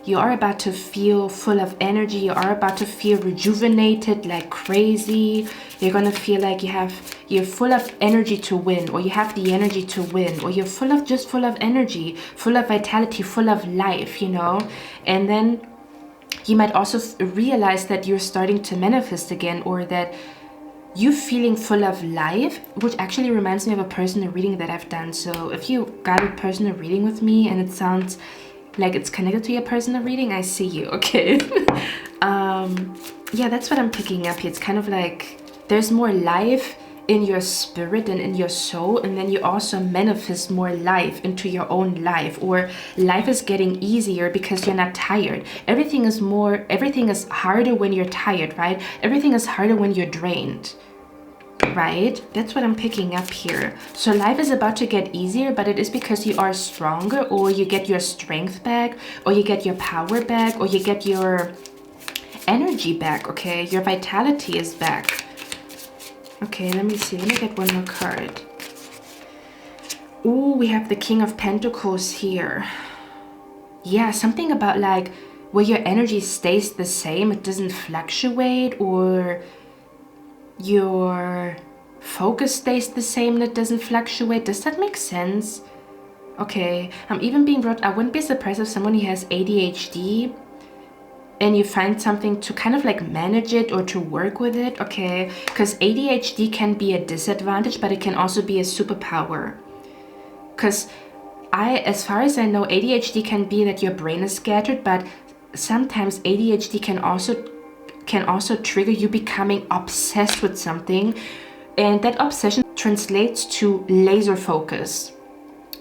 You are about to feel full of energy. You are about to feel rejuvenated like crazy. You're gonna feel like you're full of energy to win, or you have the energy to win, or you're full of energy, full of vitality, full of life, you know? And then you might also realize that you're starting to manifest again, or that you feeling full of life, which actually reminds me of a personal reading that I've done. So if you got a personal reading with me and it sounds like it's connected to your personal reading, I see you, okay? Yeah, that's what I'm picking up here. It's kind of like there's more life in your spirit and in your soul, and then you also manifest more life into your own life, or life is getting easier because you're not tired. Everything is harder when you're tired, right? Everything is harder when you're drained, right? That's what I'm picking up here. So life is about to get easier, but it is because you are stronger, or you get your strength back, or you get your power back, or you get your energy back, okay? Your vitality is back. Okay, let me see. Let me get one more card. Ooh, we have the King of Pentacles here. Yeah, something about like where your energy stays the same. It doesn't fluctuate, or your focus stays the same and it doesn't fluctuate. Does that make sense? Okay, I'm even being brought. I wouldn't be surprised if someone who has ADHD and you find something to kind of like manage it or to work with it, okay? Because ADHD can be a disadvantage, but it can also be a superpower. Because as far as I know, ADHD can be that your brain is scattered, but sometimes ADHD can also trigger you becoming obsessed with something, and that obsession translates to laser focus.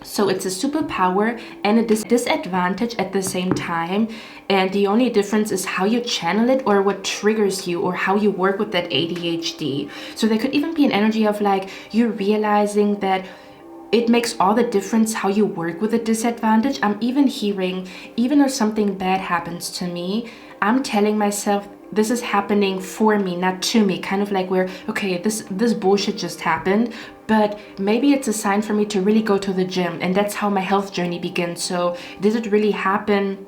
So it's a superpower and a disadvantage at the same time, and the only difference is how you channel it, or what triggers you, or how you work with that ADHD. So there could even be an energy of like you realizing that it makes all the difference how you work with a disadvantage. I'm even hearing, even if something bad happens to me, I'm telling myself this is happening for me, not to me. Kind of like where, okay, this bullshit just happened, but maybe it's a sign for me to really go to the gym, and that's how my health journey begins. So did it really happen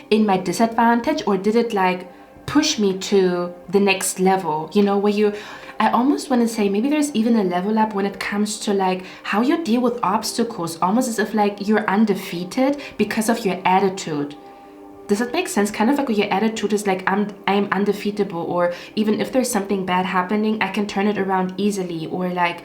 in my disadvantage, or did it like push me to the next level? You know, where I almost want to say maybe there's even a level up when it comes to like how you deal with obstacles, almost as if like you're undefeated because of your attitude. Does that make sense? Kind of like your attitude is like, I am undefeatable, or even if there's something bad happening, I can turn it around easily, or like,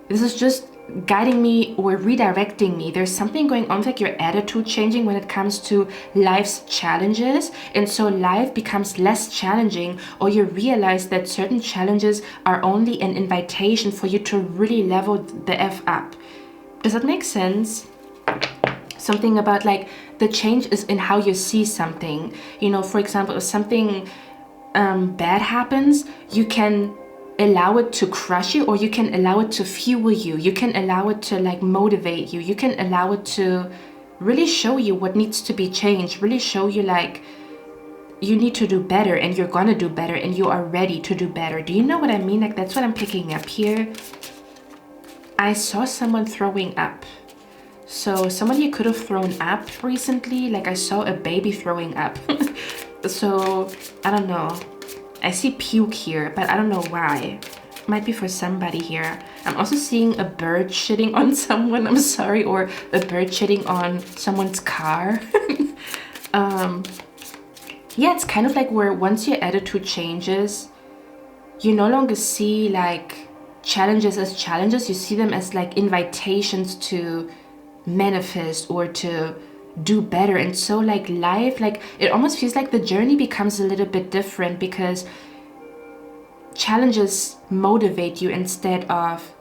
this is just guiding me or redirecting me. There's something going on with like your attitude changing when it comes to life's challenges. And so life becomes less challenging, or you realize that certain challenges are only an invitation for you to really level the F up. Does that make sense? Something about like the change is in how you see something. You know, for example, if something bad happens, you can allow it to crush you, or you can allow it to fuel you. You can allow it to like motivate you. You can allow it to really show you what needs to be changed, really show you like you need to do better, and you're gonna do better, and you are ready to do better. Do you know what I mean? Like, that's what I'm picking up here. I saw someone throwing up. So somebody could have thrown up recently. Like, I saw a baby throwing up. So I don't know. I see puke here, but I don't know why. Might be for somebody here. I'm also seeing a bird shitting on someone, I'm sorry, or a bird shitting on someone's car. Yeah, it's kind of like where once your attitude changes, you no longer see like challenges as challenges. You see them as like invitations to manifest or to do better. And so like life, like it almost feels like the journey becomes a little bit different because challenges motivate you instead of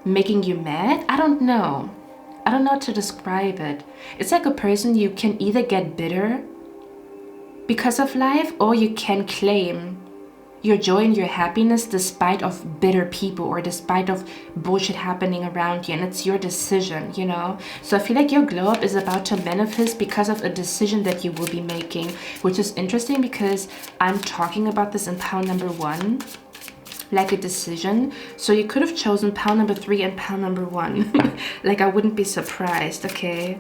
making you mad. I don't know how to describe it. It's like a person, you can either get bitter because of life, or you can claim your joy and your happiness despite of bitter people or despite of bullshit happening around you, and it's your decision, you know. So I feel like your glow up is about to manifest because of a decision that you will be making, which is interesting because I'm talking about this in pile number 1, like a decision. So you could have chosen pile number 3 and pile number 1. Like, I wouldn't be surprised. Okay,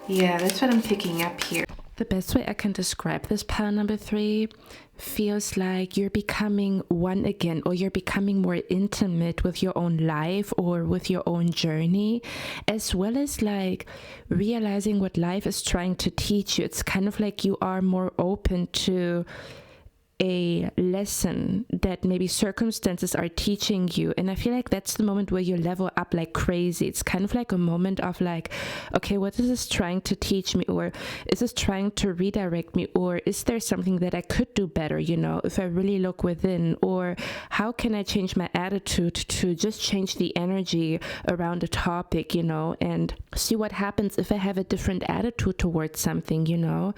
yeah, that's what I'm picking up here. The best way I can describe this pile number 3 feels like you're becoming one again, or you're becoming more intimate with your own life or with your own journey, as well as like realizing what life is trying to teach you. It's kind of like you are more open to a lesson that maybe circumstances are teaching you. And I feel like that's the moment where you level up like crazy. It's kind of like a moment of like, okay, what is this trying to teach me? Or is this trying to redirect me? Or is there something that I could do better, you know, if I really look within? Or how can I change my attitude to just change the energy around a topic, you know, and see what happens if I have a different attitude towards something, you know?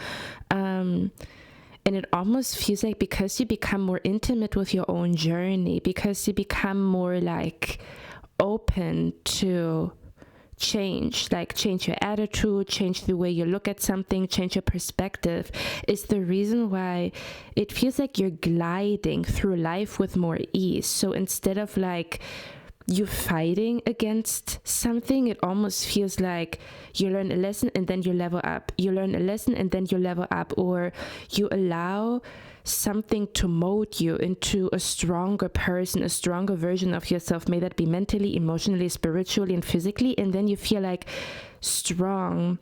And it almost feels like because you become more intimate with your own journey, because you become more like open to change, like change your attitude, change the way you look at something, change your perspective, is the reason why it feels like you're gliding through life with more ease. So instead of like you fighting against something, it almost feels like you learn a lesson and then you level up. You learn a lesson and then you level up, or you allow something to mold you into a stronger person, a stronger version of yourself. May that be mentally, emotionally, spiritually, and physically. And then you feel like strong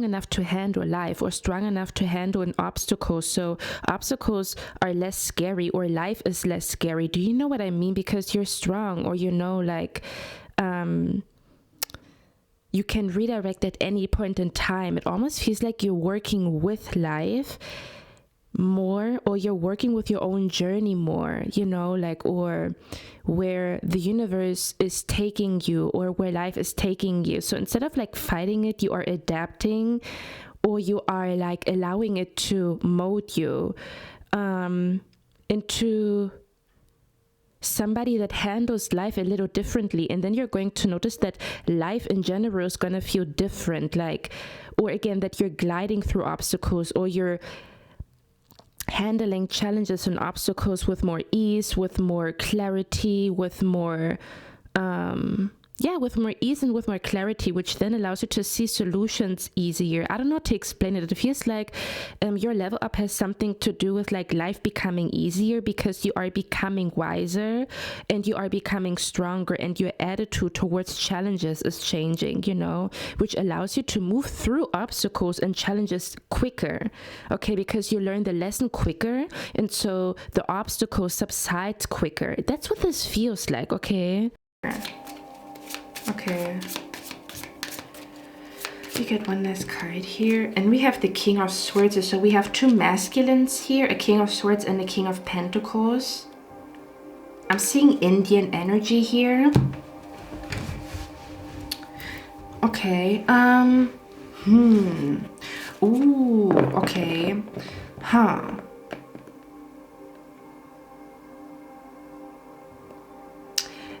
enough to handle life, or strong enough to handle an obstacle. So obstacles are less scary, or life is less scary. Do you know what I mean? Because you're strong, or you know, like you can redirect at any point in time. It almost feels like you're working with life more, or you're working with your own journey more, you know, like, or where the universe is taking you, or where life is taking you. So instead of like fighting it, you are adapting, or you are like allowing it to mold you into somebody that handles life a little differently. And then you're going to notice that life in general is going to feel different, like, or again, that you're gliding through obstacles, or you're handling challenges and obstacles with more ease, with more clarity, with more with more ease and with more clarity, which then allows you to see solutions easier. I don't know how to explain it. It feels like your level up has something to do with like life becoming easier, because you are becoming wiser and you are becoming stronger, and your attitude towards challenges is changing, you know, which allows you to move through obstacles and challenges quicker, okay, because you learn the lesson quicker, and so the obstacle subsides quicker. That's what this feels like, okay? Okay, we get one last card here, and we have the King of Swords. So we have two masculines here, a King of Swords and a King of Pentacles. I'm seeing Indian energy here. Okay, ooh, okay, huh.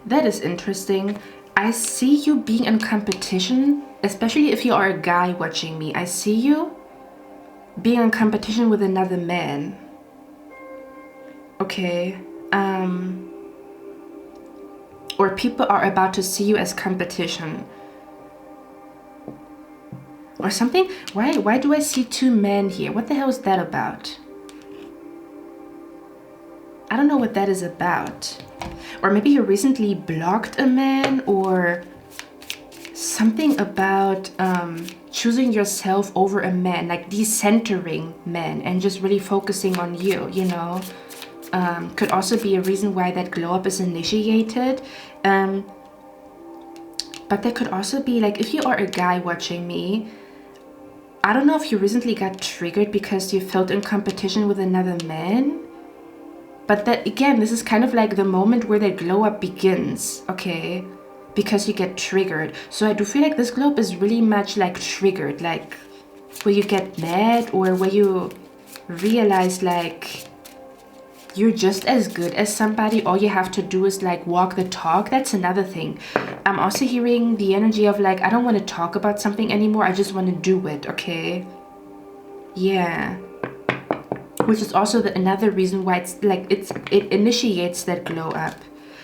that is interesting. I see you being in competition, especially if you are a guy watching me. I see you being in competition with another man. Okay. Or people are about to see you as competition. Or something. Why do I see two men here? What the hell is that about? I don't know what that is about. Or maybe you recently blocked a man, or something about choosing yourself over a man, like decentering men and just really focusing on you, you know. Could also be a reason why that glow up is initiated. But there could also be, like, if you are a guy watching me, I don't know if you recently got triggered because you felt in competition with another man. But that, again, this is kind of like the moment where that glow up begins, okay? Because you get triggered. So I do feel like this glow up is really much like triggered, like where you get mad or where you realize like you're just as good as somebody. All you have to do is like walk the talk. That's another thing. I'm also hearing the energy of like, I don't want to talk about something anymore. I just want to do it, okay? Yeah. Which is also another reason why it's like it initiates that glow up.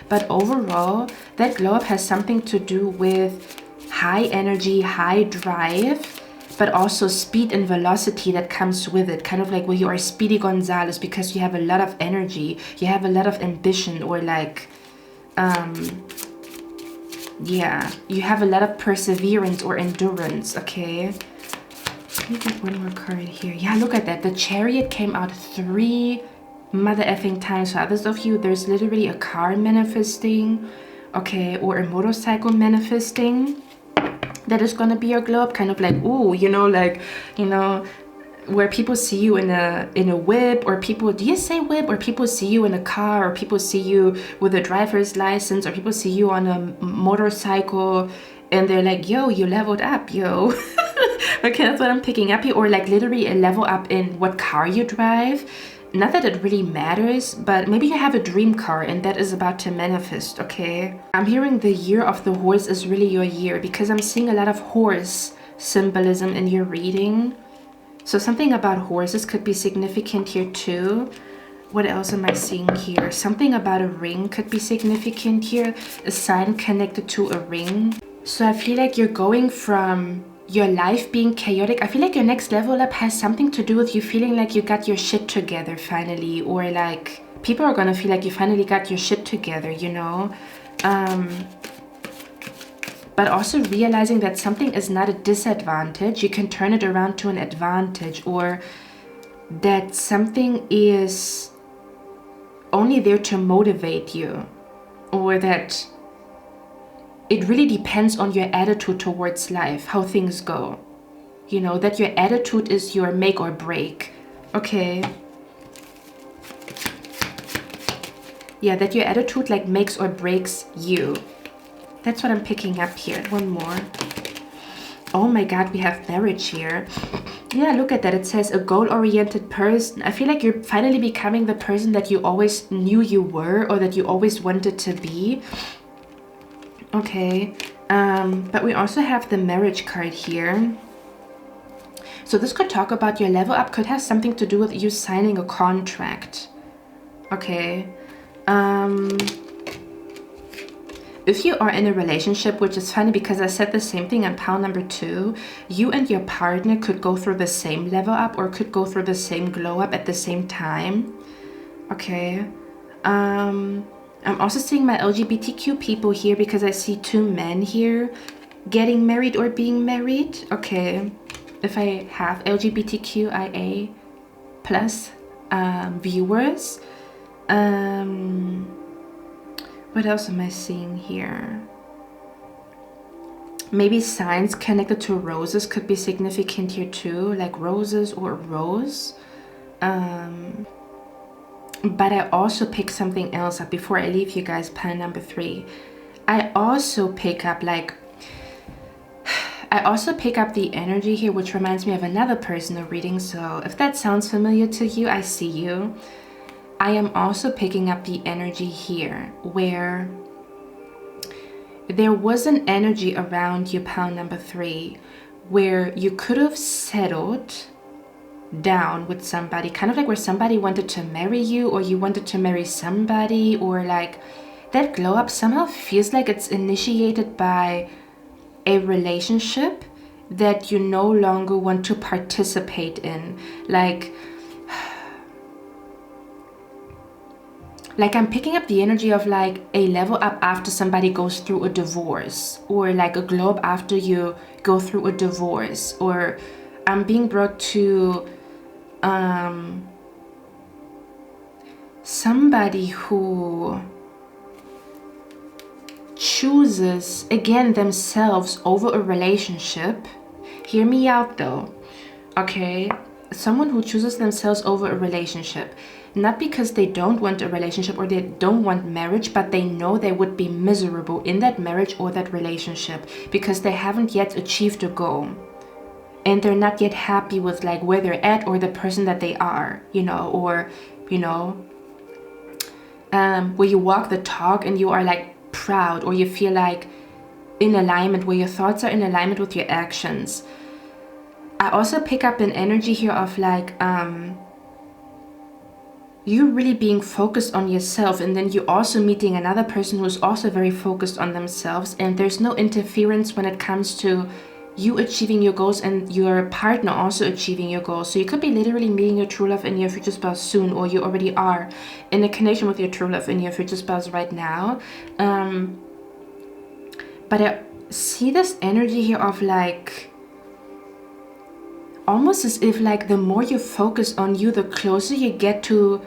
But overall, that glow up has something to do with high energy, high drive, but also speed and velocity that comes with it. Kind of like where you are Speedy Gonzalez because you have a lot of energy, you have a lot of ambition, or like, yeah, you have a lot of perseverance or endurance, okay? Let me get one more card here. Yeah, look at that. The Chariot came out 3 mother effing times. So others of you, there's literally a car manifesting, okay, or a motorcycle manifesting. That is gonna be your glow up, kind of like, ooh, you know, like, you know, where people see you in a whip, or people, do you say whip, or people see you in a car, or people see you with a driver's license, or people see you on a motorcycle, and they're like, yo, you leveled up, yo. Okay, that's what I'm picking up here. Or like literally a level up in what car you drive. Not that it really matters, but maybe you have a dream car and that is about to manifest, okay? I'm hearing the year of the horse is really your year because I'm seeing a lot of horse symbolism in your reading. So something about horses could be significant here too. What else am I seeing here? Something about a ring could be significant here. A sign connected to a ring. So I feel like you're going from your life being chaotic. I feel like your next level up has something to do with you feeling like you got your shit together finally, or like people are gonna feel like you finally got your shit together, you know. But also realizing that something is not a disadvantage, you can turn it around to an advantage, or that something is only there to motivate you, or that it really depends on your attitude towards life, how things go. You know, that your attitude is your make or break. Okay. Yeah, that your attitude like makes or breaks you. That's what I'm picking up here. One more. Oh my God, we have marriage here. Yeah, look at that. It says a goal-oriented person. I feel like you're finally becoming the person that you always knew you were, or that you always wanted to be. Okay, but we also have the marriage card here. So this could talk about your level up, could have something to do with you signing a contract. Okay. If you are in a relationship, which is funny because I said the same thing in pile number 2, you and your partner could go through the same level up or could go through the same glow up at the same time. Okay. I'm also seeing my LGBTQ people here because I see 2 men here getting married or being married. Okay, if I have LGBTQIA plus viewers. What else am I seeing here? Maybe signs connected to roses could be significant here too, like roses or rose. But I also pick something else up before I leave you guys, pile number 3. I also pick up the energy here, which reminds me of another personal reading. So if that sounds familiar to you, I see you. I am also picking up the energy here where there was an energy around you, pile number 3, where you could have settled down with somebody, kind of like where somebody wanted to marry you, or you wanted to marry somebody, or like that glow up somehow feels like it's initiated by a relationship that you no longer want to participate in. Like I'm picking up the energy of like a level up after somebody goes through a divorce, or like a glow up after you go through a divorce, or I'm being brought to somebody who chooses again themselves over a relationship. Hear me out though, okay? Someone who chooses themselves over a relationship, not because they don't want a relationship or they don't want marriage, but they know they would be miserable in that marriage or that relationship because they haven't yet achieved a goal. And they're not yet happy with like where they're at or the person that they are, you know, or, you know, where you walk the talk and you are like proud, or you feel like in alignment, where your thoughts are in alignment with your actions. I also pick up an energy here of like, you really being focused on yourself, and then you also meeting another person who's also very focused on themselves, and there's no interference when it comes to you achieving your goals and your partner also achieving your goals. So you could be literally meeting your true love and your future spouse soon, or you already are in a connection with your true love and your future spouse right now. But I see this energy here of like, almost as if like the more you focus on you, the closer you get to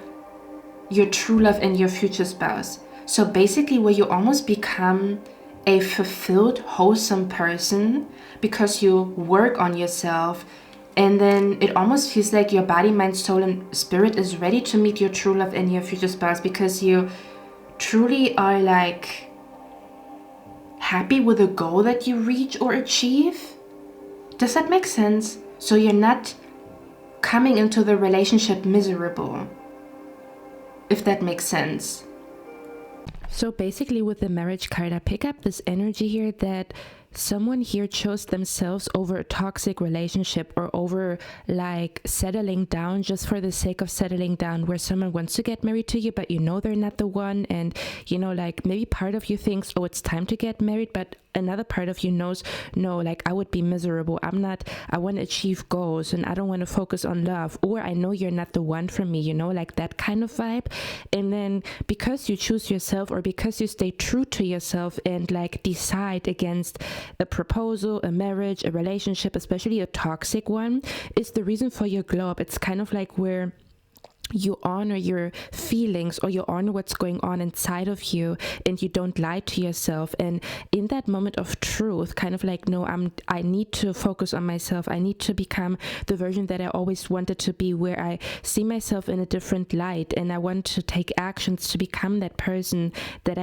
your true love and your future spouse. So basically where you almost become a fulfilled, wholesome person because you work on yourself, and then it almost feels like your body, mind, soul, and spirit is ready to meet your true love and your future spouse because you truly are like happy with the goal that you reach or achieve. Does that make sense? So you're not coming into the relationship miserable, if that makes sense. So basically with the marriage card, I pick up this energy here that someone here chose themselves over a toxic relationship, or over like settling down just for the sake of settling down, where someone wants to get married to you but you know they're not the one, and you know, like maybe part of you thinks, oh, it's time to get married, but another part of you knows, no, like I would be miserable, I want to achieve goals and I don't want to focus on love, or I know you're not the one for me, you know, like that kind of vibe. And then because you choose yourself, or because you stay true to yourself and like decide against a proposal, a marriage, a relationship, especially a toxic one, is the reason for your glow up. It's kind of like where you honor your feelings, or you honor what's going on inside of you, and you don't lie to yourself. And in that moment of truth, kind of like, no, I need to focus on myself. I need to become the version that I always wanted to be, where I see myself in a different light, and I want to take actions to become that person that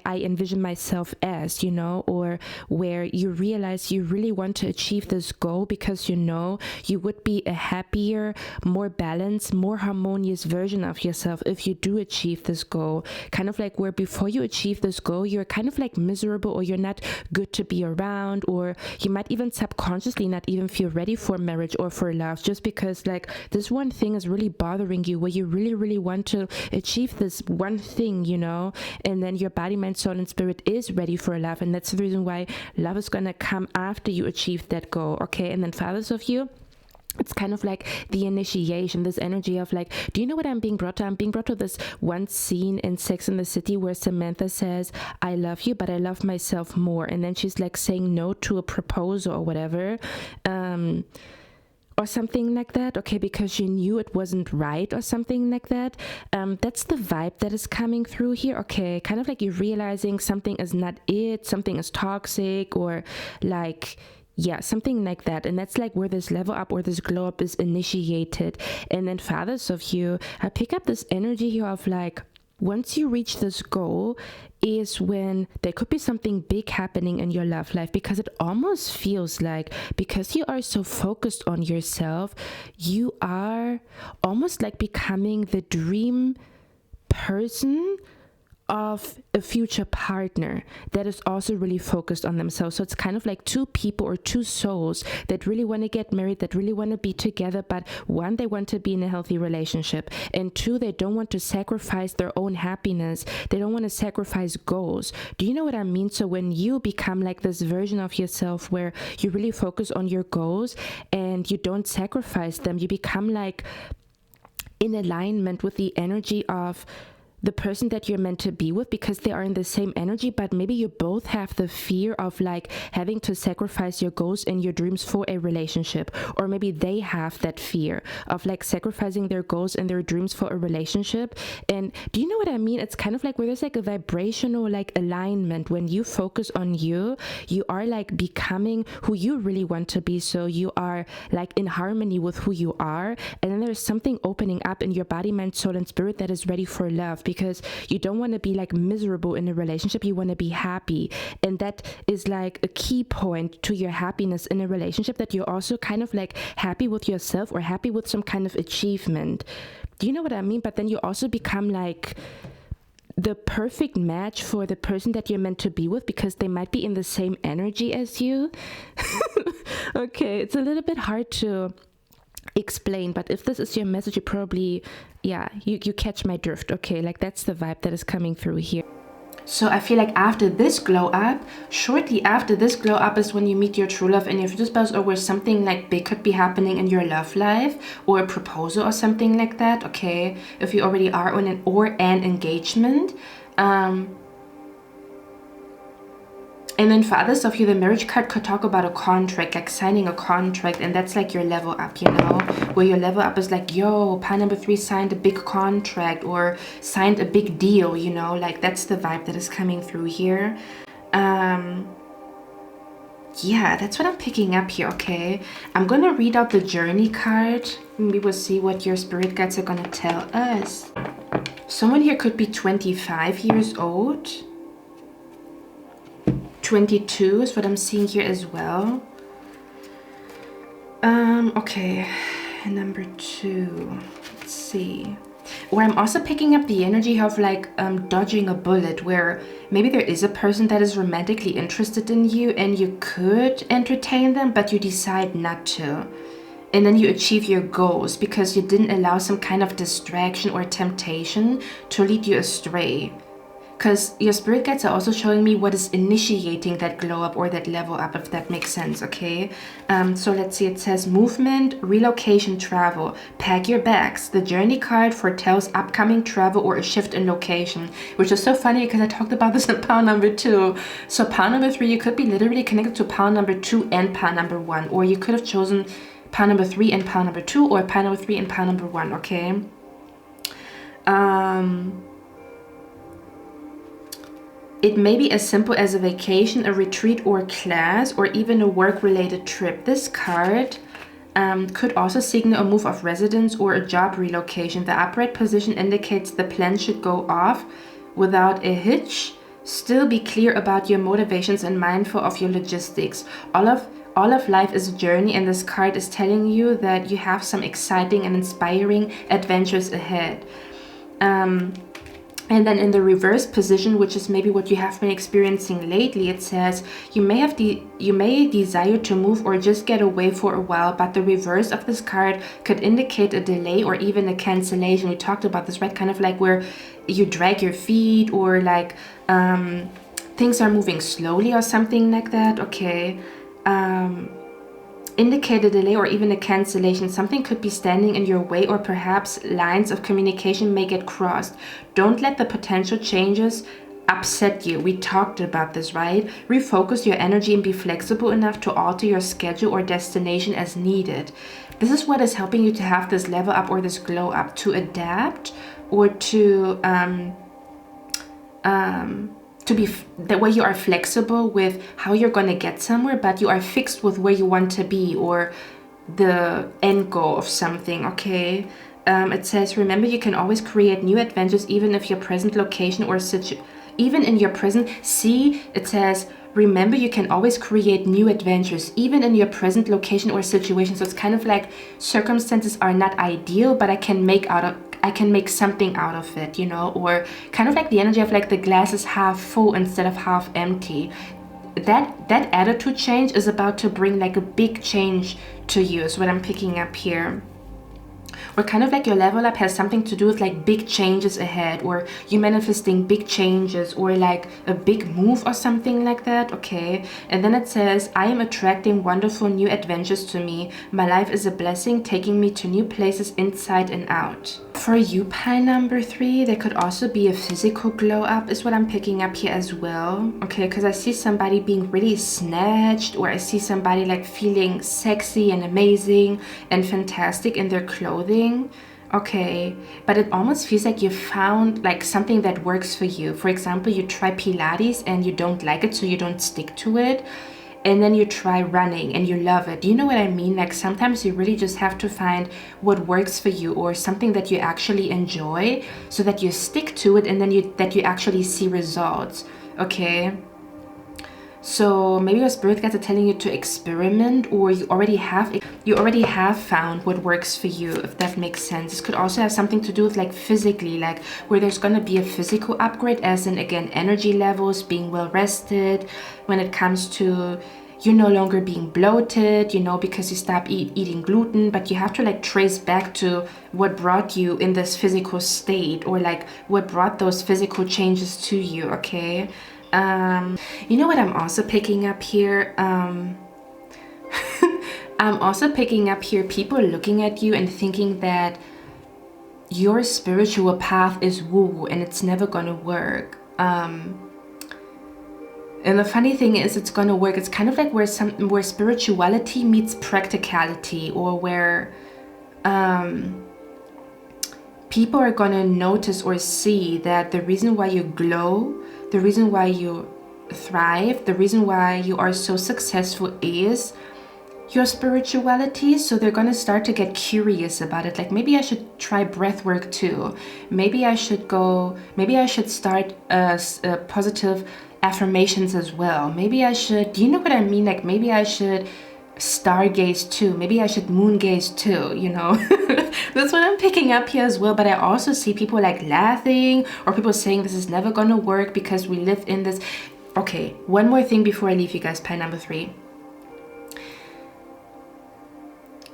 I envision myself as, you know, or where you realize you really want to achieve this goal because you know you would be a happier, more balanced, more harmonious version of yourself if you do achieve this goal. Kind of like where before you achieve this goal, you're kind of like miserable, or you're not good to be around, or you might even subconsciously not even feel ready for marriage or for love, just because like this one thing is really bothering you, where you really, really want to achieve this one thing, you know, and then your body, mind, soul, and spirit is ready for love. And that's the reason why love is gonna come after you achieve that goal. Okay, and then fathers of you, it's kind of like the initiation, this energy of like, do you know what I'm being brought to? I'm being brought to this one scene in Sex and the City where Samantha says, I love you, but I love myself more. And then she's like saying no to a proposal or whatever. Or something like that, okay, because she knew it wasn't right, or something like that. That's the vibe that is coming through here, okay, kind of like you're realizing something is not it, something is toxic, or like, yeah, something like that. And that's like where this level up or this glow up is initiated. And then fathers of you, I pick up this energy here of like, once you reach this goal is when there could be something big happening in your love life, because it almost feels like, because you are so focused on yourself, you are almost like becoming the dream person of a future partner that is also really focused on themselves. So it's kind of like two people or two souls that really want to get married, that really want to be together, but one, they want to be in a healthy relationship, and two, they don't want to sacrifice their own happiness. They don't want to sacrifice goals. Do you know what I mean? So when you become like this version of yourself where you really focus on your goals and you don't sacrifice them, you become like in alignment with the energy of the person that you're meant to be with, because they are in the same energy, but maybe you both have the fear of like having to sacrifice your goals and your dreams for a relationship, or maybe they have that fear of like sacrificing their goals and their dreams for a relationship. And do you know what I mean? It's kind of like where there's like a vibrational like alignment. When you focus on you, you are like becoming who you really want to be. So you are like in harmony with who you are, and then there's something opening up in your body, mind, soul, and spirit that is ready for love, because you don't want to be like miserable in a relationship. You want to be happy, and that is like a key point to your happiness in a relationship, that you're also kind of like happy with yourself or happy with some kind of achievement. Do you know what I mean? But then you also become like the perfect match for the person that you're meant to be with, because they might be in the same energy as you. Okay, it's a little bit hard to explain, but if this is your message, you probably, you catch my drift. Okay, like that's the vibe that is coming through here. So I feel like after this glow up, shortly after this glow up is when you meet your true love and your future spouse, or where something like big could be happening in your love life, or a proposal or something like that. Okay, if you already are on an engagement. And then for others of you, the marriage card could talk about a contract, like signing a contract, and that's like your level up, you know, where your level up is like, yo, pile number 3 signed a big contract or signed a big deal, you know, like that's the vibe that is coming through here. Yeah, that's what I'm picking up here. Okay, I'm gonna read out the journey card and we will see what your spirit guides are gonna tell us. Someone here could be 25 years old. 22 is what I'm seeing here as well. Okay, number 2, let's see. Or I'm also picking up the energy of like dodging a bullet, where maybe there is a person that is romantically interested in you and you could entertain them, but you decide not to. And then you achieve your goals because you didn't allow some kind of distraction or temptation to lead you astray. Because your spirit guides are also showing me what is initiating that glow up or that level up, if that makes sense, okay? So let's see, it says movement, relocation, travel. Pack your bags. The journey card foretells upcoming travel or a shift in location, which is so funny because I talked about this in pile number 2. So pile number 3, you could be literally connected to pile number 2 and pile number 1, or you could have chosen pile number 3 and pile number 2, or pile number 3 and pile number 1, okay? It may be as simple as a vacation, a retreat or class, or even a work-related trip. This card could also signal a move of residence or a job relocation. The upright position indicates the plan should go off without a hitch. Still be clear about your motivations and mindful of your logistics. All of life is a journey, and this card is telling you that you have some exciting and inspiring adventures ahead. And then in the reverse position, which is maybe what you have been experiencing lately, it says you may desire to move or just get away for a while, but the reverse of this card could indicate a delay or even a cancellation. We talked about this, right? Kind of like where you drag your feet, or like things are moving slowly or something like that. Okay. Indicate a delay or even a cancellation. Something could be standing in your way, or perhaps lines of communication may get crossed. Don't let the potential changes upset you. We talked about this, right? Refocus your energy and be flexible enough to alter your schedule or destination as needed. This is what is helping you to have this level up or this glow up, to adapt or to be that way you are flexible with how you're going to get somewhere, but you are fixed with where you want to be or the end goal of something, okay? It says, remember, you can always create new adventures even if your present location or even in your present, it says, remember, you can always create new adventures even in your present location or situation. So it's kind of like circumstances are not ideal, but I can make I can make something out of it, you know, or kind of like the energy of like the glass is half full instead of half empty. That attitude change is about to bring like a big change to you is what I'm picking up here. Or kind of like your level up has something to do with like big changes ahead, or you manifesting big changes, or like a big move or something like that. Okay, and then it says, I am attracting wonderful new adventures to me. My life is a blessing, taking me to new places inside and out. For you, pile number 3, there could also be a physical glow up is what I'm picking up here as well. Okay, because I see somebody being really snatched, or I see somebody like feeling sexy and amazing and fantastic in their clothing. Okay, but it almost feels like you found like something that works for you. For example, you try Pilates and you don't like it, so you don't stick to it. And then you try running and you love it. You know what I mean? Like sometimes you really just have to find what works for you, or something that you actually enjoy, so that you stick to it, and then you actually see results. Okay. So maybe your spirit guides are telling you to experiment, or you already have found what works for you, if that makes sense. This could also have something to do with like physically, like where there's gonna be a physical upgrade, as in again energy levels, being well rested, when it comes to you no longer being bloated, you know, because you stop eating gluten. But you have to like trace back to what brought you in this physical state, or like what brought those physical changes to you. Okay. You know what I'm also picking up here? I'm also picking up here people looking at you and thinking that your spiritual path is woo and it's never gonna work. And the funny thing is, it's gonna work. It's kind of like where spirituality meets practicality, or where people are gonna notice or see that the reason why you glow, the reason why you thrive, the reason why you are so successful is your spirituality. So they're gonna start to get curious about it. Like, maybe I should try breath work too. Maybe I should start positive affirmations as well. Maybe I should, do you know what I mean? Like, maybe I should stargaze too. Maybe I should moon gaze too, you know. That's what I'm picking up here as well. But I also see people like laughing, or people saying this is never gonna work because we live in this. Okay, one more thing before I leave you guys, pile number 3.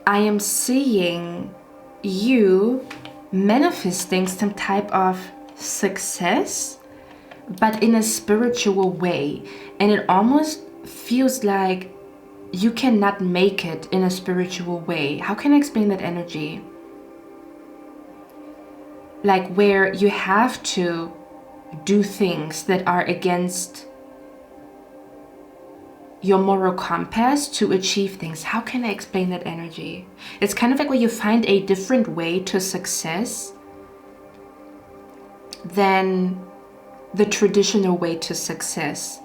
I am seeing you manifesting some type of success, but in a spiritual way. And it almost feels like you cannot make it in a spiritual way. How can I explain that energy? Like where you have to do things that are against your moral compass to achieve things. How can I explain that energy? It's kind of like where you find a different way to success than the traditional way to success.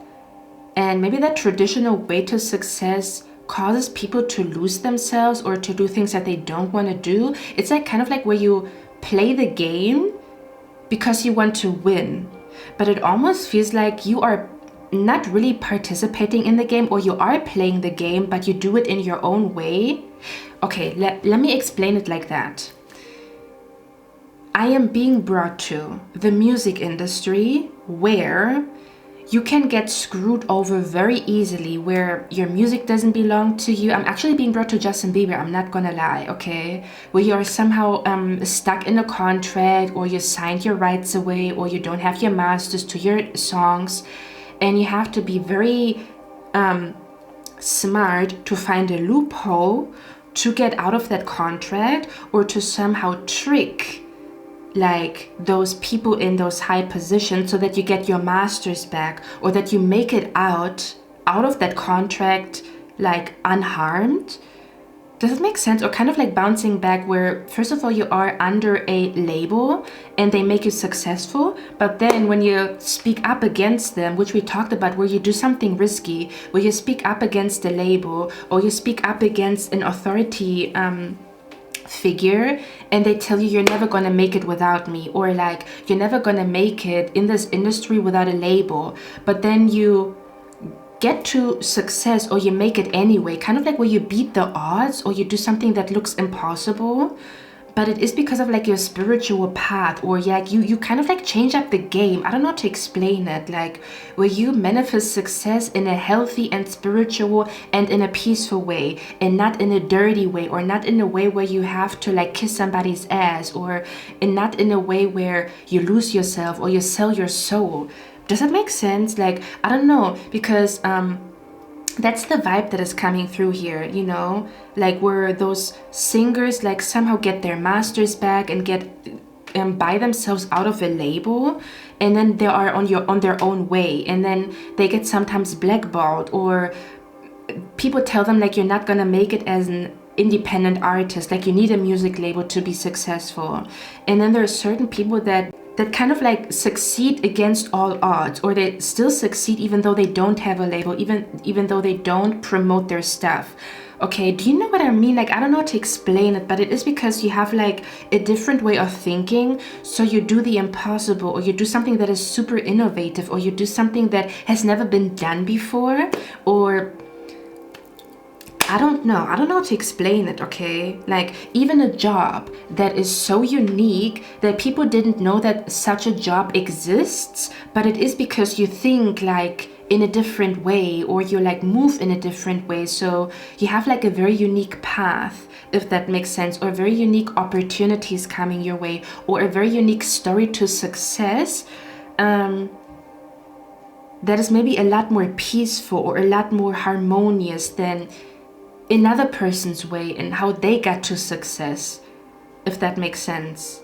And maybe that traditional way to success causes people to lose themselves, or to do things that they don't want to do. It's like kind of like where you play the game because you want to win, but it almost feels like you are not really participating in the game, or you are playing the game, but you do it in your own way. Okay, let me explain it like that. I am being brought to the music industry where you can get screwed over very easily, where your music doesn't belong to you. I'm actually being brought to Justin Bieber, I'm not gonna lie, okay? Where you're somehow stuck in a contract, or you signed your rights away, or you don't have your masters to your songs, and you have to be very smart to find a loophole to get out of that contract, or to somehow trick like those people in those high positions so that you get your masters back, or that you make it out of that contract like unharmed. Does it make sense? Or kind of like bouncing back, where first of all you are under a label and they make you successful, but then when you speak up against them, which we talked about, where you do something risky, where you speak up against the label, or you speak up against an authority figure, and they tell you you're never gonna make it without me, or like you're never gonna make it in this industry without a label, but then you get to success, or you make it anyway, kind of like where you beat the odds, or you do something that looks impossible, but it is because of like your spiritual path, or like you kind of like change up the game. I don't know how to explain it, like where you manifest success in a healthy and spiritual and in a peaceful way, and not in a dirty way, or not in a way where you have to like kiss somebody's ass, or and not in a way where you lose yourself or you sell your soul. Does that make sense? Like, I don't know, because that's the vibe that is coming through here, you know, like where those singers like somehow get their masters back and get buy themselves out of a label, and then they are on their own way, and then they get sometimes blackballed, or people tell them like you're not gonna make it as an independent artist, like you need a music label to be successful. And then there are certain people that kind of like succeed against all odds, or they still succeed even though they don't have a label, even though they don't promote their stuff. Okay, do you know what I mean? Like, I don't know how to explain it, but it is because you have like a different way of thinking. So you do the impossible, or you do something that is super innovative, or you do something that has never been done before, or I don't know how to explain it, okay? Like, even a job that is so unique that people didn't know that such a job exists, but it is because you think like in a different way, or you like move in a different way. So you have like a very unique path, if that makes sense, or very unique opportunities coming your way, or a very unique story to success. That is maybe a lot more peaceful or a lot more harmonious than another person's way and how they got to success, if that makes sense.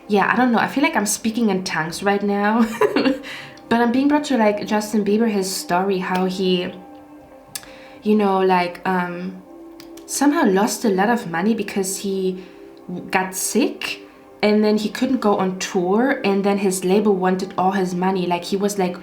Yeah, I don't know. I feel like I'm speaking in tongues right now. But I'm being brought to like Justin Bieber, his story, how he, you know, like somehow lost a lot of money because he got sick, and then he couldn't go on tour, and then his label wanted all his money. Like he was like,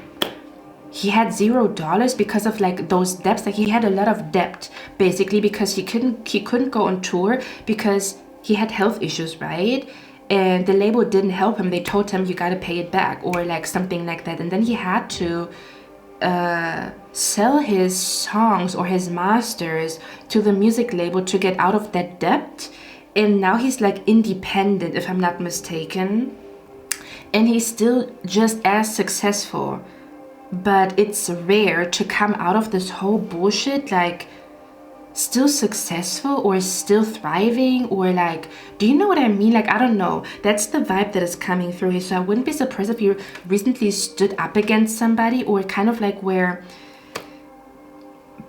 he had $0 because of like those debts. Like he had a lot of debt basically because he couldn't go on tour because he had health issues, right? And the label didn't help him. They told him you gotta pay it back, or like something like that. And then he had to sell his songs or his masters to the music label to get out of that debt. And now he's like independent, if I'm not mistaken, and he's still just as successful. But it's rare to come out of this whole bullshit like still successful or still thriving, or like, do you know what I mean? Like, I don't know. That's the vibe that is coming through here. So I wouldn't be surprised if you recently stood up against somebody, or kind of like where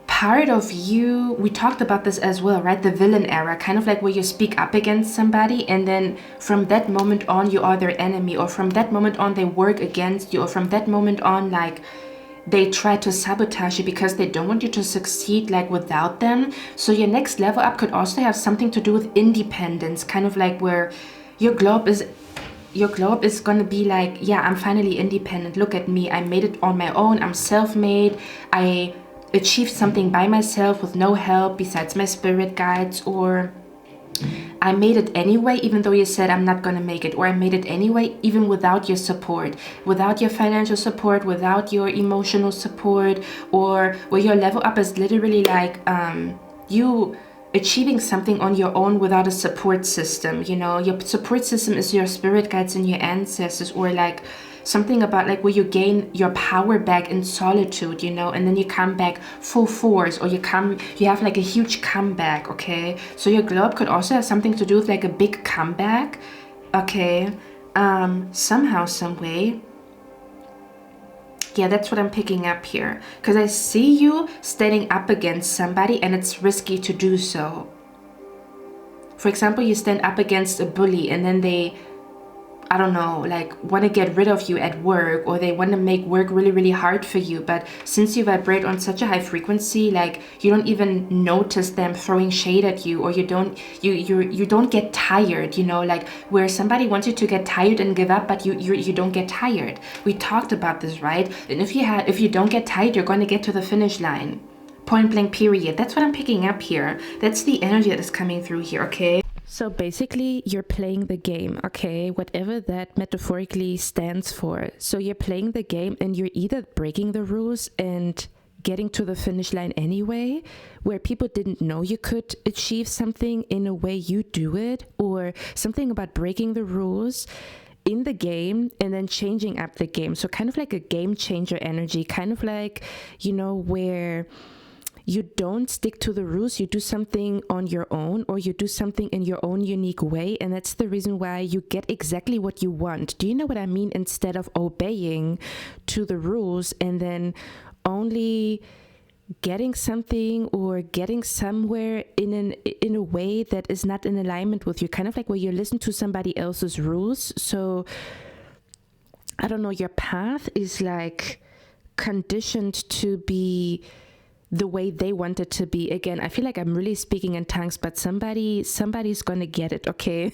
part of you, we talked about this as well, right? The villain era, kind of like where you speak up against somebody, and then from that moment on you are their enemy, or from that moment on they work against you, or from that moment on like they try to sabotage you because they don't want you to succeed like without them. So your next level up could also have something to do with independence, kind of like where your globe is gonna be like, yeah, I'm finally independent. Look at me, I made it on my own. I'm self-made. I achieved something by myself with no help besides my spirit guides, or I made it anyway even though you said I'm not gonna make it, or I made it anyway even without your support, without your financial support, without your emotional support, or where your level up is literally like you achieving something on your own without a support system. You know, your support system is your spirit guides and your ancestors, or like something about like where you gain your power back in solitude, you know, and then you come back full force, or you have like a huge comeback. Okay, so your globe could also have something to do with like a big comeback. Okay, somehow, some way. Yeah, that's what I'm picking up here, because I see you standing up against somebody and it's risky to do so. For example, you stand up against a bully and then they, I don't know, like want to get rid of you at work, or they want to make work really, really hard for you. But since you vibrate on such a high frequency, like you don't even notice them throwing shade at you, or you don't get tired, you know, like where somebody wants you to get tired and give up, but you don't get tired. We talked about this, right? And if you don't get tired, you're going to get to the finish line. Point blank, period. That's what I'm picking up here. That's the energy that is coming through here, okay? So basically, you're playing the game, okay? Whatever that metaphorically stands for. So you're playing the game and you're either breaking the rules and getting to the finish line anyway, where people didn't know you could achieve something in a way you do it, or something about breaking the rules in the game and then changing up the game. So kind of like a game changer energy, kind of like, you know, where you don't stick to the rules, you do something on your own, or you do something in your own unique way, and that's the reason why you get exactly what you want. Do you know what I mean? Instead of obeying to the rules and then only getting something or getting somewhere in a way that is not in alignment with you, kind of like where you listen to somebody else's rules. So I don't know, your path is like conditioned to be the way they want it to be. Again, I feel like I'm really speaking in tongues, but somebody's gonna get it, okay?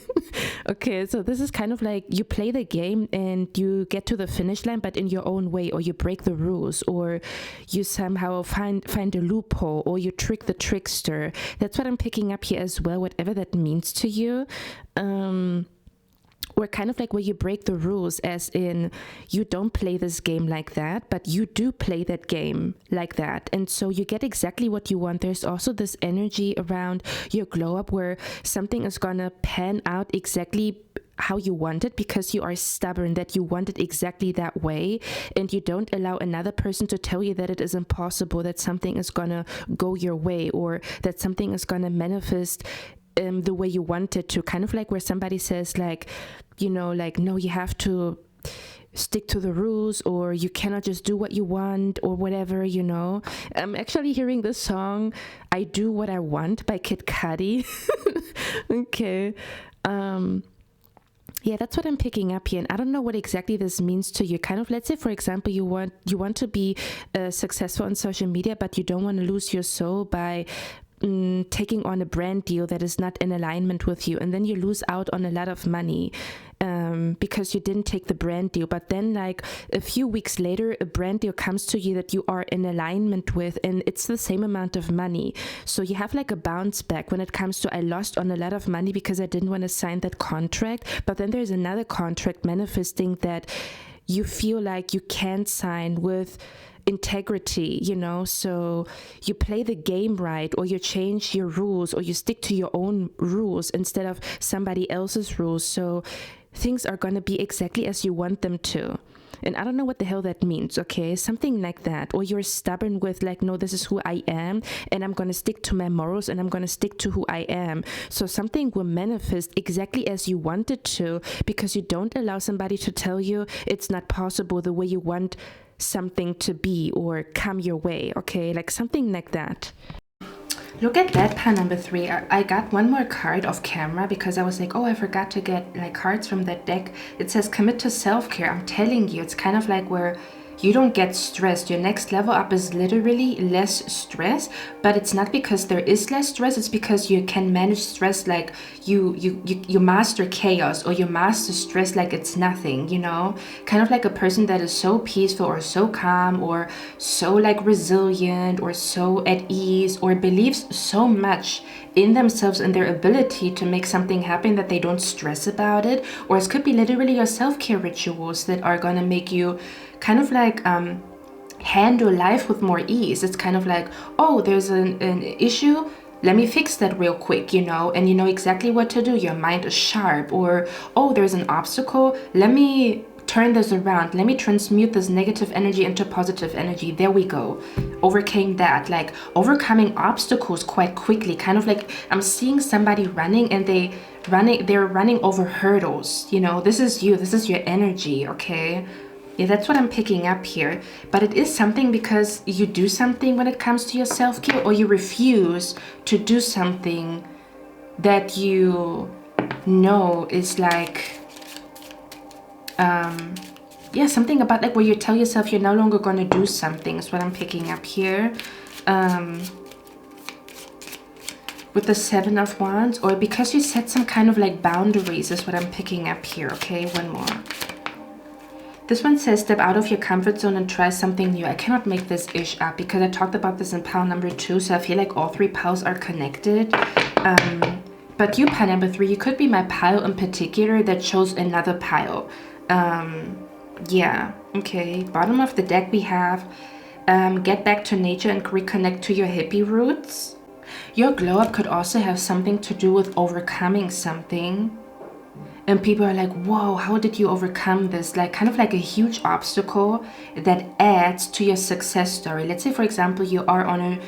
Okay, so this is kind of like you play the game and you get to the finish line, but in your own way, or you break the rules, or you somehow find a loophole, or you trick the trickster. That's what I'm picking up here as well, whatever that means to you. Or kind of like where you break the rules, as in you don't play this game like that, but you do play that game like that. And so you get exactly what you want. There's also this energy around your glow up where something is gonna pan out exactly how you want it, because you are stubborn that you want it exactly that way, and you don't allow another person to tell you that it is impossible, that something is gonna go your way, or that something is gonna manifest the way you want it to. Kind of like where somebody says, like, you know, like, no, you have to stick to the rules, or you cannot just do what you want, or whatever, you know. I'm actually hearing this song, I Do What I Want by 𝘗𝑒𝑑. Okay. Yeah, that's what I'm picking up here. And I don't know what exactly this means to you. Kind of, let's say, for example, you want to be successful on social media, but you don't want to lose your soul by taking on a brand deal that is not in alignment with you, and then you lose out on a lot of money because you didn't take the brand deal. But then, like, a few weeks later, a brand deal comes to you that you are in alignment with, and it's the same amount of money. So you have like a bounce back when it comes to, I lost on a lot of money because I didn't want to sign that contract, but then there's another contract manifesting that you feel like you can sign with integrity, you know. So you play the game right, or you change your rules, or you stick to your own rules instead of somebody else's rules. So things are going to be exactly as you want them to. And I don't know what the hell that means, okay? Something like that. Or you're stubborn with, like, no, this is who I am, and I'm going to stick to my morals, and I'm going to stick to who I am. So something will manifest exactly as you want it to, because you don't allow somebody to tell you it's not possible the way you want something to be or come your way, okay? Like something like that. Look at that pile number 3. I got one more card off camera because I was like, oh, I forgot to get like cards from that deck. It says commit to self-care. I'm telling you, it's kind of like where you don't get stressed. Your next level up is literally less stress, but it's not because there is less stress. It's because you can manage stress like you master chaos, or you master stress like it's nothing, you know? Kind of like a person that is so peaceful, or so calm, or so like resilient, or so at ease, or believes so much in themselves and their ability to make something happen that they don't stress about it. Or it could be literally your self-care rituals that are gonna make you kind of like handle life with more ease. It's kind of like, oh, there's an issue, let me fix that real quick, you know, and you know exactly what to do. Your mind is sharp. Or, oh, there's an obstacle, let me turn this around, let me transmute this negative energy into positive energy. There we go. Overcame that. Like overcoming obstacles quite quickly. Kind of like I'm seeing somebody running, and they're running over hurdles, you know. This is you, this is your energy, okay? Yeah, that's what I'm picking up here. But it is something because you do something when it comes to your self-care, or you refuse to do something that you know is like, yeah, something about like where you tell yourself you're no longer going to do something is what I'm picking up here. With the 7 of Wands, or because you set some kind of like boundaries is what I'm picking up here, okay? One more. This one says step out of your comfort zone and try something new. I cannot make this ish up because I talked about this in pile number 2, so I feel like all 3 piles are connected. But you, pile number 3, you could be my pile in particular that chose another pile. Yeah, okay. Bottom of the deck we have get back to nature and reconnect to your hippie roots. Your glow up could also have something to do with overcoming something. And people are like, whoa, how did you overcome this? Like kind of like a huge obstacle that adds to your success story. Let's say, for example, you are on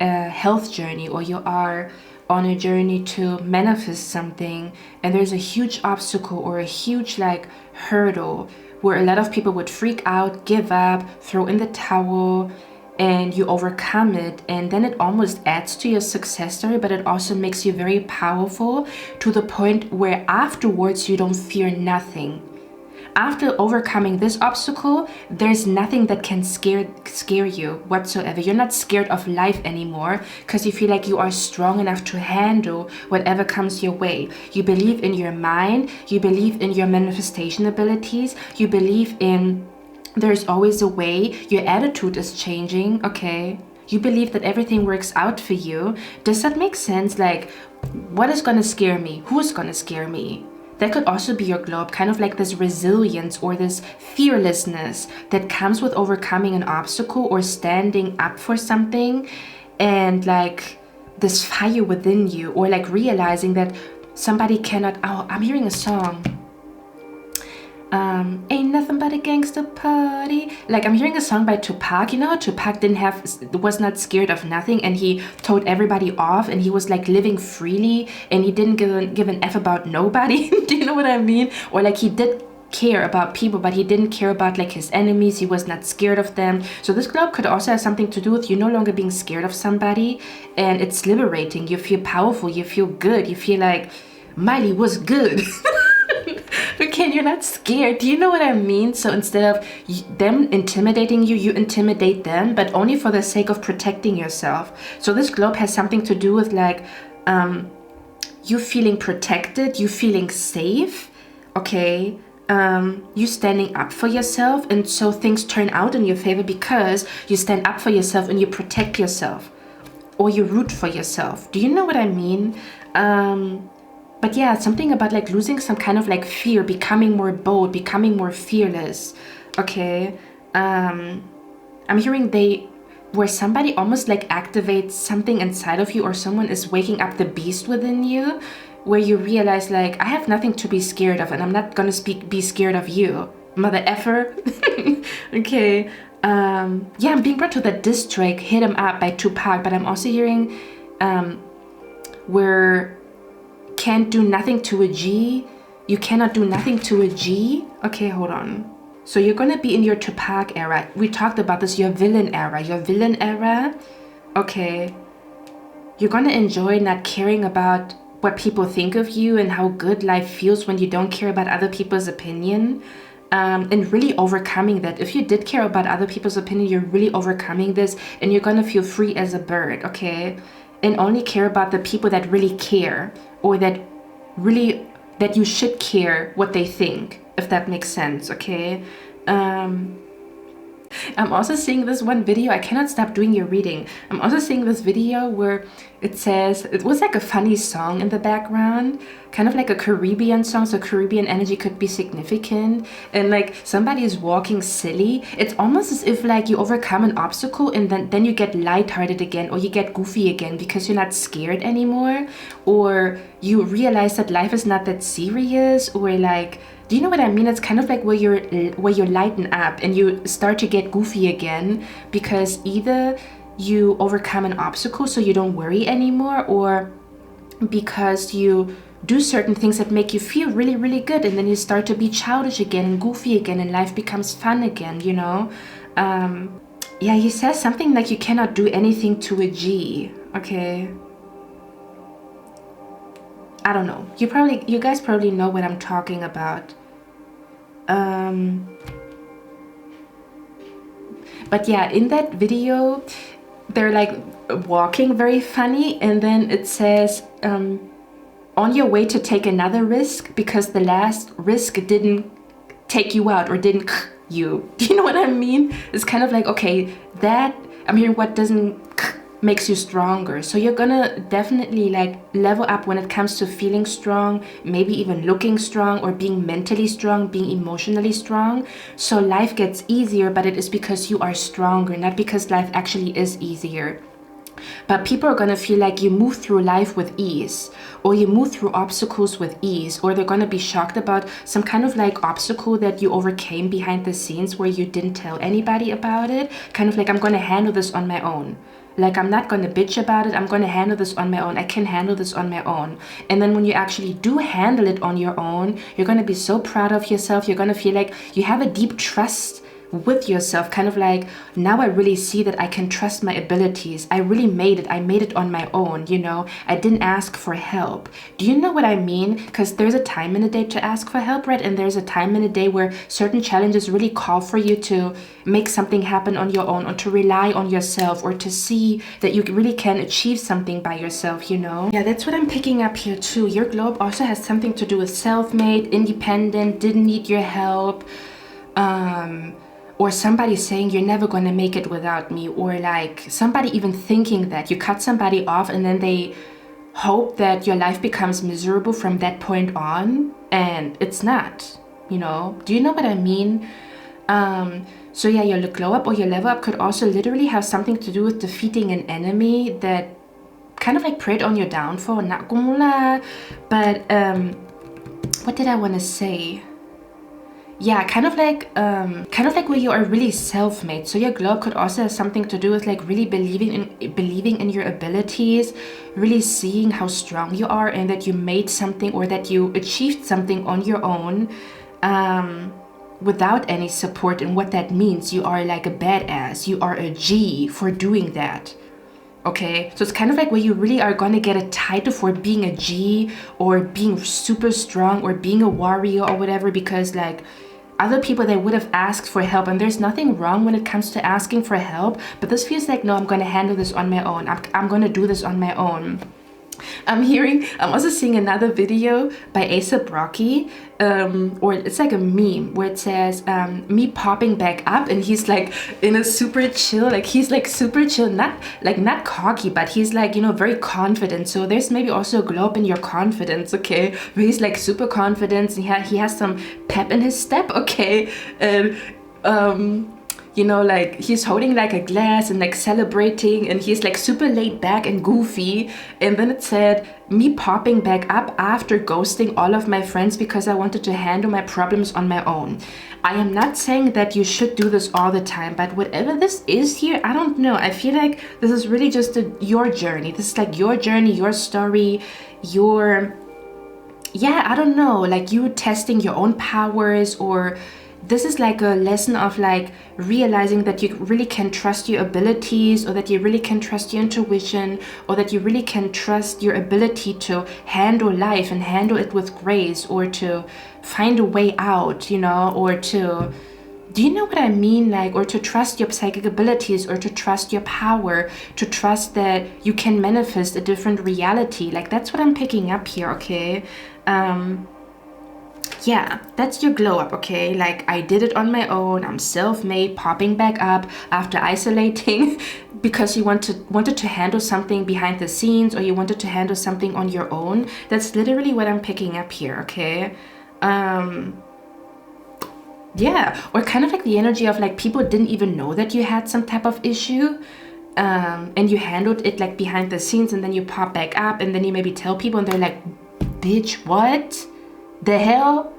a health journey, or you are on a journey to manifest something, and there's a huge obstacle or a huge like hurdle where a lot of people would freak out, give up, throw in the towel, and you overcome it, and then it almost adds to your success story, but it also makes you very powerful to the point where afterwards you don't fear nothing. After overcoming this obstacle, there's nothing that can scare you whatsoever. You're not scared of life anymore because you feel like you are strong enough to handle whatever comes your way. You believe in your mind, you believe in your manifestation abilities, you believe in there's always a way, your attitude is changing, okay? You believe that everything works out for you. Does that make sense? Like, what is gonna scare me? Who is gonna scare me? That could also be your glow up, kind of like this resilience or this fearlessness that comes with overcoming an obstacle or standing up for something, and like this fire within you, or like realizing that somebody cannot, oh, I'm hearing a song. Ain't nothing but a gangster party. Like I'm hearing a song by Tupac. You know how Tupac was not scared of nothing, and he told everybody off, and he was like living freely, and he didn't give an F about nobody. Do you know what I mean? Or like he did care about people, but he didn't care about like his enemies. He was not scared of them. So this glow up could also have something to do with you no longer being scared of somebody, and it's liberating. You feel powerful, you feel good, you feel like Miley was good. Okay, you're not scared. Do you know what I mean? So instead of them intimidating you, you intimidate them, but only for the sake of protecting yourself. So this globe has something to do with like you feeling protected, you feeling safe, okay? You standing up for yourself, and so things turn out in your favor because you stand up for yourself and you protect yourself, or you root for yourself. Do you know what I mean? But yeah, something about like losing some kind of like fear, becoming more bold, becoming more fearless. Okay. I'm hearing where somebody almost like activates something inside of you, or someone is waking up the beast within you, where you realize like, I have nothing to be scared of, and I'm not gonna be scared of you, mother effer. Okay. Yeah, I'm being brought to the diss track Hit 'Em Up by Tupac, but I'm also hearing where can't do nothing to a G. You cannot do nothing to a G. Okay, hold on. So you're gonna be in your Tupac era. We talked about this, your villain era. Okay. You're gonna enjoy not caring about what people think of you and how good life feels when you don't care about other people's opinion. And really overcoming that. If you did care about other people's opinion, you're really overcoming this, and you're gonna feel free as a bird, okay? And only care about the people that really care, or that you should care what they think, if that makes sense, okay? I'm also seeing this one video. I cannot stop doing your reading. I'm also seeing this video where it says, it was like a funny song in the background, kind of like a Caribbean song, so Caribbean energy could be significant, and like somebody is walking silly. It's almost as if like you overcome an obstacle, and then you get lighthearted again, or you get goofy again because you're not scared anymore, or you realize that life is not that serious, or like, do you know what I mean? It's kind of like where you lighten up and you start to get goofy again, because either you overcome an obstacle so you don't worry anymore, or because you do certain things that make you feel really, really good, and then you start to be childish again and goofy again, and life becomes fun again, you know? Yeah, he says something like you cannot do anything to a G, okay? I don't know. You guys probably know what I'm talking about. But yeah, in that video, they're like walking very funny, and then it says, on your way to take another risk because the last risk didn't take you out, or didn't you. Do you know what I mean? It's kind of like, okay, that, I'm hearing what doesn't makes you stronger. So you're gonna definitely like level up when it comes to feeling strong, maybe even looking strong, or being mentally strong, being emotionally strong. So life gets easier, but it is because you are stronger, not because life actually is easier. But people are gonna feel like you move through life with ease, or you move through obstacles with ease, or they're gonna be shocked about some kind of like obstacle that you overcame behind the scenes where you didn't tell anybody about it. Kind of like, I'm gonna handle this on my own. Like, I'm not gonna bitch about it, I'm gonna handle this on my own. I can handle this on my own. And then when you actually do handle it on your own, you're gonna be so proud of yourself. You're gonna feel like you have a deep trust with yourself, kind of like, now I really see that I can trust my abilities. I really made it. I made it on my own, you know. I didn't ask for help. Do you know what I mean? Because there's a time in the day to ask for help, right? And there's a time in the day where certain challenges really call for you to make something happen on your own, or to rely on yourself, or to see that you really can achieve something by yourself, you know. Yeah, that's what I'm picking up here too. Your globe also has something to do with self-made, independent, didn't need your help, or somebody saying you're never going to make it without me, or like somebody even thinking that you cut somebody off and then they hope that your life becomes miserable from that point on, and it's not, you know. Do you know what I mean? So yeah, your glow up or your level up could also literally have something to do with defeating an enemy that kind of like preyed on your downfall, not gonna lie. But what did I want to say? Yeah, kind of like where you are really self-made. So your glow could also have something to do with like really believing in your abilities, really seeing how strong you are and that you made something, or that you achieved something on your own, without any support. And what that means, you are like a badass, you are a G for doing that. Okay, so it's kind of like where you really are gonna get a title for being a G, or being super strong, or being a warrior or whatever, because like other people, they would have asked for help, and there's nothing wrong when it comes to asking for help, but this feels like, no, I'm gonna handle this on my own. I'm gonna do this on my own. I'm also seeing another video by 𝐻𝑒𝑑 Rocky, or it's like a meme where it says me popping back up, and he's like in a super chill, like he's like super chill, not cocky, but he's like, you know, very confident. So there's maybe also a glow up in your confidence, okay, where he's like super confident, and he has some pep in his step, okay, and you know, like he's holding like a glass and like celebrating, and he's like super laid back and goofy. And then it said, me popping back up after ghosting all of my friends because I wanted to handle my problems on my own. I am not saying that you should do this all the time, but whatever this is here, I don't know. I feel like this is really just your journey. This is like your journey, your story, yeah, I don't know, like you testing your own powers, or this is like a lesson of like realizing that you really can trust your abilities, or that you really can trust your intuition, or that you really can trust your ability to handle life and handle it with grace, or to find a way out, you know, or to, do you know what I mean? Like, or to trust your psychic abilities, or to trust your power, to trust that you can manifest a different reality. Like, that's what I'm picking up here, okay? Yeah, that's your glow up, okay? Like, I did it on my own, I'm self-made, popping back up after isolating because you wanted to handle something behind the scenes, or you wanted to handle something on your own. That's literally what I'm picking up here, okay? Yeah, or kind of like the energy of like people didn't even know that you had some type of issue, and you handled it like behind the scenes, and then you pop back up, and then you maybe tell people, and they're like, bitch, what the hell?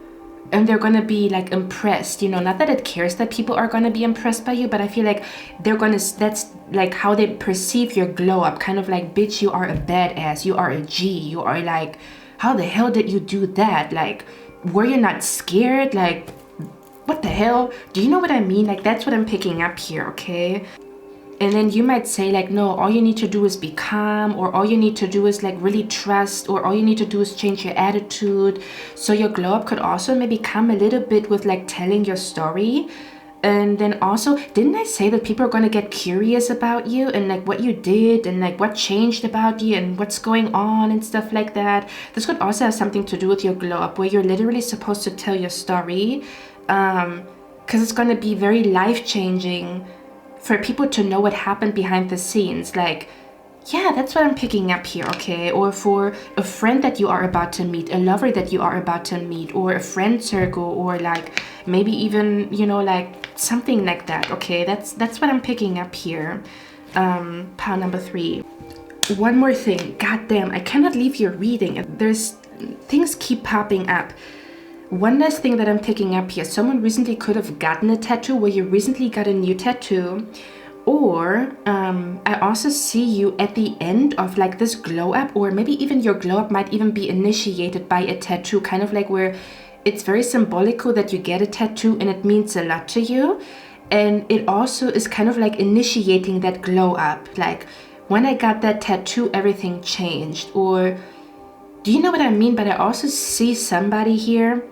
And they're gonna be like impressed, you know, not that it cares that people are gonna be impressed by you, but I feel like that's like how they perceive your glow up, kind of like, bitch, you are a badass, you are a G, you are like, how the hell did you do that? Like, were you not scared? Like, what the hell? Do you know what I mean? Like, that's what I'm picking up here, okay? And then you might say like, no, all you need to do is be calm, or all you need to do is like really trust, or all you need to do is change your attitude. So your glow up could also maybe come a little bit with like telling your story. And then also, didn't I say that people are going to get curious about you and like what you did and like what changed about you and what's going on and stuff like that? This could also have something to do with your glow up, where you're literally supposed to tell your story, because it's going to be very life-changing for people to know what happened behind the scenes. Like, Yeah, that's what I'm picking up here, okay? Or for a friend that you are about to meet, a lover that you are about to meet, or a friend circle, or like maybe even, you know, like something like that, okay? That's what I'm picking up here. Pile number 3. One more thing. God damn, I cannot leave your reading. There's things keep popping up. One last thing that I'm picking up here. Someone recently could have gotten a tattoo, where you recently got a new tattoo. Or I also see you at the end of like this glow up, or maybe even your glow up might even be initiated by a tattoo, kind of like where it's very symbolical that you get a tattoo and it means a lot to you. And it also is kind of like initiating that glow up. Like when I got that tattoo, everything changed. Or do you know what I mean? But I also see somebody here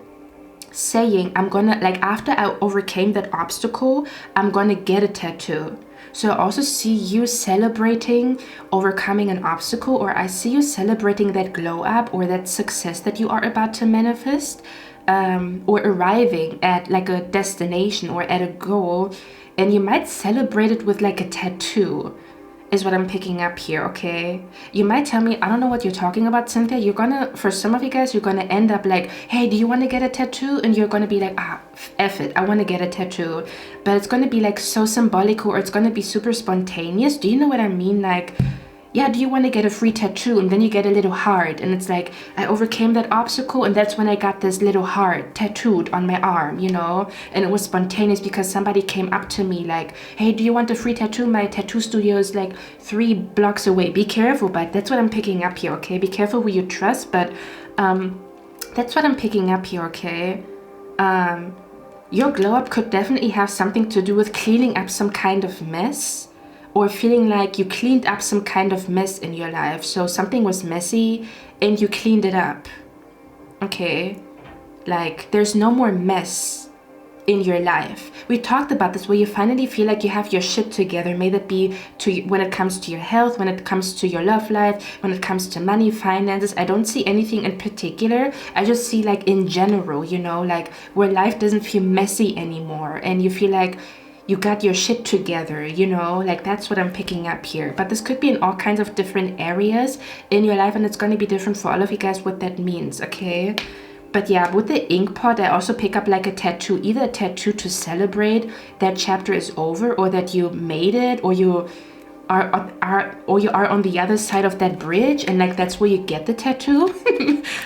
saying, I'm gonna, like after I overcame that obstacle, I'm gonna get a tattoo. So I also see you celebrating overcoming an obstacle, or I see you celebrating that glow up or that success that you are about to manifest, or arriving at like a destination or at a goal, and you might celebrate it with like a tattoo. Is what I'm picking up here, okay? You might tell me, I don't know what you're talking about, Cynthia. You're gonna, for some of you guys, you're gonna end up like, hey, do you want to get a tattoo? And you're gonna be like, F it, I want to get a tattoo. But it's gonna be like so symbolic, or it's gonna be super spontaneous. Do you know what I mean? Like, yeah, do you want to get a free tattoo? And then you get a little heart, and it's like, I overcame that obstacle, and that's when I got this little heart tattooed on my arm, you know? And it was spontaneous because somebody came up to me like, hey, do you want a free tattoo? My tattoo studio is like 3 blocks away. Be careful, but that's what I'm picking up here, okay? Be careful who you trust, but that's what I'm picking up here, okay? Your glow up could definitely have something to do with cleaning up some kind of mess, or feeling like you cleaned up some kind of mess in your life. So something was messy and you cleaned it up, okay? Like there's no more mess in your life. We talked about this, where you finally feel like you have your shit together. May that be to when it comes to your health, when it comes to your love life, when it comes to money, finances. I don't see anything in particular. I just see like in general, you know, like where life doesn't feel messy anymore, and you feel like you got your shit together, you know, like that's what I'm picking up here. But this could be in all kinds of different areas in your life, and it's going to be different for all of you guys what that means, okay? But yeah, with the ink pot, I also pick up like a tattoo, either a tattoo to celebrate that chapter is over, or that you made it, or you are on the other side of that bridge, and like that's where you get the tattoo,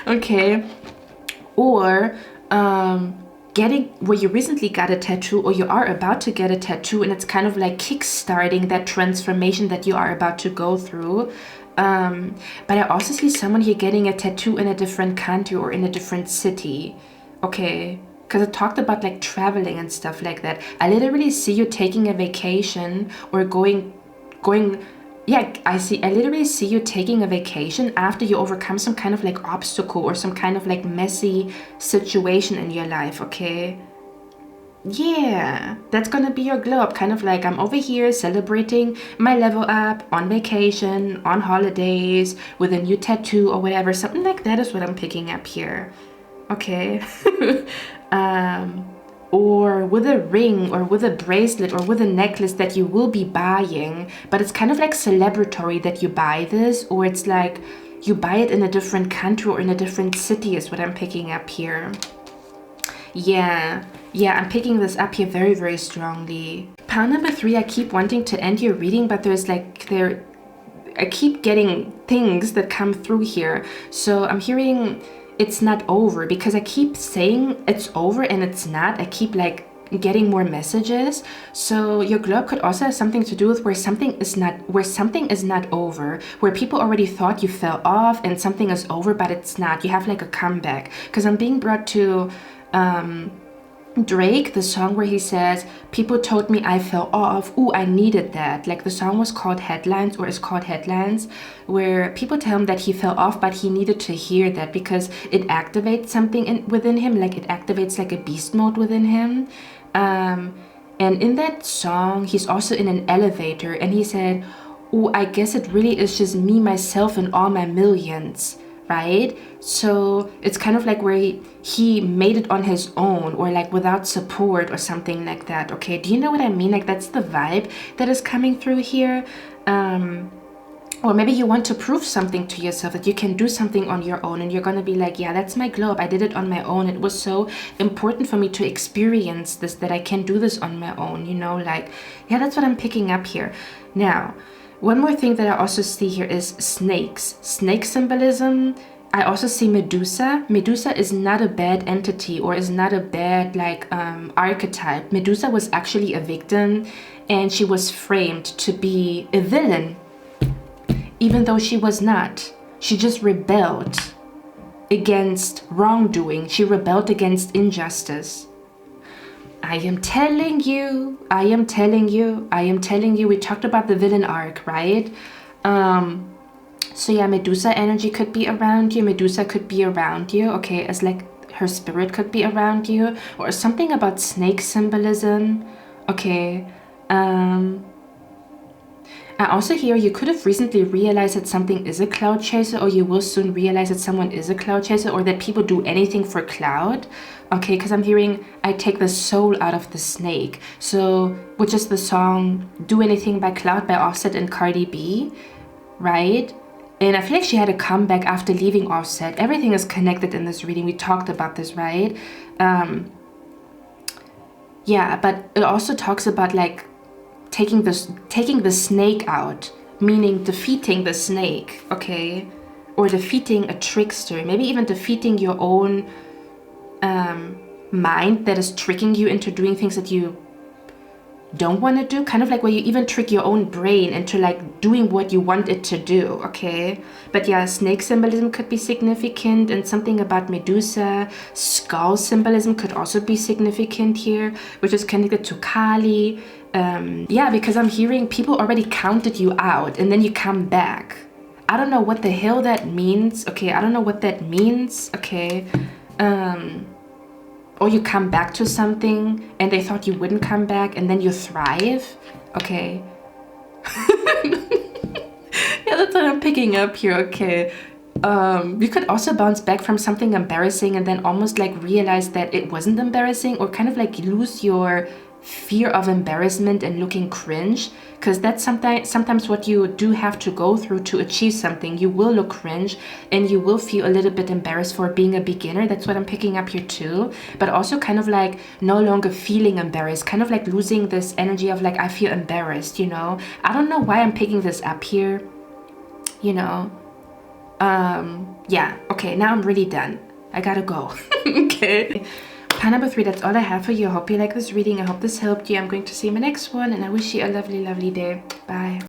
okay? Or getting where you recently got a tattoo, or you are about to get a tattoo, and it's kind of like kickstarting that transformation that you are about to go through. But I also see someone here getting a tattoo in a different country or in a different city, okay? Because I talked about like traveling and stuff like that. I literally see you taking a vacation, or going yeah, I literally see you taking a vacation after you overcome some kind of like obstacle or some kind of like messy situation in your life, okay? Yeah, that's gonna be your glow up, kind of like I'm over here celebrating my level up, on vacation, on holidays, with a new tattoo or whatever. Something like that is what I'm picking up here, okay? Or with a ring, or with a bracelet, or with a necklace that you will be buying, but it's kind of like celebratory that you buy this, or it's like you buy it in a different country or in a different city is what I'm picking up here. Yeah, I'm picking this up here very, very strongly. Pile number 3, I keep wanting to end your reading, but I keep getting things that come through here. So I'm hearing it's not over, because I keep saying it's over and it's not. I keep like getting more messages. So your glow up could also have something to do with where something is not over, where people already thought you fell off and something is over, but it's not. You have like a comeback, because I'm being brought to Drake, the song where he says, people told me I fell off. Ooh, I needed that. Like the song was called Headlines, or is called Headlines, where people tell him that he fell off, but he needed to hear that because it activates something within him. Like it activates like a beast mode within him. And in that song, he's also in an elevator, and he said, ooh, I guess it really is just me, myself, and all my millions. Right? So it's kind of like where he made it on his own, or like without support or something like that, okay? Do you know what I mean? Like that's the vibe that is coming through here. or maybe you want to prove something to yourself, that you can do something on your own, and you're gonna be like, yeah, that's my globe. I did it on my own. It was so important for me to experience this, that I can do this on my own, you know, like, yeah, that's what I'm picking up here. Now, one more thing that I also see here is snakes. Snake symbolism. I also see Medusa. Medusa is not a bad entity, or is not a bad like archetype. Medusa was actually a victim, and she was framed to be a villain, even though she was not. She just rebelled against wrongdoing. She rebelled against injustice. I am telling you, I am telling you, I am telling you. We talked about the villain arc, right? So yeah, Medusa energy could be around you. Medusa could be around you, okay, as like her spirit could be around you, or something about snake symbolism, okay. I also hear you could have recently realized that something is a cloud chaser, or you will soon realize that someone is a cloud chaser, or that people do anything for cloud. Okay, because I'm hearing I take the soul out of the snake. So, which is the song Do Anything by Cloud by Offset and Cardi B, right? And I feel like she had a comeback after leaving Offset. Everything is connected in this reading. We talked about this, right? Yeah, but it also talks about like taking the snake out, meaning defeating the snake, okay? Or defeating a trickster, maybe even defeating your own mind that is tricking you into doing things that you don't want to do, kind of like where you even trick your own brain into like doing what you want it to do, okay? But yeah, snake symbolism could be significant, and something about Medusa. Skull symbolism could also be significant here, which is connected to Kali. Yeah, because I'm hearing people already counted you out and then you come back. I don't know what the hell that means, okay? I don't know what that means, okay? Or you come back to something and they thought you wouldn't come back, and then you thrive, okay? Yeah, that's what I'm picking up here, okay? You could also bounce back from something embarrassing and then almost like realize that it wasn't embarrassing, or kind of like lose your fear of embarrassment and looking cringe, because that's sometimes what you do have to go through to achieve something. You will look cringe and you will feel a little bit embarrassed for being a beginner. That's what I'm picking up here too. But also kind of like no longer feeling embarrassed, kind of like losing this energy of like, I feel embarrassed, you know? I don't know why I'm picking this up here, you know? Yeah, okay, now I'm really done. I gotta go. Okay. Pile number 3, that's all I have for you. I hope you like this reading. I hope this helped you. I'm going to see you in my next one, and I wish you a lovely, lovely day. Bye.